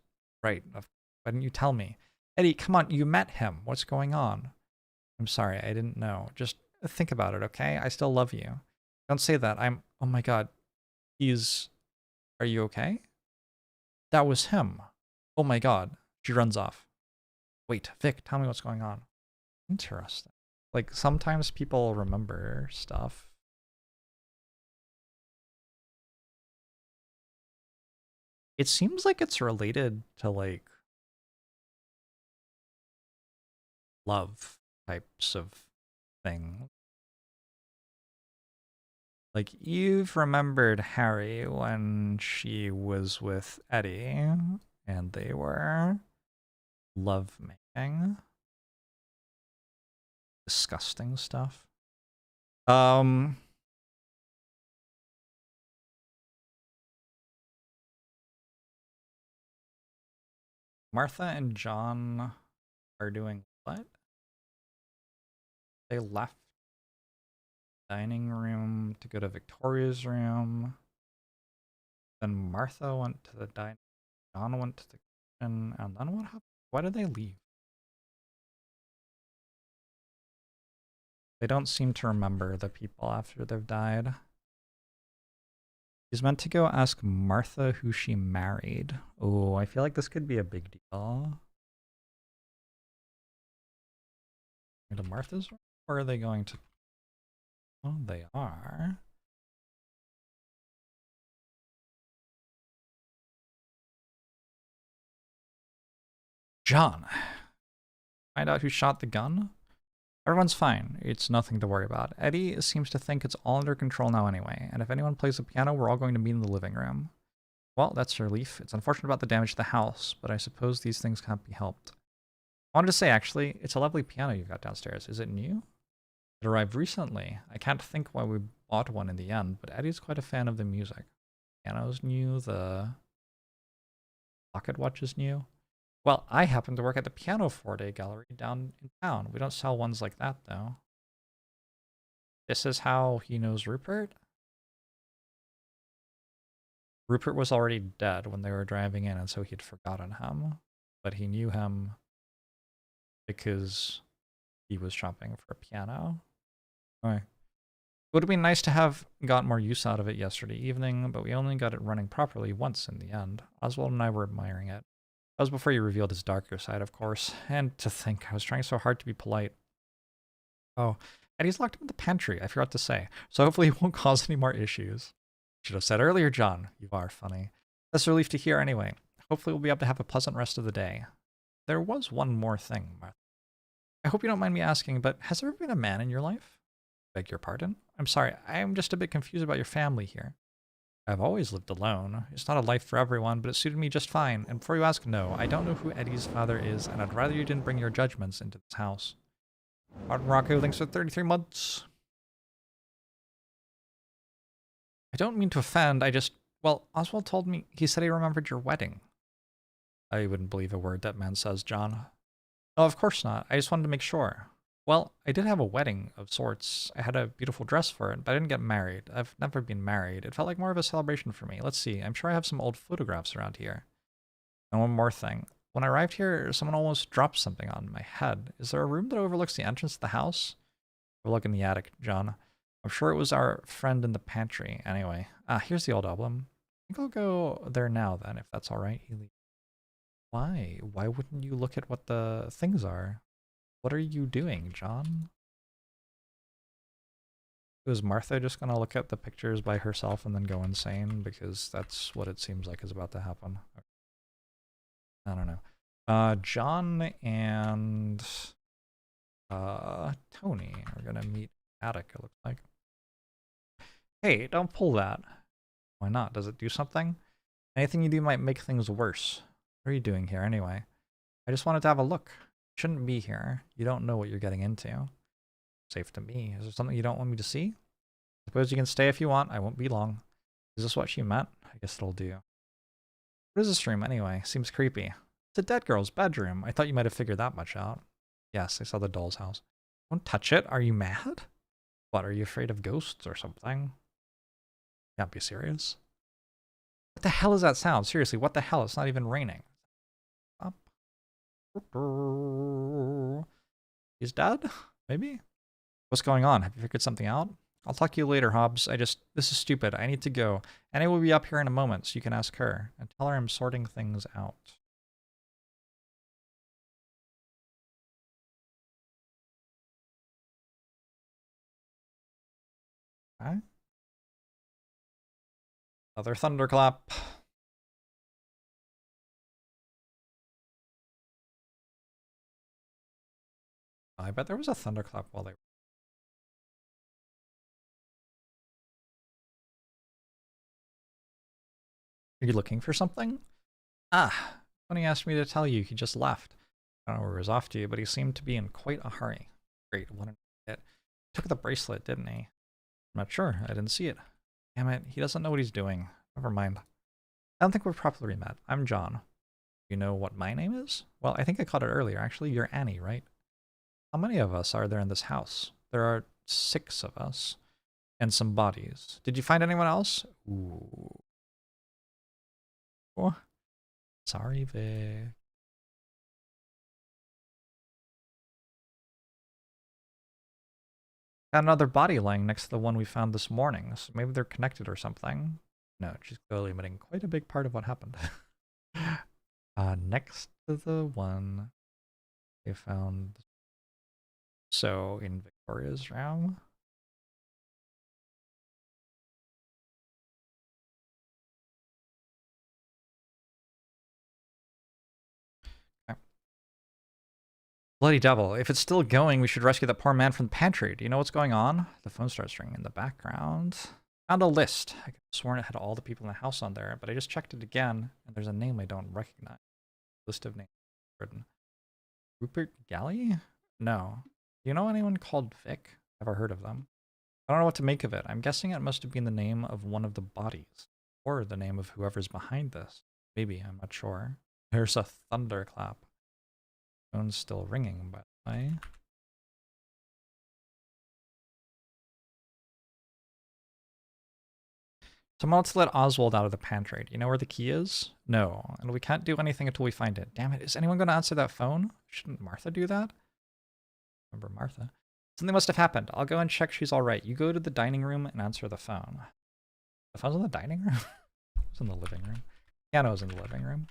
Right. Why didn't you tell me? Eddie, come on, you met him. What's going on? I'm sorry, I didn't know. Just think about it, okay? I still love you. Don't say that. Oh my god. Are you okay? That was him. Oh my god. She runs off. Wait, Vic, tell me what's going on. Interesting. Like, sometimes people remember stuff. It seems like it's related to, like, love types of thing. Like, Eve remembered Harry when she was with Eddie, and they were lovemaking. Disgusting stuff. Martha and John are doing what? They left dining room to go to Victoria's room. Then Martha went to the dining. John went to the And then what happened? Why did they leave? They don't seem to remember the people after they've died. He's meant to go ask Martha who she married. Oh, I feel like this could be a big deal. To Martha's room? Or are they going to... Oh, they are. John. Find out who shot the gun? Everyone's fine. It's nothing to worry about. Eddie seems to think it's all under control now anyway, and if anyone plays the piano, we're all going to meet in the living room. Well, that's a relief. It's unfortunate about the damage to the house, but I suppose these things can't be helped. I wanted to say, actually, it's a lovely piano you've got downstairs. Is it new? It arrived recently. I can't think why we bought one in the end, but Eddie's quite a fan of the music. The piano's new, the pocket watch is new. Well, I happen to work at the Piano Forte Gallery down in town. We don't sell ones like that, though. This is how he knows Rupert? Rupert was already dead when they were driving in, and so he'd forgotten him. But he knew him because he was shopping for a piano. Right. It would have been nice to have got more use out of it yesterday evening, but we only got it running properly once in the end. Oswald and I were admiring it. That was before he revealed his darker side, of course. And to think, I was trying so hard to be polite. Oh, and he's locked him in the pantry, I forgot to say. So hopefully he won't cause any more issues. Should have said earlier, John. You are funny. That's a relief to hear anyway. Hopefully we'll be able to have a pleasant rest of the day. There was one more thing, Martha. I hope you don't mind me asking, but has there ever been a man in your life? Beg your pardon? I'm sorry, I'm just a bit confused about your family here. I've always lived alone. It's not a life for everyone, but it suited me just fine. And before you ask, no, I don't know who Eddie's father is, and I'd rather you didn't bring your judgments into this house. Martin Rocco, thanks for 33 months. I don't mean to offend, well, Oswald told me, he said he remembered your wedding. I wouldn't believe a word that man says, John. No, of course not. I just wanted to make sure. Well, I did have a wedding of sorts. I had a beautiful dress for it, but I didn't get married. I've never been married. It felt like more of a celebration for me. Let's see. I'm sure I have some old photographs around here. And one more thing. When I arrived here, someone almost dropped something on my head. Is there a room that overlooks the entrance to the house? Overlook in the attic, John. I'm sure it was our friend in the pantry. Anyway, here's the old album. I think I'll go there now then, if that's all right. Why? Why wouldn't you look at what the things are? What are you doing, John? Was Martha just gonna look at the pictures by herself and then go insane? Because that's what it seems like is about to happen. I don't know. John and Tony are gonna meet attic, it looks like. Hey, don't pull that. Why not? Does it do something? Anything you do might make things worse. What are you doing here anyway? I just wanted to have a look. You shouldn't be here. You don't know what you're getting into. Safe to me. Is there something you don't want me to see? Suppose you can stay if you want. I won't be long. Is this what she meant? I guess it'll do. What is this room anyway? Seems creepy. It's a dead girl's bedroom. I thought you might have figured that much out. Yes, I saw the doll's house. Don't touch it. Are you mad? What, are you afraid of ghosts or something? Can't be serious. What the hell is that sound? Seriously, what the hell? It's not even raining. Up. He's dead? Maybe? What's going on? Have you figured something out? I'll talk to you later, Hobbs. This is stupid. I need to go. Annie will be up here in a moment, so you can ask her. And tell her I'm sorting things out. Okay. Another thunderclap. I bet there was a thunderclap while they were. Are you looking for something? Ah, Tony asked me to tell you he just left. I don't know where he was off to, but he seemed to be in quite a hurry. Great, what an idiot. He took the bracelet, didn't he? I'm not sure. I didn't see it. Damn it, he doesn't know what he's doing. Never mind. I don't think we're properly met. I'm John. You know what my name is? Well, I think I called it earlier. Actually, you're Annie, right? How many of us are there in this house? There are 6 of us. And some bodies. Did you find anyone else? Ooh. Sorry, Vic. Got another body lying next to the one we found this morning, so maybe they're connected or something. No, she's clearly omitting quite a big part of what happened. Next to the one they found. So, in Victoria's room. Okay. Bloody devil. If it's still going, we should rescue that poor man from the pantry. Do you know what's going on? The phone starts ringing in the background. Found a list. I could have sworn it had all the people in the house on there, but I just checked it again, and there's a name I don't recognize. List of names written. Rupert Galley? No. Do you know anyone called Vic? Ever heard of them? I don't know what to make of it. I'm guessing it must have been the name of one of the bodies, or the name of whoever's behind this. Maybe, I'm not sure. There's a thunderclap. Phone's still ringing, by the way. Someone else let Oswald out of the pantry. Do you know where the key is? No, and we can't do anything until we find it. Damn it, is anyone going to answer that phone? Shouldn't Martha do that? Remember Martha? Something must have happened. I'll go and check she's alright. You go to the dining room and answer the phone. The phone's in the dining room? It's in the living room. Piano's in the living room.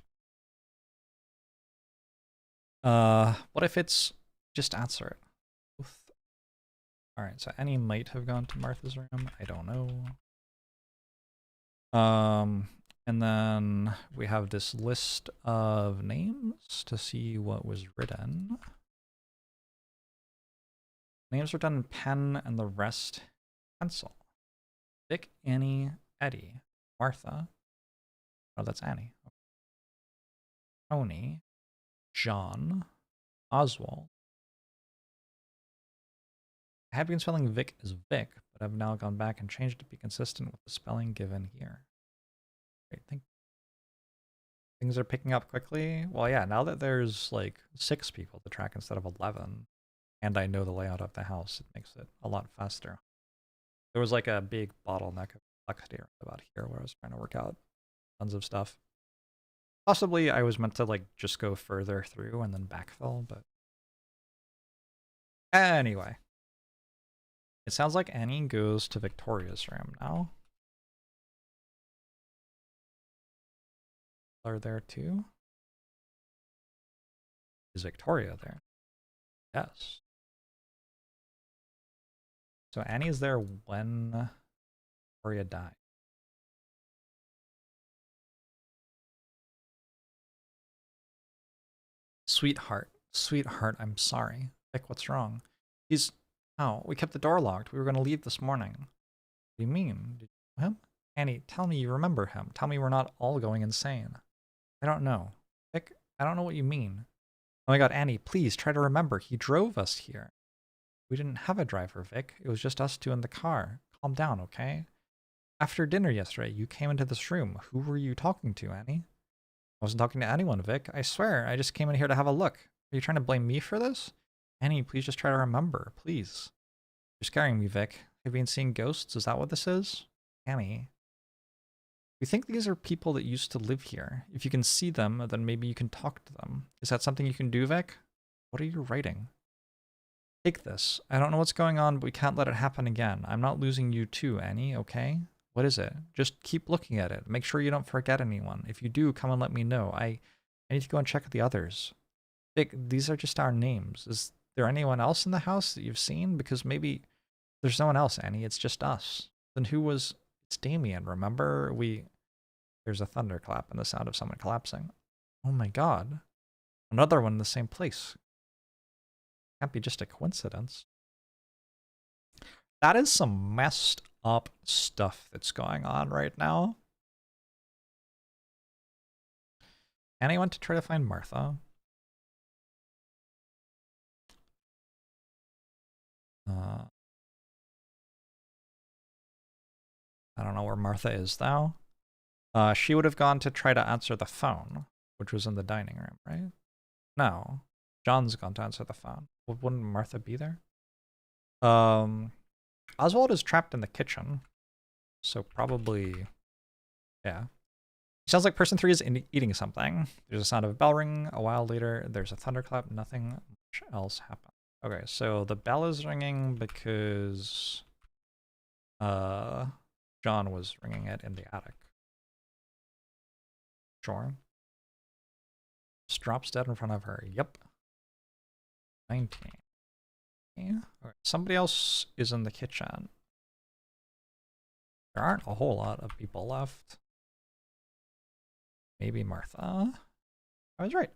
What if it's just answer it? Alright, so Annie might have gone to Martha's room. I don't know. And then we have this list of names to see what was written. Names are done in pen and the rest pencil. Vic, Annie, Eddie, Martha. Oh, that's Annie. Tony, John, Oswald. I had been spelling Vic as Vic, but I've now gone back and changed it to be consistent with the spelling given here. Great, things are picking up quickly. Well, yeah, now that there's like 6 people to track instead of 11, and I know the layout of the house, it makes it a lot faster. There was like a big bottleneck of complexity about here where I was trying to work out tons of stuff. Possibly I was meant to like just go further through and then backfill, but anyway. It sounds like Annie goes to Victoria's room now. Are there too? Is Victoria there? Yes. So Annie is there when Victoria died. Sweetheart, I'm sorry. Vic, what's wrong? Oh, we kept the door locked. We were going to leave this morning. What do you mean? Did you know him? Annie, tell me you remember him. Tell me we're not all going insane. I don't know. Vic, I don't know what you mean. Oh my god, Annie, please try to remember. He drove us here. We didn't have a driver, Vic. It was just us two in the car. Calm down, okay? After dinner yesterday, you came into this room. Who were you talking to, Annie? I wasn't talking to anyone, Vic. I swear, I just came in here to have a look. Are you trying to blame me for this? Annie, please just try to remember, please. You're scaring me, Vic. Have you been seeing ghosts? Is that what this is? Annie. We think these are people that used to live here. If you can see them, then maybe you can talk to them. Is that something you can do, Vic? What are you writing? Take this. I don't know what's going on, but we can't let it happen again. I'm not losing you too, Annie, okay? What is it? Just keep looking at it. Make sure you don't forget anyone. If you do, come and let me know. I need to go and check the others. Vic, these are just our names. Is there anyone else in the house that you've seen? Because maybe there's no one else, Annie. It's just us. Then who was... It's Damien, remember? There's a thunderclap and the sound of someone collapsing. Oh my god. Another one in the same place. Can't be just a coincidence. That is some messed up stuff that's going on right now. Annie went to try to find Martha. I don't know where Martha is, though. She would have gone to try to answer the phone, which was in the dining room, right? No. John's gone to answer the phone. Wouldn't Martha be there? Oswald is trapped in the kitchen. So probably... Yeah. Sounds like person 3 is eating something. There's a sound of a bell ring. A while later, there's a thunderclap. Nothing much else happened. Okay, so the bell is ringing because John was ringing it in the attic. Sure. Just drops dead in front of her. Yep. 19. Yeah. All right. Somebody else is in the kitchen. There aren't a whole lot of people left. Maybe Martha. I was right.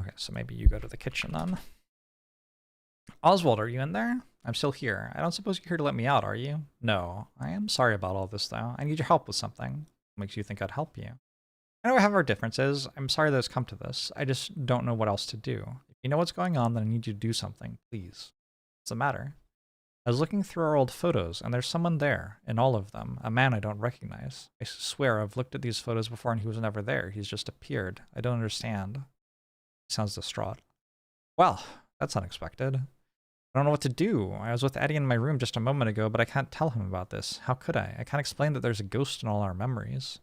Okay, so maybe you go to the kitchen then. Oswald, are you in there? I'm still here. I don't suppose you're here to let me out, are you? No. I am sorry about all this, though. I need your help with something. What makes you think I'd help you? I know we have our differences. I'm sorry that it's come to this. I just don't know what else to do. If you know what's going on, then I need you to do something, please. What's the matter? I was looking through our old photos, and there's someone there, in all of them, a man I don't recognize. I swear I've looked at these photos before and he was never there. He's just appeared. I don't understand. He sounds distraught. Well, that's unexpected. I don't know what to do. I was with Eddie in my room just a moment ago, but I can't tell him about this. How could I? I can't explain that there's a ghost in all our memories.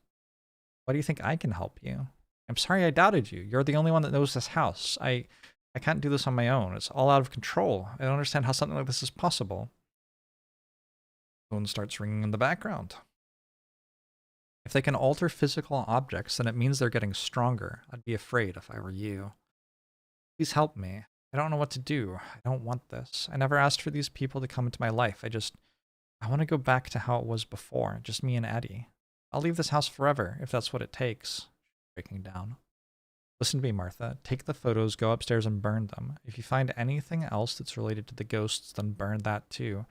Why do you think I can help you? I'm sorry I doubted you. You're the only one that knows this house. I can't do this on my own. It's all out of control. I don't understand how something like this is possible. Phone starts ringing in the background. If they can alter physical objects, then it means they're getting stronger. I'd be afraid if I were you. Please help me. I don't know what to do. I don't want this. I never asked for these people to come into my life. I want to go back to how it was before, just me and Eddie. I'll leave this house forever, if that's what it takes. Breaking down. Listen to me, Martha. Take the photos, go upstairs and burn them. If you find anything else that's related to the ghosts, then burn that too.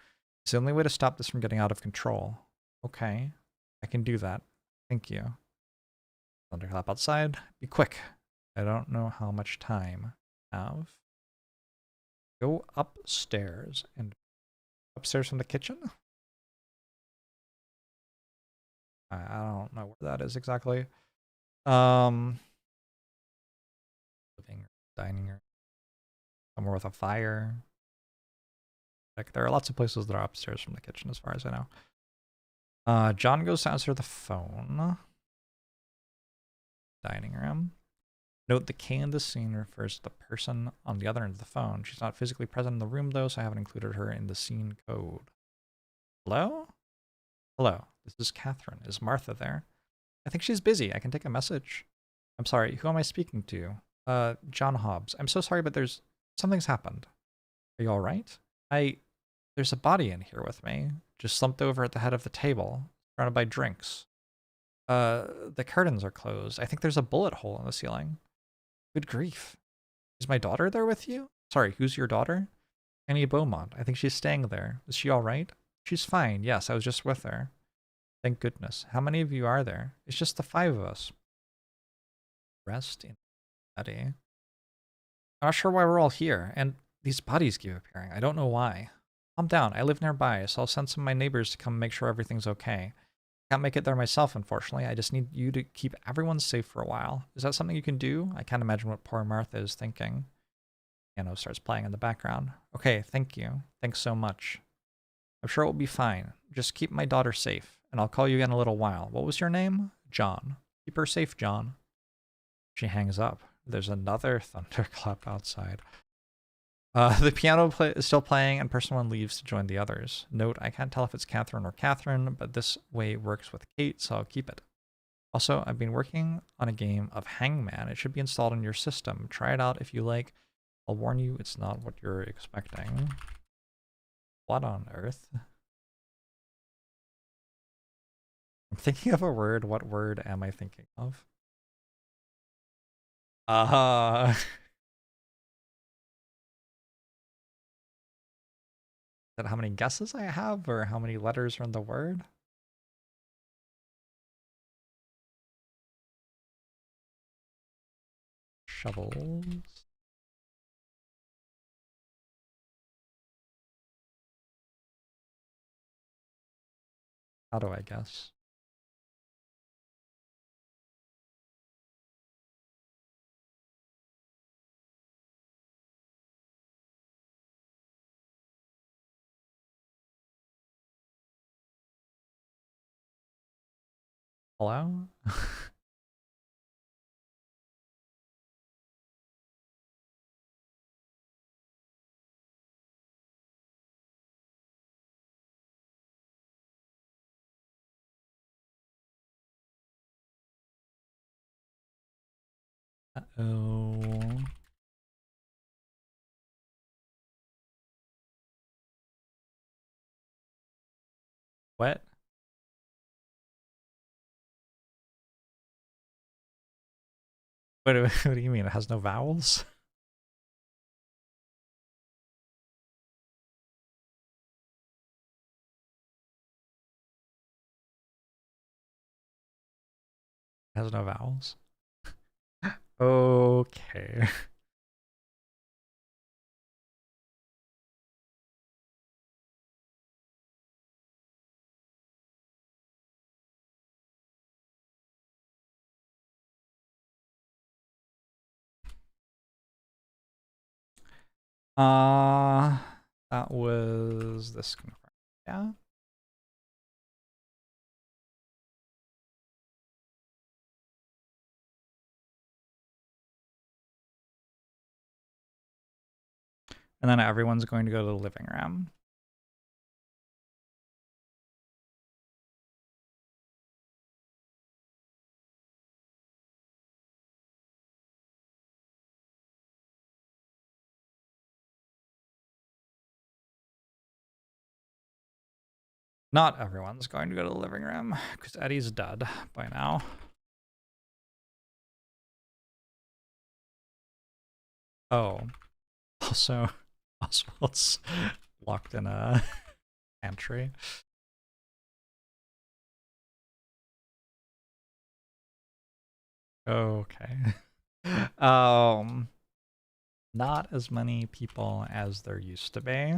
It's the only way to stop this from getting out of control. Okay, I can do that. Thank you. Thunderclap outside. Be quick. I don't know how much time I have. Go upstairs and upstairs from the kitchen? I don't know where that is exactly. Living room, dining room, somewhere with a fire. Like, there are lots of places that are upstairs from the kitchen as far as I know. John goes to answer the phone. Dining room. Note the K in the scene refers to the person on the other end of the phone. She's not physically present in the room though, so I haven't included her in the scene code. Hello? Hello, this is Catherine. Is Martha there? I think she's busy. I can take a message. I'm sorry, who am I speaking to? John Hobbs. I'm so sorry, but something's happened. Are you alright? There's a body in here with me. Just slumped over at the head of the table, surrounded by drinks. The curtains are closed. I think there's a bullet hole in the ceiling. Good grief. Is my daughter there with you? Sorry, who's your daughter? Annie Beaumont. I think she's staying there. Is she alright? She's fine. Yes, I was just with her. Thank goodness. How many of you are there? It's just the 5 of us. Rest in Eddie. I'm not sure why we're all here, and these bodies keep appearing. I don't know why. Calm down. I live nearby, so I'll send some of my neighbors to come make sure everything's okay. Can't make it there myself, unfortunately. I just need you to keep everyone safe for a while. Is that something you can do? I can't imagine what poor Martha is thinking. Piano starts playing in the background. Okay, thank you. Thanks so much. I'm sure it will be fine. Just keep my daughter safe, and I'll call you in a little while. What was your name? John. Keep her safe, John. She hangs up. There's another thunderclap outside. The piano is still playing, and person 1 leaves to join the others. Note, I can't tell if it's Catherine or Catherine, but this way works with Kate, so I'll keep it. Also, I've been working on a game of Hangman. It should be installed in your system. Try it out if you like. I'll warn you, it's not what you're expecting. What on earth? I'm thinking of a word. What word am I thinking of? Is that how many guesses I have, or how many letters are in the word? Shovels. How do I guess? Hello? Uh-oh. What? What do you mean? It has no vowels? It has no vowels? Okay. Uh, that was this confirmed. Yeah. And then everyone's going to go to the living room. Not everyone's going to go to the living room because Eddie's dead by now. Oh, also, Oswald's locked in a pantry. Okay. Not as many people as there used to be.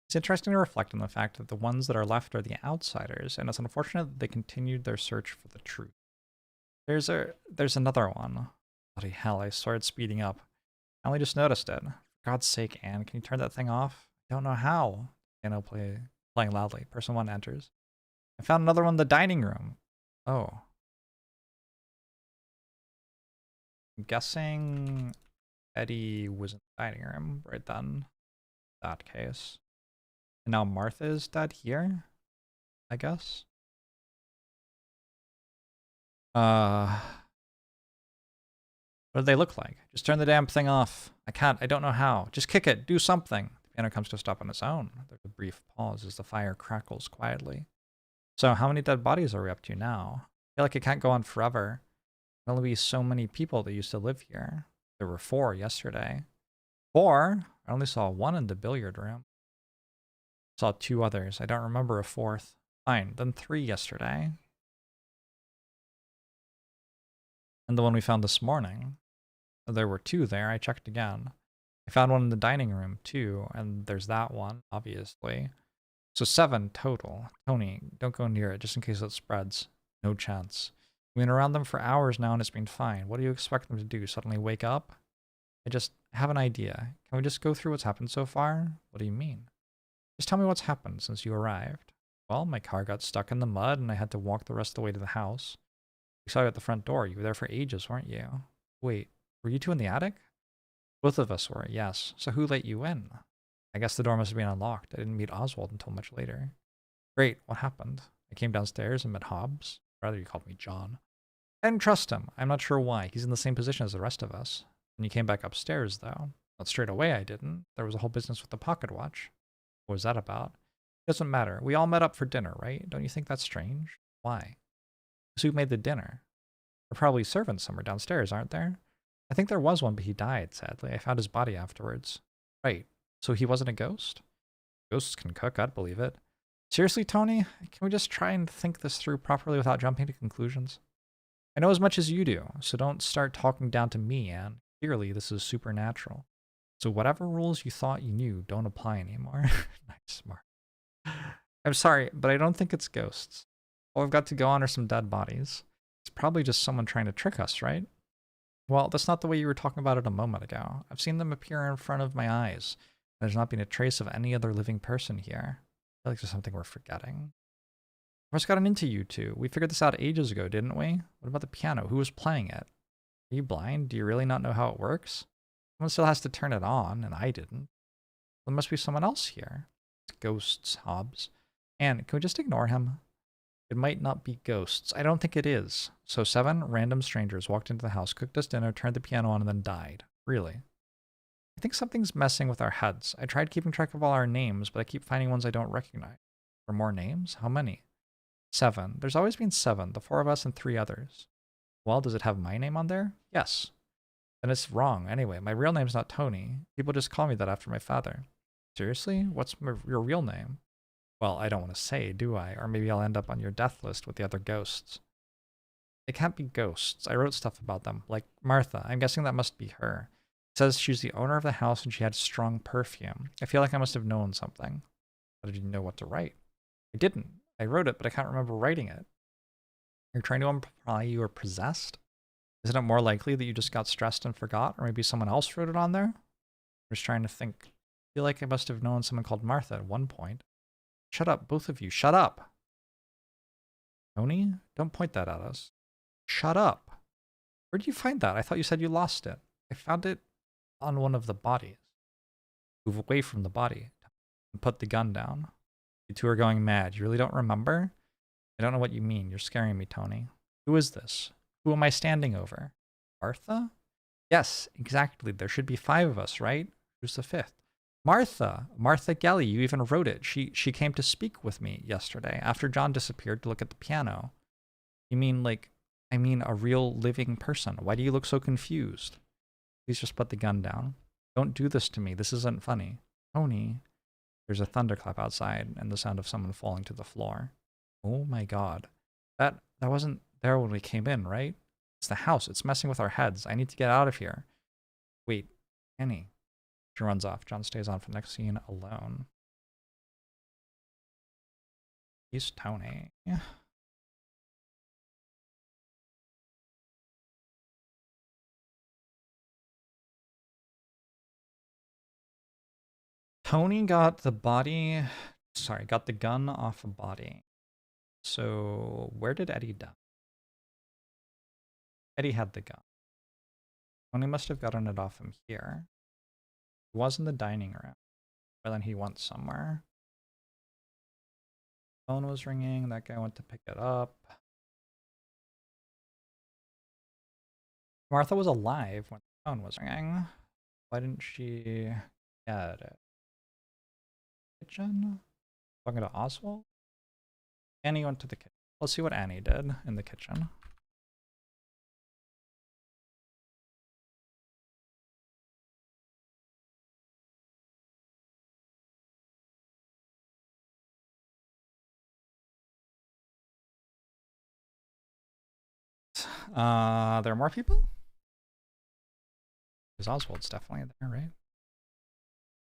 It's interesting to reflect on the fact that the ones that are left are the outsiders, and it's unfortunate that they continued their search for the truth. There's another one. Bloody hell, I started speeding up. I only just noticed it. For God's sake, Anne, can you turn that thing off? I don't know how. Playing loudly. Person one enters. I found another one in the dining room. Oh. I'm guessing Eddie was in the dining room right then. That case. And now Martha's dead here, I guess. What do they look like? Just turn the damn thing off. I can't. I don't know how. Just kick it. Do something. The piano comes to a stop on its own. There's a brief pause as the fire crackles quietly. So how many dead bodies are we up to now? I feel like it can't go on forever. There'll only be so many people that used to live here. There were 4 yesterday. 4? I only saw 1 in the billiard room. Saw 2 others. I don't remember a 4th. Fine. Then 3 yesterday. And the one we found this morning. There were 2 there. I checked again. I found one in the dining room too, and there's that one, obviously. So 7 total. Tony, don't go near it just in case it spreads. No chance. We've been around them for hours now and it's been fine. What do you expect them to do? Suddenly wake up? I just have an idea. Can we just go through what's happened so far? What do you mean? Just tell me what's happened since you arrived. Well, my car got stuck in the mud and I had to walk the rest of the way to the house. We saw you at the front door. You were there for ages, weren't you? Wait, were you 2 in the attic? Both of us were, yes. So who let you in? I guess the door must have been unlocked. I didn't meet Oswald until much later. Great, what happened? I came downstairs and met Hobbs. Rather, you called me John. I didn't trust him. I'm not sure why. He's in the same position as the rest of us. When you came back upstairs, though. Not straight away, I didn't. There was a whole business with the pocket watch. What was that about? It doesn't matter. We all met up for dinner, right? Don't you think that's strange? Why? So who made the dinner? There are probably servants somewhere downstairs, aren't there? I think there was one, but he died, sadly. I found his body afterwards. Right. So he wasn't a ghost? Ghosts can cook, I'd believe it. Seriously, Tony? Can we just try and think this through properly without jumping to conclusions? I know as much as you do, so don't start talking down to me, Anne. Clearly, this is supernatural. So whatever rules you thought you knew don't apply anymore. Nice, Mark. I'm sorry, but I don't think it's ghosts. All we've got to go on are some dead bodies. It's probably just someone trying to trick us, right? Well, that's not the way you were talking about it a moment ago. I've seen them appear in front of my eyes. There's not been a trace of any other living person here. feel like there's something we're forgetting. I just gotten into you two. We figured this out ages ago, didn't we? What about the piano? Who was playing it? Are you blind? Do you really not know how it works? Someone still has to turn it on, and I didn't. There must be someone else here. It's ghosts, Hobbs. And can we just ignore him? It might not be ghosts. I don't think it is. So 7 random strangers walked into the house, cooked us dinner, turned the piano on, and then died. Really? I think something's messing with our heads. I tried keeping track of all our names, but I keep finding ones I don't recognize. Are more names? How many? 7. There's always been 7. The 4 of us and 3 others. Well, does it have my name on there? Yes. Then it's wrong. Anyway, my real name's not Tony. People just call me that after my father. Seriously? What's your real name? Well, I don't want to say, do I? Or maybe I'll end up on your death list with the other ghosts. It can't be ghosts. I wrote stuff about them, like Martha. I'm guessing that must be her. It says she's the owner of the house and she had strong perfume. I feel like I must have known something. How did you know what to write? I didn't. I wrote it, but I can't remember writing it. You're trying to imply you were possessed? Isn't it more likely that you just got stressed and forgot? Or maybe someone else wrote it on there? I'm just trying to think. I feel like I must have known someone called Martha at one point. Shut up, both of you. Shut up. Tony, don't point that at us. Shut up. Where did you find that? I thought you said you lost it. I found it on one of the bodies. Move away from the body and put the gun down. You two are going mad. You really don't remember? I don't know what you mean. You're scaring me, Tony. Who is this? Who am I standing over? Martha? Yes, exactly. There should be 5 of us, right? Who's the 5th? Martha. Martha Galley. You even wrote it. She came to speak with me yesterday after John disappeared to look at the piano. You mean like, I mean a real living person. Why do you look so confused? Please just put the gun down. Don't do this to me. This isn't funny. Tony. There's a thunderclap outside and the sound of someone falling to the floor. Oh my god. That wasn't there when we came in, right? It's the house. It's messing with our heads. I need to get out of here. Wait, Annie. She runs off. John stays on for the next scene alone. He's Tony. Tony got the body... Sorry, got the gun off a body. So, where did Eddie die? Eddie had the gun. Tony must have gotten it off him here. He was in the dining room. But then he went somewhere. Phone was ringing. That guy went to pick it up. Martha was alive when the phone was ringing. Why didn't she get it? Kitchen? Talking to Oswald? Annie went to the kitchen. Let's see what Annie did in the kitchen. There are more people? Because Oswald's definitely there, right?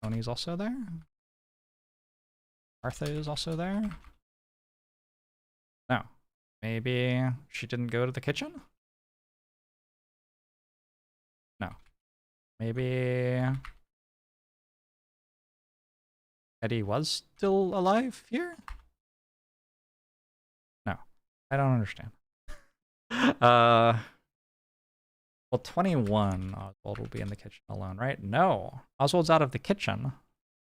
Tony's also there? Martha is also there? No. Maybe she didn't go to the kitchen? No. Maybe Eddie was still alive here? No. I don't understand. Well, 21, Oswald will be in the kitchen alone, right? No. Oswald's out of the kitchen.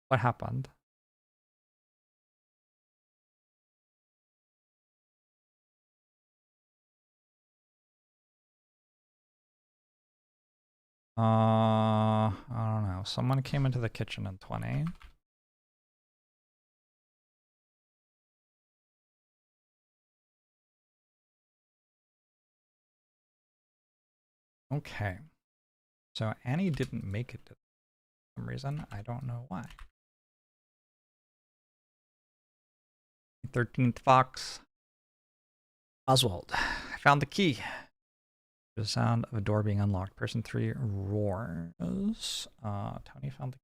What happened? I don't know. Someone came into the kitchen in 20. Okay. So Annie didn't make it for some reason. I don't know why. 13th Fox. Oswald. I found the key. The sound of a door being unlocked. Person 3 roars. Tony found the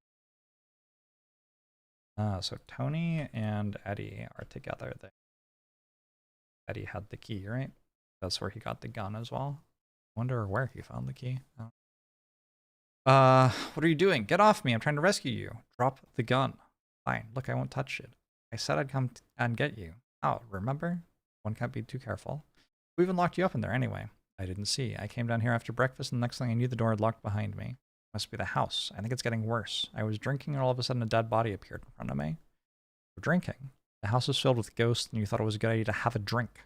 key. So Tony and Eddie are together there. Eddie had the key, right? That's where he got the gun as well. I wonder where he found the key. Oh. What are you doing? Get off me. I'm trying to rescue you. Drop the gun. Fine. Look, I won't touch it. I said I'd come and get you. Oh, remember? One can't be too careful. We even locked you up in there anyway. I didn't see. I came down here after breakfast, and the next thing I knew, the door had locked behind me. Must be the house. I think it's getting worse. I was drinking, and all of a sudden a dead body appeared in front of me. We're drinking. The house was filled with ghosts, and you thought it was a good idea to have a drink.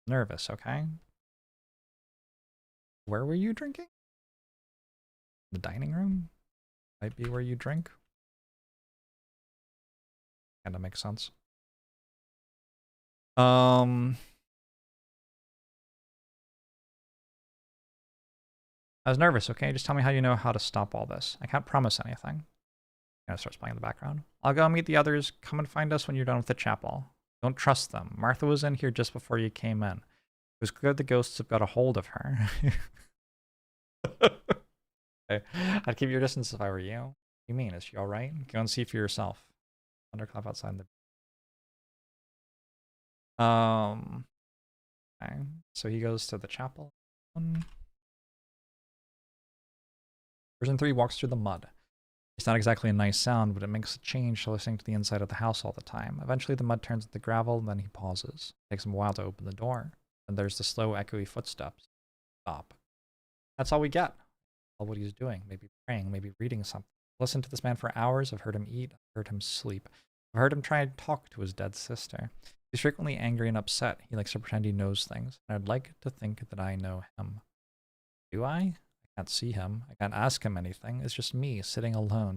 Nervous, okay? Where were you drinking? The dining room? Might be where you drink. Kinda makes sense. I was nervous, okay? Just tell me how you know how to stop all this. I can't promise anything. Kind of starts playing in the background. I'll go meet the others. Come and find us when you're done with the chapel. Don't trust them. Martha was in here just before you came in. It was clear the ghosts have got a hold of her. Okay. I'd keep your distance if I were you. What do you mean? Is she alright? Go and see for yourself. Thunderclap outside the... Okay. So he goes to the chapel. Version 3 walks through the mud. It's not exactly a nice sound, but it makes a change to listening to the inside of the house all the time. Eventually the mud turns into gravel, and then he pauses. It takes him a while to open the door. And there's the slow, echoey footsteps. Stop. That's all we get. All what he's doing. Maybe praying, maybe reading something. Listen to this man for hours. I've heard him eat. I've heard him sleep. I've heard him try and talk to his dead sister. He's frequently angry and upset. He likes to pretend he knows things. And I'd like to think that I know him. Do I? I can't see him. I can't ask him anything. It's just me, sitting alone,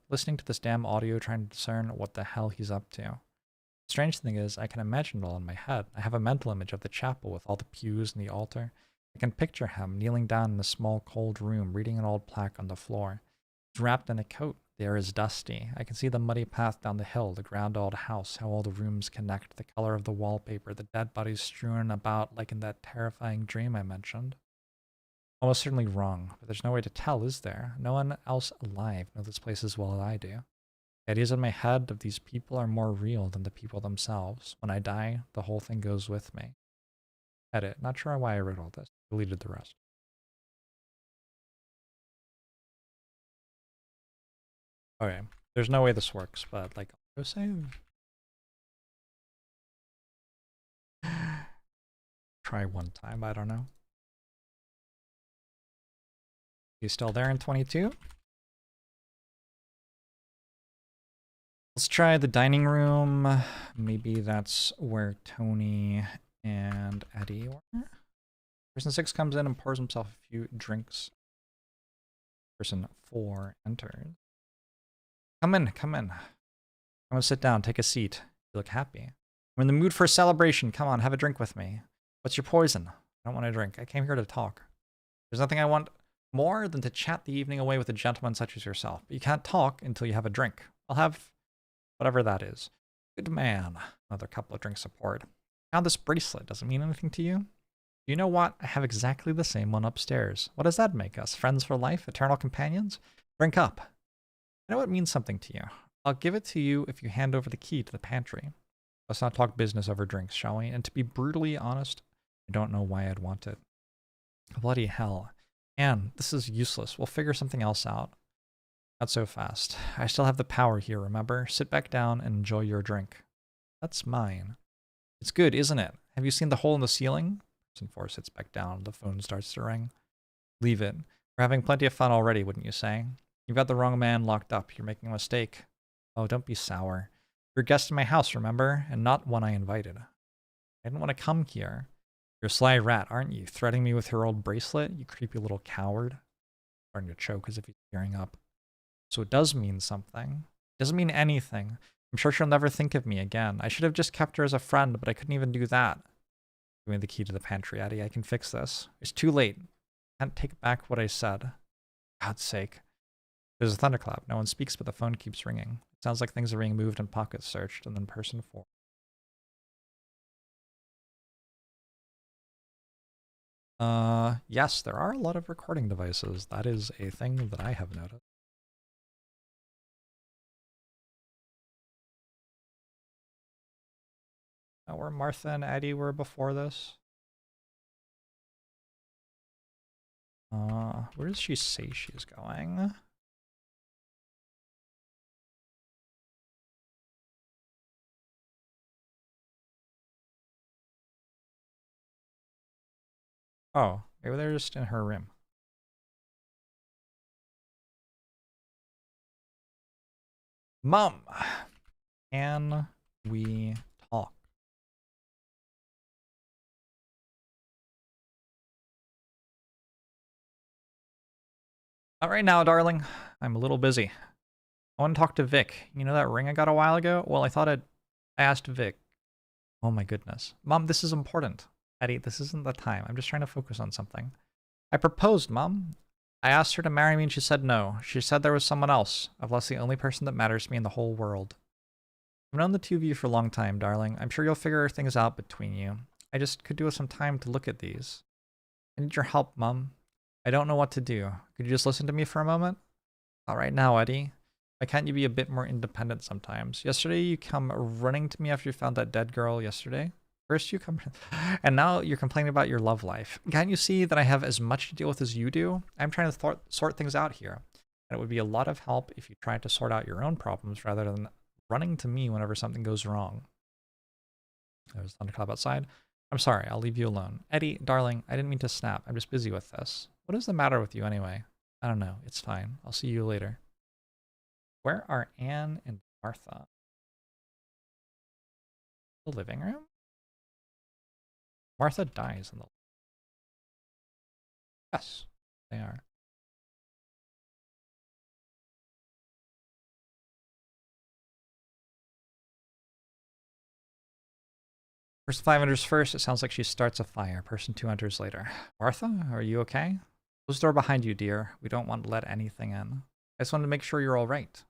listening to this damn audio, trying to discern what the hell he's up to. The strange thing is, I can imagine it all in my head. I have a mental image of the chapel with all the pews and the altar. I can picture him kneeling down in a small, cold room, reading an old plaque on the floor. He's wrapped in a coat. The air is dusty. I can see the muddy path down the hill, the grand old house, how all the rooms connect, the color of the wallpaper, the dead bodies strewn about like in that terrifying dream I mentioned. Almost certainly wrong, but there's no way to tell, is there? No one else alive knows this place as well as I do. The ideas in my head of these people are more real than the people themselves. When I die, the whole thing goes with me. Edit. Not sure why I wrote all this. Deleted the rest. Okay. There's no way this works, but like, go save. Try one time, I don't know. He's still there in 22? Let's try the dining room. Maybe that's where Tony and Eddie were. Person 6 comes in and pours himself a few drinks. Person 4 enters. Come in, come in. Come and sit down, take a seat. You look happy. I'm in the mood for a celebration. Come on, have a drink with me. What's your poison? I don't want to drink. I came here to talk. There's nothing I want more than to chat the evening away with a gentleman such as yourself. But you can't talk until you have a drink. I'll have whatever that is. Good man. Another couple of drinks support. Now this bracelet doesn't mean anything to you? You know what? I have exactly the same one upstairs. What does that make us? Friends for life? Eternal companions? Drink up. I know it means something to you. I'll give it to you if you hand over the key to the pantry. Let's not talk business over drinks, shall we? And to be brutally honest, I don't know why I'd want it. Bloody hell. Anne, this is useless. We'll figure something else out. Not so fast. I still have the power here, remember? Sit back down and enjoy your drink. That's mine. It's good, isn't it? Have you seen the hole in the ceiling? Person 4 sits back down. The phone starts to ring. Leave it. We're having plenty of fun already, wouldn't you say? You've got the wrong man locked up. You're making a mistake. Oh, don't be sour. You're a guest in my house, remember? And not one I invited. I didn't want to come here. You're a sly rat, aren't you? Threatening me with your old bracelet, you creepy little coward. Starting to choke as if he's tearing up. So it does mean something. It doesn't mean anything. I'm sure she'll never think of me again. I should have just kept her as a friend, but I couldn't even do that. Give me the key to the pantry, Eddie. I can fix this. It's too late. I can't take back what I said. God's sake. There's a thunderclap. No one speaks, but the phone keeps ringing. It sounds like things are being moved and pockets searched, and then person 4. Yes, there are a lot of recording devices. That is a thing that I have noticed. Where Martha and Eddie were before this. Where does she say she's going? Oh, maybe they're just in her room. Mom, can we talk? Not right now, darling. I'm a little busy. I want to talk to Vic. You know that ring I got a while ago? Well, I asked Vic. Oh my goodness. Mom, this is important. Eddie, this isn't the time. I'm just trying to focus on something. I proposed, Mom. I asked her to marry me and she said no. She said there was someone else. I've lost the only person that matters to me in the whole world. I've known the two of you for a long time, darling. I'm sure you'll figure things out between you. I just could do with some time to look at these. I need your help, Mom. I don't know what to do. Could you just listen to me for a moment? Not right now, Eddie. Why can't you be a bit more independent sometimes? Yesterday you come running to me after you found that dead girl yesterday. First you come and now you're complaining about your love life. Can't you see that I have as much to deal with as you do? I'm trying to sort things out here. And it would be a lot of help if you tried to sort out your own problems rather than running to me whenever something goes wrong. There's a thunderclap outside. I'm sorry, I'll leave you alone. Eddie, darling, I didn't mean to snap. I'm just busy with this. What is the matter with you anyway? I don't know. It's fine. I'll see you later. Where are Anne and Martha? The living room? Martha dies in the... Yes, they are. Person 5 enters first. It sounds like she starts a fire. Person 2 enters later. Martha, are you okay? Close the door behind you, dear. We don't want to let anything in. I just wanted to make sure you're all right.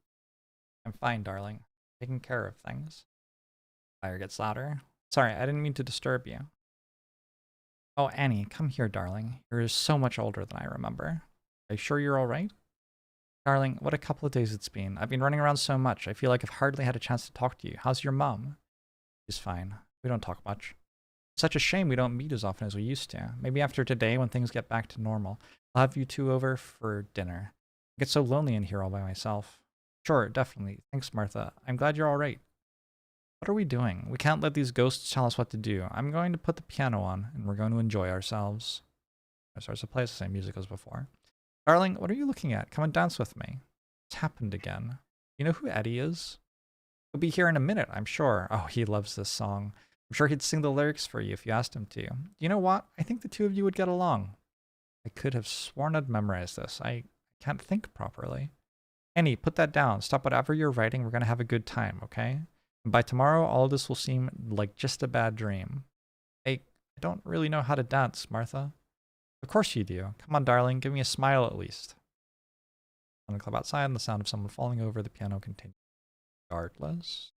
I'm fine, darling. Taking care of things. Fire gets louder. Sorry, I didn't mean to disturb you. Oh, Annie, come here, darling. You're so much older than I remember. Are you sure you're all right? Darling, what a couple of days it's been. I've been running around so much. I feel like I've hardly had a chance to talk to you. How's your mom? She's fine. We don't talk much. It's such a shame we don't meet as often as we used to. Maybe after today, when things get back to normal, I'll have you two over for dinner. I get so lonely in here all by myself. Sure, definitely. Thanks, Martha. I'm glad you're all right. What are we doing? We can't let these ghosts tell us what to do. I'm going to put the piano on, and we're going to enjoy ourselves. I starts to play the same music as before. Darling, what are you looking at? Come and dance with me. It's happened again. You know who Eddie is? He'll be here in a minute, I'm sure. Oh, he loves this song. I'm sure he'd sing the lyrics for you if you asked him to. You know what? I think the two of you would get along. I could have sworn I'd memorized this. I can't think properly. Annie, put that down. Stop whatever you're writing. We're going to have a good time, okay? And by tomorrow, all of this will seem like just a bad dream. I don't really know how to dance, Martha. Of course you do. Come on, darling. Give me a smile at least. On the club outside, and the sound of someone falling over the piano continues. Regardless.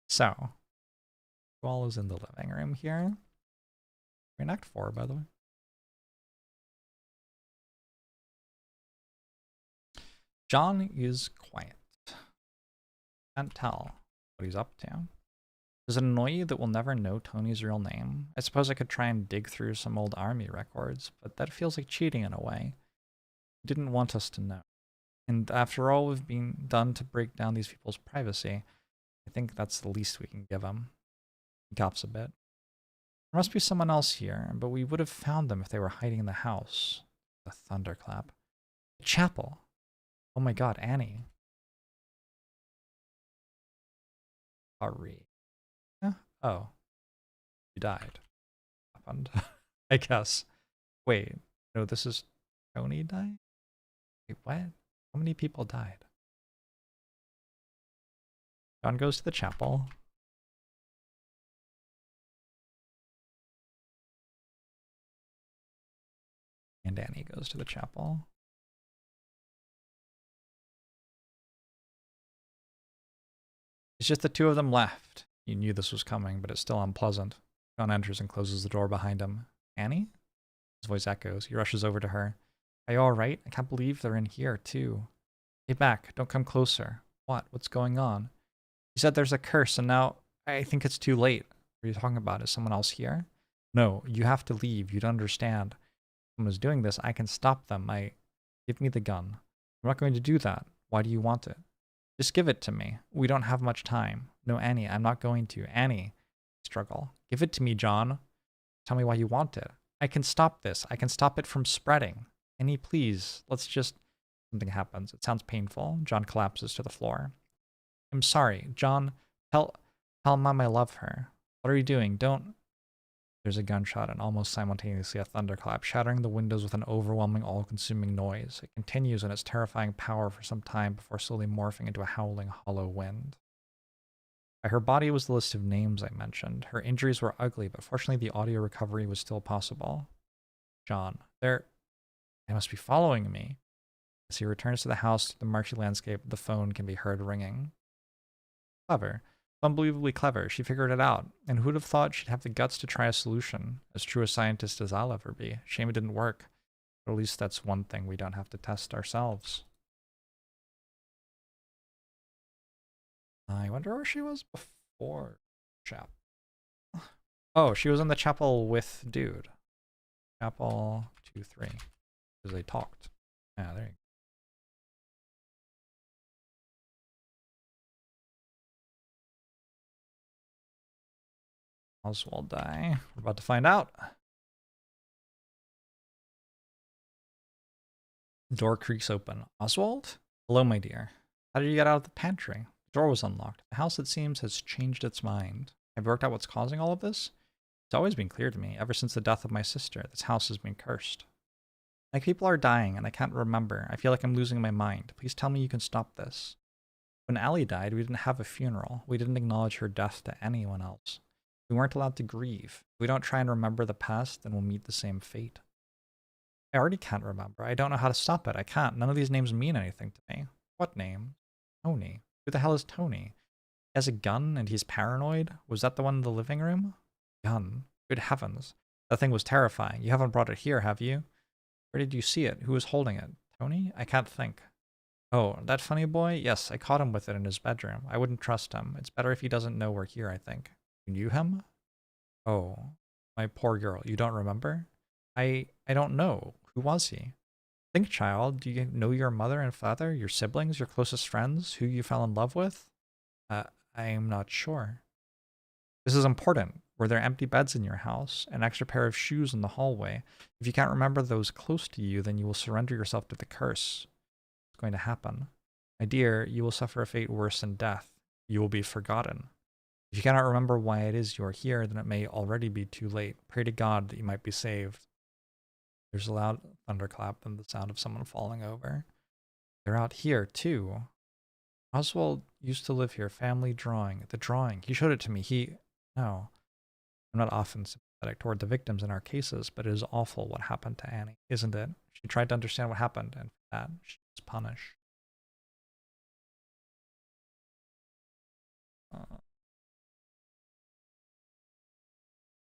So, Wall is in the living room here. We're in Act 4, by the way. John is quiet. Can't tell what he's up to. Does it annoy you that we'll never know Tony's real name? I suppose I could try and dig through some old army records, but that feels like cheating in a way. He didn't want us to know. And after all we've been done to break down these people's privacy, I think that's the least we can give him. He coughs a bit. There must be someone else here, but we would have found them if they were hiding in the house. A thunderclap. The chapel. Oh my god, Annie. Ari. Oh. You died. Happened. I guess. Wait. No, this is Tony died? Wait, what? How many people died? John goes to the chapel. And Annie goes to the chapel. It's just the two of them left. You knew this was coming, but it's still unpleasant. John enters and closes the door behind him. Annie? His voice echoes. He rushes over to her. Are you alright? I can't believe they're in here, too. Stay back. Don't come closer. What? What's going on? He said there's a curse, and now I think it's too late. What are you talking about? Is someone else here? No, you have to leave. You'd understand. If someone's doing this, I can stop them. Give me the gun. I'm not going to do that. Why do you want it? Just give it to me. We don't have much time. No, Annie, I'm not going to. Annie. Struggle. Give it to me, John. Tell me why you want it. I can stop this. I can stop it from spreading. Annie, please. Let's just... Something happens. It sounds painful. John collapses to the floor. I'm sorry. John, tell Mom I love her. What are you doing? Don't... There's a gunshot and almost simultaneously a thunderclap, shattering the windows with an overwhelming, all-consuming noise. It continues in its terrifying power for some time before slowly morphing into a howling, hollow wind. By her body was the list of names I mentioned. Her injuries were ugly, but fortunately the audio recovery was still possible. John, they must be following me. As he returns to the house, the marshy landscape, the phone can be heard ringing. Clever. Unbelievably clever. She figured it out. And who'd have thought she'd have the guts to try a solution? As true a scientist as I'll ever be. Shame it didn't work. But at least that's one thing we don't have to test ourselves. I wonder where she was before chapel. Oh, she was in the chapel with dude. Chapel 2-3. Because they talked. Yeah, there you go. Oswald die. We're about to find out. The door creaks open. Oswald? Hello, my dear. How did you get out of the pantry? The door was unlocked. The house, it seems, has changed its mind. Have you worked out what's causing all of this? It's always been clear to me. Ever since the death of my sister, this house has been cursed. Like, people are dying, and I can't remember. I feel like I'm losing my mind. Please tell me you can stop this. When Allie died, we didn't have a funeral. We didn't acknowledge her death to anyone else. We weren't allowed to grieve. If we don't try and remember the past, then we'll meet the same fate. I already can't remember. I don't know how to stop it. I can't. None of these names mean anything to me. What name? Tony. Who the hell is Tony? He has a gun and he's paranoid? Was that the one in the living room? Gun. Good heavens. That thing was terrifying. You haven't brought it here, have you? Where did you see it? Who was holding it? Tony? I can't think. Oh, that funny boy? Yes, I caught him with it in his bedroom. I wouldn't trust him. It's better if he doesn't know we're here, I think. You knew him? Oh, my poor girl. You don't remember? I don't know. Who was he? Think, child. Do you know your mother and father, your siblings, your closest friends, who you fell in love with? I'm not sure. This is important. Were there empty beds in your house? An extra pair of shoes in the hallway? If you can't remember those close to you, then you will surrender yourself to the curse. What's going to happen? My dear, you will suffer a fate worse than death. You will be forgotten. If you cannot remember why it is you are here, then it may already be too late. Pray to God that you might be saved. There's a loud thunderclap and the sound of someone falling over. They're out here, too. Oswald used to live here. Family drawing. The drawing. He showed it to me. No. I'm not often sympathetic toward the victims in our cases, but it is awful what happened to Annie, isn't it? She tried to understand what happened, and for that, she was punished.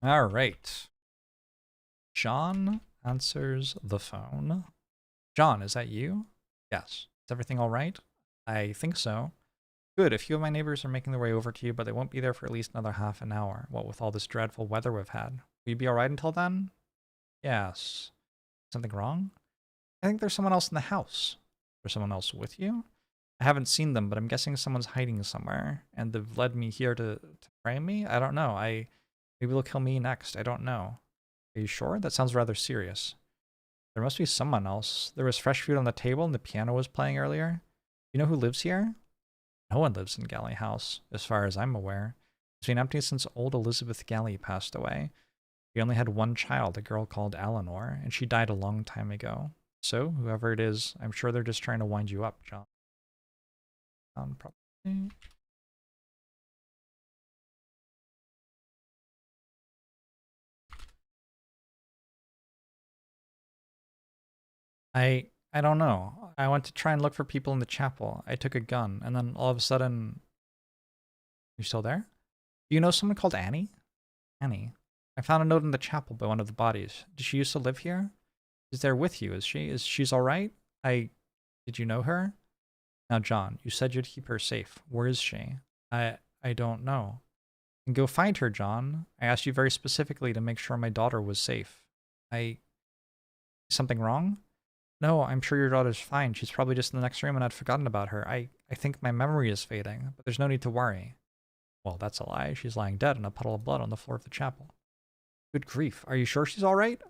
All right. John answers the phone. John, is that you? Yes. Is everything all right? I think so. Good. A few of my neighbors are making their way over to you, but they won't be there for at least another half an hour. What with all this dreadful weather we've had. Will you be all right until then? Yes. Something wrong? I think there's someone else in the house. There's someone else with you? I haven't seen them, but I'm guessing someone's hiding somewhere, and they've led me here to frame me? I don't know. Maybe they'll kill me next. I don't know. Are you sure? That sounds rather serious. There must be someone else. There was fresh food on the table and the piano was playing earlier. You know who lives here? No one lives in Galley House, as far as I'm aware. It's been empty since old Elizabeth Galley passed away. We only had one child, a girl called Eleanor, and she died a long time ago. So, whoever it is, I'm sure they're just trying to wind you up, John. Probably. I don't know. I went to try and look for people in the chapel. I took a gun, and then all of a sudden... You're still there? Do you know someone called Annie? Annie. I found a note in the chapel by one of the bodies. Did she used to live here? She's there with you, is she? She's all right? Did you know her? Now, John, you said you'd keep her safe. Where is she? I don't know. And go find her, John. I asked you very specifically to make sure my daughter was safe. Something wrong? No, I'm sure your daughter's fine. She's probably just in the next room and I'd forgotten about her. I think my memory is fading, but there's no need to worry. Well, that's a lie. She's lying dead in a puddle of blood on the floor of the chapel. Good grief. Are you sure she's all right?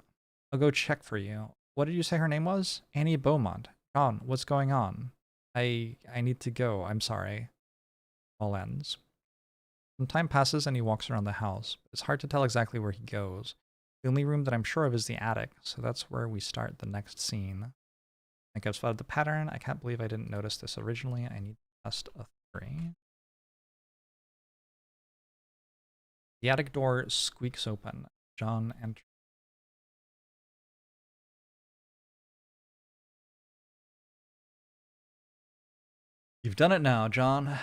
I'll go check for you. What did you say her name was? Annie Beaumont. John, what's going on? I need to go. I'm sorry. All ends. Some time passes and he walks around the house. It's hard to tell exactly where he goes. The only room that I'm sure of is the attic, so that's where we start the next scene. I think I've spotted the pattern. I can't believe I didn't notice this originally. I need to test a 3. The attic door squeaks open. John enters. You've done it now, John.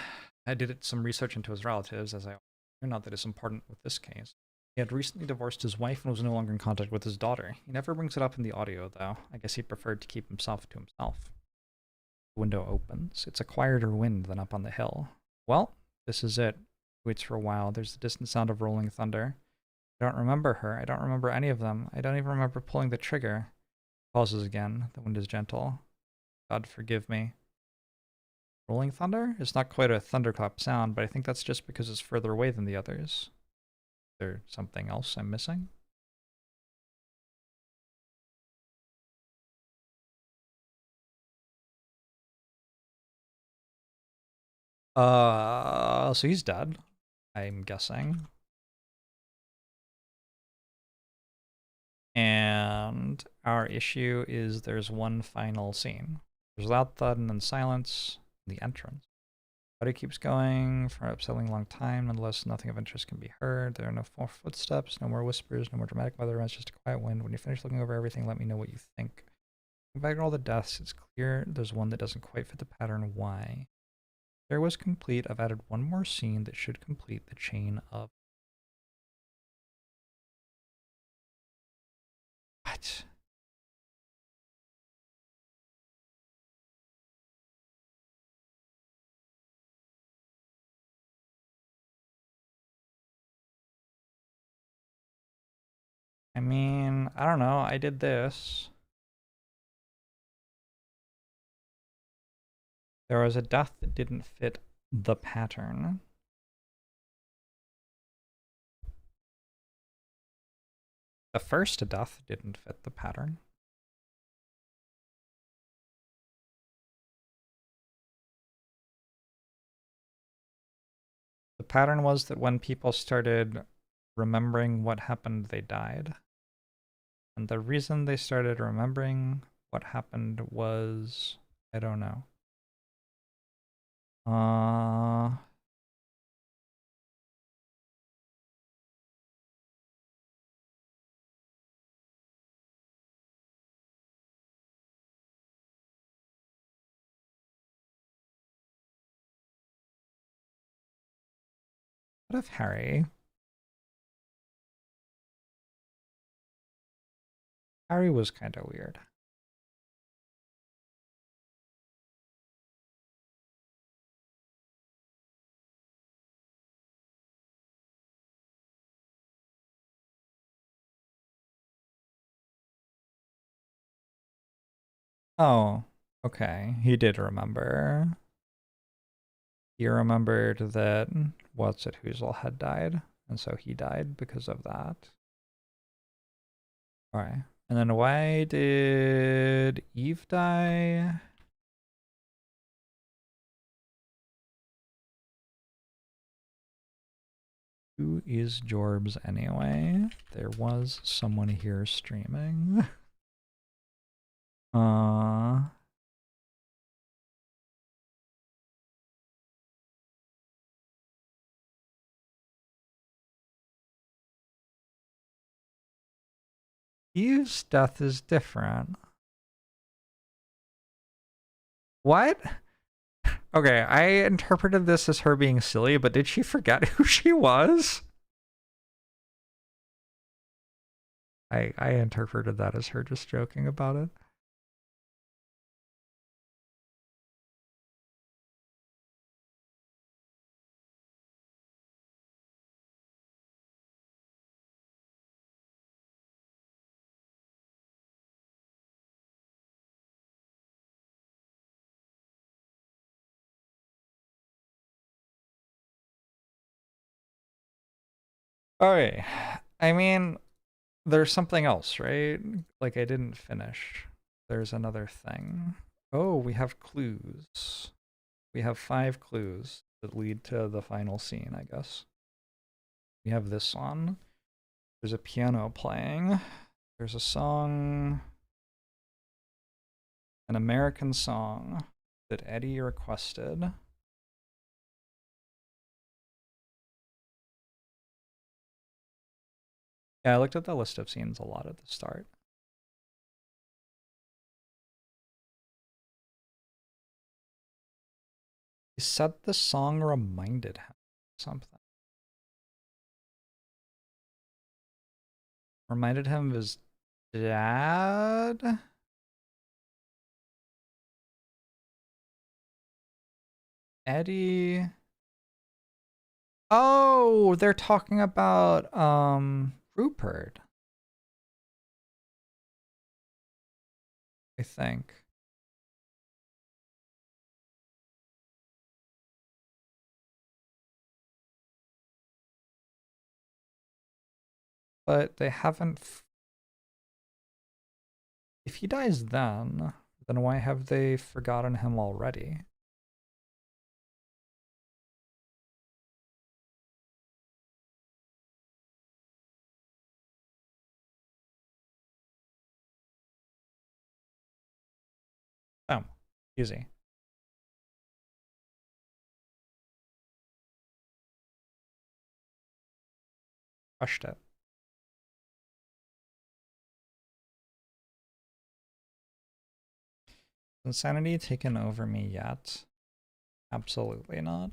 I did some research into his relatives, as I not that it's important with this case. He had recently divorced his wife and was no longer in contact with his daughter. He never brings it up in the audio, though. I guess he preferred to keep himself to himself. The window opens. It's a quieter wind than up on the hill. Well, this is it. He waits for a while. There's the distant sound of rolling thunder. I don't remember her. I don't remember any of them. I don't even remember pulling the trigger. Pauses again. The wind is gentle. God forgive me. Rolling thunder? It's not quite a thunderclap sound, but I think that's just because it's further away than the others. Is there something else I'm missing? So he's dead, I'm guessing. And our issue is there's one final scene. There's loud thud and then silence, the entrance. But it keeps going for an upsetting long time. Nonetheless, nothing of interest can be heard. There are no more footsteps, no more whispers, no more dramatic weather events, just a quiet wind. When you finish looking over everything, let me know what you think. Back all the deaths, it's clear there's one that doesn't quite fit the pattern. Why? There was complete. I've added one more scene that should complete the chain of... What? I mean, I don't know. I did this. There was a death that didn't fit the pattern. The first death didn't fit the pattern. The pattern was that when people started remembering what happened, they died. And the reason they started remembering what happened was, I don't know. What if Harry was kind of weird. Oh, okay. He did remember. He remembered that What's-it-Whoozle had died, and so he died because of that. Alright. And then why did Eve die? Who is Jorbs anyway? There was someone here streaming. Eve's death is different. What? Okay, I interpreted this as her being silly, but did she forget who she was? I interpreted that as her just joking about it. Okay. I mean, there's something else, right? Like I didn't finish. There's another thing. Oh, we have clues. We have 5 clues that lead to the final scene, I guess. We have this one. There's a piano playing. There's a song, an American song that Eddie requested. Yeah, I looked at the list of scenes a lot at the start. He said the song reminded him of something. Reminded him of his dad? Eddie. Oh, they're talking about Rupert, I think. But they haven't if he dies then why have they forgotten him already? Oh, easy. Crushed it. Insanity taken over me yet? Absolutely not.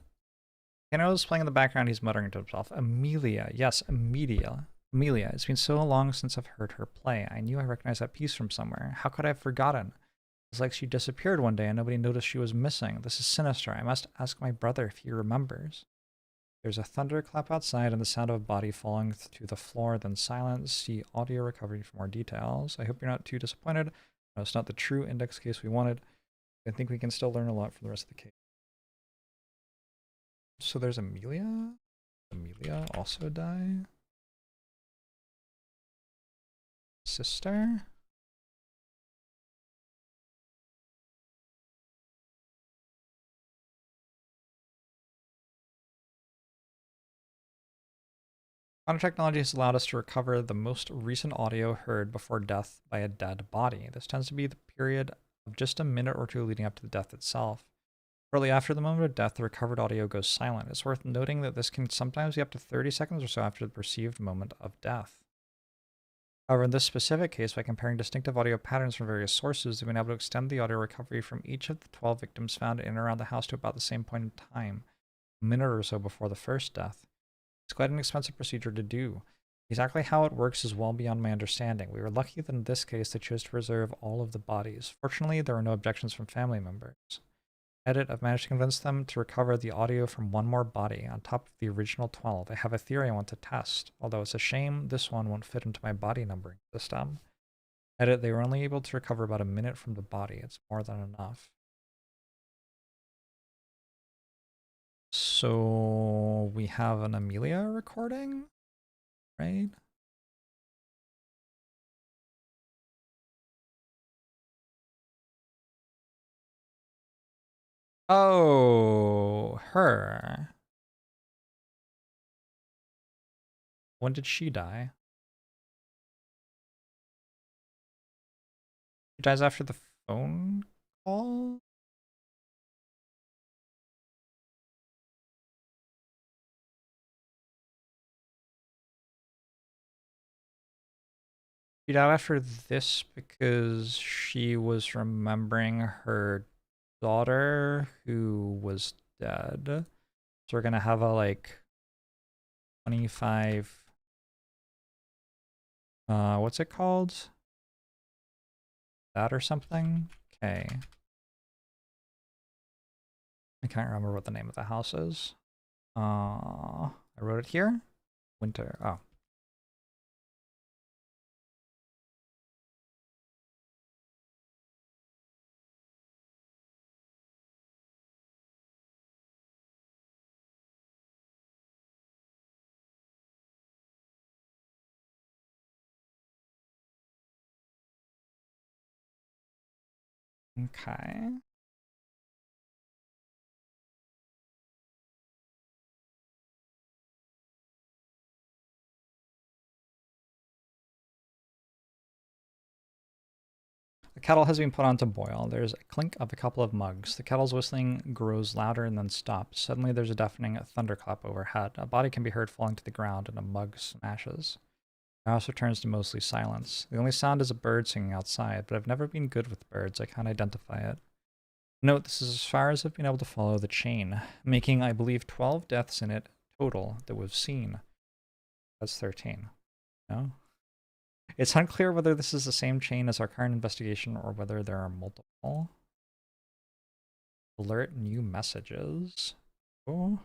Kano is playing in the background, he's muttering to himself. Amelia, yes, Amelia. Amelia, it's been so long since I've heard her play. I knew I recognized that piece from somewhere. How could I have forgotten? It's like she disappeared one day and nobody noticed she was missing. This is sinister. I must ask my brother if he remembers. There's a thunderclap outside and the sound of a body falling to the floor, then silence. See audio recovery for more details. I hope you're not too disappointed. No, it's not the true index case we wanted. I think we can still learn a lot from the rest of the case. So there's Amelia? Amelia also die? Sister? Modern technology has allowed us to recover the most recent audio heard before death by a dead body. This tends to be the period of just a minute or two leading up to the death itself. Shortly after the moment of death, the recovered audio goes silent. It's worth noting that this can sometimes be up to 30 seconds or so after the perceived moment of death. However, in this specific case, by comparing distinctive audio patterns from various sources, they've been able to extend the audio recovery from each of the 12 victims found in and around the house to about the same point in time, a minute or so before the first death. It's quite an expensive procedure to do. Exactly how it works is well beyond my understanding. We were lucky that in this case they chose to preserve all of the bodies. Fortunately, there were no objections from family members. Edit, I've managed to convince them to recover the audio from one more body on top of the original 12. I have a theory I want to test, although it's a shame this one won't fit into my body numbering system. Edit, they were only able to recover about a minute from the body. It's more than enough. So we have an Amelia recording, right? Oh, her. When did she die? She dies after the phone call? She died after this because she was remembering her daughter who was dead. So we're gonna have a like 25 what's it called? That or something? Okay. I can't remember what the name of the house is. I wrote it here. Winter. Oh. Okay. The kettle has been put on to boil. There's a clink of a couple of mugs. The kettle's whistling grows louder and then stops. Suddenly there's a deafening thunderclap overhead. A body can be heard falling to the ground and a mug smashes. The house returns to mostly silence. The only sound is a bird singing outside, but I've never been good with birds. I can't identify it. Note, this is as far as I've been able to follow the chain, making, I believe, 12 deaths in it total that we've seen. That's 13. No? It's unclear whether this is the same chain as our current investigation or whether there are multiple. Alert new messages. Oh.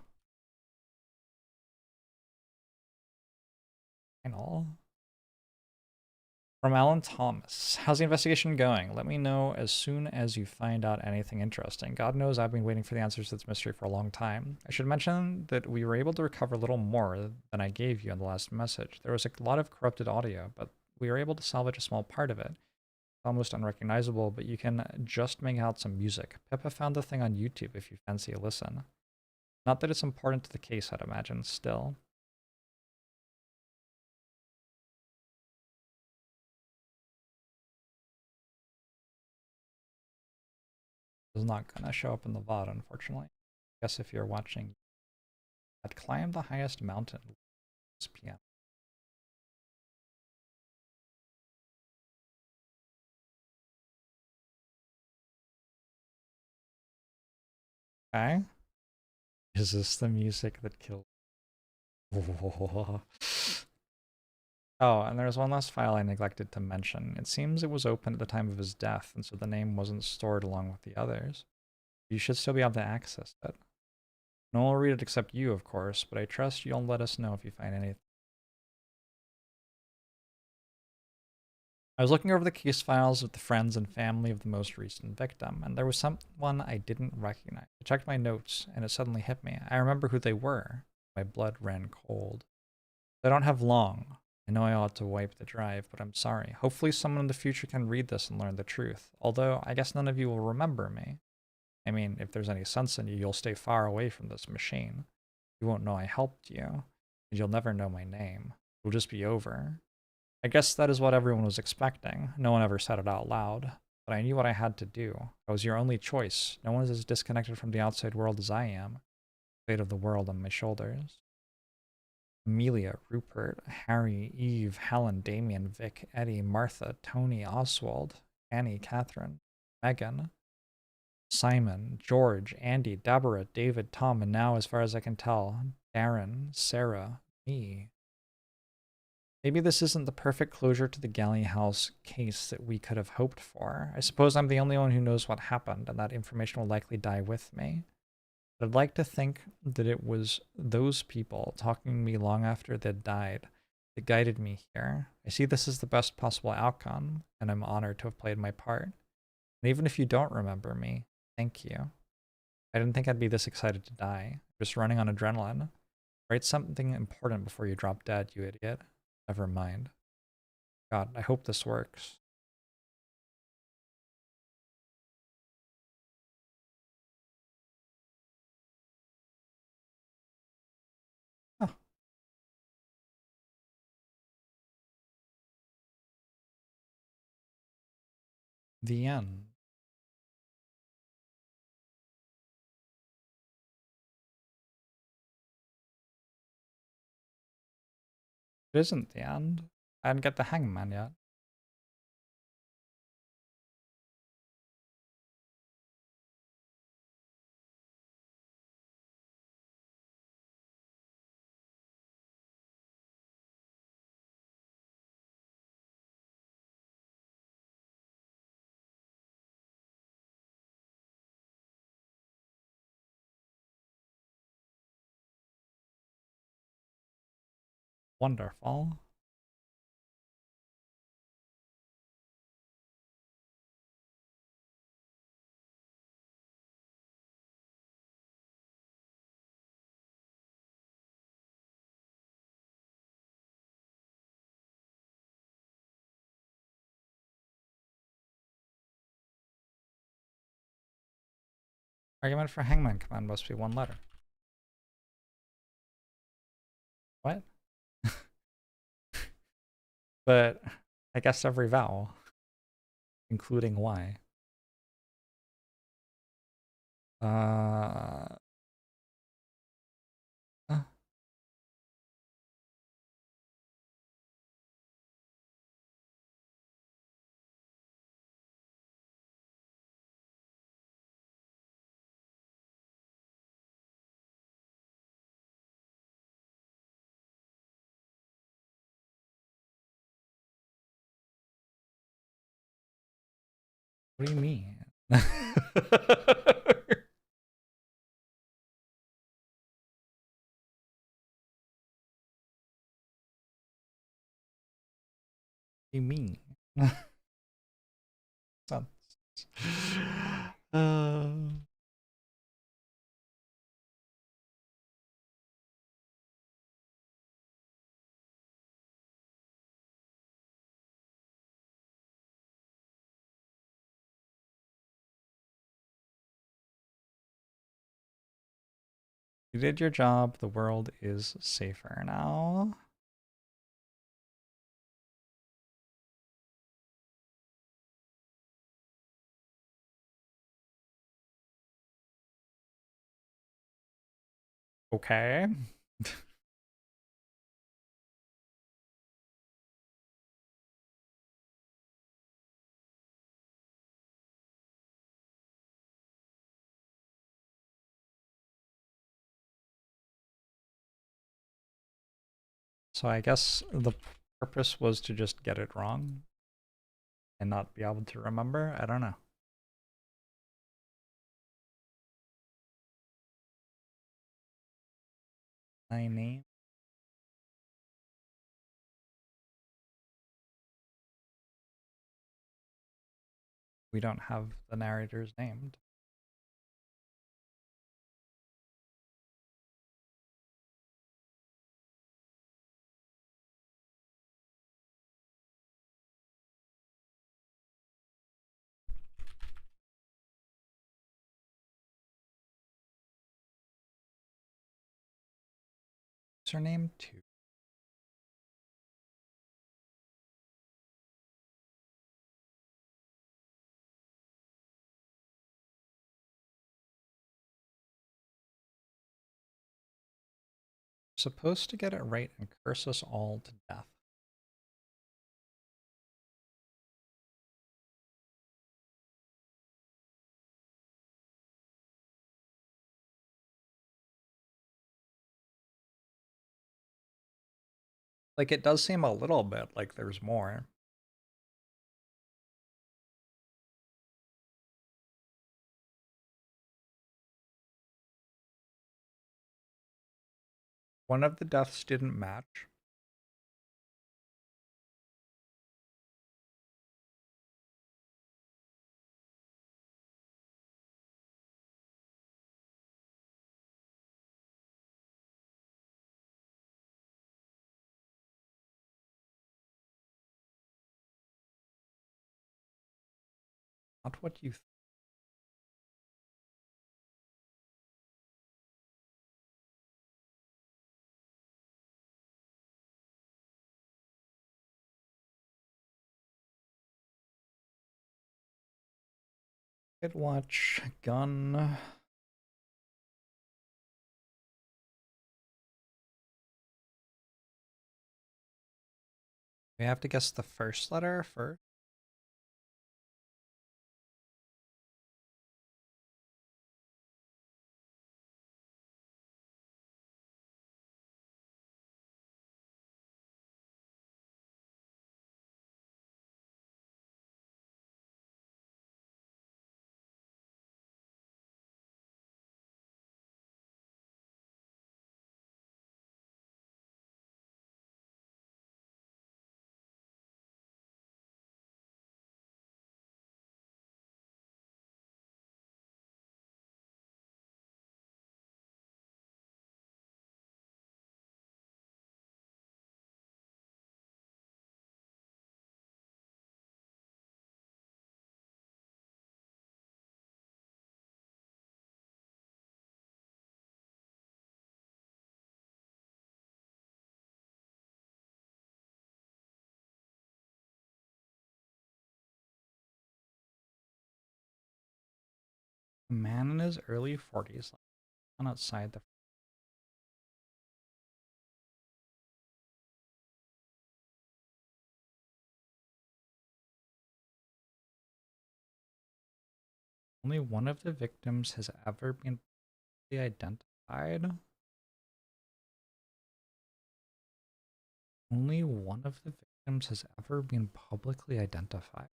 Final. From Alan Thomas. How's the investigation going? Let me know as soon as you find out anything interesting. God knows I've been waiting for the answers to this mystery for a long time. I should mention that we were able to recover a little more than I gave you in the last message. There was a lot of corrupted audio, but we were able to salvage a small part of it. It's almost unrecognizable, but you can just make out some music. Pippa found the thing on YouTube if you fancy a listen. Not that it's important to the case, I'd imagine, still. It's not gonna show up in the VOD, unfortunately. I guess if you're watching, I'd climb the highest mountain this PM. Okay. Is this the music that killed? Oh, and there's one last file I neglected to mention. It seems it was open at the time of his death, and so the name wasn't stored along with the others. You should still be able to access it. No one will read it except you, of course, but I trust you'll let us know if you find anything. I was looking over the case files of the friends and family of the most recent victim, and there was someone I didn't recognize. I checked my notes, and it suddenly hit me. I remember who they were. My blood ran cold. I don't have long. I know I ought to wipe the drive, but I'm sorry. Hopefully someone in the future can read this and learn the truth. Although, I guess none of you will remember me. I mean, if there's any sense in you, you'll stay far away from this machine. You won't know I helped you, and you'll never know my name. It'll just be over. I guess that is what everyone was expecting. No one ever said it out loud. But I knew what I had to do. I was your only choice. No one is as disconnected from the outside world as I am. The fate of the world on my shoulders. Amelia, Rupert, Harry, Eve, Helen, Damien, Vic, Eddie, Martha, Tony, Oswald, Annie, Catherine, Megan, Simon, George, Andy, Deborah, David, Tom, and now, as far as I can tell, Darren, Sarah, me. Maybe this isn't the perfect closure to the Galley House case that we could have hoped for. I suppose I'm the only one who knows what happened, and that information will likely die with me. But I'd like to think that it was those people talking to me long after they'd died that guided me here. I see this as the best possible outcome, and I'm honored to have played my part. And even if you don't remember me, thank you. I didn't think I'd be this excited to die. Just running on adrenaline. Write something important before you drop dead, you idiot. Never mind. God, I hope this works. Oh, the end. It isn't the end. I didn't get the hangman yet. Wonderful. Argument for hangman command must be one letter. What? But I guess every vowel, including Y. Uh, uh, what do you mean? What do you mean? Sounds- uh, you did your job. The world is safer now. Okay. So I guess the purpose was to just get it wrong and not be able to remember. I don't know. My name. We don't have the narrators named. Username 2. Supposed to get it right and curse us all to death. Like, it does seem a little bit like there's more. One of the deaths didn't match. Not what you could watch. Gun. We have to guess the first letter first. A man in his early 40s outside the only one of the victims has ever been identified. Only one of the victims has ever been publicly identified.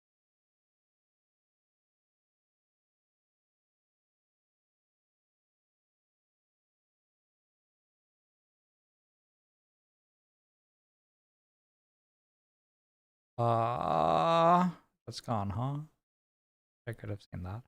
That's gone, huh? I could have seen that.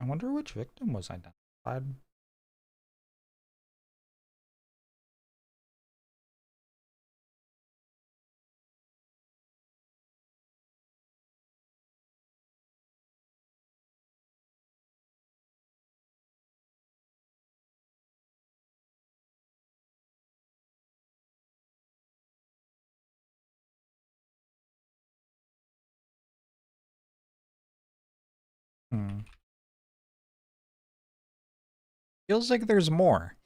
I wonder which victim was identified. Feels like there's more.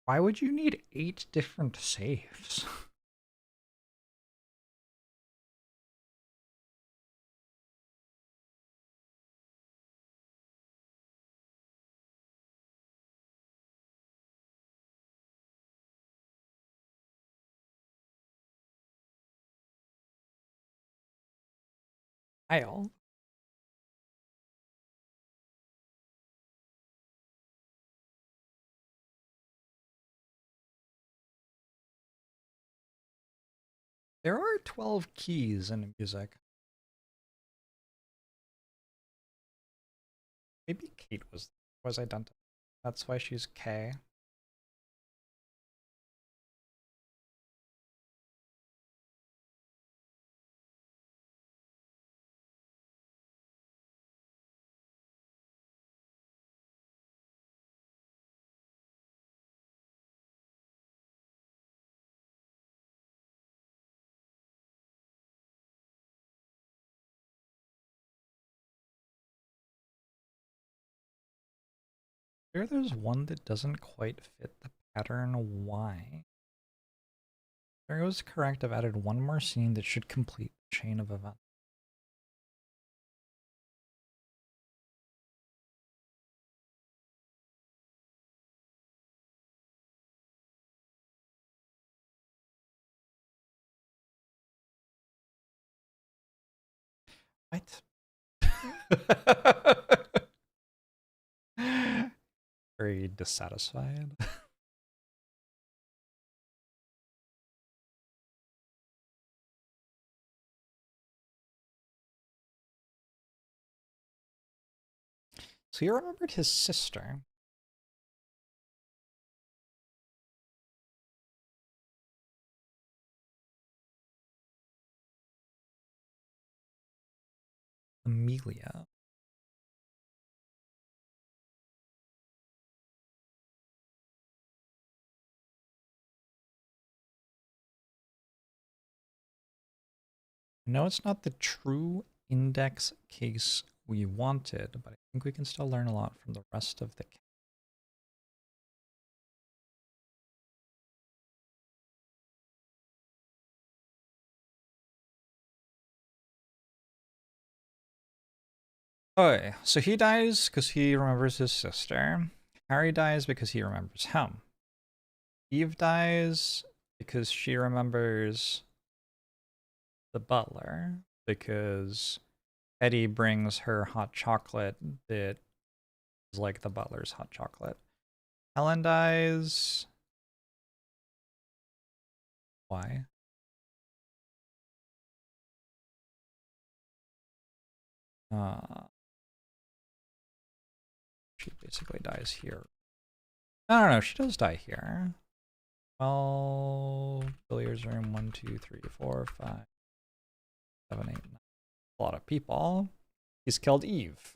Why would you need 8 different safes? Kyle. There are 12 keys in music. Maybe Kate was identified. That's why she's K. There's one that doesn't quite fit the pattern. Why? There was correct. I've added one more scene that should complete the chain of events. What? Very dissatisfied. So he remembered his sister. Amelia. No, it's not the true index case we wanted, but I think we can still learn a lot from the rest of the case. Okay, so he dies because he remembers his sister. Harry dies because he remembers him. Eve dies because she remembers the butler, because Eddie brings her hot chocolate that is like the butler's hot chocolate. Helen dies. Why? She basically dies here. I don't know, she does die here. Well, billiards room 1, 2, 3, 4, 5, 7, 8, 9. A lot of people. He's killed Eve.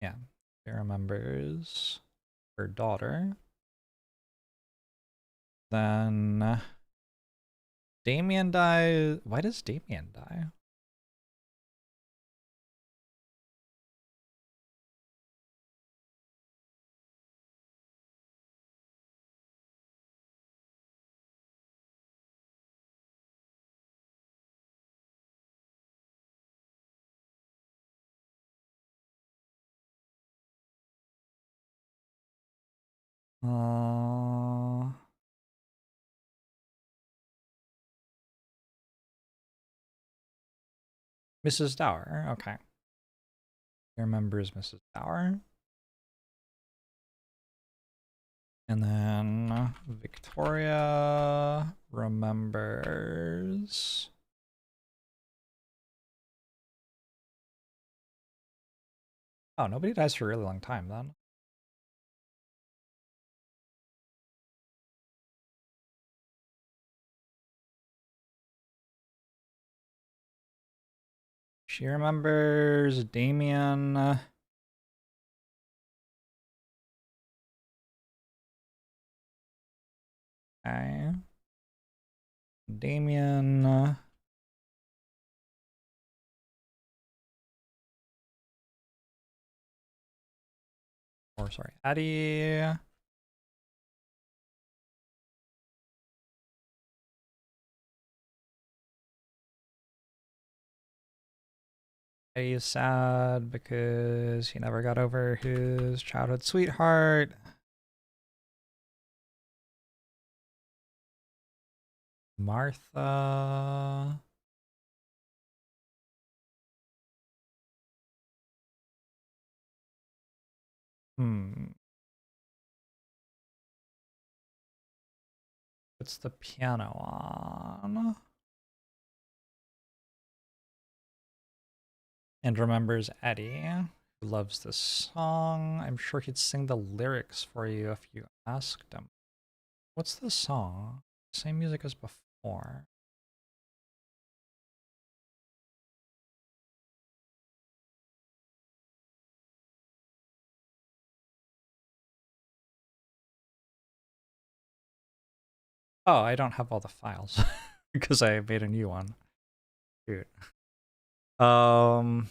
Yeah, she remembers her daughter. Then Damien dies. Why does Damien die? Mrs. Dower. Okay. He remembers Mrs. Dower. And then Victoria remembers. Oh, nobody dies for a really long time then. She remembers Damien. Okay. Damien. Or sorry, Addie. Eddie's sad because he never got over his childhood sweetheart. Martha. Puts the piano on. And remembers Eddie, who loves this song. I'm sure he'd sing the lyrics for you if you asked him. What's the song? Same music as before. Oh, I don't have all the files because I made a new one. Dude. I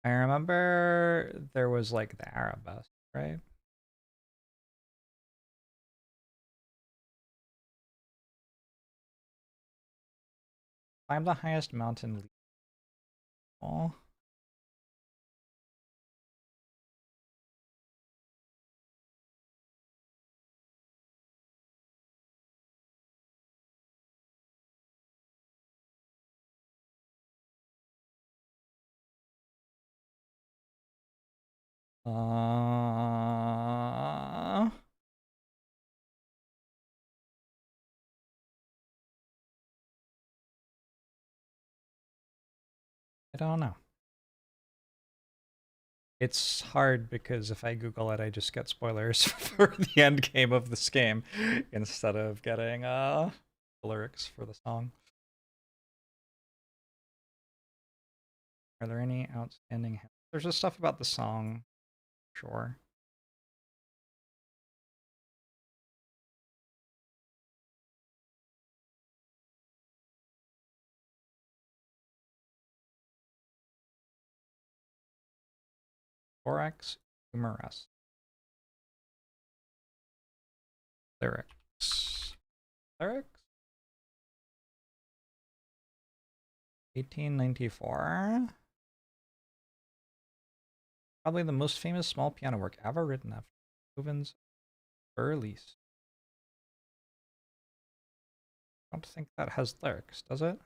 remember there was like the arabesque, right? Climb the highest mountain. Oh. I don't know. It's hard because if I Google it, I just get spoilers for the end game of this game instead of getting the lyrics for the song. Are there any outstanding? There's just stuff about the song, sure. Thorax humerus. Lyrics. Lyrics? 1894. Probably the most famous small piano work ever written after Beethoven's early. I don't think that has lyrics, does it?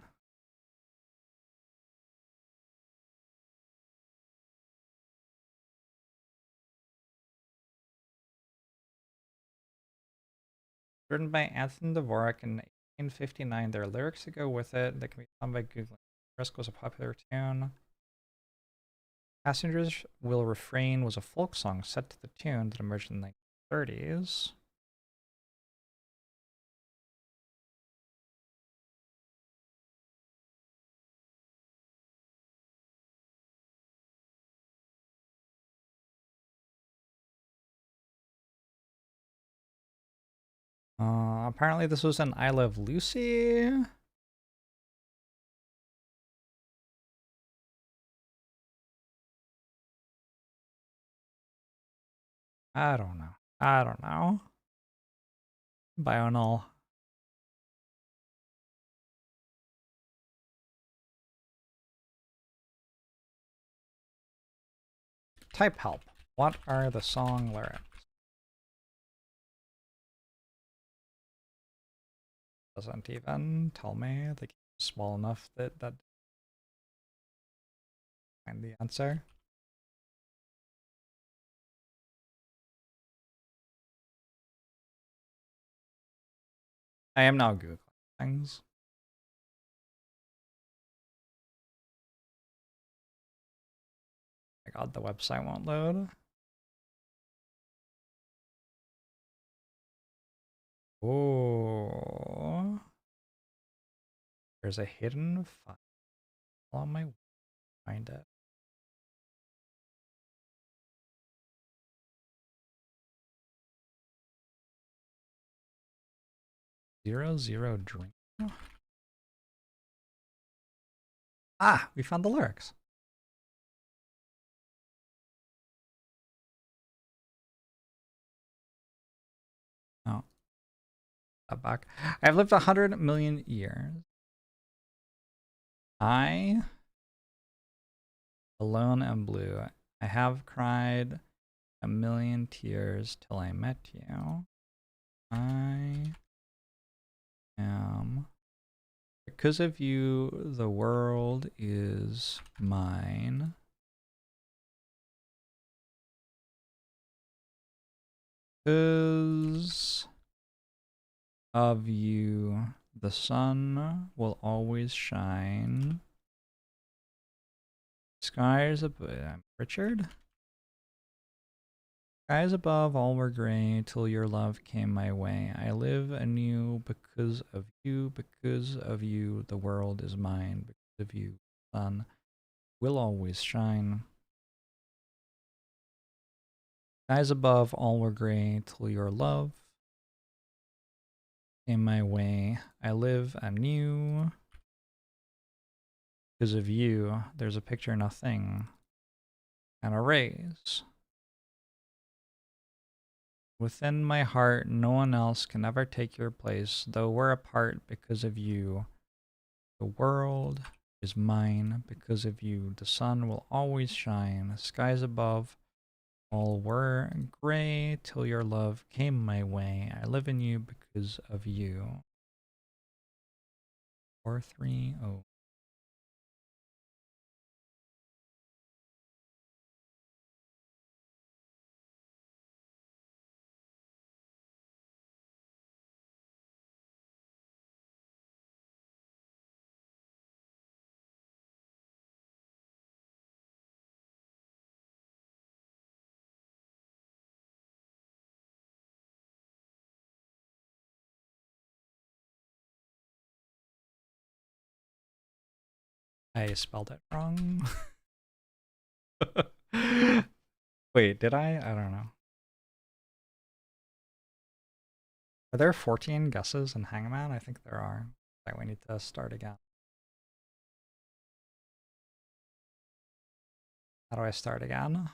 Written by Anthony Dvorak in 1859. There are lyrics to go with it that can be found by Googling. Risk was a popular tune. Passengers Will Refrain was a folk song set to the tune that emerged in the 1930s. Apparently this was an I Love Lucy. I don't know. I don't know. Bional. Type help. What are the song lyrics? Doesn't even tell me. The game is small enough that find the answer. I am now Googling things. My god, the website won't load. Oh. There's a hidden file on my way. Find it. Zero Dream. Ah, we found the lyrics. Oh. That back. I've lived 100 million years. I alone am blue. I have cried a million tears till I met you. I am. Because of you, the world is mine. Because of you, the sun will always shine. Skies above. Richard? Skies above all were gray till your love came my way. I live anew because of you, the world is mine. Because of you, the sun will always shine. Skies above all were gray till your love came my way. I live anew because of you. There's a picture, nothing, and a raise. Within my heart, no one else can ever take your place, though we're apart because of you. The world is mine because of you. The sun will always shine. Skies above all were gray till your love came my way. I live in you because of you. 430. I spelled it wrong. Wait, did I? I don't know. Are there 14 guesses in Hangman? I think there are. Like, we need to start again. How do I start again?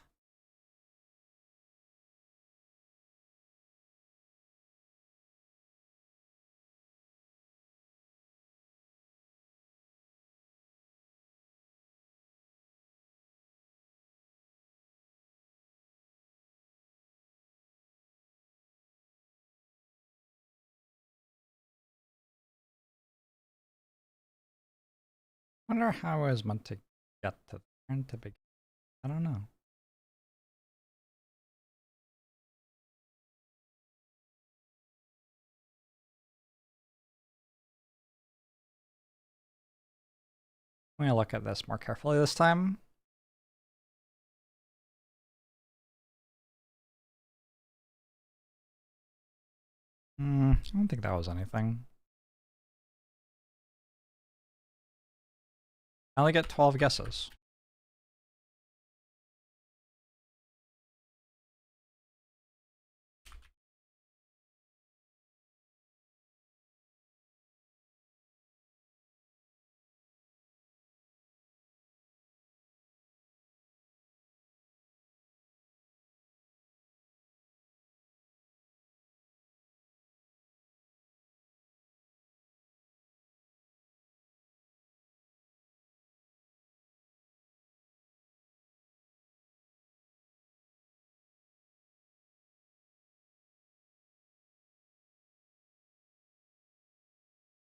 wonder how I was meant to get to there to begin. I don't know. I'm gonna look at this more carefully this time. I don't think that was anything. I only get 12 guesses.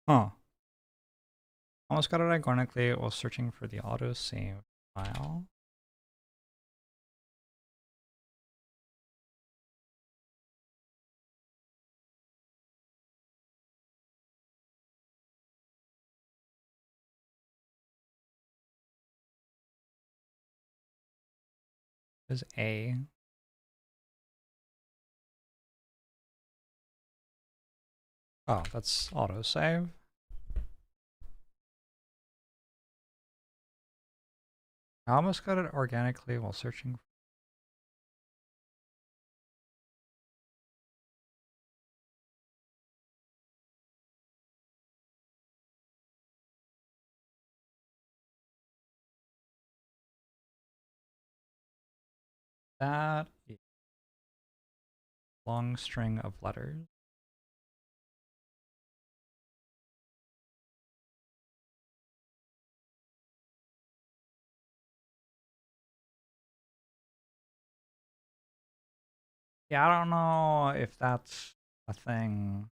Huh. Almost got it ironically while searching for the autosave file. Is A. Oh, that's autosave. I almost got it organically while searching. That is a long string of letters. Yeah, I don't know if that's a thing.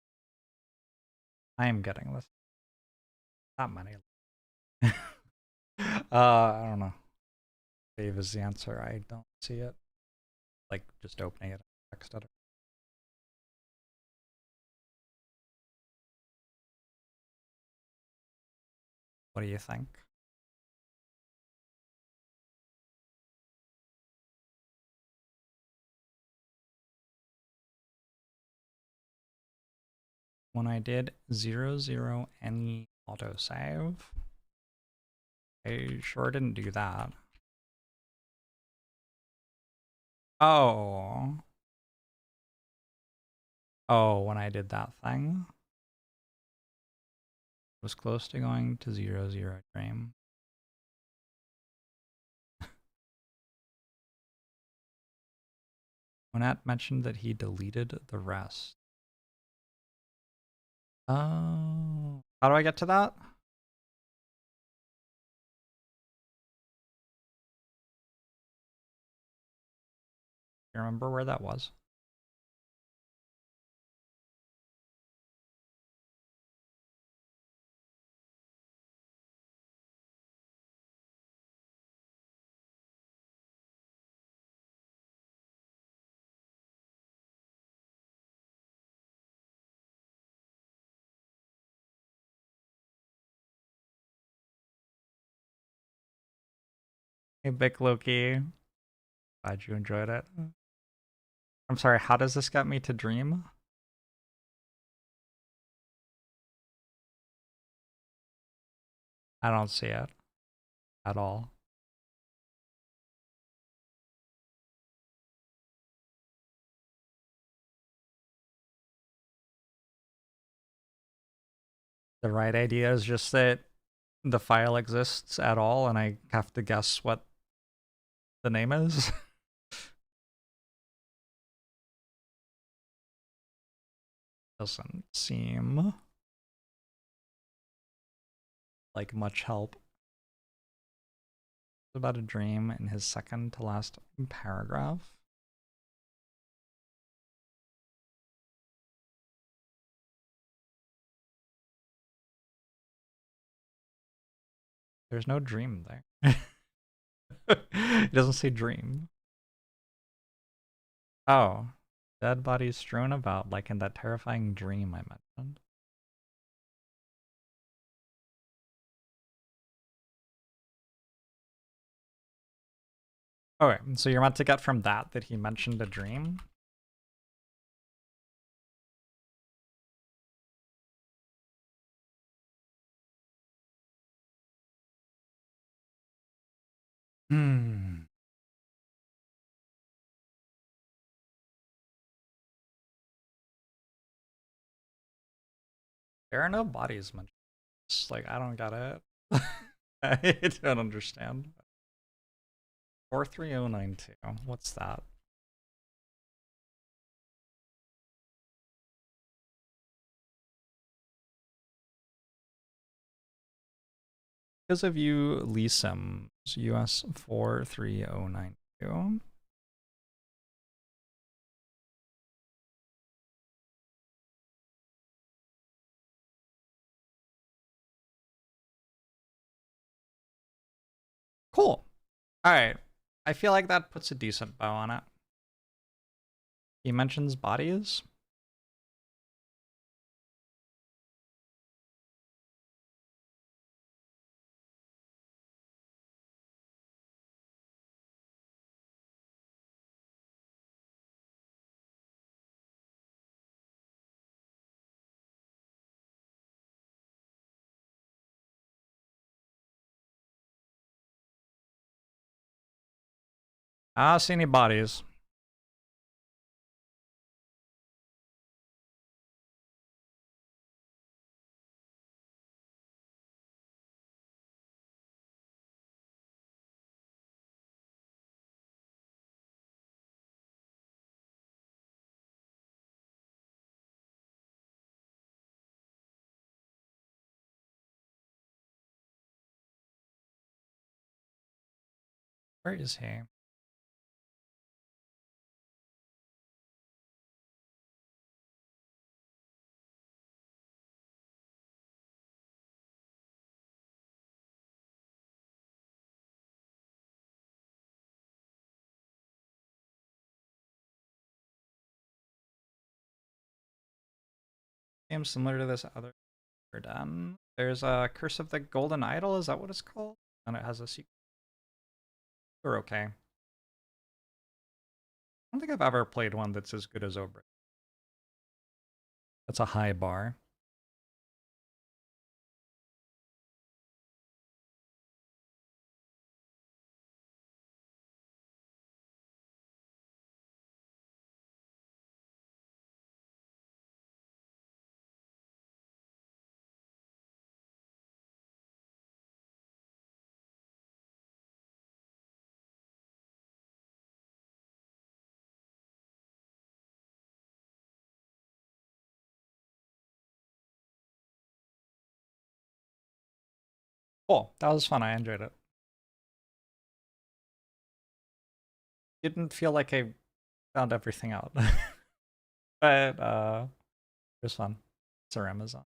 I am getting this. Not many. I don't know. Save is the answer. I don't see it. Like just opening it, text editor. What do you think? When I did 00 any autosave, I sure didn't do that. Oh. Oh, when I did that thing. It was close to going to 00 dream. Monat mentioned that he deleted the rest. Oh. How do I get to that? You remember where that was? Hey, Big Loki. Glad you enjoyed it. I'm sorry, how does this get me to dream? I don't see it at all. The right idea is just that the file exists at all and I have to guess what the name is. Doesn't seem like much help. About a dream in his second to last paragraph. There's no dream there. It doesn't say dream. Oh, dead bodies strewn about, like in that terrifying dream I mentioned. Okay, so you're meant to get from that he mentioned a dream? Hmm. There are no bodies mentioned. It's like, I don't get it. I don't understand. 43092. What's that? Because of you, Lee Sims, US 43092. Cool. All right. I feel like that puts a decent bow on it. He mentions bodies. I don't see any bodies. Where is he? Seems similar to this other done. There's a Curse of the Golden Idol, is that what it's called? And it has a sequel. We're okay. I don't think I've ever played one that's as good as Obra. That's a high bar. Cool. That was fun. I enjoyed it. Didn't feel like I found everything out. But it was fun. It's our Amazon.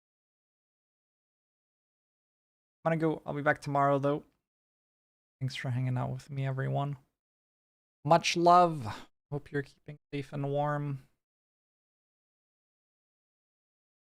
I'm gonna go. I'll be back tomorrow though. Thanks for hanging out with me, everyone. Much love. Hope you're keeping safe and warm.